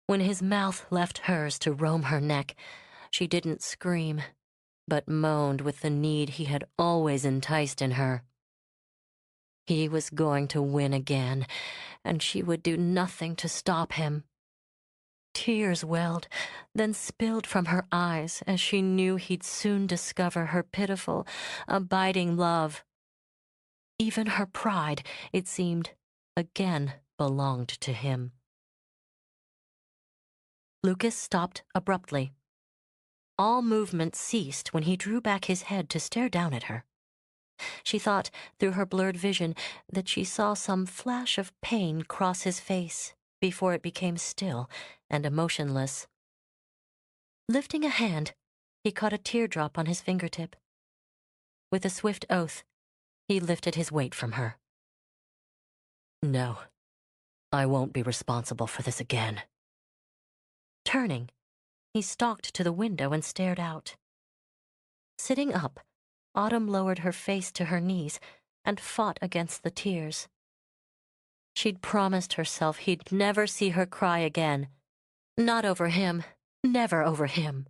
When his mouth left hers to roam her neck, she didn't scream, but moaned with the need he had always enticed in her. He was going to win again, and she would do nothing to stop him. Tears welled, then spilled from her eyes as she knew he'd soon discover her pitiful, abiding love. Even her pride, it seemed, again belonged to him. Lucas stopped abruptly. All movement ceased when he drew back his head to stare down at her. She thought, through her blurred vision, that she saw some flash of pain cross his face before it became still and emotionless. Lifting a hand, he caught a teardrop on his fingertip. With a swift oath, he lifted his weight from her. "No, I won't be responsible for this again." Turning, he stalked to the window and stared out. Sitting up, Autumn lowered her face to her knees and fought against the tears. She'd promised herself he'd never see her cry again. Not over him, never over him.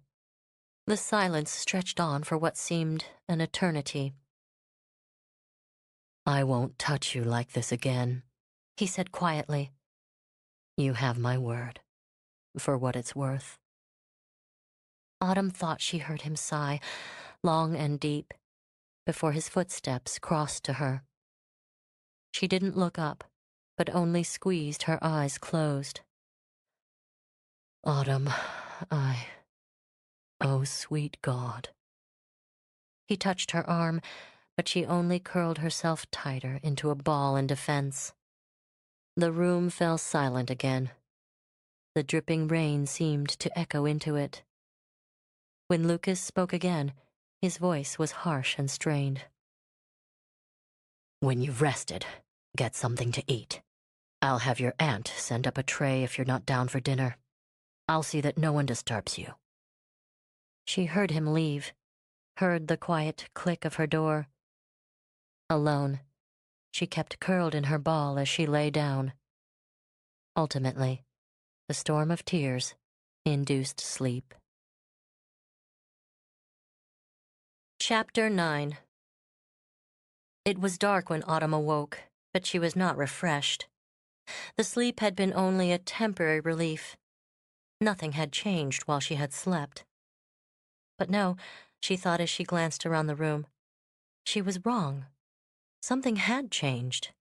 The silence stretched on for what seemed an eternity. "I won't touch you like this again," he said quietly. "You have my word, for what it's worth." Autumn thought she heard him sigh, long and deep, before his footsteps crossed to her. She didn't look up, but only squeezed her eyes closed. "Autumn, oh, sweet God." He touched her arm, but she only curled herself tighter into a ball in defense. The room fell silent again. The dripping rain seemed to echo into it. When Lucas spoke again, his voice was harsh and strained. "When you've rested, get something to eat. I'll have your aunt send up a tray if you're not down for dinner." I'll see that no one disturbs you. She heard him leave, heard the quiet click of her door. Alone, she kept curled in her ball as she lay down. Ultimately, the storm of tears induced sleep. Chapter 9. It was dark when Autumn awoke, but she was not refreshed. The sleep had been only a temporary relief. Nothing had changed while she had slept. But no, she thought as she glanced around the room. She was wrong. Something had changed.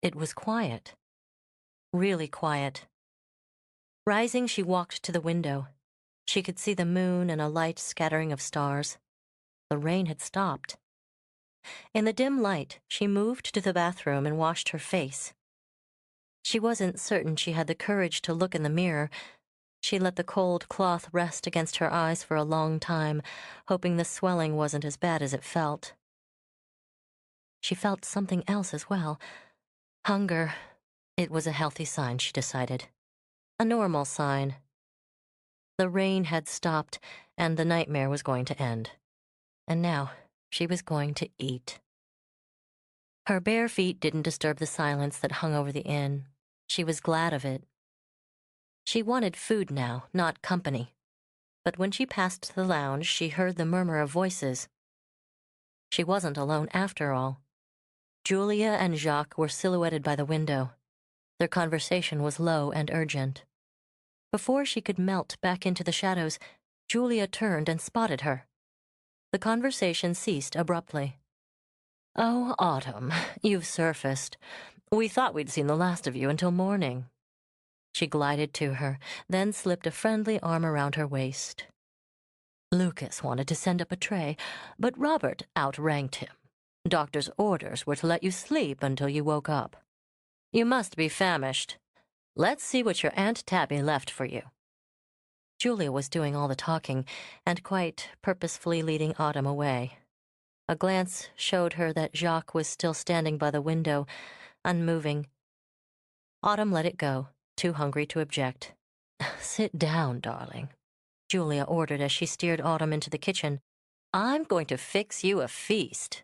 It was quiet. Really quiet. Rising, she walked to the window. She could see the moon and a light scattering of stars. The rain had stopped. In the dim light, she moved to the bathroom and washed her face. She wasn't certain she had the courage to look in the mirror. She let the cold cloth rest against her eyes for a long time, hoping the swelling wasn't as bad as it felt. She felt something else as well. Hunger. It was a healthy sign, she decided. A normal sign. The rain had stopped, and the nightmare was going to end. And now, she was going to eat. Her bare feet didn't disturb the silence that hung over the inn. She was glad of it. She wanted food now, not company. But when she passed the lounge, she heard the murmur of voices. She wasn't alone after all. Julia and Jacques were silhouetted by the window. Their conversation was low and urgent. Before she could melt back into the shadows, Julia turned and spotted her. The conversation ceased abruptly. "Oh, Autumn, you've surfaced. We thought we'd seen the last of you until morning." She glided to her, then slipped a friendly arm around her waist. "Lucas wanted to send up a tray, but Robert outranked him. Doctor's orders were to let you sleep until you woke up. You must be famished. Let's see what your Aunt Tabby left for you." Julia was doing all the talking, and quite purposefully leading Autumn away. A glance showed her that Jacques was still standing by the window, unmoving. Autumn let it go, too hungry to object. "Sit down, darling," Julia ordered as she steered Autumn into the kitchen. "I'm going to fix you a feast."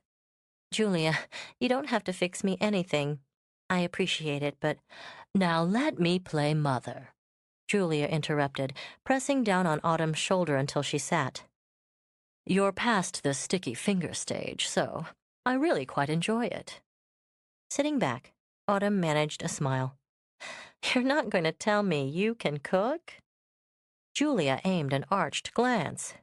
"Julia, you don't have to fix me anything. I appreciate it, but—" "Now let me play mother," Julia interrupted, pressing down on Autumn's shoulder until she sat. "You're past the sticky finger stage, so I really quite enjoy it." Sitting back, Autumn managed a smile. "You're not going to tell me you can cook?" Julia aimed an arched glance.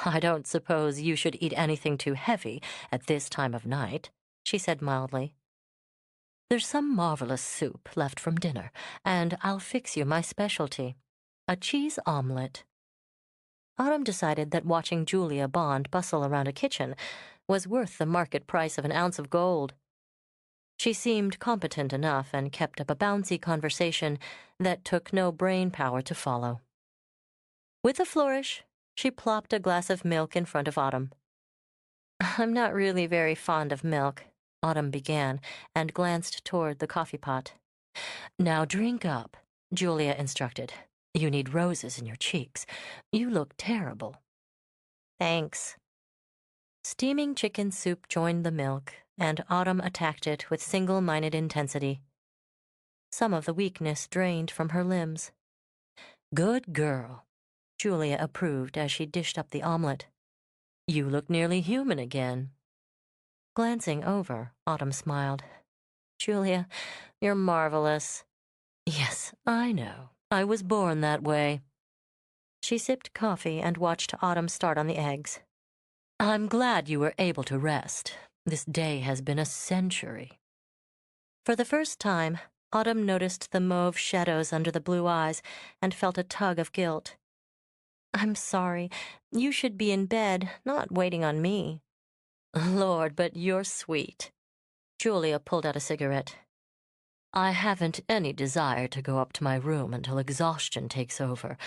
"I don't suppose you should eat anything too heavy at this time of night," she said mildly. "There's some marvelous soup left from dinner, and I'll fix you my specialty, a cheese omelet." Autumn decided that watching Julia Bond bustle around a kitchen was worth the market price of an ounce of gold. She seemed competent enough and kept up a bouncy conversation that took no brain power to follow. With a flourish, she plopped a glass of milk in front of Autumn. "I'm not really very fond of milk," Autumn began, and glanced toward the coffee pot. "Now drink up," Julia instructed. "You need roses in your cheeks. You look terrible." "Thanks." Steaming chicken soup joined the milk, and Autumn attacked it with single-minded intensity. Some of the weakness drained from her limbs. "Good girl," Julia approved as she dished up the omelet. "You look nearly human again." Glancing over, Autumn smiled. "Julia, you're marvelous." "Yes, I know. I was born that way." She sipped coffee and watched Autumn start on the eggs. "I'm glad you were able to rest. This day has been a century." For the first time, Autumn noticed the mauve shadows under the blue eyes and felt a tug of guilt. "I'm sorry. You should be in bed, not waiting on me." "Lord, but you're sweet." Julia pulled out a cigarette. "I haven't any desire to go up to my room until exhaustion takes over.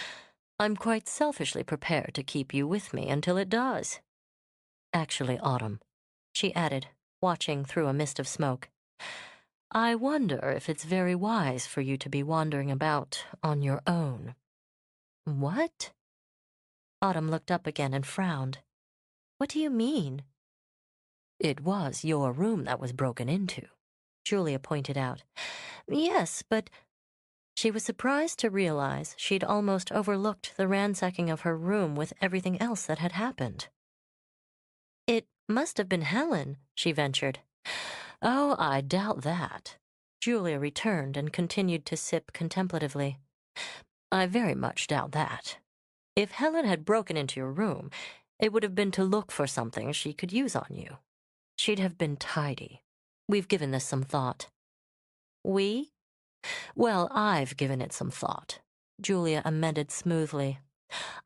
I'm quite selfishly prepared to keep you with me until it does. Actually, Autumn," she added, watching through a mist of smoke, "I wonder if it's very wise for you to be wandering about on your own." What? Autumn looked up again and frowned. What do you mean? It was your room that was broken into, Julia pointed out. Yes, but she was surprised to realize she'd almost overlooked the ransacking of her room with everything else that had happened. It must have been Helen, she ventured. Oh, I doubt that. Julia returned and continued to sip contemplatively. I very much doubt that. If Helen had broken into your room, it would have been to look for something she could use on you. She'd have been tidy. We've given this some thought. We? Well, I've given it some thought, Julia amended smoothly.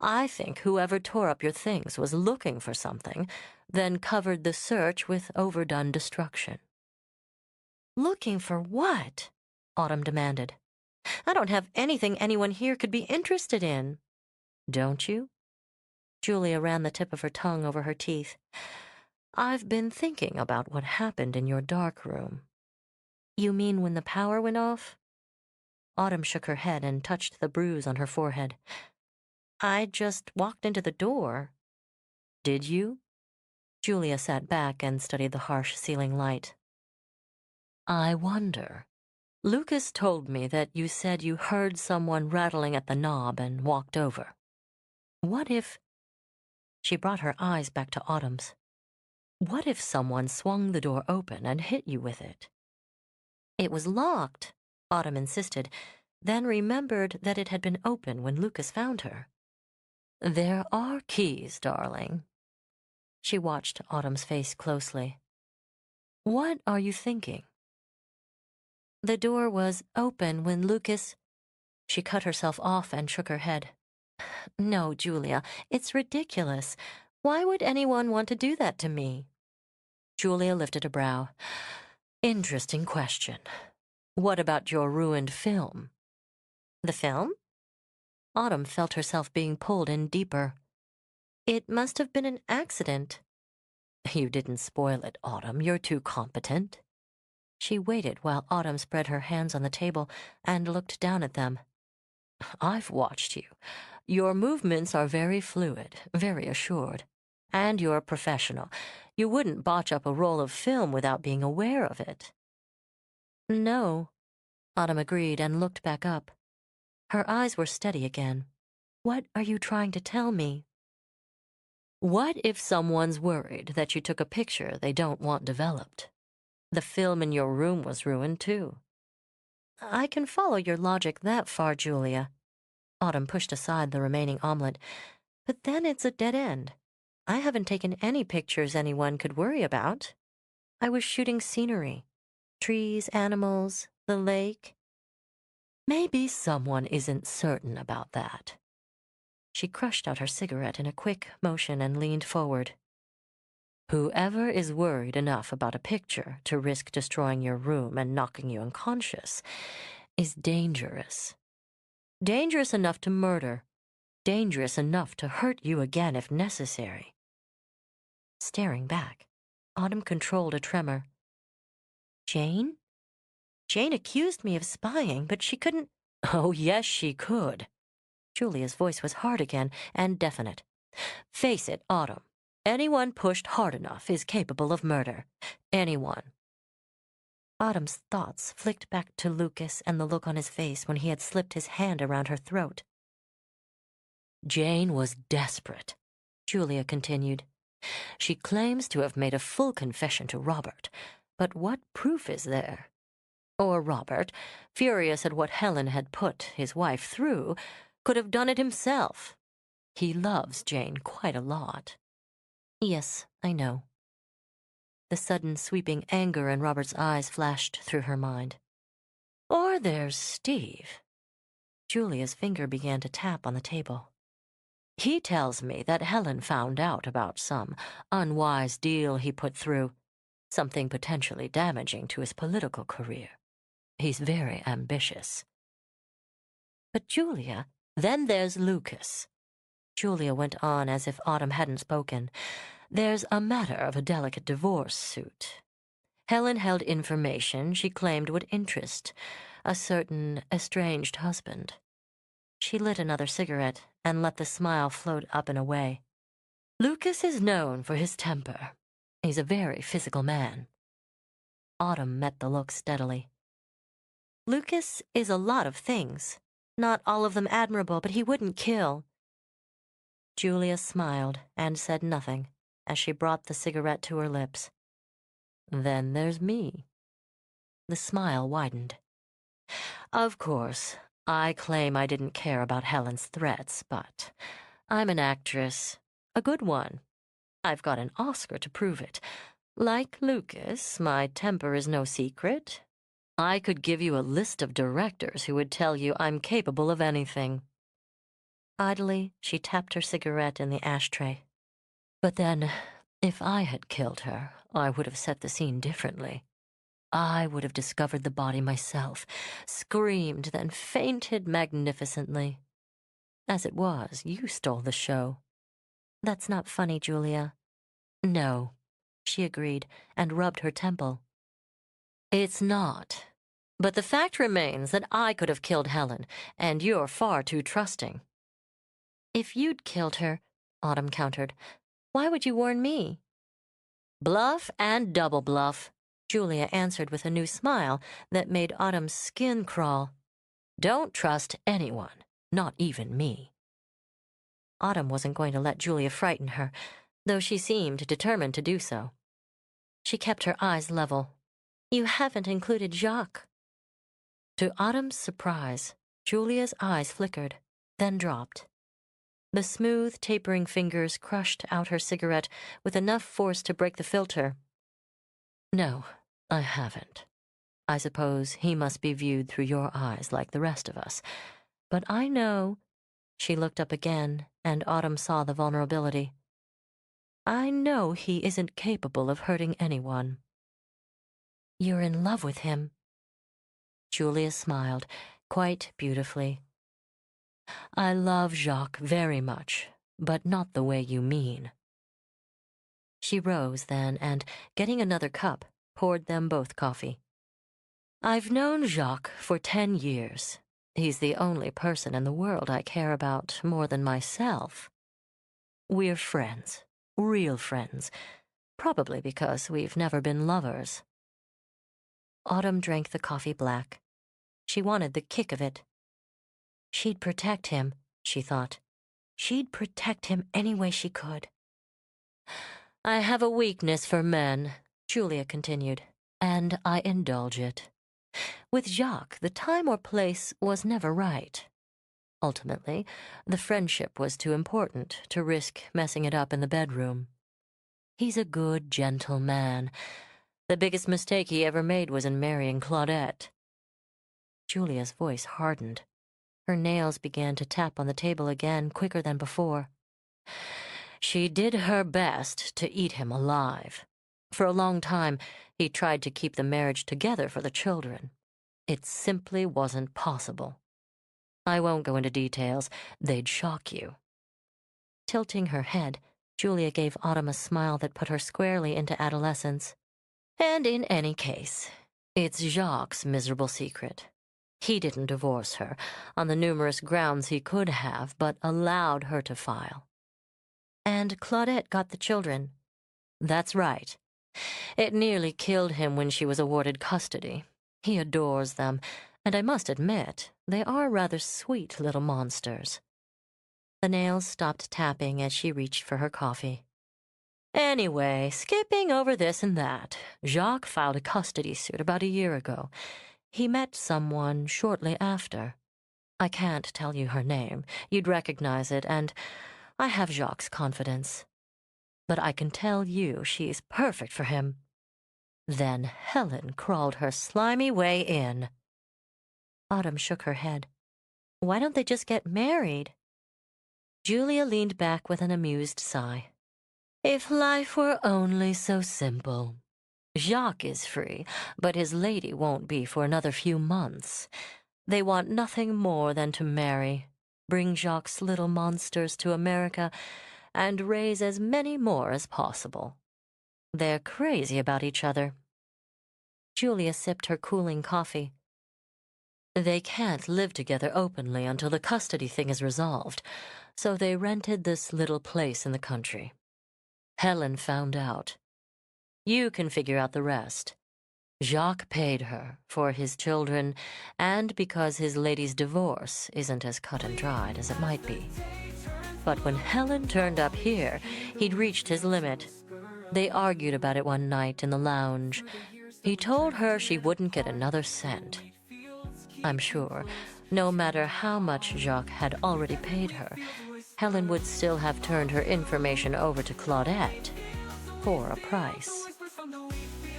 I think whoever tore up your things was looking for something, then covered the search with overdone destruction. Looking for what? Autumn demanded. I don't have anything anyone here could be interested in. Don't you? Julia ran the tip of her tongue over her teeth. I've been thinking about what happened in your dark room. You mean when the power went off? Autumn shook her head and touched the bruise on her forehead. I just walked into the door. Did you? Julia sat back and studied the harsh ceiling light. I wonder. Lucas told me that you said you heard someone rattling at the knob and walked over. What if... She brought her eyes back to Autumn's. What if someone swung the door open and hit you with it? It was locked, Autumn insisted, then remembered that it had been open when Lucas found her. There are keys, darling. She watched Autumn's face closely. What are you thinking? The door was open when Lucas... She cut herself off and shook her head. No, Julia, it's ridiculous. Why would anyone want to do that to me? Julia lifted a brow. Interesting question. What about your ruined film? The film? Autumn felt herself being pulled in deeper. It must have been an accident. You didn't spoil it, Autumn. You're too competent. She waited while Autumn spread her hands on the table and looked down at them. I've watched you. Your movements are very fluid, very assured. And you're professional. You wouldn't botch up a roll of film without being aware of it. No, Autumn agreed and looked back up. Her eyes were steady again. What are you trying to tell me? What if someone's worried that you took a picture they don't want developed? The film in your room was ruined, too. I can follow your logic that far, Julia. Autumn pushed aside the remaining omelet. But then it's a dead end. I haven't taken any pictures anyone could worry about. I was shooting scenery. Trees, animals, the lake. Maybe someone isn't certain about that. She crushed out her cigarette in a quick motion and leaned forward. Whoever is worried enough about a picture to risk destroying your room and knocking you unconscious is dangerous. Dangerous enough to murder. Dangerous enough to hurt you again if necessary. Staring back, Autumn controlled a tremor. Jane? Jane accused me of spying, but she couldn't... Oh, yes, she could. Julia's voice was hard again and definite. Face it, Autumn. Anyone pushed hard enough is capable of murder. Anyone. Autumn's thoughts flicked back to Lucas and the look on his face when he had slipped his hand around her throat. Jane was desperate, Julia continued. She claims to have made a full confession to Robert, but what proof is there? Or Robert, furious at what Helen had put his wife through, could have done it himself. He loves Jane quite a lot. Yes, I know. The sudden sweeping anger in Robert's eyes flashed through her mind. Or there's Steve. Julia's finger began to tap on the table. He tells me that Helen found out about some unwise deal he put through, something potentially damaging to his political career. He's very ambitious. But Julia, then there's Lucas. Julia went on as if Autumn hadn't spoken. There's a matter of a delicate divorce suit. Helen held information she claimed would interest a certain estranged husband. She lit another cigarette and let the smile float up and away. Lucas is known for his temper. He's a very physical man. Autumn met the look steadily. Lucas is a lot of things. Not all of them admirable, but he wouldn't kill. Julia smiled and said nothing as she brought the cigarette to her lips. Then there's me. The smile widened. Of course, I claim I didn't care about Helen's threats, but I'm an actress. A good one. I've got an Oscar to prove it. Like Lucas, my temper is no secret. I could give you a list of directors who would tell you I'm capable of anything. Idly, she tapped her cigarette in the ashtray. But then, if I had killed her, I would have set the scene differently. I would have discovered the body myself, screamed, then fainted magnificently. As it was, you stole the show. That's not funny, Julia. No, she agreed and rubbed her temple. It's not. But the fact remains that I could have killed Helen, and you're far too trusting. If you'd killed her, Autumn countered, why would you warn me? Bluff and double bluff, Julia answered with a new smile that made Autumn's skin crawl. Don't trust anyone, not even me. Autumn wasn't going to let Julia frighten her, though she seemed determined to do so. She kept her eyes level. You haven't included Jacques. To Autumn's surprise, Julia's eyes flickered, then dropped. The smooth, tapering fingers crushed out her cigarette with enough force to break the filter. No, I haven't. I suppose he must be viewed through your eyes like the rest of us. But I know. She looked up again, and Autumn saw the vulnerability. I know he isn't capable of hurting anyone. You're in love with him. Julia smiled, quite beautifully. I love Jacques very much, but not the way you mean. She rose then and, getting another cup, poured them both coffee. I've known Jacques for 10 years. He's the only person in the world I care about more than myself. We're friends, real friends, probably because we've never been lovers. Autumn drank the coffee black. She wanted the kick of it. She'd protect him, she thought. She'd protect him any way she could. I have a weakness for men, Julia continued, and I indulge it. With Jacques, the time or place was never right. Ultimately, the friendship was too important to risk messing it up in the bedroom. He's a good, gentle man. The biggest mistake he ever made was in marrying Claudette. Julia's voice hardened. Her nails began to tap on the table again, quicker than before. She did her best to eat him alive. For a long time, he tried to keep the marriage together for the children. It simply wasn't possible. I won't go into details. They'd shock you. Tilting her head, Julia gave Autumn a smile that put her squarely into adolescence. And in any case, it's Jacques' miserable secret. He didn't divorce her, on the numerous grounds he could have, but allowed her to file. And Claudette got the children. That's right. It nearly killed him when she was awarded custody. He adores them, and I must admit, they are rather sweet little monsters. The nails stopped tapping as she reached for her coffee. Anyway, skipping over this and that, Jacques filed a custody suit about a year ago. He met someone shortly after. I can't tell you her name. You'd recognize it, and I have Jacques' confidence. But I can tell you she's perfect for him. Then Helen crawled her slimy way in. Autumn shook her head. Why don't they just get married? Julia leaned back with an amused sigh. If life were only so simple. Jacques is free, but his lady won't be for another few months. They want nothing more than to marry, bring Jacques' little monsters to America, and raise as many more as possible. They're crazy about each other. Julia sipped her cooling coffee. They can't live together openly until the custody thing is resolved, so they rented this little place in the country. Helen found out. You can figure out the rest. Jacques paid her for his children and because his lady's divorce isn't as cut and dried as it might be. But when Helen turned up here, he'd reached his limit. They argued about it one night in the lounge. He told her she wouldn't get another cent. I'm sure, no matter how much Jacques had already paid her, Helen would still have turned her information over to Claudette for a price.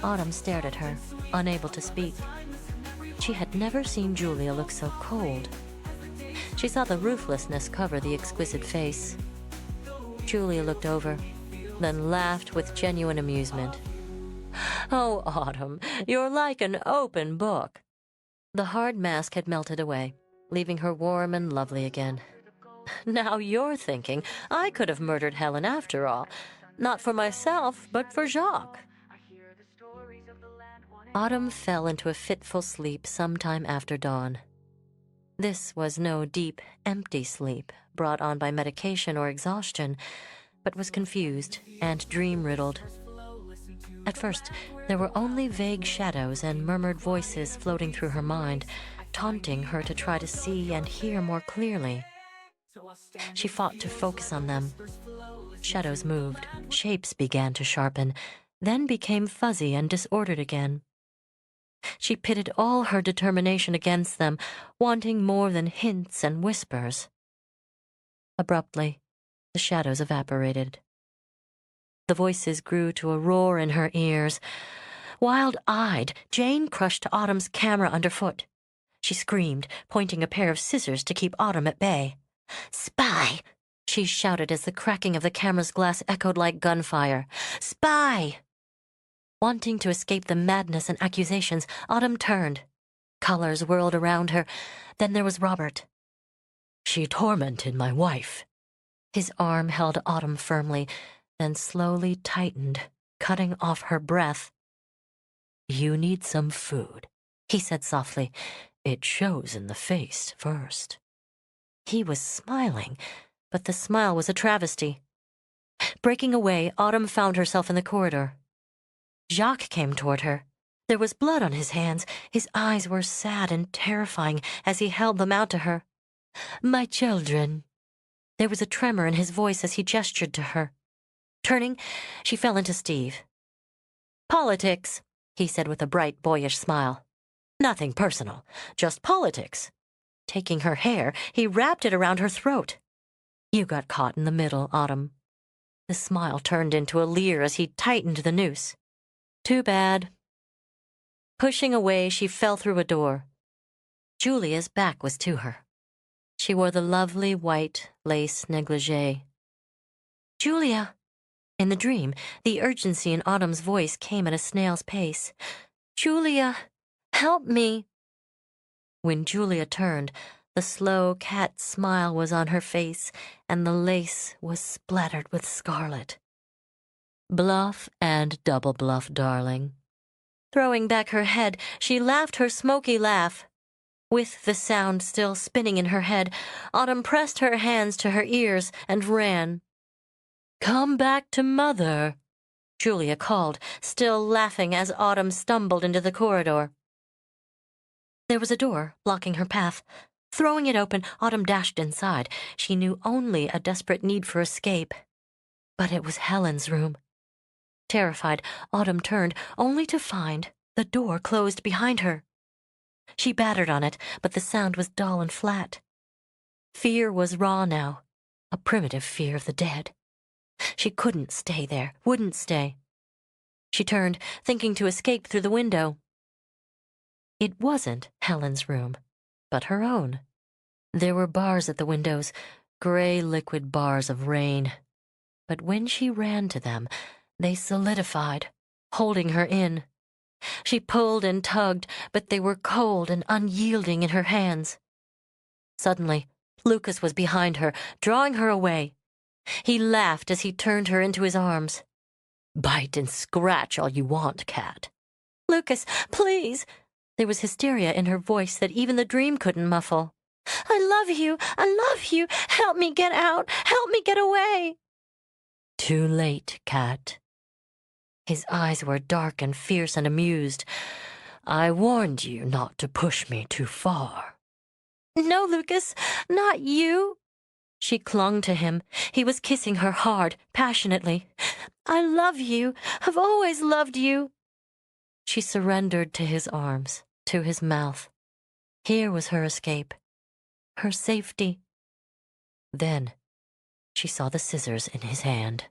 Autumn stared at her, unable to speak. She had never seen Julia look so cold. She saw the ruthlessness cover the exquisite face. Julia looked over, then laughed with genuine amusement. Oh, Autumn, you're like an open book. The hard mask had melted away, leaving her warm and lovely again. Now you're thinking I could have murdered Helen after all. Not for myself, but for Jacques. Autumn fell into a fitful sleep sometime after dawn. This was no deep, empty sleep brought on by medication or exhaustion, but was confused and dream-riddled. At first, there were only vague shadows and murmured voices floating through her mind, taunting her to try to see and hear more clearly. She fought to focus on them. Shadows moved, shapes began to sharpen, then became fuzzy and disordered again. She pitted all her determination against them, wanting more than hints and whispers. Abruptly, the shadows evaporated. The voices grew to a roar in her ears. Wild-eyed, Jane crushed Autumn's camera underfoot. She screamed, pointing a pair of scissors to keep Autumn at bay. "Spy!" she shouted as the cracking of the camera's glass echoed like gunfire. "Spy!" Wanting to escape the madness and accusations, Autumn turned. Colors whirled around her. Then there was Robert. "She tormented my wife." His arm held Autumn firmly, then slowly tightened, cutting off her breath. "You need some food," he said softly. "It shows in the face first." He was smiling, but the smile was a travesty. Breaking away, Autumn found herself in the corridor. Jacques came toward her. There was blood on his hands. His eyes were sad and terrifying as he held them out to her. "My children." There was a tremor in his voice as he gestured to her. Turning, she fell into Steve. "Politics," he said with a bright, boyish smile. "Nothing personal, just politics." Taking her hair, he wrapped it around her throat. "You got caught in the middle, Autumn." The smile turned into a leer as he tightened the noose. "Too bad." Pushing away, she fell through a door. Julia's back was to her. She wore the lovely white lace negligee. "Julia!" In the dream, the urgency in Autumn's voice came at a snail's pace. "Julia, help me!" When Julia turned, the slow cat smile was on her face, and the lace was splattered with scarlet. "Bluff and double bluff, darling." Throwing back her head, she laughed her smoky laugh. With the sound still spinning in her head, Autumn pressed her hands to her ears and ran. "Come back to Mother," Julia called, still laughing as Autumn stumbled into the corridor. There was a door blocking her path. Throwing it open, Autumn dashed inside. She knew only a desperate need for escape. But it was Helen's room. Terrified, Autumn turned, only to find the door closed behind her. She battered on it, but the sound was dull and flat. Fear was raw now, a primitive fear of the dead. She couldn't stay there, wouldn't stay. She turned, thinking to escape through the window. It wasn't Helen's room, but her own. There were bars at the windows, gray liquid bars of rain. But when she ran to them, they solidified, holding her in. She pulled and tugged, but they were cold and unyielding in her hands. Suddenly, Lucas was behind her, drawing her away. He laughed as he turned her into his arms. "Bite and scratch all you want, cat." "Lucas, please!" There was hysteria in her voice that even the dream couldn't muffle. I love you! I love you! Help me get out! Help me get away! Too late, Cat. His eyes were dark and fierce and amused. I warned you not to push me too far. No, Lucas, not you. She clung to him. He was kissing her hard, passionately. I love you. I've always loved you. She surrendered to his arms, to his mouth. Here was her escape, her safety. Then she saw the scissors in his hand.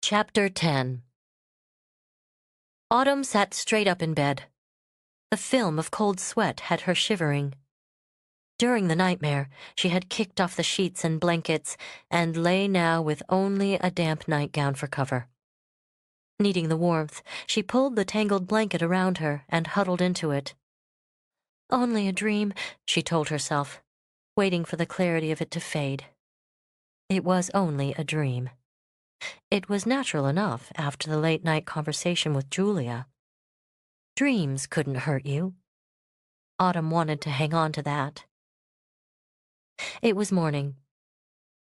Chapter 10. Autumn sat straight up in bed. The film of cold sweat had her shivering. During the nightmare, she had kicked off the sheets and blankets and lay now with only a damp nightgown for cover. Needing the warmth, she pulled the tangled blanket around her and huddled into it. Only a dream, she told herself, waiting for the clarity of it to fade. It was only a dream. It was natural enough after the late-night conversation with Julia. Dreams couldn't hurt you. Autumn wanted to hang on to that. It was morning.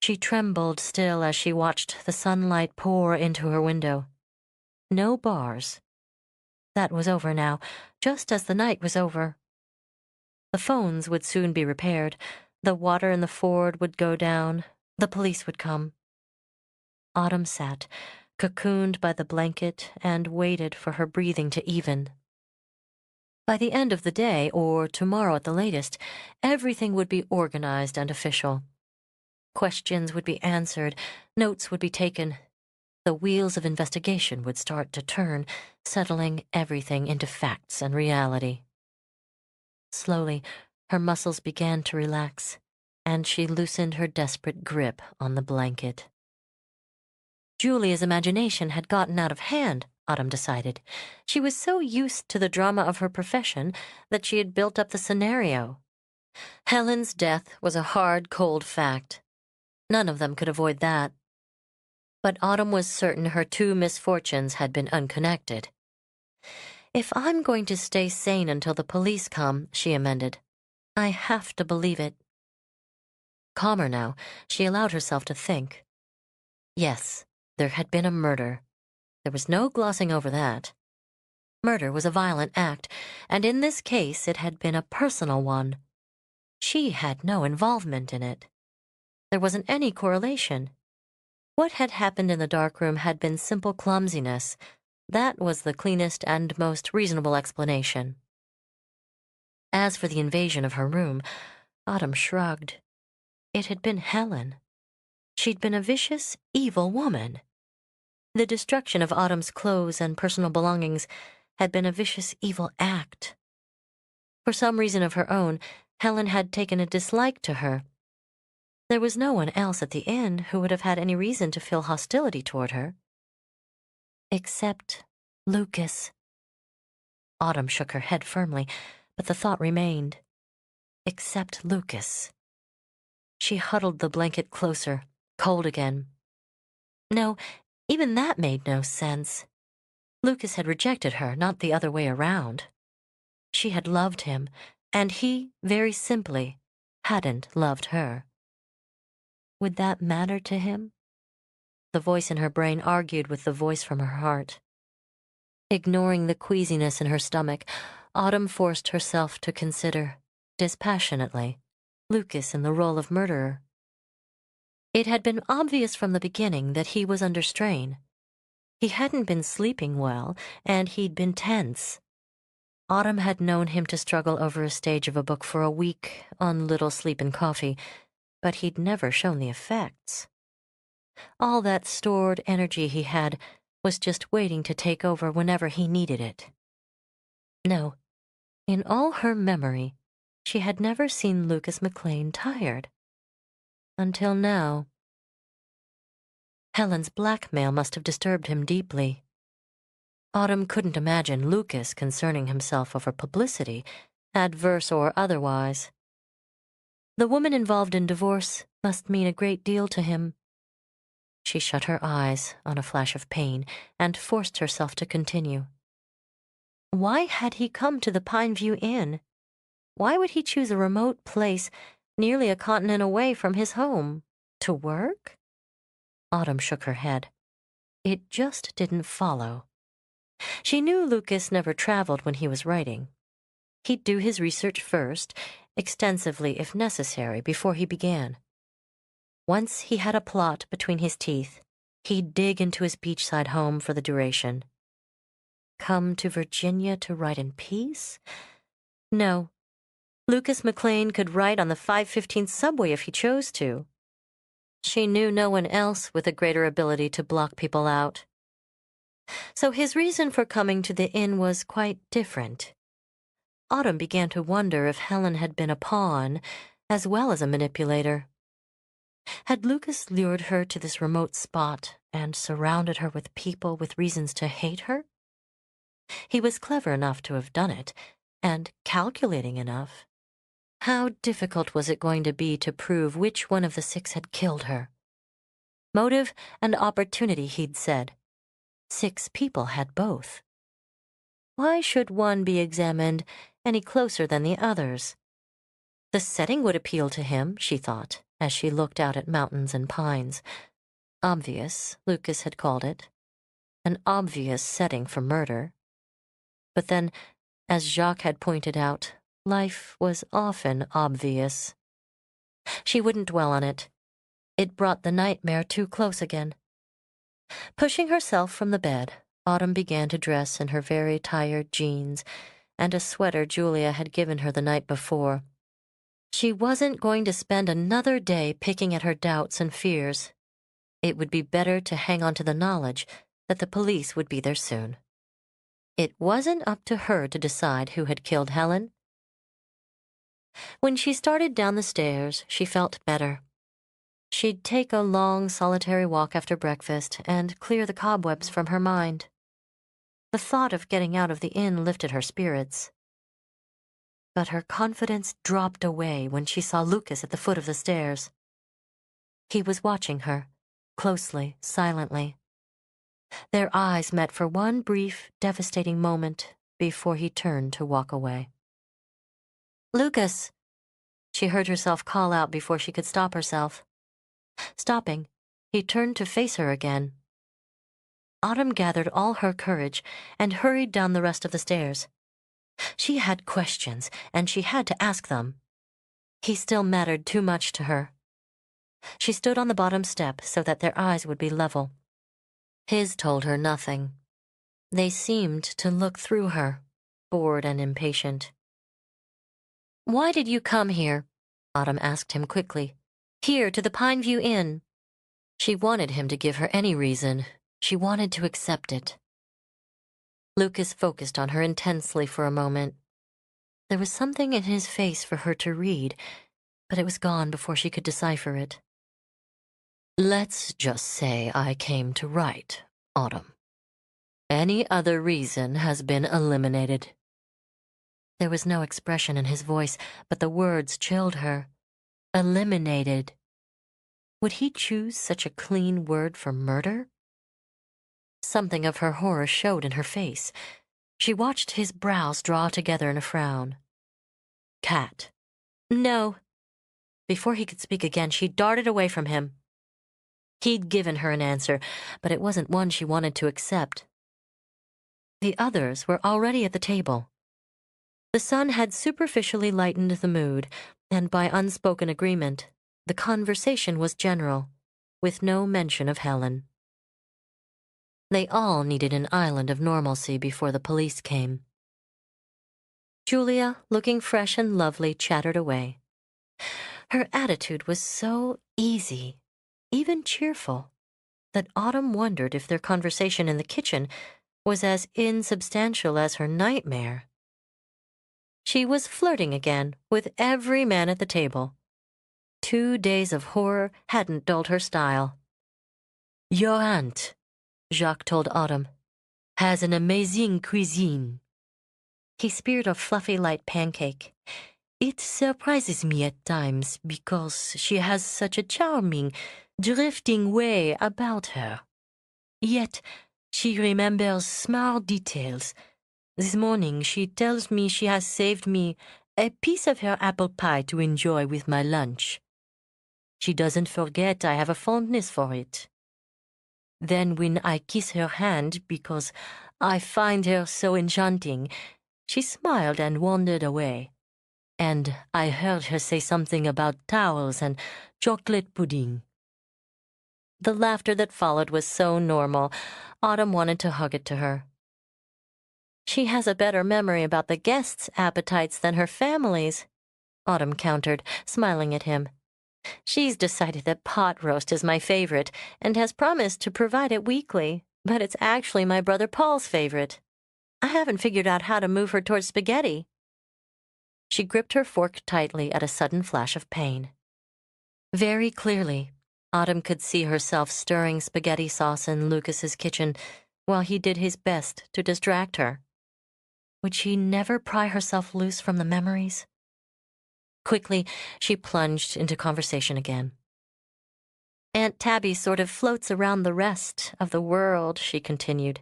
She trembled still as she watched the sunlight pour into her window. No bars. That was over now, just as the night was over. The phones would soon be repaired. The water in the ford would go down. The police would come. Autumn sat, cocooned by the blanket, and waited for her breathing to even. By the end of the day, or tomorrow at the latest, everything would be organized and official. Questions would be answered, notes would be taken. The wheels of investigation would start to turn, settling everything into facts and reality. Slowly, her muscles began to relax, and she loosened her desperate grip on the blanket. Julia's imagination had gotten out of hand, Autumn decided. She was so used to the drama of her profession that she had built up the scenario. Helen's death was a hard, cold fact. None of them could avoid that. But Autumn was certain her two misfortunes had been unconnected. If I'm going to stay sane until the police come, she amended, I have to believe it. Calmer now, she allowed herself to think. Yes, there had been a murder. There was no glossing over that. Murder was a violent act, and in this case it had been a personal one. She had no involvement in it. There wasn't any correlation. What had happened in the darkroom had been simple clumsiness. That was the cleanest and most reasonable explanation. As for the invasion of her room, Autumn shrugged. It had been Helen. She'd been a vicious, evil woman. The destruction of Autumn's clothes and personal belongings had been a vicious, evil act. For some reason of her own, Helen had taken a dislike to her. There was no one else at the inn who would have had any reason to feel hostility toward her. Except Lucas. Autumn shook her head firmly, but the thought remained. Except Lucas. She huddled the blanket closer, cold again. No, even that made no sense. Lucas had rejected her, not the other way around. She had loved him, and he, very simply, hadn't loved her. Would that matter to him? The voice in her brain argued with the voice from her heart. Ignoring the queasiness in her stomach, Autumn forced herself to consider, dispassionately, Lucas in the role of murderer. It had been obvious from the beginning that he was under strain. He hadn't been sleeping well, and he'd been tense. Autumn had known him to struggle over a stage of a book for a week on little sleep and coffee, but he'd never shown the effects. All that stored energy he had was just waiting to take over whenever he needed it. No, in all her memory, she had never seen Lucas McLean tired. Until now. Helen's blackmail must have disturbed him deeply. Autumn couldn't imagine Lucas concerning himself over publicity, adverse or otherwise. The woman involved in divorce must mean a great deal to him. She shut her eyes on a flash of pain and forced herself to continue. Why had he come to the Pineview Inn? Why would he choose a remote place nearly a continent away from his home? To work? Autumn shook her head. It just didn't follow. She knew Lucas never traveled when he was writing. He'd do his research first, extensively if necessary, before he began. Once he had a plot between his teeth, he'd dig into his beachside home for the duration. Come to Virginia to write in peace? No. Lucas McLean could write on the 5:15 subway if he chose to. She knew no one else with a greater ability to block people out. So his reason for coming to the inn was quite different. Autumn began to wonder if Helen had been a pawn, as well as a manipulator. Had Lucas lured her to this remote spot and surrounded her with people with reasons to hate her? He was clever enough to have done it, and calculating enough. How difficult was it going to be to prove which one of the 6 had killed her? Motive and opportunity, he'd said. 6 people had both. Why should one be examined any closer than the others? The setting would appeal to him, she thought, as she looked out at mountains and pines. Obvious, Lucas had called it. An obvious setting for murder. But then, as Jacques had pointed out, life was often obvious. She wouldn't dwell on it. It brought the nightmare too close again. Pushing herself from the bed, Autumn began to dress in her very tired jeans and a sweater Julia had given her the night before. She wasn't going to spend another day picking at her doubts and fears. It would be better to hang on to the knowledge that the police would be there soon. It wasn't up to her to decide who had killed Helen. When she started down the stairs, she felt better. She'd take a long, solitary walk after breakfast and clear the cobwebs from her mind. The thought of getting out of the inn lifted her spirits. But her confidence dropped away when she saw Lucas at the foot of the stairs. He was watching her, closely, silently. Their eyes met for one brief, devastating moment before he turned to walk away. "Lucas!" She heard herself call out before she could stop herself. Stopping, he turned to face her again. Autumn gathered all her courage and hurried down the rest of the stairs. She had questions, and she had to ask them. He still mattered too much to her. She stood on the bottom step so that their eyes would be level. His told her nothing. They seemed to look through her, bored and impatient. "Why did you come here?" Autumn asked him quickly. "Here, to the Pineview Inn." She wanted him to give her any reason. She wanted to accept it. Lucas focused on her intensely for a moment. There was something in his face for her to read, but it was gone before she could decipher it. "Let's just say I came to write, Autumn. Any other reason has been eliminated." There was no expression in his voice, but the words chilled her. Eliminated. Would he choose such a clean word for murder? Something of her horror showed in her face. She watched his brows draw together in a frown. "Cat." "No." Before he could speak again, she darted away from him. He'd given her an answer, but it wasn't one she wanted to accept. The others were already at the table. The sun had superficially lightened the mood, and by unspoken agreement, the conversation was general, with no mention of Helen. They all needed an island of normalcy before the police came. Julia, looking fresh and lovely, chattered away. Her attitude was so easy, even cheerful, that Autumn wondered if their conversation in the kitchen was as insubstantial as her nightmare. She was flirting again with every man at the table. 2 days of horror hadn't dulled her style. "Your aunt," Jacques told Autumn, "has an amazing cuisine." He speared a fluffy light pancake. "It surprises me at times because she has such a charming, drifting way about her. Yet she remembers small details, This morning she tells me she has saved me a piece of her apple pie to enjoy with my lunch. She doesn't forget I have a fondness for it. Then when I kiss her hand because I find her so enchanting, she smiled and wandered away. And I heard her say something about towels and chocolate pudding. The laughter that followed was so normal, Autumn wanted to hug it to her. She has a better memory about the guests' appetites than her family's, Autumn countered, smiling at him. She's decided that pot roast is my favorite and has promised to provide it weekly, but it's actually my brother Paul's favorite. I haven't figured out how to move her towards spaghetti. She gripped her fork tightly at a sudden flash of pain. Very clearly, Autumn could see herself stirring spaghetti sauce in Lucas's kitchen while he did his best to distract her. Would she never pry herself loose from the memories? Quickly, she plunged into conversation again. Aunt Tabby sort of floats around the rest of the world, she continued.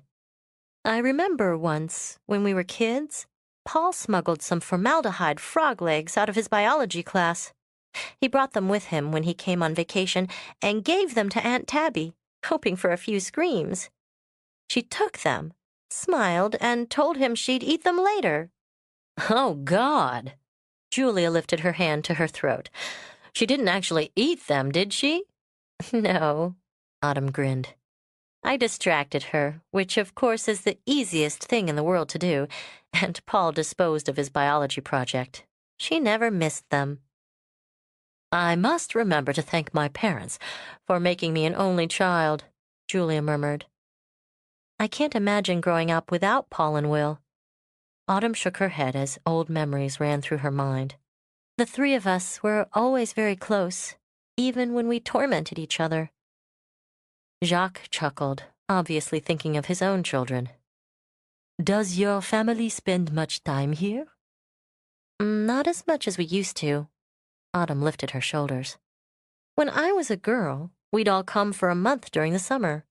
I remember once, when we were kids, Paul smuggled some formaldehyde frog legs out of his biology class. He brought them with him when he came on vacation and gave them to Aunt Tabby, hoping for a few screams. She took them, smiled, and told him she'd eat them later. Oh, God! Julia lifted her hand to her throat. She didn't actually eat them, did she? No, Autumn grinned. I distracted her, which of course is the easiest thing in the world to do, and Paul disposed of his biology project. She never missed them. I must remember to thank my parents for making me an only child, Julia murmured. I can't imagine growing up without Paul and Will. Autumn shook her head as old memories ran through her mind. The three of us were always very close, even when we tormented each other. Jacques chuckled, obviously thinking of his own children. Does your family spend much time here? Not as much as we used to. Autumn lifted her shoulders. When I was a girl, we'd all come for a month during the summer.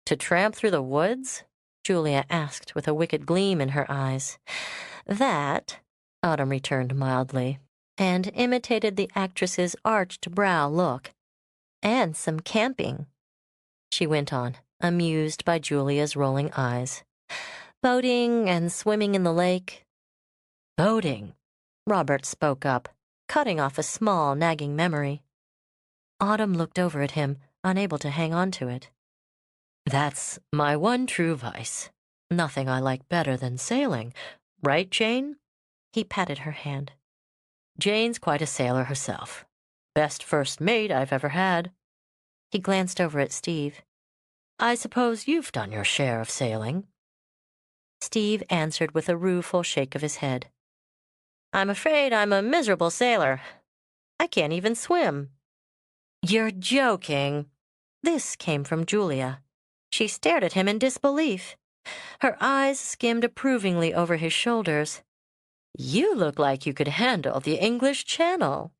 To tramp through the woods? Julia asked with a wicked gleam in her eyes. That, Autumn returned mildly, and imitated the actress's arched brow look. And some camping, she went on, amused by Julia's rolling eyes. Boating and swimming in the lake. Boating, Robert spoke up, cutting off a small, nagging memory. Autumn looked over at him, unable to hang on to it. That's my one true vice. Nothing I like better than sailing. Right, Jane? He patted her hand. Jane's quite a sailor herself. Best first mate I've ever had. He glanced over at Steve. I suppose you've done your share of sailing. Steve answered with a rueful shake of his head. I'm afraid I'm a miserable sailor. I can't even swim. You're joking. This came from Julia. She stared at him in disbelief. Her eyes skimmed approvingly over his shoulders. You look like you could handle the English Channel.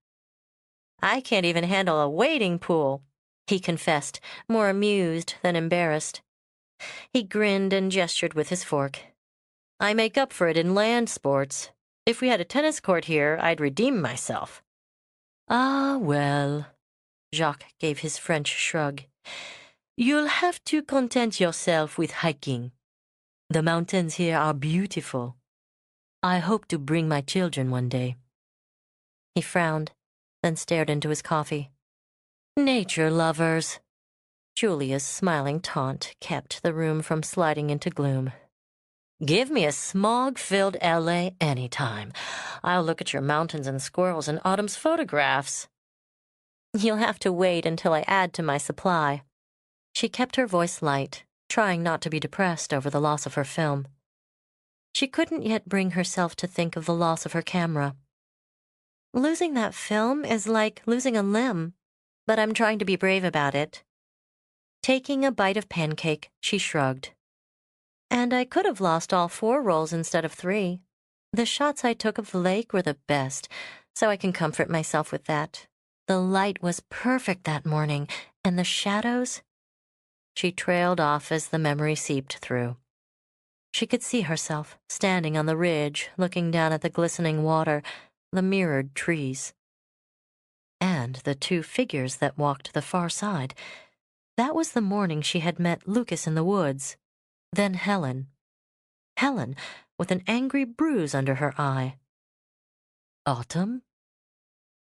I can't even handle a wading pool, he confessed, more amused than embarrassed. He grinned and gestured with his fork. I make up for it in land sports. If we had a tennis court here, I'd redeem myself. Ah, well, Jacques gave his French shrug. You'll have to content yourself with hiking. The mountains here are beautiful. I hope to bring my children one day. He frowned, then stared into his coffee. Nature lovers. Julia's smiling taunt kept the room from sliding into gloom. Give me a smog-filled L.A. anytime. I'll look at your mountains and squirrels in Autumn's photographs. You'll have to wait until I add to my supply. She kept her voice light, trying not to be depressed over the loss of her film. She couldn't yet bring herself to think of the loss of her camera. Losing that film is like losing a limb, but I'm trying to be brave about it. Taking a bite of pancake, she shrugged. And I could have lost all 4 rolls instead of 3. The shots I took of the lake were the best, so I can comfort myself with that. The light was perfect that morning, and the shadows... She trailed off as the memory seeped through. She could see herself standing on the ridge, looking down at the glistening water, the mirrored trees. And the two figures that walked the far side. That was the morning she had met Lucas in the woods. Then Helen. Helen, with an angry bruise under her eye. Autumn?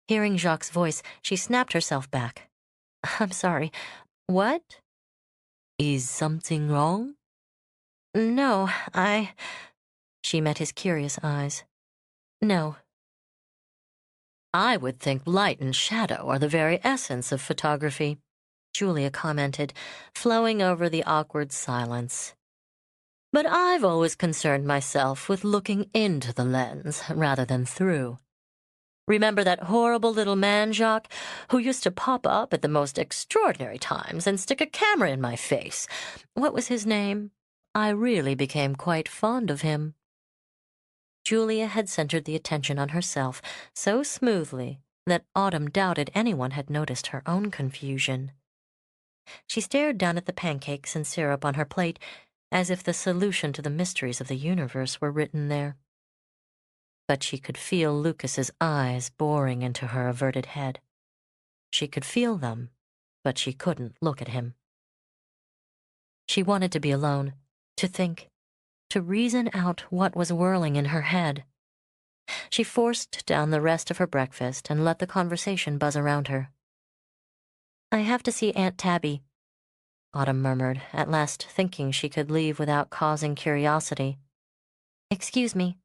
Hearing Jacques' voice, she snapped herself back. I'm sorry. What? Is something wrong? No, She met his curious eyes. No. I would think light and shadow are the very essence of photography, Julia commented, flowing over the awkward silence. But I've always concerned myself with looking into the lens rather than through. Remember that horrible little man, Jacques, who used to pop up at the most extraordinary times and stick a camera in my face? What was his name? I really became quite fond of him. Julia had centered the attention on herself so smoothly that Autumn doubted anyone had noticed her own confusion. She stared down at the pancakes and syrup on her plate as if the solution to the mysteries of the universe were written there. But she could feel Lucas's eyes boring into her averted head. She could feel them, but she couldn't look at him. She wanted to be alone, to think, to reason out what was whirling in her head. She forced down the rest of her breakfast and let the conversation buzz around her. I have to see Aunt Tabby, Autumn murmured, at last thinking she could leave without causing curiosity. Excuse me.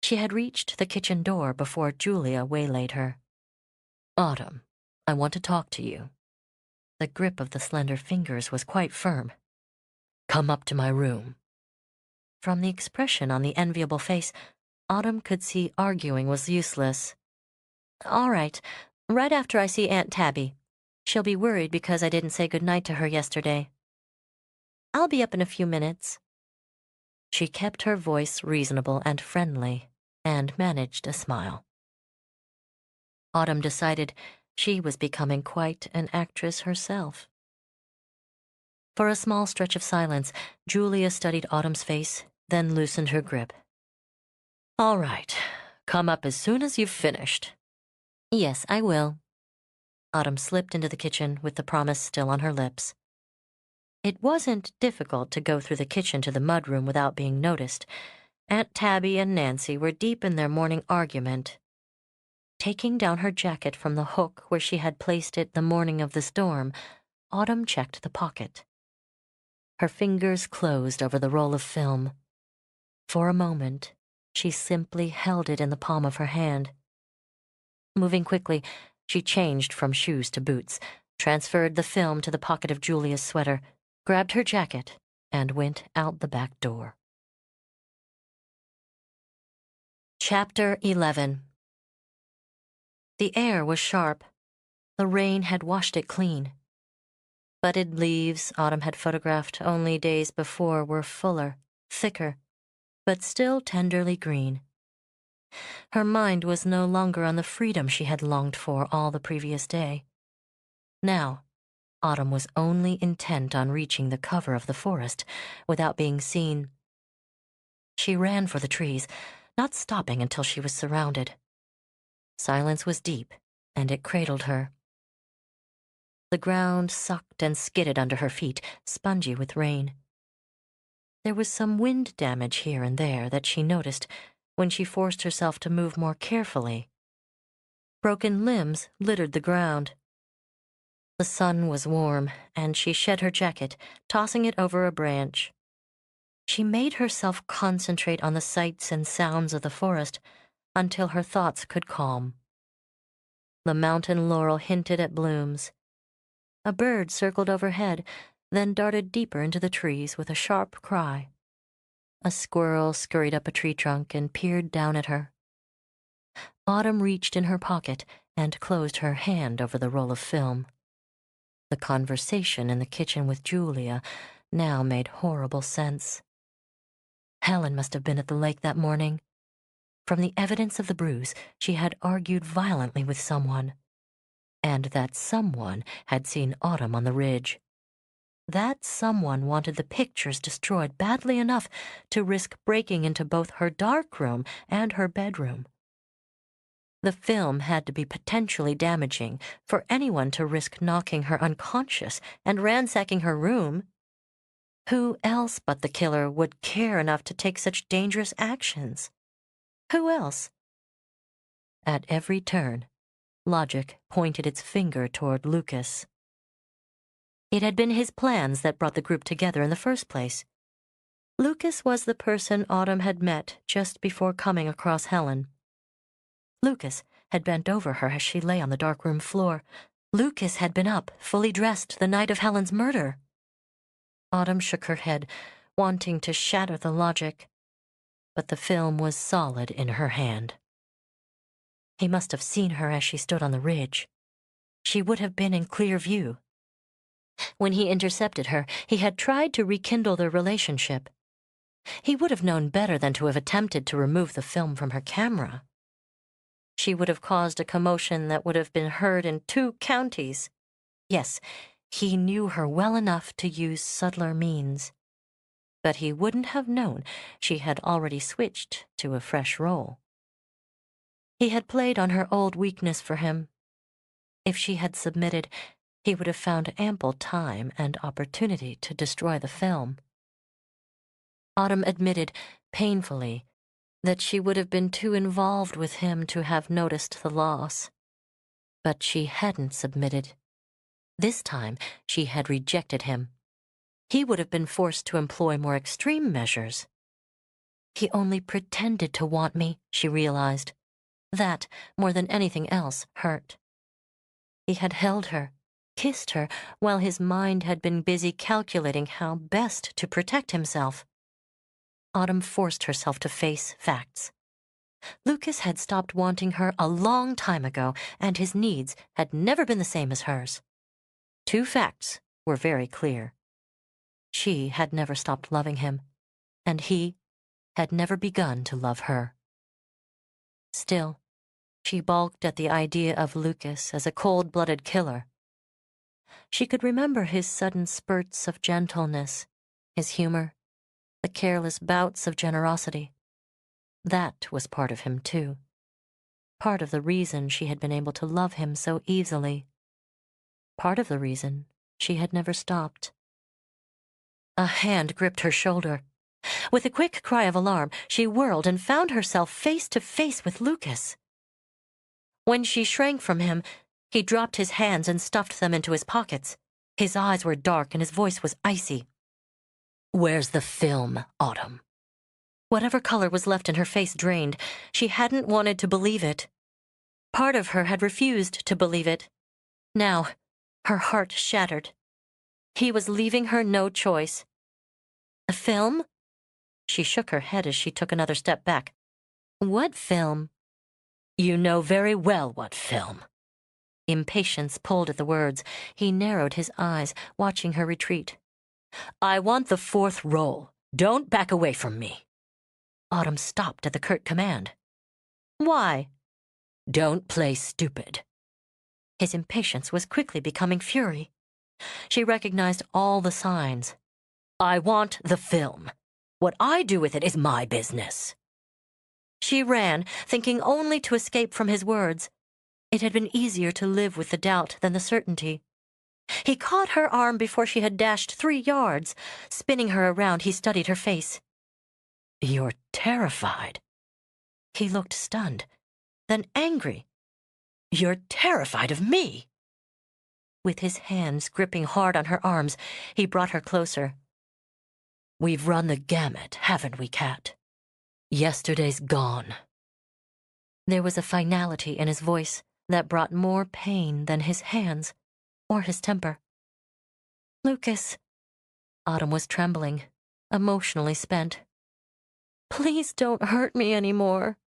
She had reached the kitchen door before Julia waylaid her. Autumn, I want to talk to you. The grip of the slender fingers was quite firm. Come up to my room. From the expression on the enviable face, Autumn could see arguing was useless. All right, right after I see Aunt Tabby. She'll be worried because I didn't say goodnight to her yesterday. I'll be up in a few minutes. She kept her voice reasonable and friendly, and managed a smile. Autumn decided she was becoming quite an actress herself. For a small stretch of silence, Julia studied Autumn's face, then loosened her grip. All right, come up as soon as you've finished. Yes, I will. Autumn slipped into the kitchen with the promise still on her lips. It wasn't difficult to go through the kitchen to the mudroom without being noticed. Aunt Tabby and Nancy were deep in their morning argument. Taking down her jacket from the hook where she had placed it the morning of the storm, Autumn checked the pocket. Her fingers closed over the roll of film. For a moment, she simply held it in the palm of her hand. Moving quickly, she changed from shoes to boots, transferred the film to the pocket of Julia's sweater, grabbed her jacket, and went out the back door. Chapter 11. The air was sharp. The rain had washed it clean. Budded leaves Autumn had photographed only days before were fuller, thicker, but still tenderly green. Her mind was no longer on the freedom she had longed for all the previous day. Now, Autumn was only intent on reaching the cover of the forest without being seen. She ran for the trees, not stopping until she was surrounded. Silence was deep, and it cradled her. The ground sucked and skidded under her feet, spongy with rain. There was some wind damage here and there that she noticed when she forced herself to move more carefully. Broken limbs littered the ground. The sun was warm, and she shed her jacket, tossing it over a branch. She made herself concentrate on the sights and sounds of the forest until her thoughts could calm. The mountain laurel hinted at blooms. A bird circled overhead, then darted deeper into the trees with a sharp cry. A squirrel scurried up a tree trunk and peered down at her. Autumn reached in her pocket and closed her hand over the roll of film. The conversation in the kitchen with Julia now made horrible sense. Helen must have been at the lake that morning. From the evidence of the bruise, she had argued violently with someone, and that someone had seen Autumn on the ridge. That someone wanted the pictures destroyed badly enough to risk breaking into both her darkroom and her bedroom. The film had to be potentially damaging for anyone to risk knocking her unconscious and ransacking her room. Who else but the killer would care enough to take such dangerous actions? Who else? At every turn, logic pointed its finger toward Lucas. It had been his plans that brought the group together in the first place. Lucas was the person Autumn had met just before coming across Helen. Lucas had bent over her as she lay on the darkroom floor. Lucas had been up, fully dressed, the night of Helen's murder. Autumn shook her head, wanting to shatter the logic, but the film was solid in her hand. He must have seen her as she stood on the ridge. She would have been in clear view. When he intercepted her, he had tried to rekindle their relationship. He would have known better than to have attempted to remove the film from her camera. She would have caused a commotion that would have been heard in 2 counties. Yes, he knew her well enough to use subtler means. But he wouldn't have known she had already switched to a fresh role. He had played on her old weakness for him. If she had submitted, he would have found ample time and opportunity to destroy the film. Autumn admitted, painfully, that she would have been too involved with him to have noticed the loss. But she hadn't submitted. This time, she had rejected him. He would have been forced to employ more extreme measures. He only pretended to want me, she realized. That, more than anything else, hurt. He had held her, kissed her, while his mind had been busy calculating how best to protect himself. Autumn forced herself to face facts. Lucas had stopped wanting her a long time ago, and his needs had never been the same as hers. 2 facts were very clear. She had never stopped loving him, and he had never begun to love her. Still, she balked at the idea of Lucas as a cold-blooded killer. She could remember his sudden spurts of gentleness, his humor, the careless bouts of generosity. That was part of him, too. Part of the reason she had been able to love him so easily. Part of the reason she had never stopped. A hand gripped her shoulder. With a quick cry of alarm, she whirled and found herself face to face with Lucas. When she shrank from him, he dropped his hands and stuffed them into his pockets. His eyes were dark and his voice was icy. "Where's the film, Autumn?" Whatever color was left in her face drained. She hadn't wanted to believe it. Part of her had refused to believe it. Now, her heart shattered. He was leaving her no choice. "A film?" She shook her head as she took another step back. "What film?" "You know very well what film." Impatience pulled at the words. He narrowed his eyes, watching her retreat. "I want the 4th roll. Don't back away from me." Autumn stopped at the curt command. "Why?" "Don't play stupid." His impatience was quickly becoming fury. She recognized all the signs. "I want the film. What I do with it is my business." She ran, thinking only to escape from his words. It had been easier to live with the doubt than the certainty. He caught her arm before she had dashed 3 yards. Spinning her around, he studied her face. "You're terrified." He looked stunned, then angry. "You're terrified of me." With his hands gripping hard on her arms, he brought her closer. "We've run the gamut, haven't we, Cat? Yesterday's gone." There was a finality in his voice that brought more pain than his hands or his temper. "Lucas," Autumn was trembling, emotionally spent. "Please don't hurt me anymore."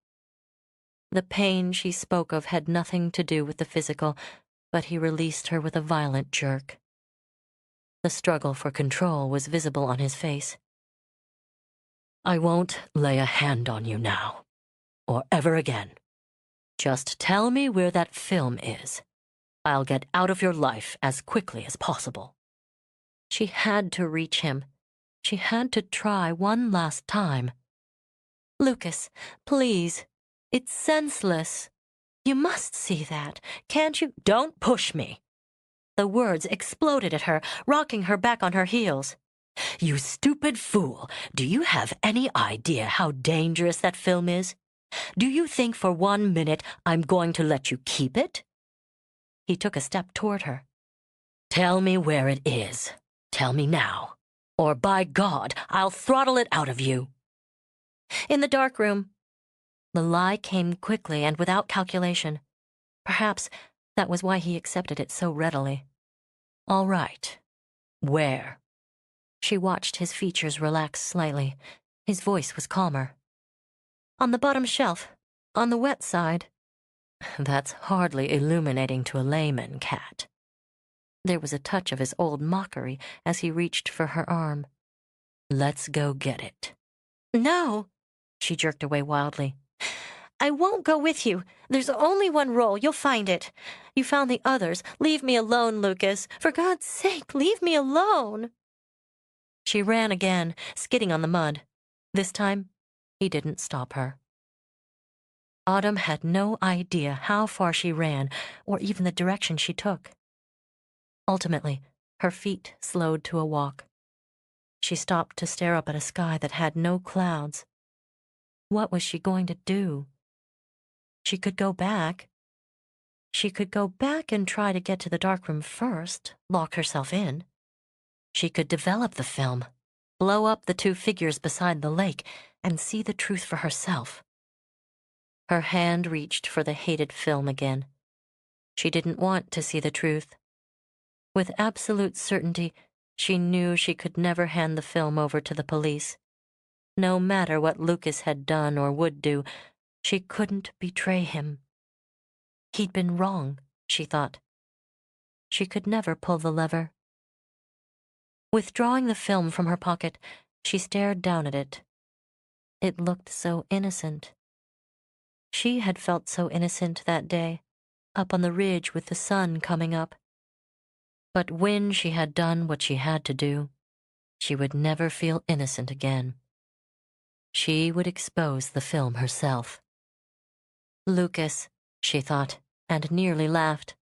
The pain she spoke of had nothing to do with the physical, but he released her with a violent jerk. The struggle for control was visible on his face. "I won't lay a hand on you now, or ever again. Just tell me where that film is. I'll get out of your life as quickly as possible." She had to reach him. She had to try one last time. Lucas, please. It's senseless. You must see that. Can't you? Don't push me. The words exploded at her, rocking her back on her heels. You stupid fool. Do you have any idea how dangerous that film is? Do you think for 1 minute I'm going to let you keep it? He took a step toward her. Tell me where it is. Tell me now. Or by God, I'll throttle it out of you. In the dark room. The lie came quickly and without calculation. Perhaps that was why he accepted it so readily. All right. Where? She watched his features relax slightly. His voice was calmer. On the bottom shelf, on the wet side. That's hardly illuminating to a layman, Cat. There was a touch of his old mockery as he reached for her arm. Let's go get it. No, she jerked away wildly. I won't go with you. There's only one roll. You'll find it. You found the others. Leave me alone, Lucas. For God's sake, leave me alone. She ran again, skidding on the mud. This time, he didn't stop her. Autumn had no idea how far she ran, or even the direction she took. Ultimately, her feet slowed to a walk. She stopped to stare up at a sky that had no clouds. What was she going to do? She could go back. She could go back and try to get to the darkroom first, lock herself in. She could develop the film, blow up the two figures beside the lake, and see the truth for herself. Her hand reached for the hated film again. She didn't want to see the truth. With absolute certainty, she knew she could never hand the film over to the police. No matter what Lucas had done or would do, she couldn't betray him. He'd been wrong, she thought. She could never pull the lever. Withdrawing the film from her pocket, she stared down at it. It looked so innocent. She had felt so innocent that day, up on the ridge with the sun coming up. But when she had done what she had to do, she would never feel innocent again. She would expose the film herself. Lucas, she thought, and nearly laughed.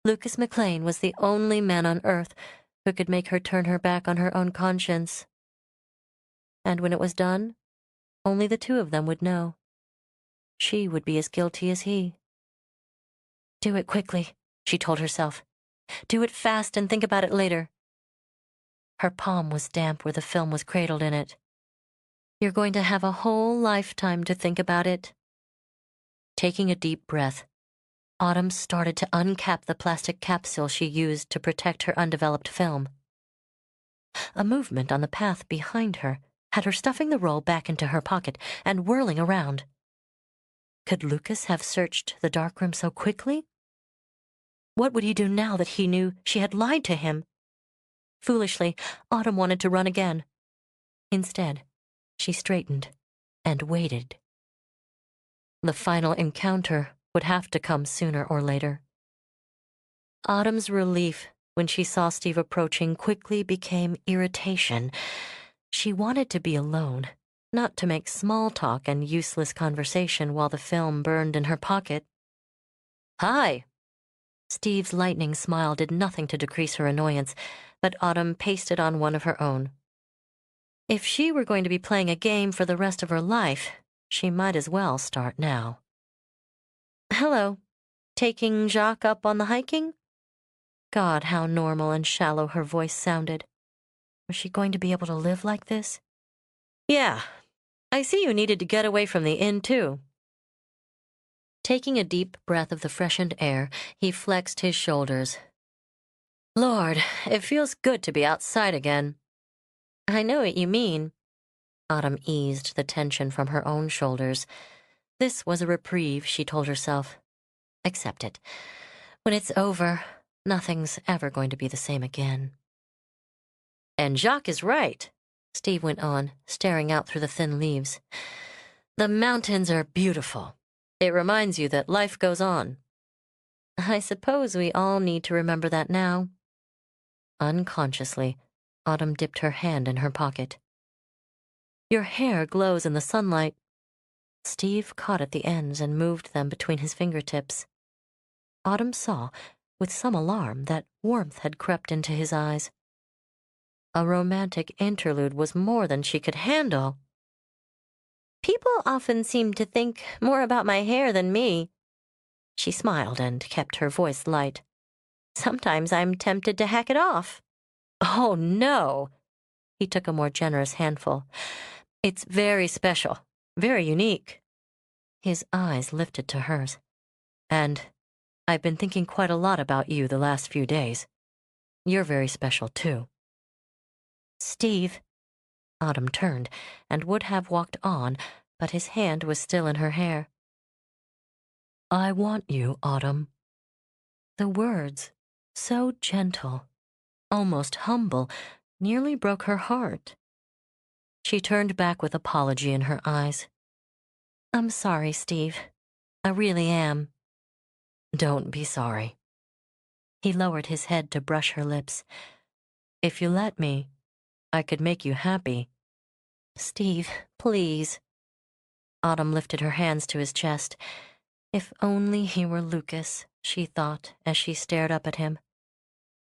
Lucas McLean was the only man on earth who could make her turn her back on her own conscience. And when it was done, only the two of them would know. She would be as guilty as he. Do it quickly, she told herself. Do it fast and think about it later. Her palm was damp where the film was cradled in it. You're going to have a whole lifetime to think about it. Taking a deep breath, Autumn started to uncap the plastic capsule she used to protect her undeveloped film. A movement on the path behind her had her stuffing the roll back into her pocket and whirling around. Could Lucas have searched the darkroom so quickly? What would he do now that he knew she had lied to him? Foolishly, Autumn wanted to run again. Instead, she straightened and waited. The final encounter would have to come sooner or later. Autumn's relief when she saw Steve approaching quickly became irritation. She wanted to be alone, not to make small talk and useless conversation while the film burned in her pocket. Hi! Steve's lightning smile did nothing to decrease her annoyance, but Autumn pasted on one of her own. If she were going to be playing a game for the rest of her life, she might as well start now. Hello. Taking Jacques up on the hiking? God, how normal and shallow her voice sounded. Was she going to be able to live like this? Yeah. I see you needed to get away from the inn, too. Taking a deep breath of the freshened air, he flexed his shoulders. Lord, it feels good to be outside again. I know what you mean. Autumn eased the tension from her own shoulders. This was a reprieve, she told herself. Accept it. When it's over, nothing's ever going to be the same again. And Jacques is right, Steve went on, staring out through the thin leaves. The mountains are beautiful. It reminds you that life goes on. I suppose we all need to remember that now. Unconsciously, Autumn dipped her hand in her pocket. Your hair glows in the sunlight. Steve caught at the ends and moved them between his fingertips. Autumn saw, with some alarm, that warmth had crept into his eyes. A romantic interlude was more than she could handle. People often seem to think more about my hair than me. She smiled and kept her voice light. Sometimes I'm tempted to hack it off. Oh, no. He took a more generous handful. It's very special, very unique. His eyes lifted to hers. And I've been thinking quite a lot about you the last few days. You're very special, too. Steve. Autumn turned and would have walked on, but his hand was still in her hair. I want you, Autumn. The words, so gentle, almost humble, nearly broke her heart. She turned back with apology in her eyes. I'm sorry, Steve. I really am. Don't be sorry. He lowered his head to brush her lips. If you let me, I could make you happy. Steve, please. Autumn lifted her hands to his chest. If only he were Lucas, she thought as she stared up at him.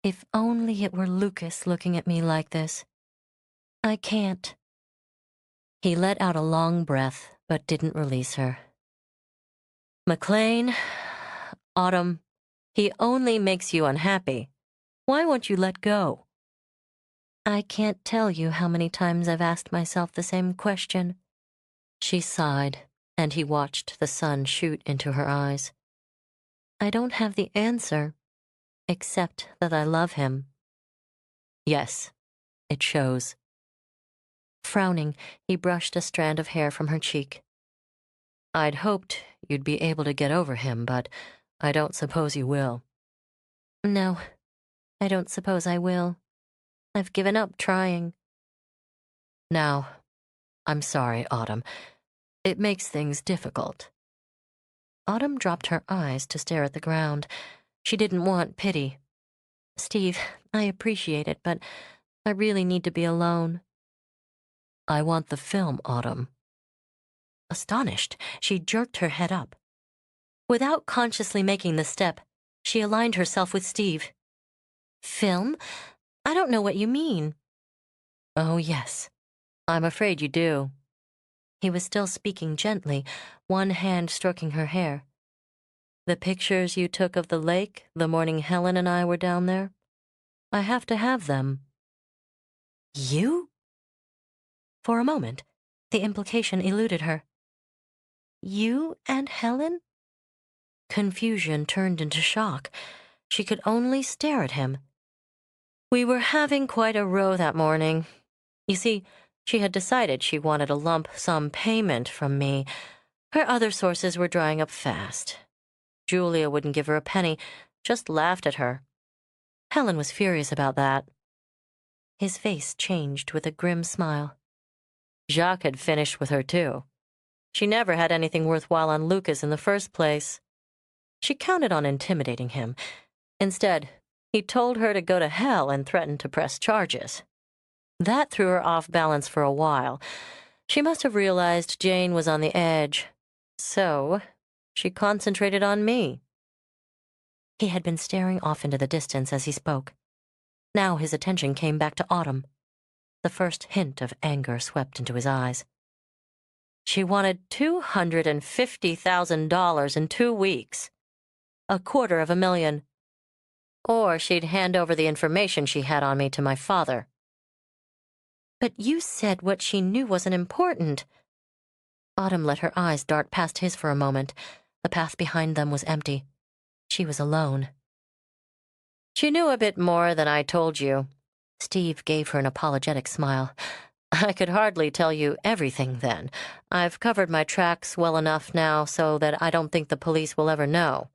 If only it were Lucas looking at me like this. I can't. He let out a long breath, but didn't release her. McLean, Autumn, he only makes you unhappy. Why won't you let go? I can't tell you how many times I've asked myself the same question. She sighed, and he watched the sun shoot into her eyes. I don't have the answer, except that I love him. Yes, it shows. Frowning, he brushed a strand of hair from her cheek. I'd hoped you'd be able to get over him, but I don't suppose you will. No, I don't suppose I will. I've given up trying. Now, I'm sorry, Autumn. It makes things difficult. Autumn dropped her eyes to stare at the ground. She didn't want pity. Steve, I appreciate it, but I really need to be alone. I want the film, Autumn. Astonished, she jerked her head up. Without consciously making the step, she aligned herself with Steve. Film? I don't know what you mean. Oh, yes. I'm afraid you do. He was still speaking gently, one hand stroking her hair. The pictures you took of the lake the morning Helen and I were down there? I have to have them. You? For a moment, the implication eluded her. You and Helen? Confusion turned into shock. She could only stare at him. We were having quite a row that morning. You see, she had decided she wanted a lump sum payment from me. Her other sources were drying up fast. Julia wouldn't give her a penny, just laughed at her. Helen was furious about that. His face changed with a grim smile. Jacques had finished with her, too. She never had anything worthwhile on Lucas in the first place. She counted on intimidating him. Instead, he told her to go to hell and threatened to press charges. That threw her off balance for a while. She must have realized Jane was on the edge. So, she concentrated on me. He had been staring off into the distance as he spoke. Now his attention came back to Autumn. The first hint of anger swept into his eyes. She wanted $250,000 in 2 weeks. $250,000. Or she'd hand over the information she had on me to my father. But you said what she knew wasn't important. Autumn let her eyes dart past his for a moment. The path behind them was empty. She was alone. She knew a bit more than I told you. Steve gave her an apologetic smile. I could hardly tell you everything then. I've covered my tracks well enough now so that I don't think the police will ever know.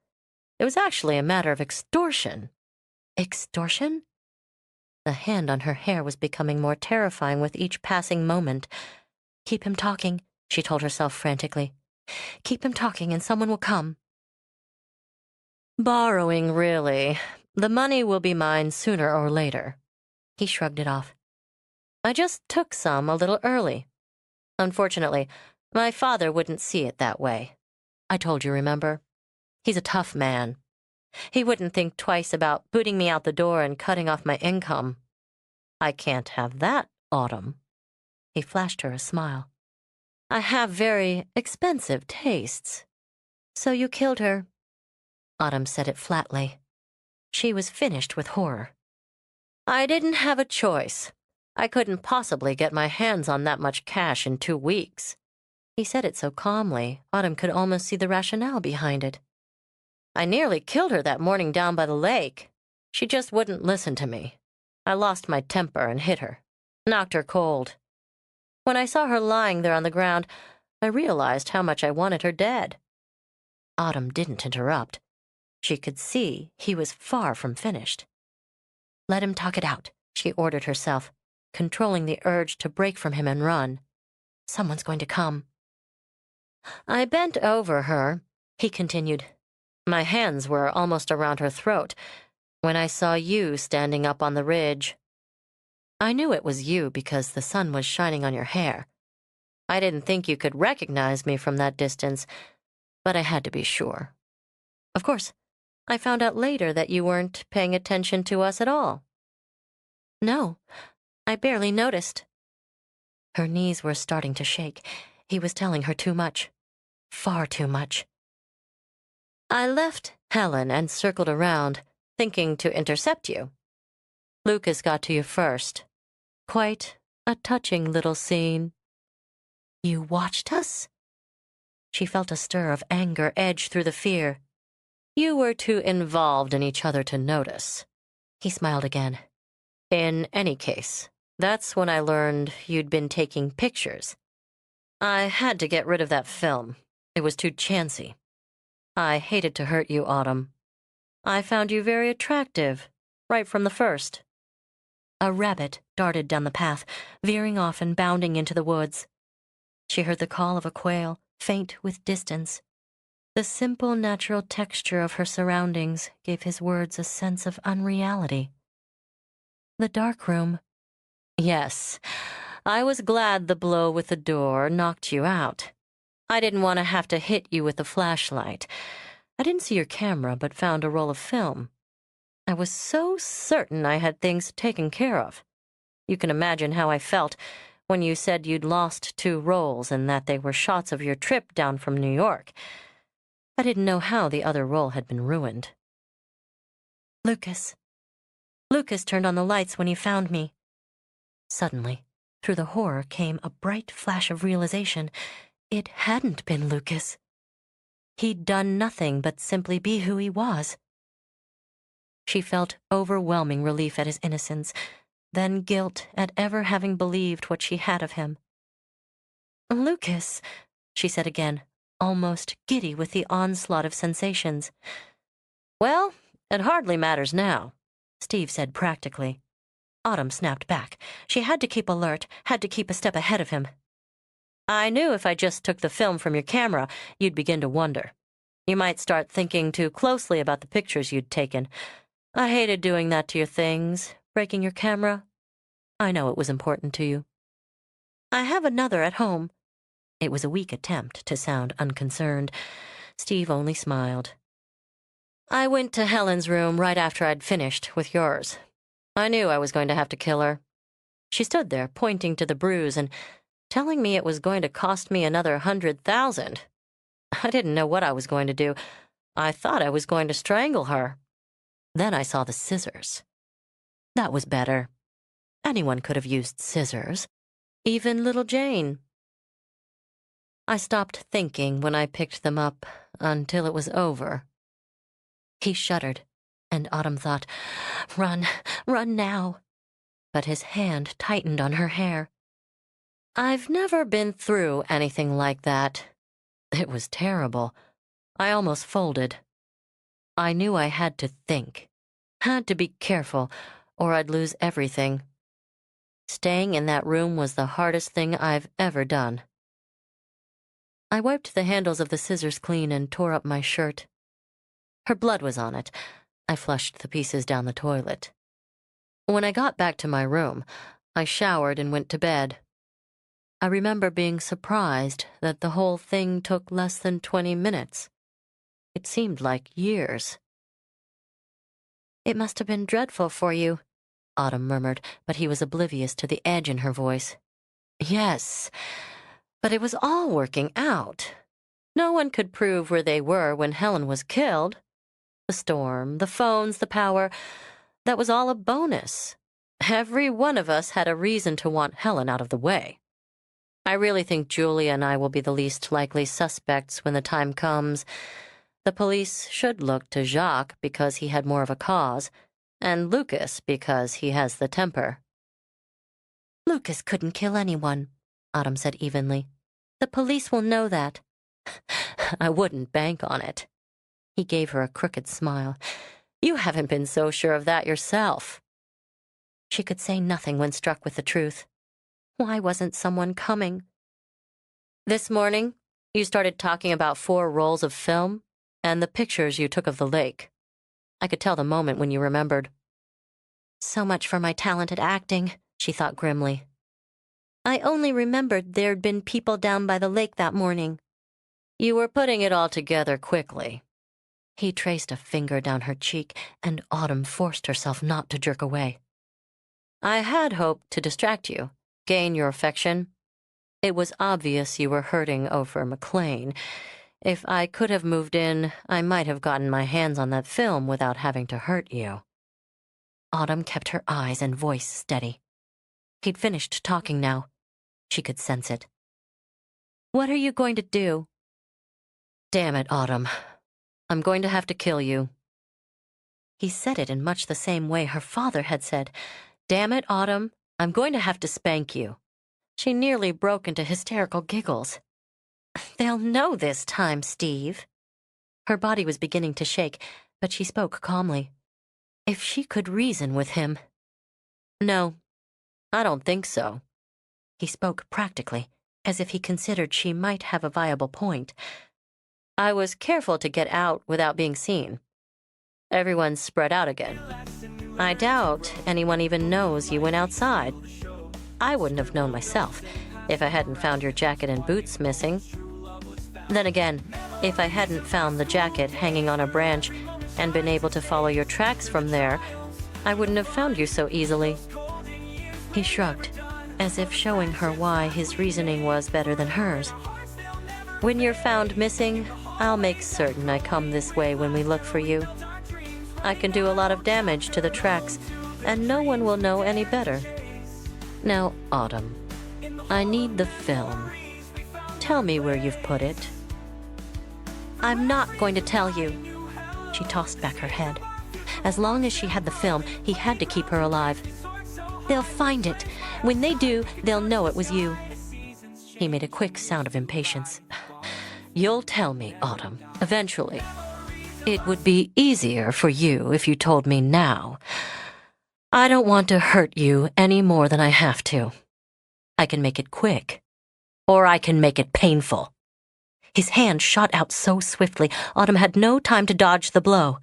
It was actually a matter of extortion. Extortion? The hand on her hair was becoming more terrifying with each passing moment. Keep him talking, she told herself frantically. Keep him talking and someone will come. Borrowing, really. The money will be mine sooner or later. He shrugged it off. I just took some a little early. Unfortunately, my father wouldn't see it that way. I told you, remember? He's a tough man. He wouldn't think twice about booting me out the door and cutting off my income. I can't have that, Autumn. He flashed her a smile. I have very expensive tastes. So you killed her. Autumn said it flatly. She was finished with horror. I didn't have a choice. I couldn't possibly get my hands on that much cash in 2 weeks. He said it so calmly, Autumn could almost see the rationale behind it. I nearly killed her that morning down by the lake. She just wouldn't listen to me. I lost my temper and hit her, knocked her cold. When I saw her lying there on the ground, I realized how much I wanted her dead. Autumn didn't interrupt. She could see he was far from finished. Let him talk it out, she ordered herself, controlling the urge to break from him and run. Someone's going to come. I bent over her, he continued. My hands were almost around her throat when I saw you standing up on the ridge. I knew it was you because the sun was shining on your hair. I didn't think you could recognize me from that distance, but I had to be sure. Of course, I found out later that you weren't paying attention to us at all. No, I barely noticed. Her knees were starting to shake. He was telling her too much. Far too much. I left Helen and circled around, thinking to intercept you. Lucas got to you first. Quite a touching little scene. You watched us? She felt a stir of anger edge through the fear. You were too involved in each other to notice. He smiled again. In any case, that's when I learned you'd been taking pictures. I had to get rid of that film. It was too chancy. I hated to hurt you, Autumn. I found you very attractive, right from the first. A rabbit darted down the path, veering off and bounding into the woods. She heard the call of a quail, faint with distance. The simple, natural texture of her surroundings gave his words a sense of unreality. The dark room. Yes, I was glad the blow with the door knocked you out. I didn't want to have to hit you with the flashlight. I didn't see your camera, but found a roll of film. I was so certain I had things taken care of. You can imagine how I felt when you said you'd lost 2 rolls and that they were shots of your trip down from New York. I didn't know how the other roll had been ruined. Lucas. Lucas turned on the lights when he found me. Suddenly, through the horror came a bright flash of realization. It hadn't been Lucas. He'd done nothing but simply be who he was. She felt overwhelming relief at his innocence, then guilt at ever having believed what she had of him. Lucas, she said again, almost giddy with the onslaught of sensations. Well, it hardly matters now, Steve said practically. Autumn snapped back. She had to keep alert, had to keep a step ahead of him. I knew if I just took the film from your camera, you'd begin to wonder. You might start thinking too closely about the pictures you'd taken. I hated doing that to your things, breaking your camera. I know it was important to you. I have another at home. It was a weak attempt to sound unconcerned. Steve only smiled. I went to Helen's room right after I'd finished with yours. I knew I was going to have to kill her. She stood there, pointing to the bruise and telling me it was going to cost me another 100,000. I didn't know what I was going to do. I thought I was going to strangle her. Then I saw the scissors. That was better. Anyone could have used scissors, even little Jane. I stopped thinking when I picked them up until it was over. He shuddered, and Autumn thought, run now. But his hand tightened on her hair. I've never been through anything like that. It was terrible. I almost folded. I knew I had to think, had to be careful, or I'd lose everything. Staying in that room was the hardest thing I've ever done. I wiped the handles of the scissors clean and tore up my shirt. Her blood was on it. I flushed the pieces down the toilet. When I got back to my room, I showered and went to bed. I remember being surprised that the whole thing took less than 20 minutes. It seemed like years. It must have been dreadful for you, Autumn murmured, but he was oblivious to the edge in her voice. Yes, but it was all working out. No one could prove where they were when Helen was killed. The storm, the phones, the power, that was all a bonus. Every one of us had a reason to want Helen out of the way. I really think Julia and I will be the least likely suspects when the time comes. The police should look to Jacques because he had more of a cause, and Lucas because he has the temper. Lucas couldn't kill anyone, Autumn said evenly. The police will know that. I wouldn't bank on it. He gave her a crooked smile. You haven't been so sure of that yourself. She could say nothing when struck with the truth. Why wasn't someone coming? This morning, you started talking about 4 rolls of film and the pictures you took of the lake. I could tell the moment when you remembered. So much for my talented acting, she thought grimly. I only remembered there'd been people down by the lake that morning. You were putting it all together quickly. He traced a finger down her cheek, and Autumn forced herself not to jerk away. I had hoped to distract you, gain your affection. It was obvious you were hurting over McLean. If I could have moved in, I might have gotten my hands on that film without having to hurt you. Autumn kept her eyes and voice steady. He'd finished talking now. She could sense it. What are you going to do? Damn it, Autumn. I'm going to have to kill you. He said it in much the same way her father had said. Damn it, Autumn. I'm going to have to spank you. She nearly broke into hysterical giggles. They'll know this time, Steve. Her body was beginning to shake, but she spoke calmly. If she could reason with him. No, I don't think so. He spoke practically, as if he considered she might have a viable point. I was careful to get out without being seen. Everyone's spread out again. I doubt anyone even knows you went outside. I wouldn't have known myself if I hadn't found your jacket and boots missing. Then again, if I hadn't found the jacket hanging on a branch and been able to follow your tracks from there, I wouldn't have found you so easily. He shrugged, as if showing her why his reasoning was better than hers. When you're found missing, I'll make certain I come this way when we look for you. I can do a lot of damage to the tracks, and no one will know any better. Now, Autumn, I need the film. Tell me where you've put it. I'm not going to tell you. She tossed back her head. As long as she had the film, he had to keep her alive. They'll find it. When they do, they'll know it was you. He made a quick sound of impatience. You'll tell me, Autumn, eventually. It would be easier for you if you told me now. I don't want to hurt you any more than I have to. I can make it quick, or I can make it painful. His hand shot out so swiftly, Autumn had no time to dodge the blow.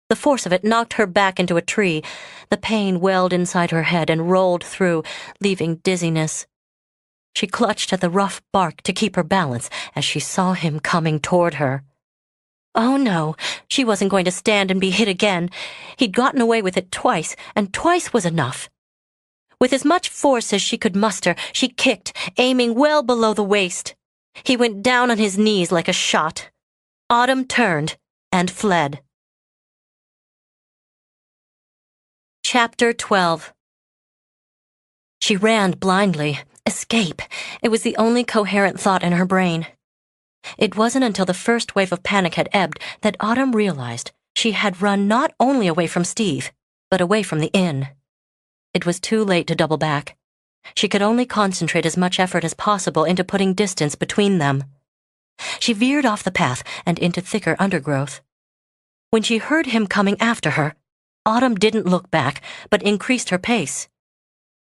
The force of it knocked her back into a tree. The pain welled inside her head and rolled through, leaving dizziness. She clutched at the rough bark to keep her balance as she saw him coming toward her. Oh no, she wasn't going to stand and be hit again. He'd gotten away with it twice, and twice was enough. With as much force as she could muster, she kicked, aiming well below the waist. He went down on his knees like a shot. Autumn turned and fled. Chapter 12. She ran blindly. Escape. It was the only coherent thought in her brain. It wasn't until the first wave of panic had ebbed that Autumn realized she had run not only away from Steve, but away from the inn. It was too late to double back. She could only concentrate as much effort as possible into putting distance between them. She veered off the path and into thicker undergrowth. When she heard him coming after her, Autumn didn't look back, but increased her pace.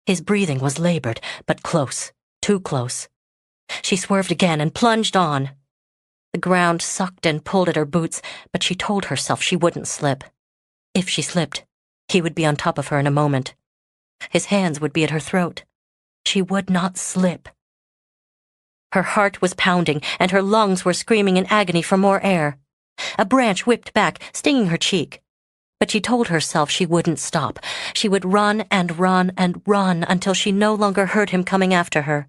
His breathing was labored, but close, too close. She swerved again and plunged on. The ground sucked and pulled at her boots, but she told herself she wouldn't slip. If she slipped, he would be on top of her in a moment. His hands would be at her throat. She would not slip. Her heart was pounding, and her lungs were screaming in agony for more air. A branch whipped back, stinging her cheek. But she told herself she wouldn't stop. She would run and run and run until she no longer heard him coming after her.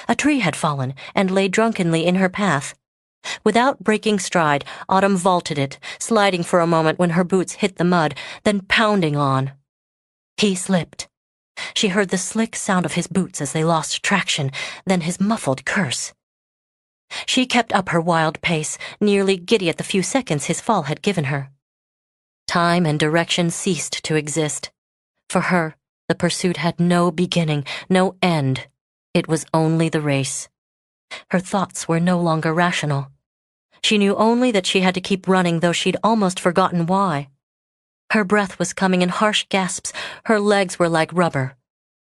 A tree had fallen and lay drunkenly in her path. Without breaking stride, Autumn vaulted it, sliding for a moment when her boots hit the mud, then pounding on. He slipped. She heard the slick sound of his boots as they lost traction, then his muffled curse. She kept up her wild pace, nearly giddy at the few seconds his fall had given her. Time and direction ceased to exist. For her, the pursuit had no beginning, no end. It was only the race. Her thoughts were no longer rational. She knew only that she had to keep running, though she'd almost forgotten why. Her breath was coming in harsh gasps, her legs were like rubber.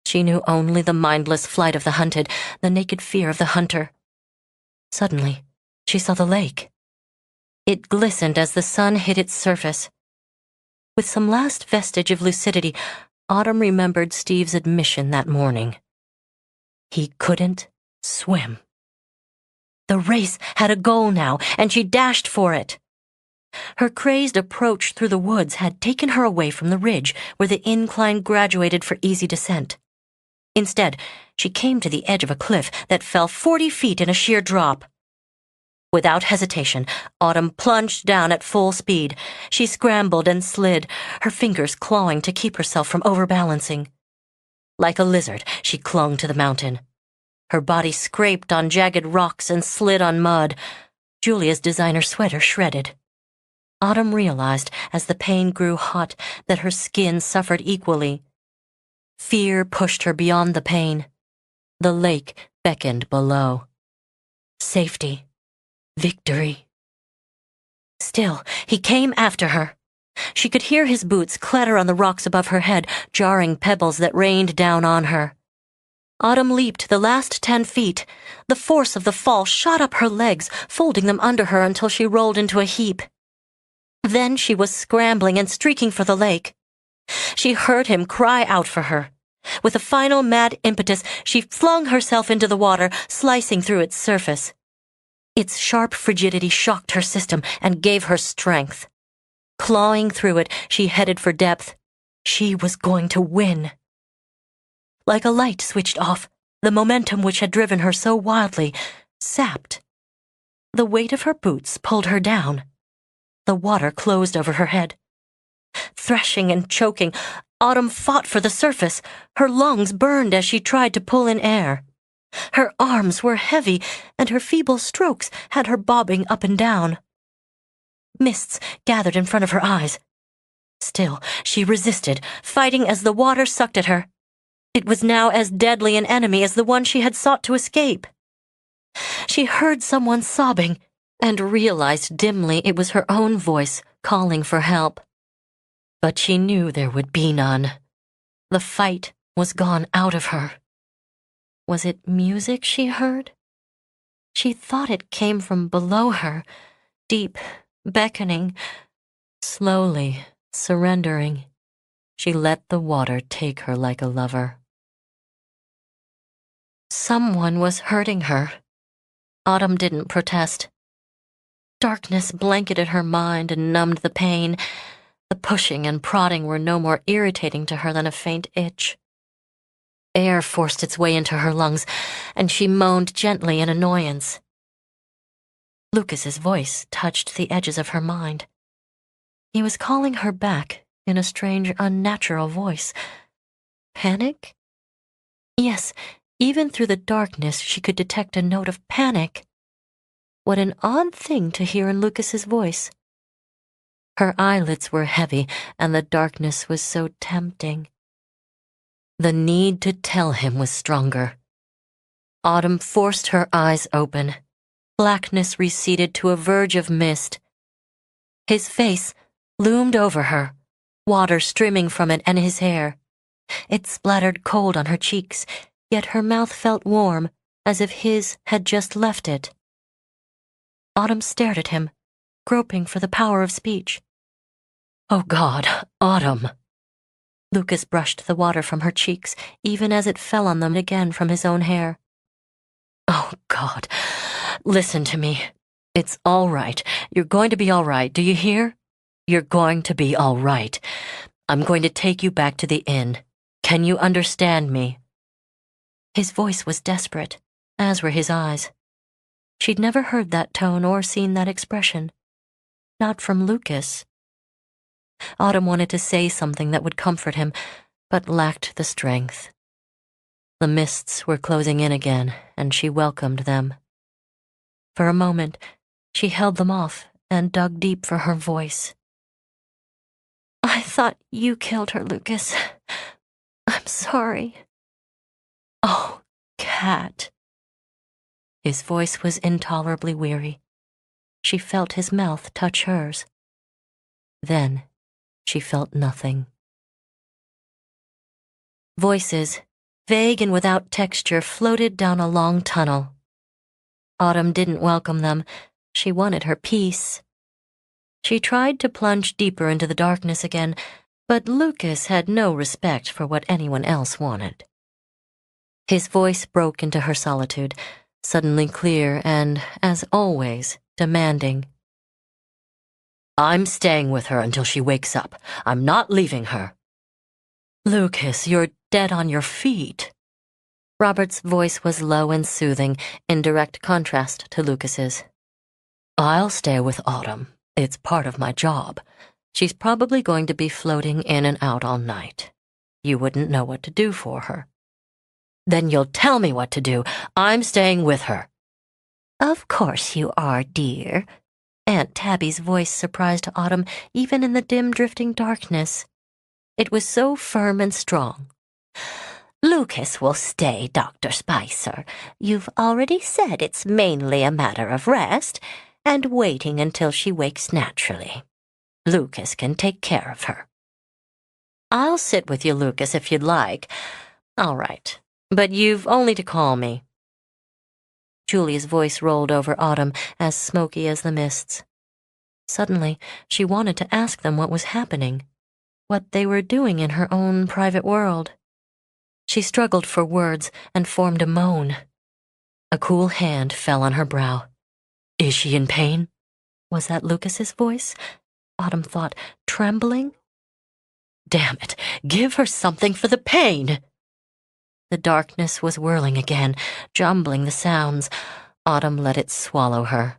She knew only the mindless flight of the hunted, the naked fear of the hunter. Suddenly, she saw the lake. It glistened as the sun hit its surface. With some last vestige of lucidity, Autumn remembered Steve's admission that morning. He couldn't swim. The race had a goal now, and she dashed for it. Her crazed approach through the woods had taken her away from the ridge where the incline graduated for easy descent. Instead, she came to the edge of a cliff that fell 40 feet in a sheer drop. Without hesitation, Autumn plunged down at full speed. She scrambled and slid, her fingers clawing to keep herself from overbalancing. Like a lizard, she clung to the mountain. Her body scraped on jagged rocks and slid on mud. Julia's designer sweater shredded. Autumn realized, as the pain grew hot, that her skin suffered equally. Fear pushed her beyond the pain. The lake beckoned below. Safety. Victory. Still, he came after her. She could hear his boots clatter on the rocks above her head, jarring pebbles that rained down on her. Autumn leaped the last 10 feet. The force of the fall shot up her legs, folding them under her until she rolled into a heap. Then she was scrambling and streaking for the lake. She heard him cry out for her. With a final mad impetus, she flung herself into the water, slicing through its surface. Its sharp frigidity shocked her system and gave her strength. Clawing through it, she headed for depth. She was going to win. Like a light switched off, the momentum which had driven her so wildly sapped. The weight of her boots pulled her down. The water closed over her head. Threshing and choking, Autumn fought for the surface. Her lungs burned as she tried to pull in air. Her arms were heavy, and her feeble strokes had her bobbing up and down. Mists gathered in front of her eyes. Still, she resisted, fighting as the water sucked at her. It was now as deadly an enemy as the one she had sought to escape. She heard someone sobbing, and realized dimly it was her own voice calling for help. But she knew there would be none. The fight was gone out of her. Was it music she heard? She thought it came from below her, deep, beckoning. Slowly, surrendering, she let the water take her like a lover. Someone was hurting her. Autumn didn't protest. Darkness blanketed her mind and numbed the pain. The pushing and prodding were no more irritating to her than a faint itch. Air forced its way into her lungs, and she moaned gently in annoyance. Lucas's voice touched the edges of her mind. He was calling her back in a strange, unnatural voice. Panic? Yes, even through the darkness she could detect a note of panic. What an odd thing to hear in Lucas's voice. Her eyelids were heavy, and the darkness was so tempting. The need to tell him was stronger. Autumn forced her eyes open. Blackness receded to a verge of mist. His face loomed over her, water streaming from it and his hair. It splattered cold on her cheeks, yet her mouth felt warm, as if his had just left it. Autumn stared at him, groping for the power of speech. Oh God, Autumn! Lucas brushed the water from her cheeks, even as it fell on them again from his own hair. Oh, God. Listen to me. It's all right. You're going to be all right, do you hear? You're going to be all right. I'm going to take you back to the inn. Can you understand me? His voice was desperate, as were his eyes. She'd never heard that tone or seen that expression. Not from Lucas. Autumn wanted to say something that would comfort him, but lacked the strength. The mists were closing in again, and she welcomed them. For a moment, she held them off and dug deep for her voice. I thought you killed her, Lucas. I'm sorry. Oh, Cat. His voice was intolerably weary. She felt his mouth touch hers. Then she felt nothing. Voices, vague and without texture, floated down a long tunnel. Autumn didn't welcome them. She wanted her peace. She tried to plunge deeper into the darkness again, but Lucas had no respect for what anyone else wanted. His voice broke into her solitude, suddenly clear and, as always, demanding. I'm staying with her until she wakes up. I'm not leaving her. Lucas, you're dead on your feet. Robert's voice was low and soothing, in direct contrast to Lucas's. I'll stay with Autumn. It's part of my job. She's probably going to be floating in and out all night. You wouldn't know what to do for her. Then you'll tell me what to do. I'm staying with her. Of course you are, dear. Aunt Tabby's voice surprised Autumn even in the dim drifting darkness. It was so firm and strong. Lucas will stay, Dr. Spicer. You've already said it's mainly a matter of rest and waiting until she wakes naturally. Lucas can take care of her. I'll sit with you, Lucas, if you'd like. All right, but you've only to call me. Julia's voice rolled over Autumn, as smoky as the mists. Suddenly, she wanted to ask them what was happening, what they were doing in her own private world. She struggled for words and formed a moan. A cool hand fell on her brow. Is she in pain? Was that Lucas's voice? Autumn thought, trembling? Damn it, give her something for the pain! The darkness was whirling again, jumbling the sounds. Autumn let it swallow her.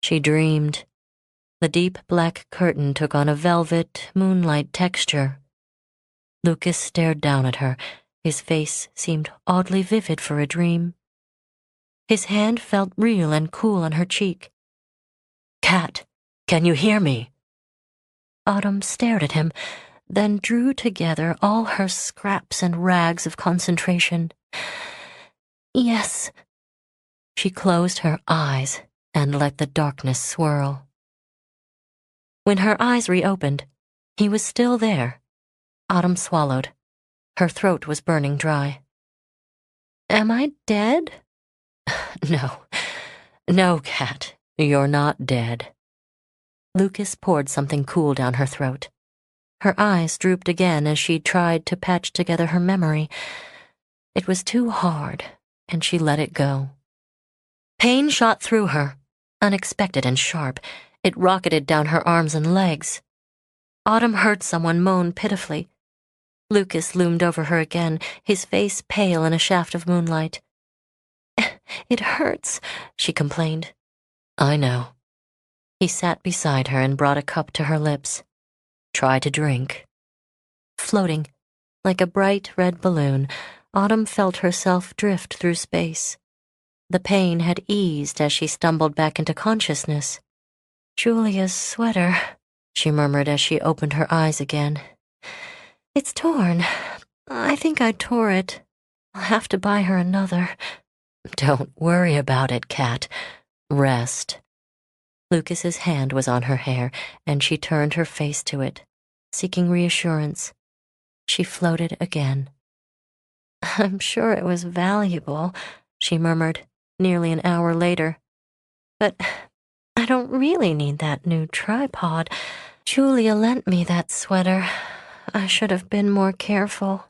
She dreamed. The deep black curtain took on a velvet, moonlight texture. Lucas stared down at her. His face seemed oddly vivid for a dream. His hand felt real and cool on her cheek. Cat, can you hear me? Autumn stared at him, then drew together all her scraps and rags of concentration. Yes. She closed her eyes and let the darkness swirl. When her eyes reopened, he was still there. Autumn swallowed. Her throat was burning dry. Am I dead? No. No, Cat, you're not dead. Lucas poured something cool down her throat. Her eyes drooped again as she tried to patch together her memory. It was too hard, and she let it go. Pain shot through her, unexpected and sharp. It rocketed down her arms and legs. Autumn heard someone moan pitifully. Lucas loomed over her again, his face pale in a shaft of moonlight. It hurts, she complained. I know. He sat beside her and brought a cup to her lips. Try to drink. Floating, like a bright red balloon, Autumn felt herself drift through space. The pain had eased as she stumbled back into consciousness. Julia's sweater, she murmured as she opened her eyes again. It's torn. I think I tore it. I'll have to buy her another. Don't worry about it, Cat. Rest. Lucas's hand was on her hair, and she turned her face to it, seeking reassurance. She floated again. I'm sure it was valuable, she murmured, nearly an hour later. But I don't really need that new tripod. Julia lent me that sweater. I should have been more careful.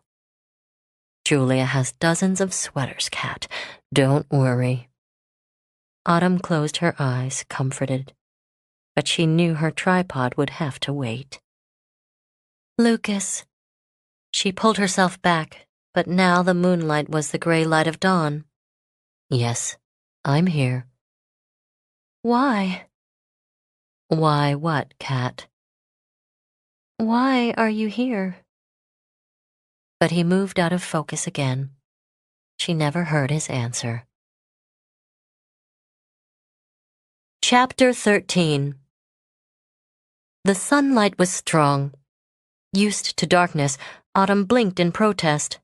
Julia has dozens of sweaters, Cat. Don't worry. Autumn closed her eyes, comforted, but she knew her tripod would have to wait. Lucas. She pulled herself back, but now the moonlight was the gray light of dawn. Yes, I'm here. Why? Why what, Cat? Why are you here? But he moved out of focus again. She never heard his answer. Chapter 13. The sunlight was strong. Used to darkness, Autumn blinked in protest.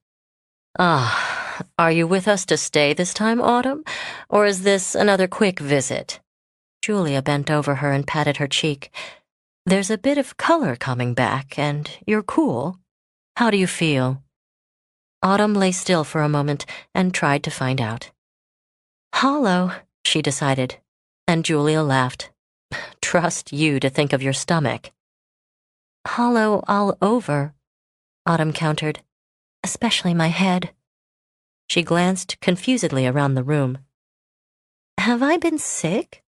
Ah, are you with us to stay this time, Autumn? Or is this another quick visit? Julia bent over her and patted her cheek. There's a bit of color coming back, and you're cool. How do you feel? Autumn lay still for a moment and tried to find out. Hollow, she decided, and Julia laughed. Trust you to think of your stomach. Hollow all over, Autumn countered, especially my head. She glanced confusedly around the room. Have I been sick?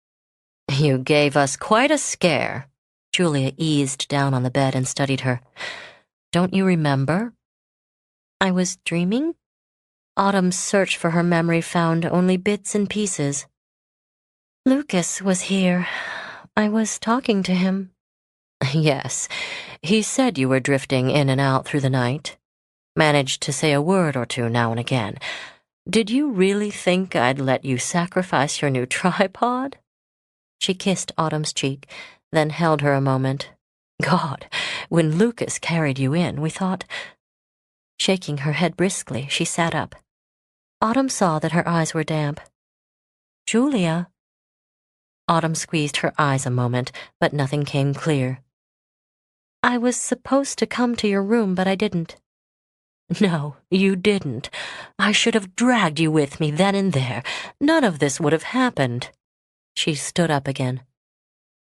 You gave us quite a scare. Julia eased down on the bed and studied her. Don't you remember? I was dreaming? Autumn's search for her memory found only bits and pieces. Lucas was here. I was talking to him. Yes, he said you were drifting in and out through the night. Managed to say a word or two now and again. Did you really think I'd let you sacrifice your new tripod? She kissed Autumn's cheek, then held her a moment. God, when Lucas carried you in, we thought... Shaking her head briskly, she sat up. Autumn saw that her eyes were damp. Julia. Autumn squeezed her eyes a moment, but nothing came clear. I was supposed to come to your room, but I didn't. No, you didn't. I should have dragged you with me then and there. None of this would have happened. She stood up again.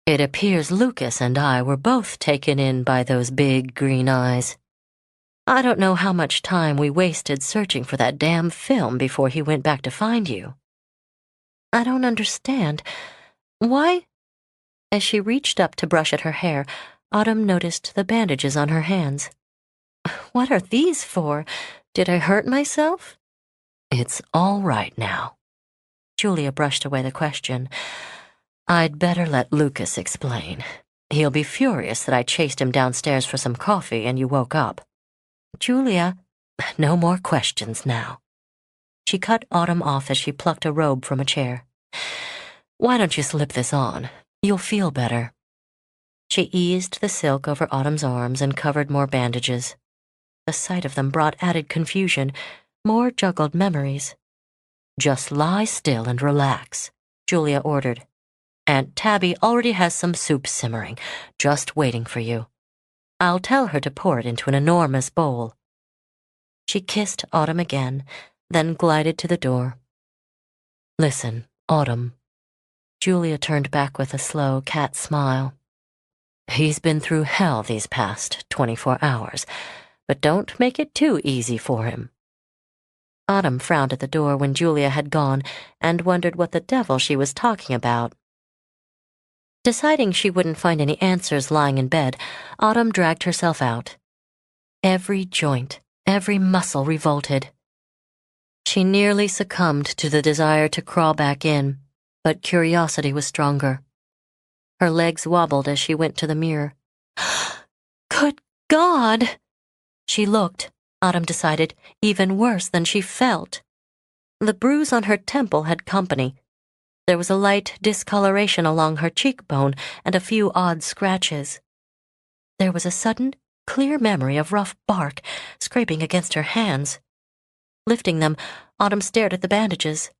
It appears Lucas and I were both taken in by those big green eyes. I don't know how much time we wasted searching for that damn film before he went back to find you. I don't understand. Why? As she reached up to brush at her hair, Autumn noticed the bandages on her hands. What are these for? Did I hurt myself? It's all right now. Julia brushed away the question. I'd better let Lucas explain. He'll be furious that I chased him downstairs for some coffee and you woke up. Julia, no more questions now. She cut Autumn off as she plucked a robe from a chair. Why don't you slip this on? You'll feel better. She eased the silk over Autumn's arms and covered more bandages. The sight of them brought added confusion, more juggled memories. Just lie still and relax, Julia ordered. Aunt Tabby already has some soup simmering, just waiting for you. I'll tell her to pour it into an enormous bowl. She kissed Autumn again, then glided to the door. Listen, Autumn. Julia turned back with a slow cat smile. He's been through hell these past 24 hours, but don't make it too easy for him. Autumn frowned at the door when Julia had gone and wondered what the devil she was talking about. Deciding she wouldn't find any answers lying in bed, Autumn dragged herself out. Every joint, every muscle revolted. She nearly succumbed to the desire to crawl back in, but curiosity was stronger. Her legs wobbled as she went to the mirror. Good God! She looked, Autumn decided, even worse than she felt. The bruise on her temple had company. There was a light discoloration along her cheekbone and a few odd scratches. There was a sudden, clear memory of rough bark scraping against her hands. Lifting them, Autumn stared at the bandages.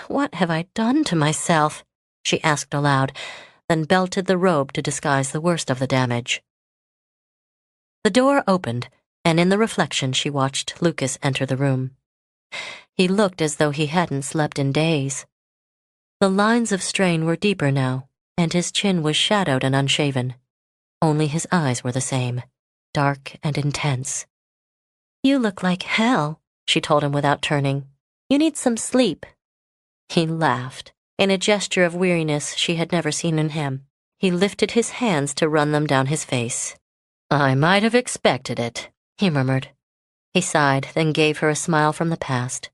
What have I done to myself? She asked aloud, then belted the robe to disguise the worst of the damage. The door opened, and in the reflection she watched Lucas enter the room. He looked as though he hadn't slept in days. The lines of strain were deeper now, and his chin was shadowed and unshaven. Only his eyes were the same. dark and intense. "You look like hell," she told him without turning. "You need some sleep." He laughed, in a gesture of weariness she had never seen in him. He lifted his hands to run them down his face. "I might have expected it," he murmured. He sighed, then gave her a smile from the past.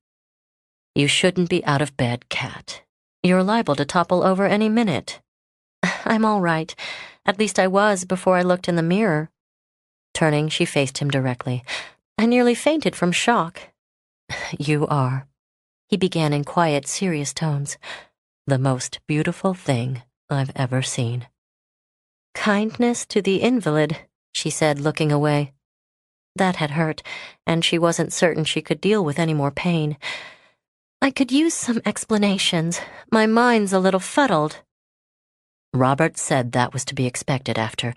"You shouldn't be out of bed, Kat. You're liable to topple over any minute." "I'm all right. At least I was before I looked in the mirror." Turning, she faced him directly. "I nearly fainted from shock." "You are," he began in quiet, serious tones, "the most beautiful thing I've ever seen." "Kindness to the invalid," she said, looking away. That had hurt, and she wasn't certain she could deal with any more pain. "I could use some explanations. My mind's a little fuddled." Robert said that was to be expected after.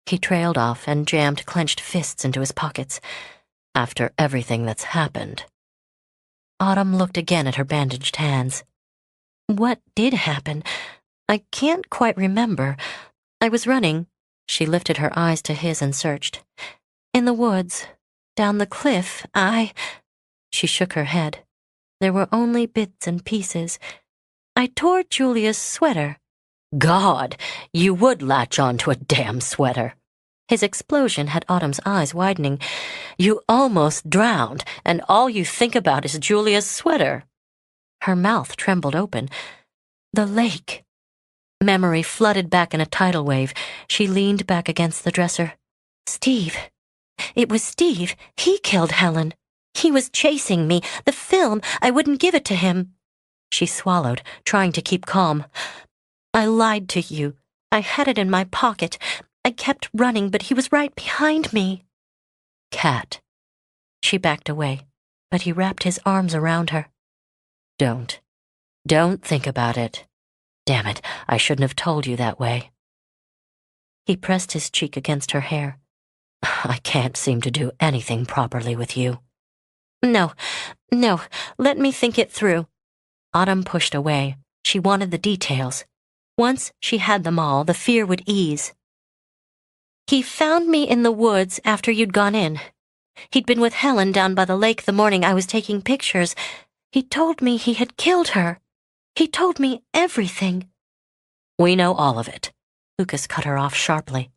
He trailed off and jammed clenched fists into his pockets. "After everything that's happened." Autumn looked again at her bandaged hands. "What did happen? I can't quite remember. I was running." She lifted her eyes to his and searched. "In the woods. Down the cliff. She shook her head. "There were only bits and pieces. I tore Julia's sweater." "God, you would latch on to a damn sweater." His explosion had Autumn's eyes widening. "You almost drowned, and all you think about is Julia's sweater." Her mouth trembled open. "The lake." Memory flooded back in a tidal wave. She leaned back against the dresser. "Steve. It was Steve. He killed Helen. He was chasing me. The film, I wouldn't give it to him." She swallowed, trying to keep calm. "I lied to you. I had it in my pocket. I kept running, but he was right behind me." "Kat." She backed away, but he wrapped his arms around her. Don't think about it. Damn it, I shouldn't have told you that way." He pressed his cheek against her hair. "I can't seem to do anything properly with you." No, let me think it through." Autumn pushed away. She wanted the details. Once she had them all, the fear would ease. "He found me in the woods after you'd gone in. He'd been with Helen down by the lake the morning I was taking pictures. He told me he had killed her. He told me everything." "We know all of it," Lucas cut her off sharply.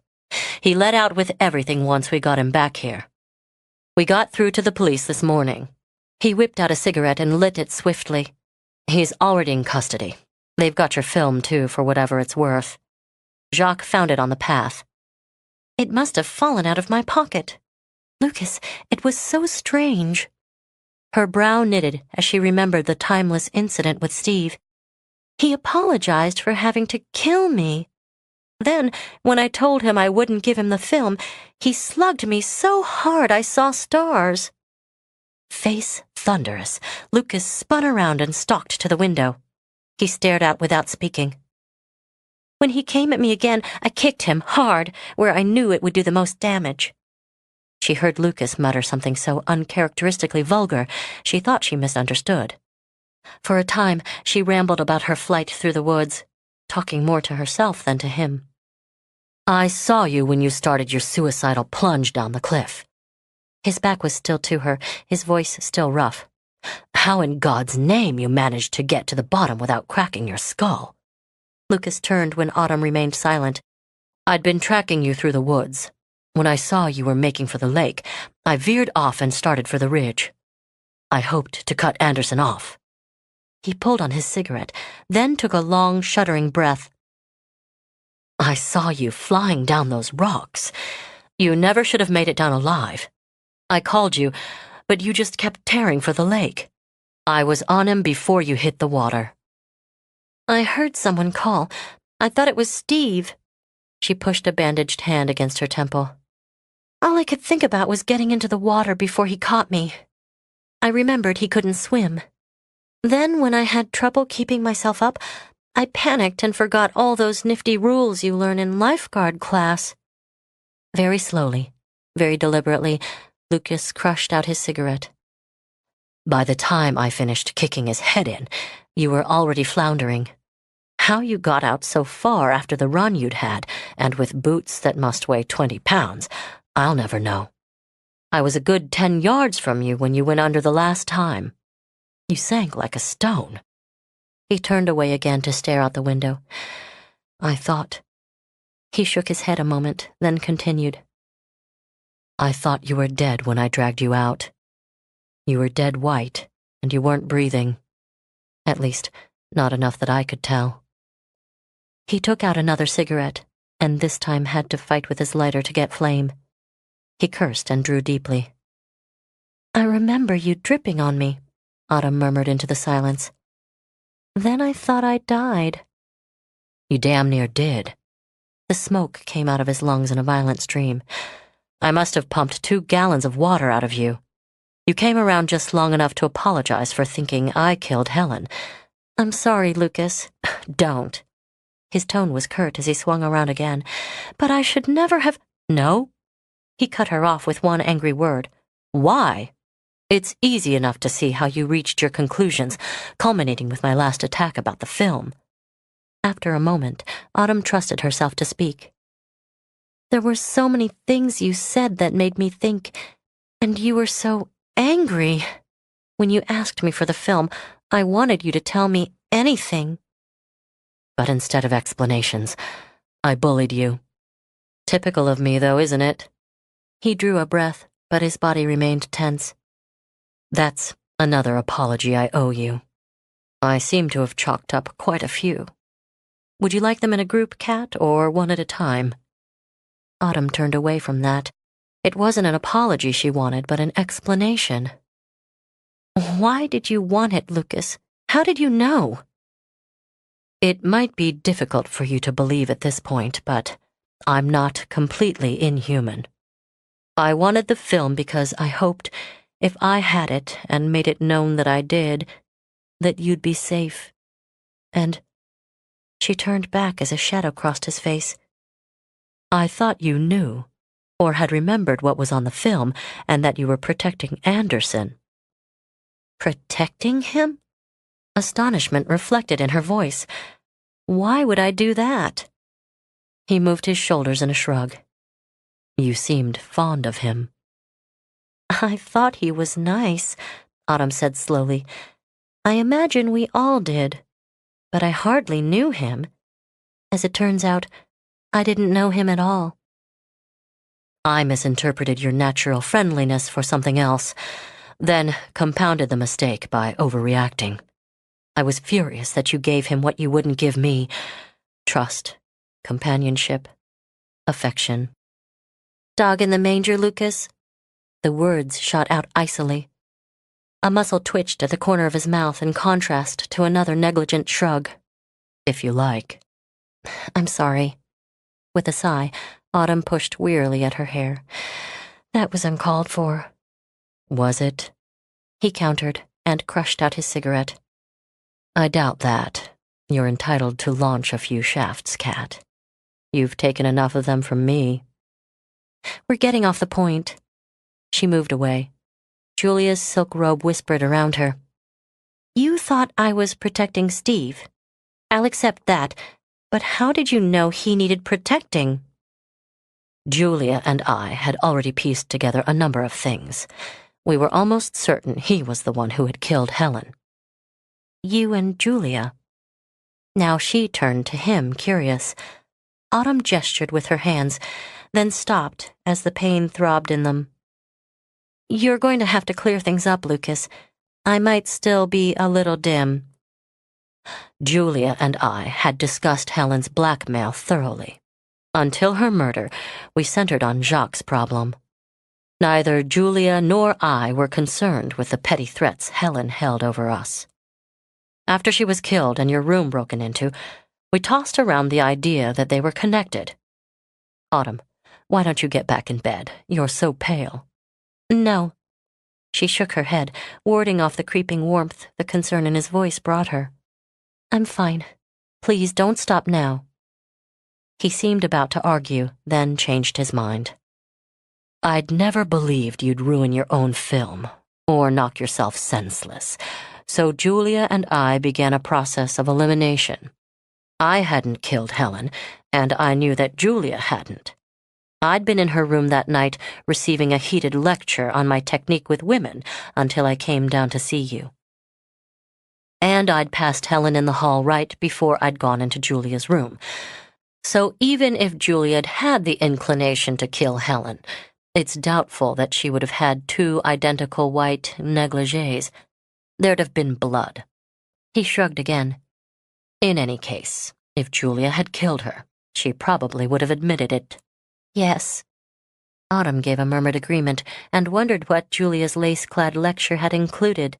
"He let out with everything once we got him back here. We got through to the police this morning." He whipped out a cigarette and lit it swiftly. "He's already in custody. They've got your film, too, for whatever it's worth. Jacques found it on the path." "It must have fallen out of my pocket. Lucas, it was so strange." Her brow knitted as she remembered the timeless incident with Steve. "He apologized for having to kill me. Then, when I told him I wouldn't give him the film, he slugged me so hard I saw stars." Face thunderous, Lucas spun around and stalked to the window. He stared out without speaking. "When he came at me again, I kicked him hard, where I knew it would do the most damage." She heard Lucas mutter something so uncharacteristically vulgar, she thought she misunderstood. For a time, she rambled about her flight through the woods, talking more to herself than to him. "I saw you when you started your suicidal plunge down the cliff." His back was still to her, his voice still rough. "How in God's name you managed to get to the bottom without cracking your skull?" Lucas turned when Autumn remained silent. "I'd been tracking you through the woods. When I saw you were making for the lake, I veered off and started for the ridge. I hoped to cut Anderson off." He pulled on his cigarette, then took a long, shuddering breath. "I saw you flying down those rocks. You never should have made it down alive. I called you, but you just kept tearing for the lake. I was on him before you hit the water." "I heard someone call. I thought it was Steve." She pushed a bandaged hand against her temple. "All I could think about was getting into the water before he caught me. I remembered he couldn't swim. Then, when I had trouble keeping myself up, I panicked and forgot all those nifty rules you learn in lifeguard class." Very slowly, very deliberately, Lucas crushed out his cigarette. "By the time I finished kicking his head in, you were already floundering. How you got out so far after the run you'd had, and with boots that must weigh 20 pounds, I'll never know. I was a good 10 yards from you when you went under the last time. You sank like a stone." He turned away again to stare out the window. "I thought—" He shook his head a moment, then continued. "I thought you were dead when I dragged you out. You were dead white, and you weren't breathing. At least, not enough that I could tell." He took out another cigarette, and this time had to fight with his lighter to get flame. He cursed and drew deeply. "I remember you dripping on me," Autumn murmured into the silence. "Then I thought I died." "You damn near did." The smoke came out of his lungs in a violent stream. "I must have pumped 2 gallons of water out of you. You came around just long enough to apologize for thinking I killed Helen." "I'm sorry, Lucas." "Don't." His tone was curt as he swung around again. "But I should never have—" "No?" He cut her off with one angry word. "Why? It's easy enough to see how you reached your conclusions, culminating with my last attack about the film." After a moment, Autumn trusted herself to speak. "There were so many things you said that made me think, and you were so angry. When you asked me for the film, I wanted you to tell me anything." "But instead of explanations, I bullied you. Typical of me, though, isn't it?" He drew a breath, but his body remained tense. "That's another apology I owe you. I seem to have chalked up quite a few. Would you like them in a group, Kat, or one at a time?" Autumn turned away from that. It wasn't an apology she wanted, but an explanation. "Why did you want it, Lucas? How did you know?" "It might be difficult for you to believe at this point, but I'm not completely inhuman. I wanted the film because I hoped, if I had it and made it known that I did, that you'd be safe. And—" She turned back as a shadow crossed his face. "I thought you knew, or had remembered what was on the film, and that you were protecting Anderson." "Protecting him?" Astonishment reflected in her voice. "Why would I do that?" He moved his shoulders in a shrug. "You seemed fond of him." "I thought he was nice," Autumn said slowly. "I imagine we all did, but I hardly knew him. As it turns out, I didn't know him at all." "I misinterpreted your natural friendliness for something else, then compounded the mistake by overreacting. I was furious that you gave him what you wouldn't give me: trust, companionship, affection." "Dog in the manger, Lucas?" The words shot out icily. A muscle twitched at the corner of his mouth in contrast to another negligent shrug. "If you like." "I'm sorry." With a sigh, Autumn pushed wearily at her hair. "That was uncalled for." "Was it?" He countered and crushed out his cigarette. "I doubt that. You're entitled to launch a few shafts, Kat. You've taken enough of them from me." "We're getting off the point." She moved away. Julia's silk robe whispered around her. "You thought I was protecting Steve. I'll accept that, but how did you know he needed protecting?" "Julia and I had already pieced together a number of things. We were almost certain he was the one who had killed Helen." "You and Julia?" Now she turned to him, curious. Autumn gestured with her hands, then stopped as the pain throbbed in them. "You're going to have to clear things up, Lucas. I might still be a little dim." "Julia and I had discussed Helen's blackmail thoroughly. Until her murder, we centered on Jacques' problem. Neither Julia nor I were concerned with the petty threats Helen held over us. After she was killed and your room broken into, we tossed around the idea that they were connected. Autumn, why don't you get back in bed? You're so pale." "No." She shook her head, warding off the creeping warmth the concern in his voice brought her. "I'm fine. Please don't stop now." He seemed about to argue, then changed his mind. "I'd never believed you'd ruin your own film, or knock yourself senseless, so Julia and I began a process of elimination. I hadn't killed Helen, and I knew that Julia hadn't. I'd been in her room that night receiving a heated lecture on my technique with women until I came down to see you. And I'd passed Helen in the hall right before I'd gone into Julia's room. So even if Julia'd had the inclination to kill Helen, it's doubtful that she would have had two identical white negligées. There'd have been blood. He shrugged again. In any case, if Julia had killed her, she probably would have admitted it. Yes. Autumn gave a murmured agreement and wondered what Julia's lace-clad lecture had included.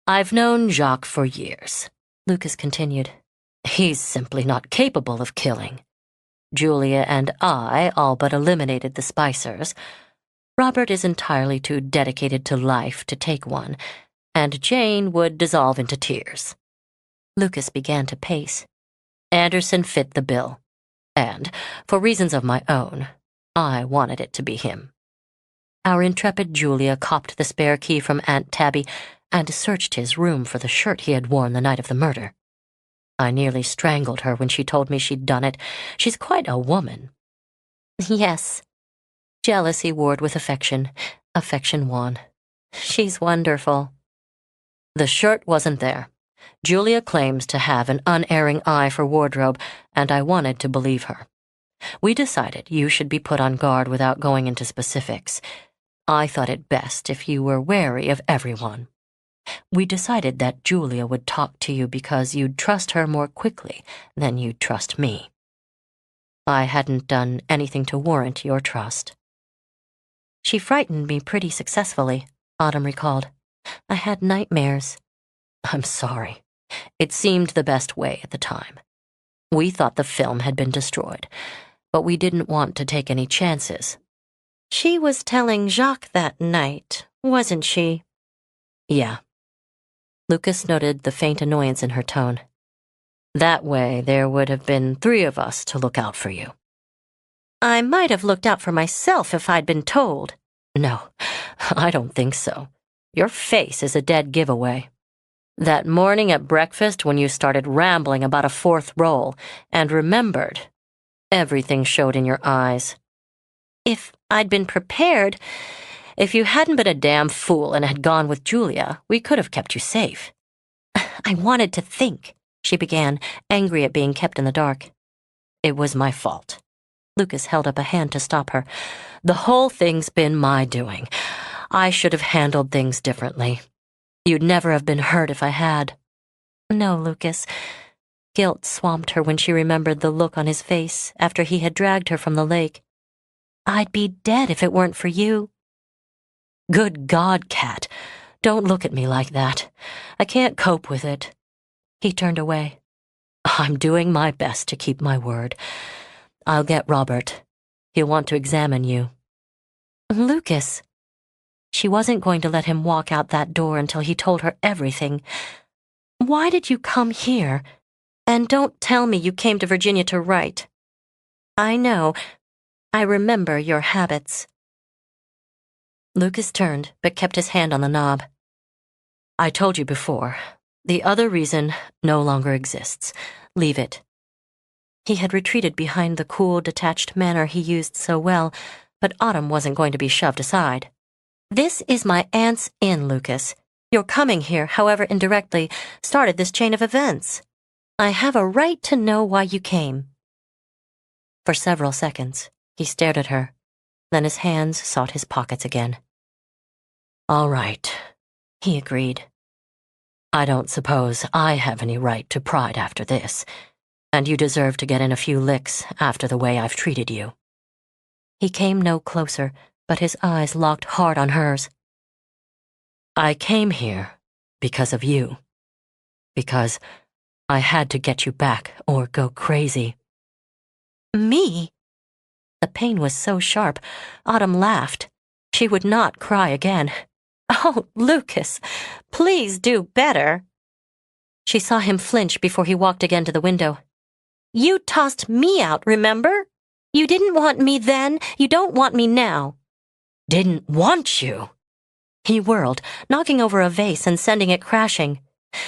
I've known Jacques for years, Lucas continued. He's simply not capable of killing. Julia and I all but eliminated the Spicers. Robert is entirely too dedicated to life to take one, and Jane would dissolve into tears. Lucas began to pace. Anderson fit the bill, and, for reasons of my own, I wanted it to be him. Our intrepid Julia copped the spare key from Aunt Tabby and searched his room for the shirt he had worn the night of the murder. I nearly strangled her when she told me she'd done it. She's quite a woman. Yes. Jealousy warred with affection. Affection won. She's wonderful. The shirt wasn't there. Julia claims to have an unerring eye for wardrobe, and I wanted to believe her. We decided you should be put on guard without going into specifics. I thought it best if you were wary of everyone. We decided that Julia would talk to you because you'd trust her more quickly than you'd trust me. I hadn't done anything to warrant your trust. She frightened me pretty successfully, Autumn recalled. I had nightmares. I'm sorry. It seemed the best way at the time. We thought the film had been destroyed, but we didn't want to take any chances. She was telling Jacques that night, wasn't she? Yeah. Lucas noted the faint annoyance in her tone. That way, there would have been 3 of us to look out for you. I might have looked out for myself if I'd been told. No, I don't think so. Your face is a dead giveaway. That morning at breakfast when you started rambling about a 4th role and remembered, everything showed in your eyes. If I'd been prepared, if you hadn't been a damn fool and had gone with Julia, we could have kept you safe. I wanted to think, she began, angry at being kept in the dark. It was my fault. Lucas held up a hand to stop her. The whole thing's been my doing. I should have handled things differently. You'd never have been hurt if I had. No, Lucas. Guilt swamped her when she remembered the look on his face after he had dragged her from the lake. I'd be dead if it weren't for you. Good God, Kat. Don't look at me like that. I can't cope with it. He turned away. I'm doing my best to keep my word. I'll get Robert. He'll want to examine you. Lucas. She wasn't going to let him walk out that door until he told her everything. Why did you come here? And don't tell me you came to Virginia to write. I know. I remember your habits. Lucas turned, but kept his hand on the knob. I told you before. The other reason no longer exists. Leave it. He had retreated behind the cool, detached manner he used so well, but Autumn wasn't going to be shoved aside. This is my aunt's inn, Lucas. Your coming here, however indirectly, started this chain of events. I have a right to know why you came. For several seconds, he stared at her. Then his hands sought his pockets again. All right, he agreed. I don't suppose I have any right to pride after this, and you deserve to get in a few licks after the way I've treated you. He came no closer, but his eyes locked hard on hers. I came here because of you. Because I had to get you back or go crazy. Me? The pain was so sharp, Autumn laughed. She would not cry again. Oh, Lucas, please do better. She saw him flinch before he walked again to the window. You tossed me out, remember? You didn't want me then, you don't want me now. Didn't want you? He whirled, knocking over a vase and sending it crashing.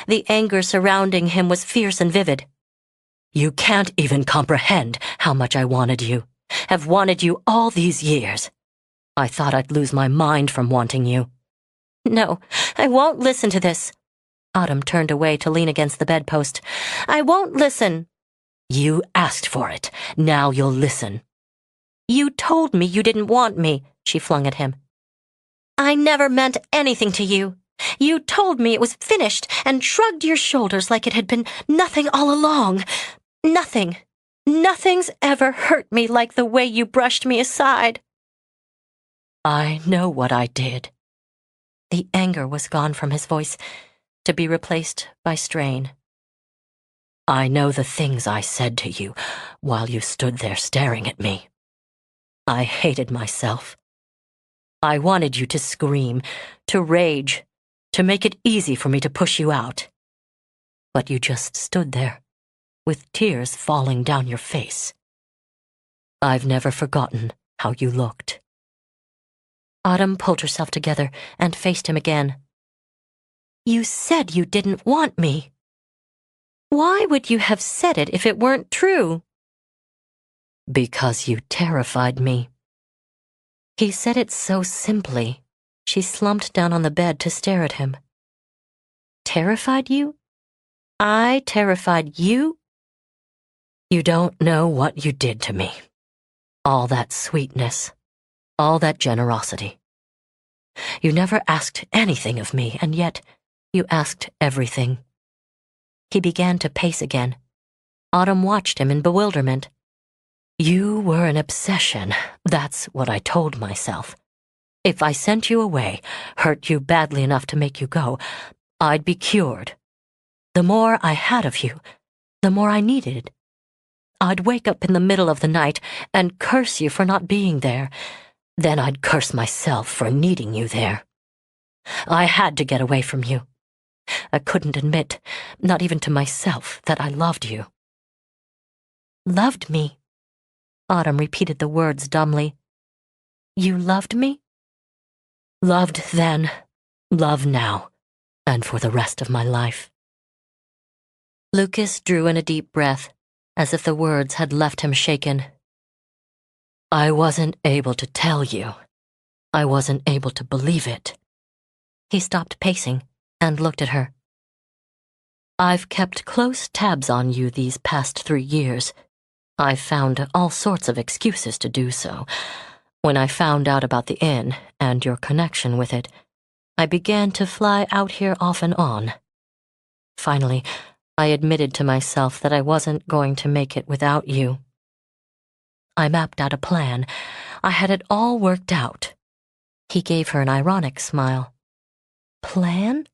The anger surrounding him was fierce and vivid. You can't even comprehend how much I wanted you. have wanted you all these years. I thought I'd lose my mind from wanting you." "No, I won't listen to this." Autumn turned away to lean against the bedpost. "I won't listen." "You asked for it. Now you'll listen." "You told me you didn't want me," she flung at him. "I never meant anything to you. You told me it was finished and shrugged your shoulders like it had been nothing all along. Nothing. Nothing's ever hurt me like the way you brushed me aside." "I know what I did." The anger was gone from his voice, to be replaced by strain. "I know the things I said to you while you stood there staring at me. I hated myself. I wanted you to scream, to rage, to make it easy for me to push you out. But you just stood there, with tears falling down your face. I've never forgotten how you looked." Autumn pulled herself together and faced him again. "You said you didn't want me. Why would you have said it if it weren't true?" "Because you terrified me." He said it so simply. She slumped down on the bed to stare at him. "Terrified you? I terrified you?" "You don't know what you did to me. All that sweetness, all that generosity. You never asked anything of me, and yet you asked everything." He began to pace again. Autumn watched him in bewilderment. "You were an obsession, that's what I told myself. If I sent you away, hurt you badly enough to make you go, I'd be cured. The more I had of you, the more I needed. I'd wake up in the middle of the night and curse you for not being there. Then I'd curse myself for needing you there. I had to get away from you. I couldn't admit, not even to myself, that I loved you." "Loved me?" Autumn repeated the words dumbly. "You loved me?" "Loved then, love now, and for the rest of my life." Lucas drew in a deep breath, as if the words had left him shaken. "I wasn't able to tell you. I wasn't able to believe it." He stopped pacing and looked at her. "I've kept close tabs on you these past 3 years. I've found all sorts of excuses to do so. When I found out about the inn and your connection with it, I began to fly out here off and on. Finally, I admitted to myself that I wasn't going to make it without you. I mapped out a plan. I had it all worked out." He gave her an ironic smile. "Plan?"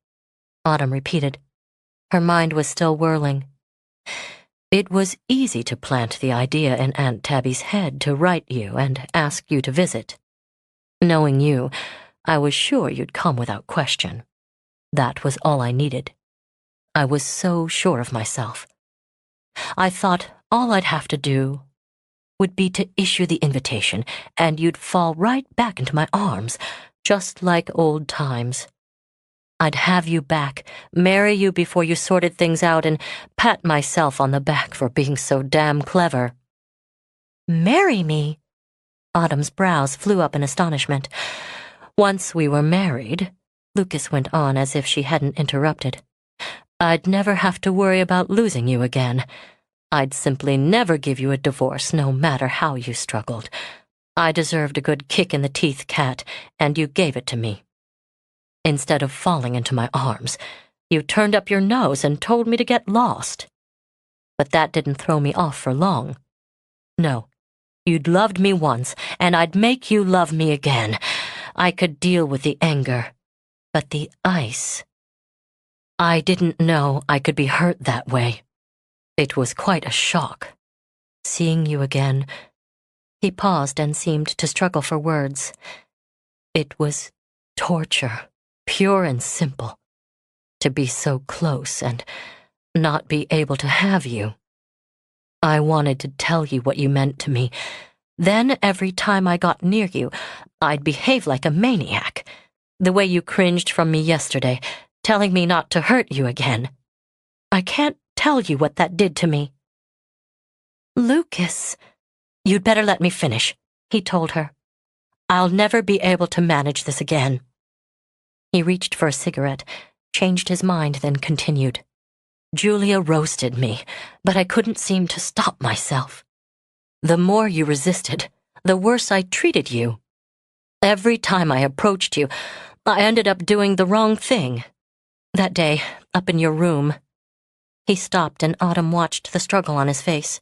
Autumn repeated. Her mind was still whirling. "It was easy to plant the idea in Aunt Tabby's head to write you and ask you to visit. Knowing you, I was sure you'd come without question. That was all I needed. I was so sure of myself. I thought all I'd have to do would be to issue the invitation, and you'd fall right back into my arms, just like old times. I'd have you back, marry you before you sorted things out, and pat myself on the back for being so damn clever." "Marry me?" Autumn's brows flew up in astonishment. "Once we were married," Lucas went on as if she hadn't interrupted, "I'd never have to worry about losing you again. I'd simply never give you a divorce, no matter how you struggled. I deserved a good kick in the teeth, Cat, and you gave it to me. Instead of falling into my arms, you turned up your nose and told me to get lost. But that didn't throw me off for long. No, you'd loved me once, and I'd make you love me again. I could deal with the anger, but the ice... I didn't know I could be hurt that way. It was quite a shock. Seeing you again..." He paused and seemed to struggle for words. "It was torture. Pure and simple, to be so close and not be able to have you. I wanted to tell you what you meant to me. Then every time I got near you, I'd behave like a maniac, the way you cringed from me yesterday, telling me not to hurt you again. I can't tell you what that did to me." "Lucas," "You'd better let me finish," he told her. "I'll never be able to manage this again." He reached for a cigarette, changed his mind, then continued. "Julia roasted me, but I couldn't seem to stop myself. The more you resisted, the worse I treated you. Every time I approached you, I ended up doing the wrong thing. That day, up in your room." He stopped, and Autumn watched the struggle on his face.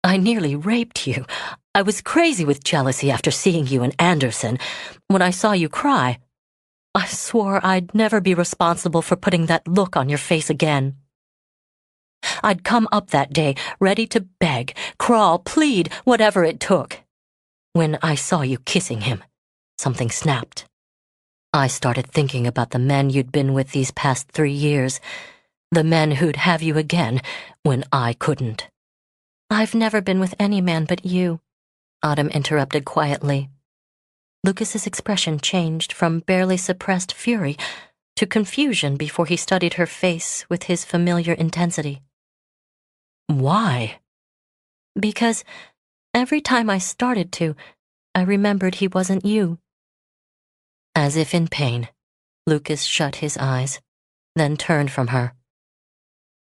"I nearly raped you. I was crazy with jealousy after seeing you and Anderson. When I saw you cry, I swore I'd never be responsible for putting that look on your face again. I'd come up that day, ready to beg, crawl, plead, whatever it took. When I saw you kissing him, something snapped. I started thinking about the men you'd been with these past 3 years, the men who'd have you again when I couldn't." "I've never been with any man but you," Autumn interrupted quietly. Lucas's expression changed from barely suppressed fury to confusion before he studied her face with his familiar intensity. "Why?" "Because every time I started to, I remembered he wasn't you." As if in pain, Lucas shut his eyes, then turned from her.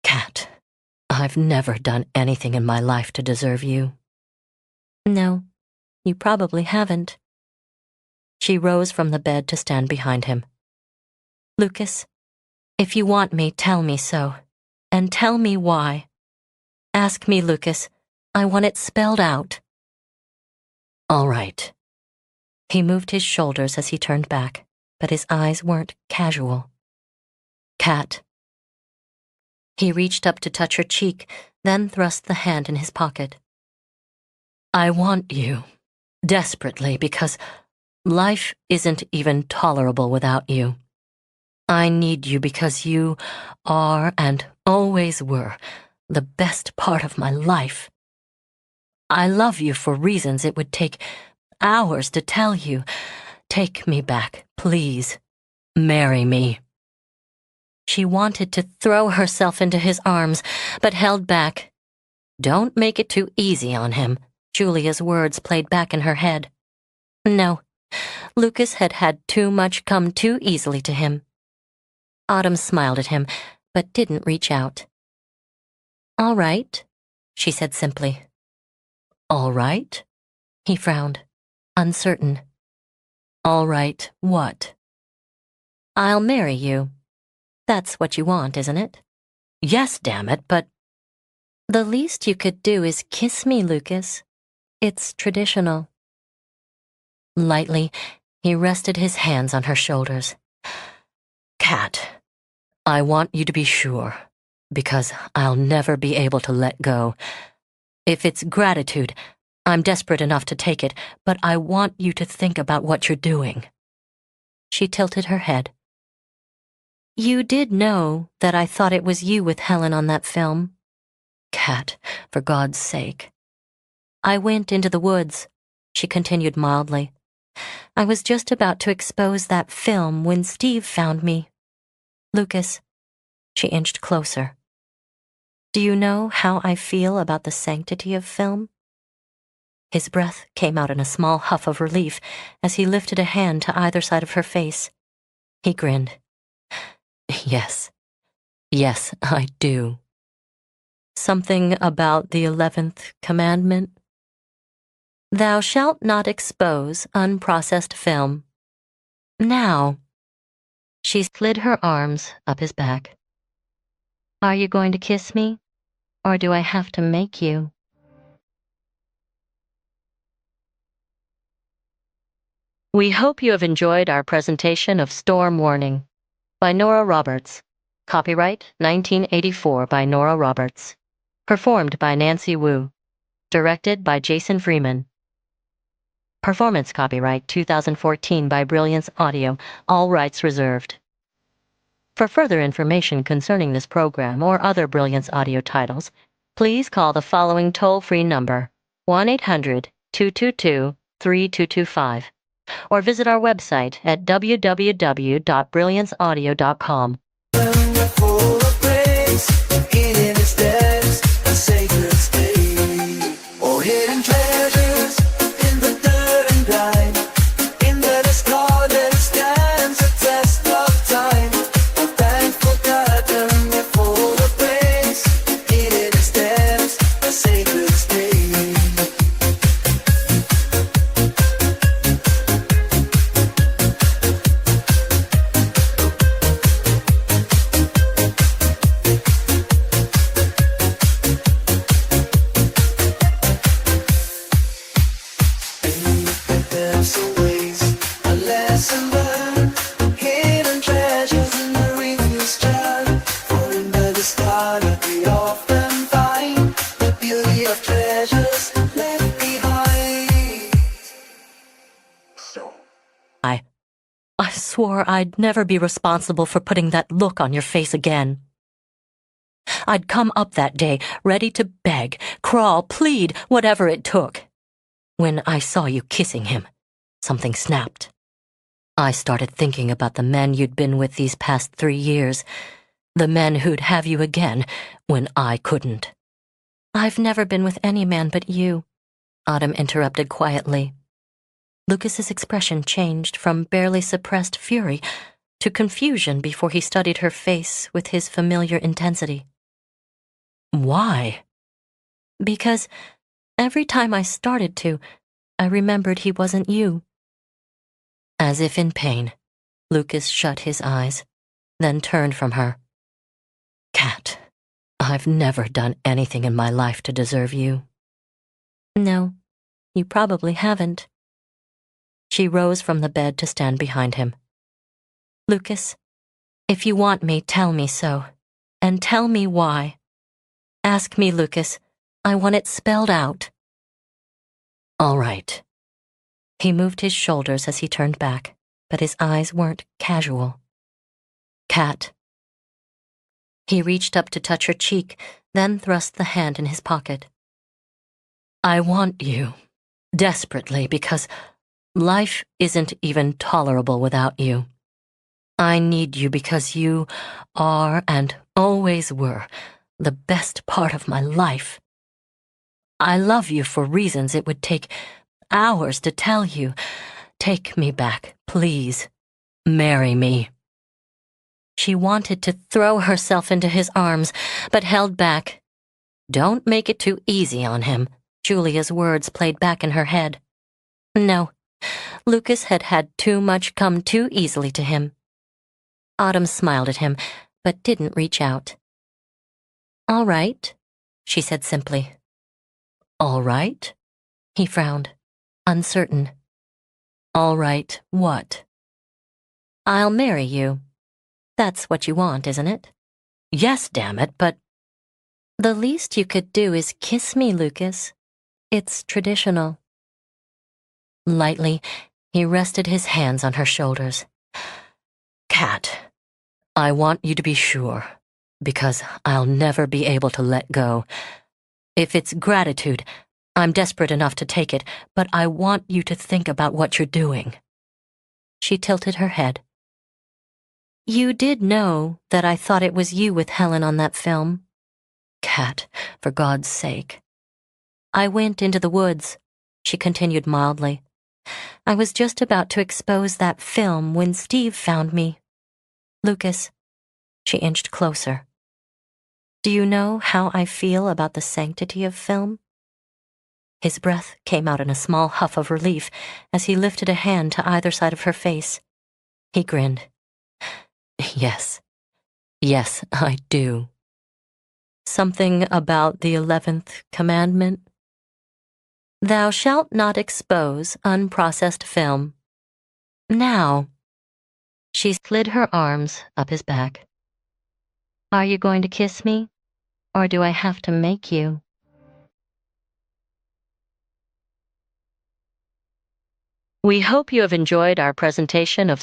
"Kat, I've never done anything in my life to deserve you." "No, you probably haven't." She rose from the bed to stand behind him. "Lucas, if you want me, tell me so, and tell me why. Ask me, Lucas. I want it spelled out." "All right." He moved his shoulders as he turned back, but his eyes weren't casual. "Kat." He reached up to touch her cheek, then thrust the hand in his pocket. "I want you, desperately, because life isn't even tolerable without you. I need you because you are, and always were, the best part of my life. I love you for reasons it would take hours to tell you. Take me back, please. Marry me." She wanted to throw herself into his arms, but held back. "Don't make it too easy on him," Julia's words played back in her head. No, Lucas had had too much come too easily to him. Autumn smiled at him, but didn't reach out. "All right," she said simply. "All right?" He frowned, uncertain. "All right, what?" "I'll marry you. That's what you want, isn't it?" "Yes, damn it, but—" "The least you could do is kiss me, Lucas. It's traditional." Lightly, he rested his hands on her shoulders. "Kat, I want you to be sure, because I'll never be able to let go. If it's gratitude, I'm desperate enough to take it, but I want you to think about what you're doing." She tilted her head. "You did know that I thought it was you with Helen on that film." "Kat, for God's sake." "I went into the woods," she continued mildly. "I was just about to expose that film when Steve found me. Lucas," she inched closer, "do you know how I feel about the sanctity of film?" His breath came out in a small huff of relief as he lifted a hand to either side of her face. He grinned. Yes, I do." "Something about the 11th commandment?" "Thou shalt not expose unprocessed film. Now." She slid her arms up his back. "Are you going to kiss me, or do I have to make you?" We hope you have enjoyed our presentation of Storm Warning by Nora Roberts. Copyright 1984 by Nora Roberts. Performed by Nancy Wu. Directed by Jason Freeman. Performance copyright 2014 by Brilliance Audio, all rights reserved. For further information concerning this program or other Brilliance Audio titles, please call the following toll-free number, 1-800-222-3225, or visit our website at www.brillianceaudio.com. Full of praise, hidden steps, a sacred state, or hidden treasure. lesson learned. Hidden treasures in the refuse jar. Falling by the star that we often find. The beauty of treasures left behind. So. I swore I'd never be responsible for putting that look on your face again. I'd come up that day, ready to beg, crawl, plead, whatever it took. When I saw you kissing him, something snapped. I started thinking about the men you'd been with these past 3 years, the men who'd have you again when I couldn't. I've never been with any man but you, Autumn interrupted quietly. Lucas's expression changed from barely suppressed fury to confusion before he studied her face with his familiar intensity. Why? Because every time I started to, I remembered he wasn't you. As if in pain, Lucas shut his eyes, then turned from her. Kat, I've never done anything in my life to deserve you. No, you probably haven't. She rose from the bed to stand behind him. Lucas, if you want me, tell me so, and tell me why. Ask me, Lucas. I want it spelled out. All right. He moved his shoulders as he turned back, but his eyes weren't casual. Kat. He reached up to touch her cheek, then thrust the hand in his pocket. I want you, desperately, because life isn't even tolerable without you. I need you because you are and always were the best part of my life. I love you for reasons it would take hours to tell you. Take me back, please. Marry me. She wanted to throw herself into his arms, but held back. Don't make it too easy on him, Julia's words played back in her head. No, Lucas had had too much come too easily to him. Autumn smiled at him, but didn't reach out. All right, she said simply. All right? He frowned, uncertain. All right, what? I'll marry you. That's what you want, isn't it? Yes, damn it, but... The least you could do is kiss me, Lucas. It's traditional. Lightly, he rested his hands on her shoulders. Kat, I want you to be sure, because I'll never be able to let go. If it's gratitude, I'm desperate enough to take it, but I want you to think about what you're doing. She tilted her head. You did know that I thought it was you with Helen on that film. Kat, for God's sake. I went into the woods, she continued mildly. I was just about to expose that film when Steve found me. Lucas, she inched closer. Do you know how I feel about the sanctity of film? His breath came out in a small huff of relief as he lifted a hand to either side of her face. He grinned. Yes, I do. Something about the 11th commandment? Thou shalt not expose unprocessed film. Now. She slid her arms up his back. Are you going to kiss me, or do I have to make you? We hope you have enjoyed our presentation of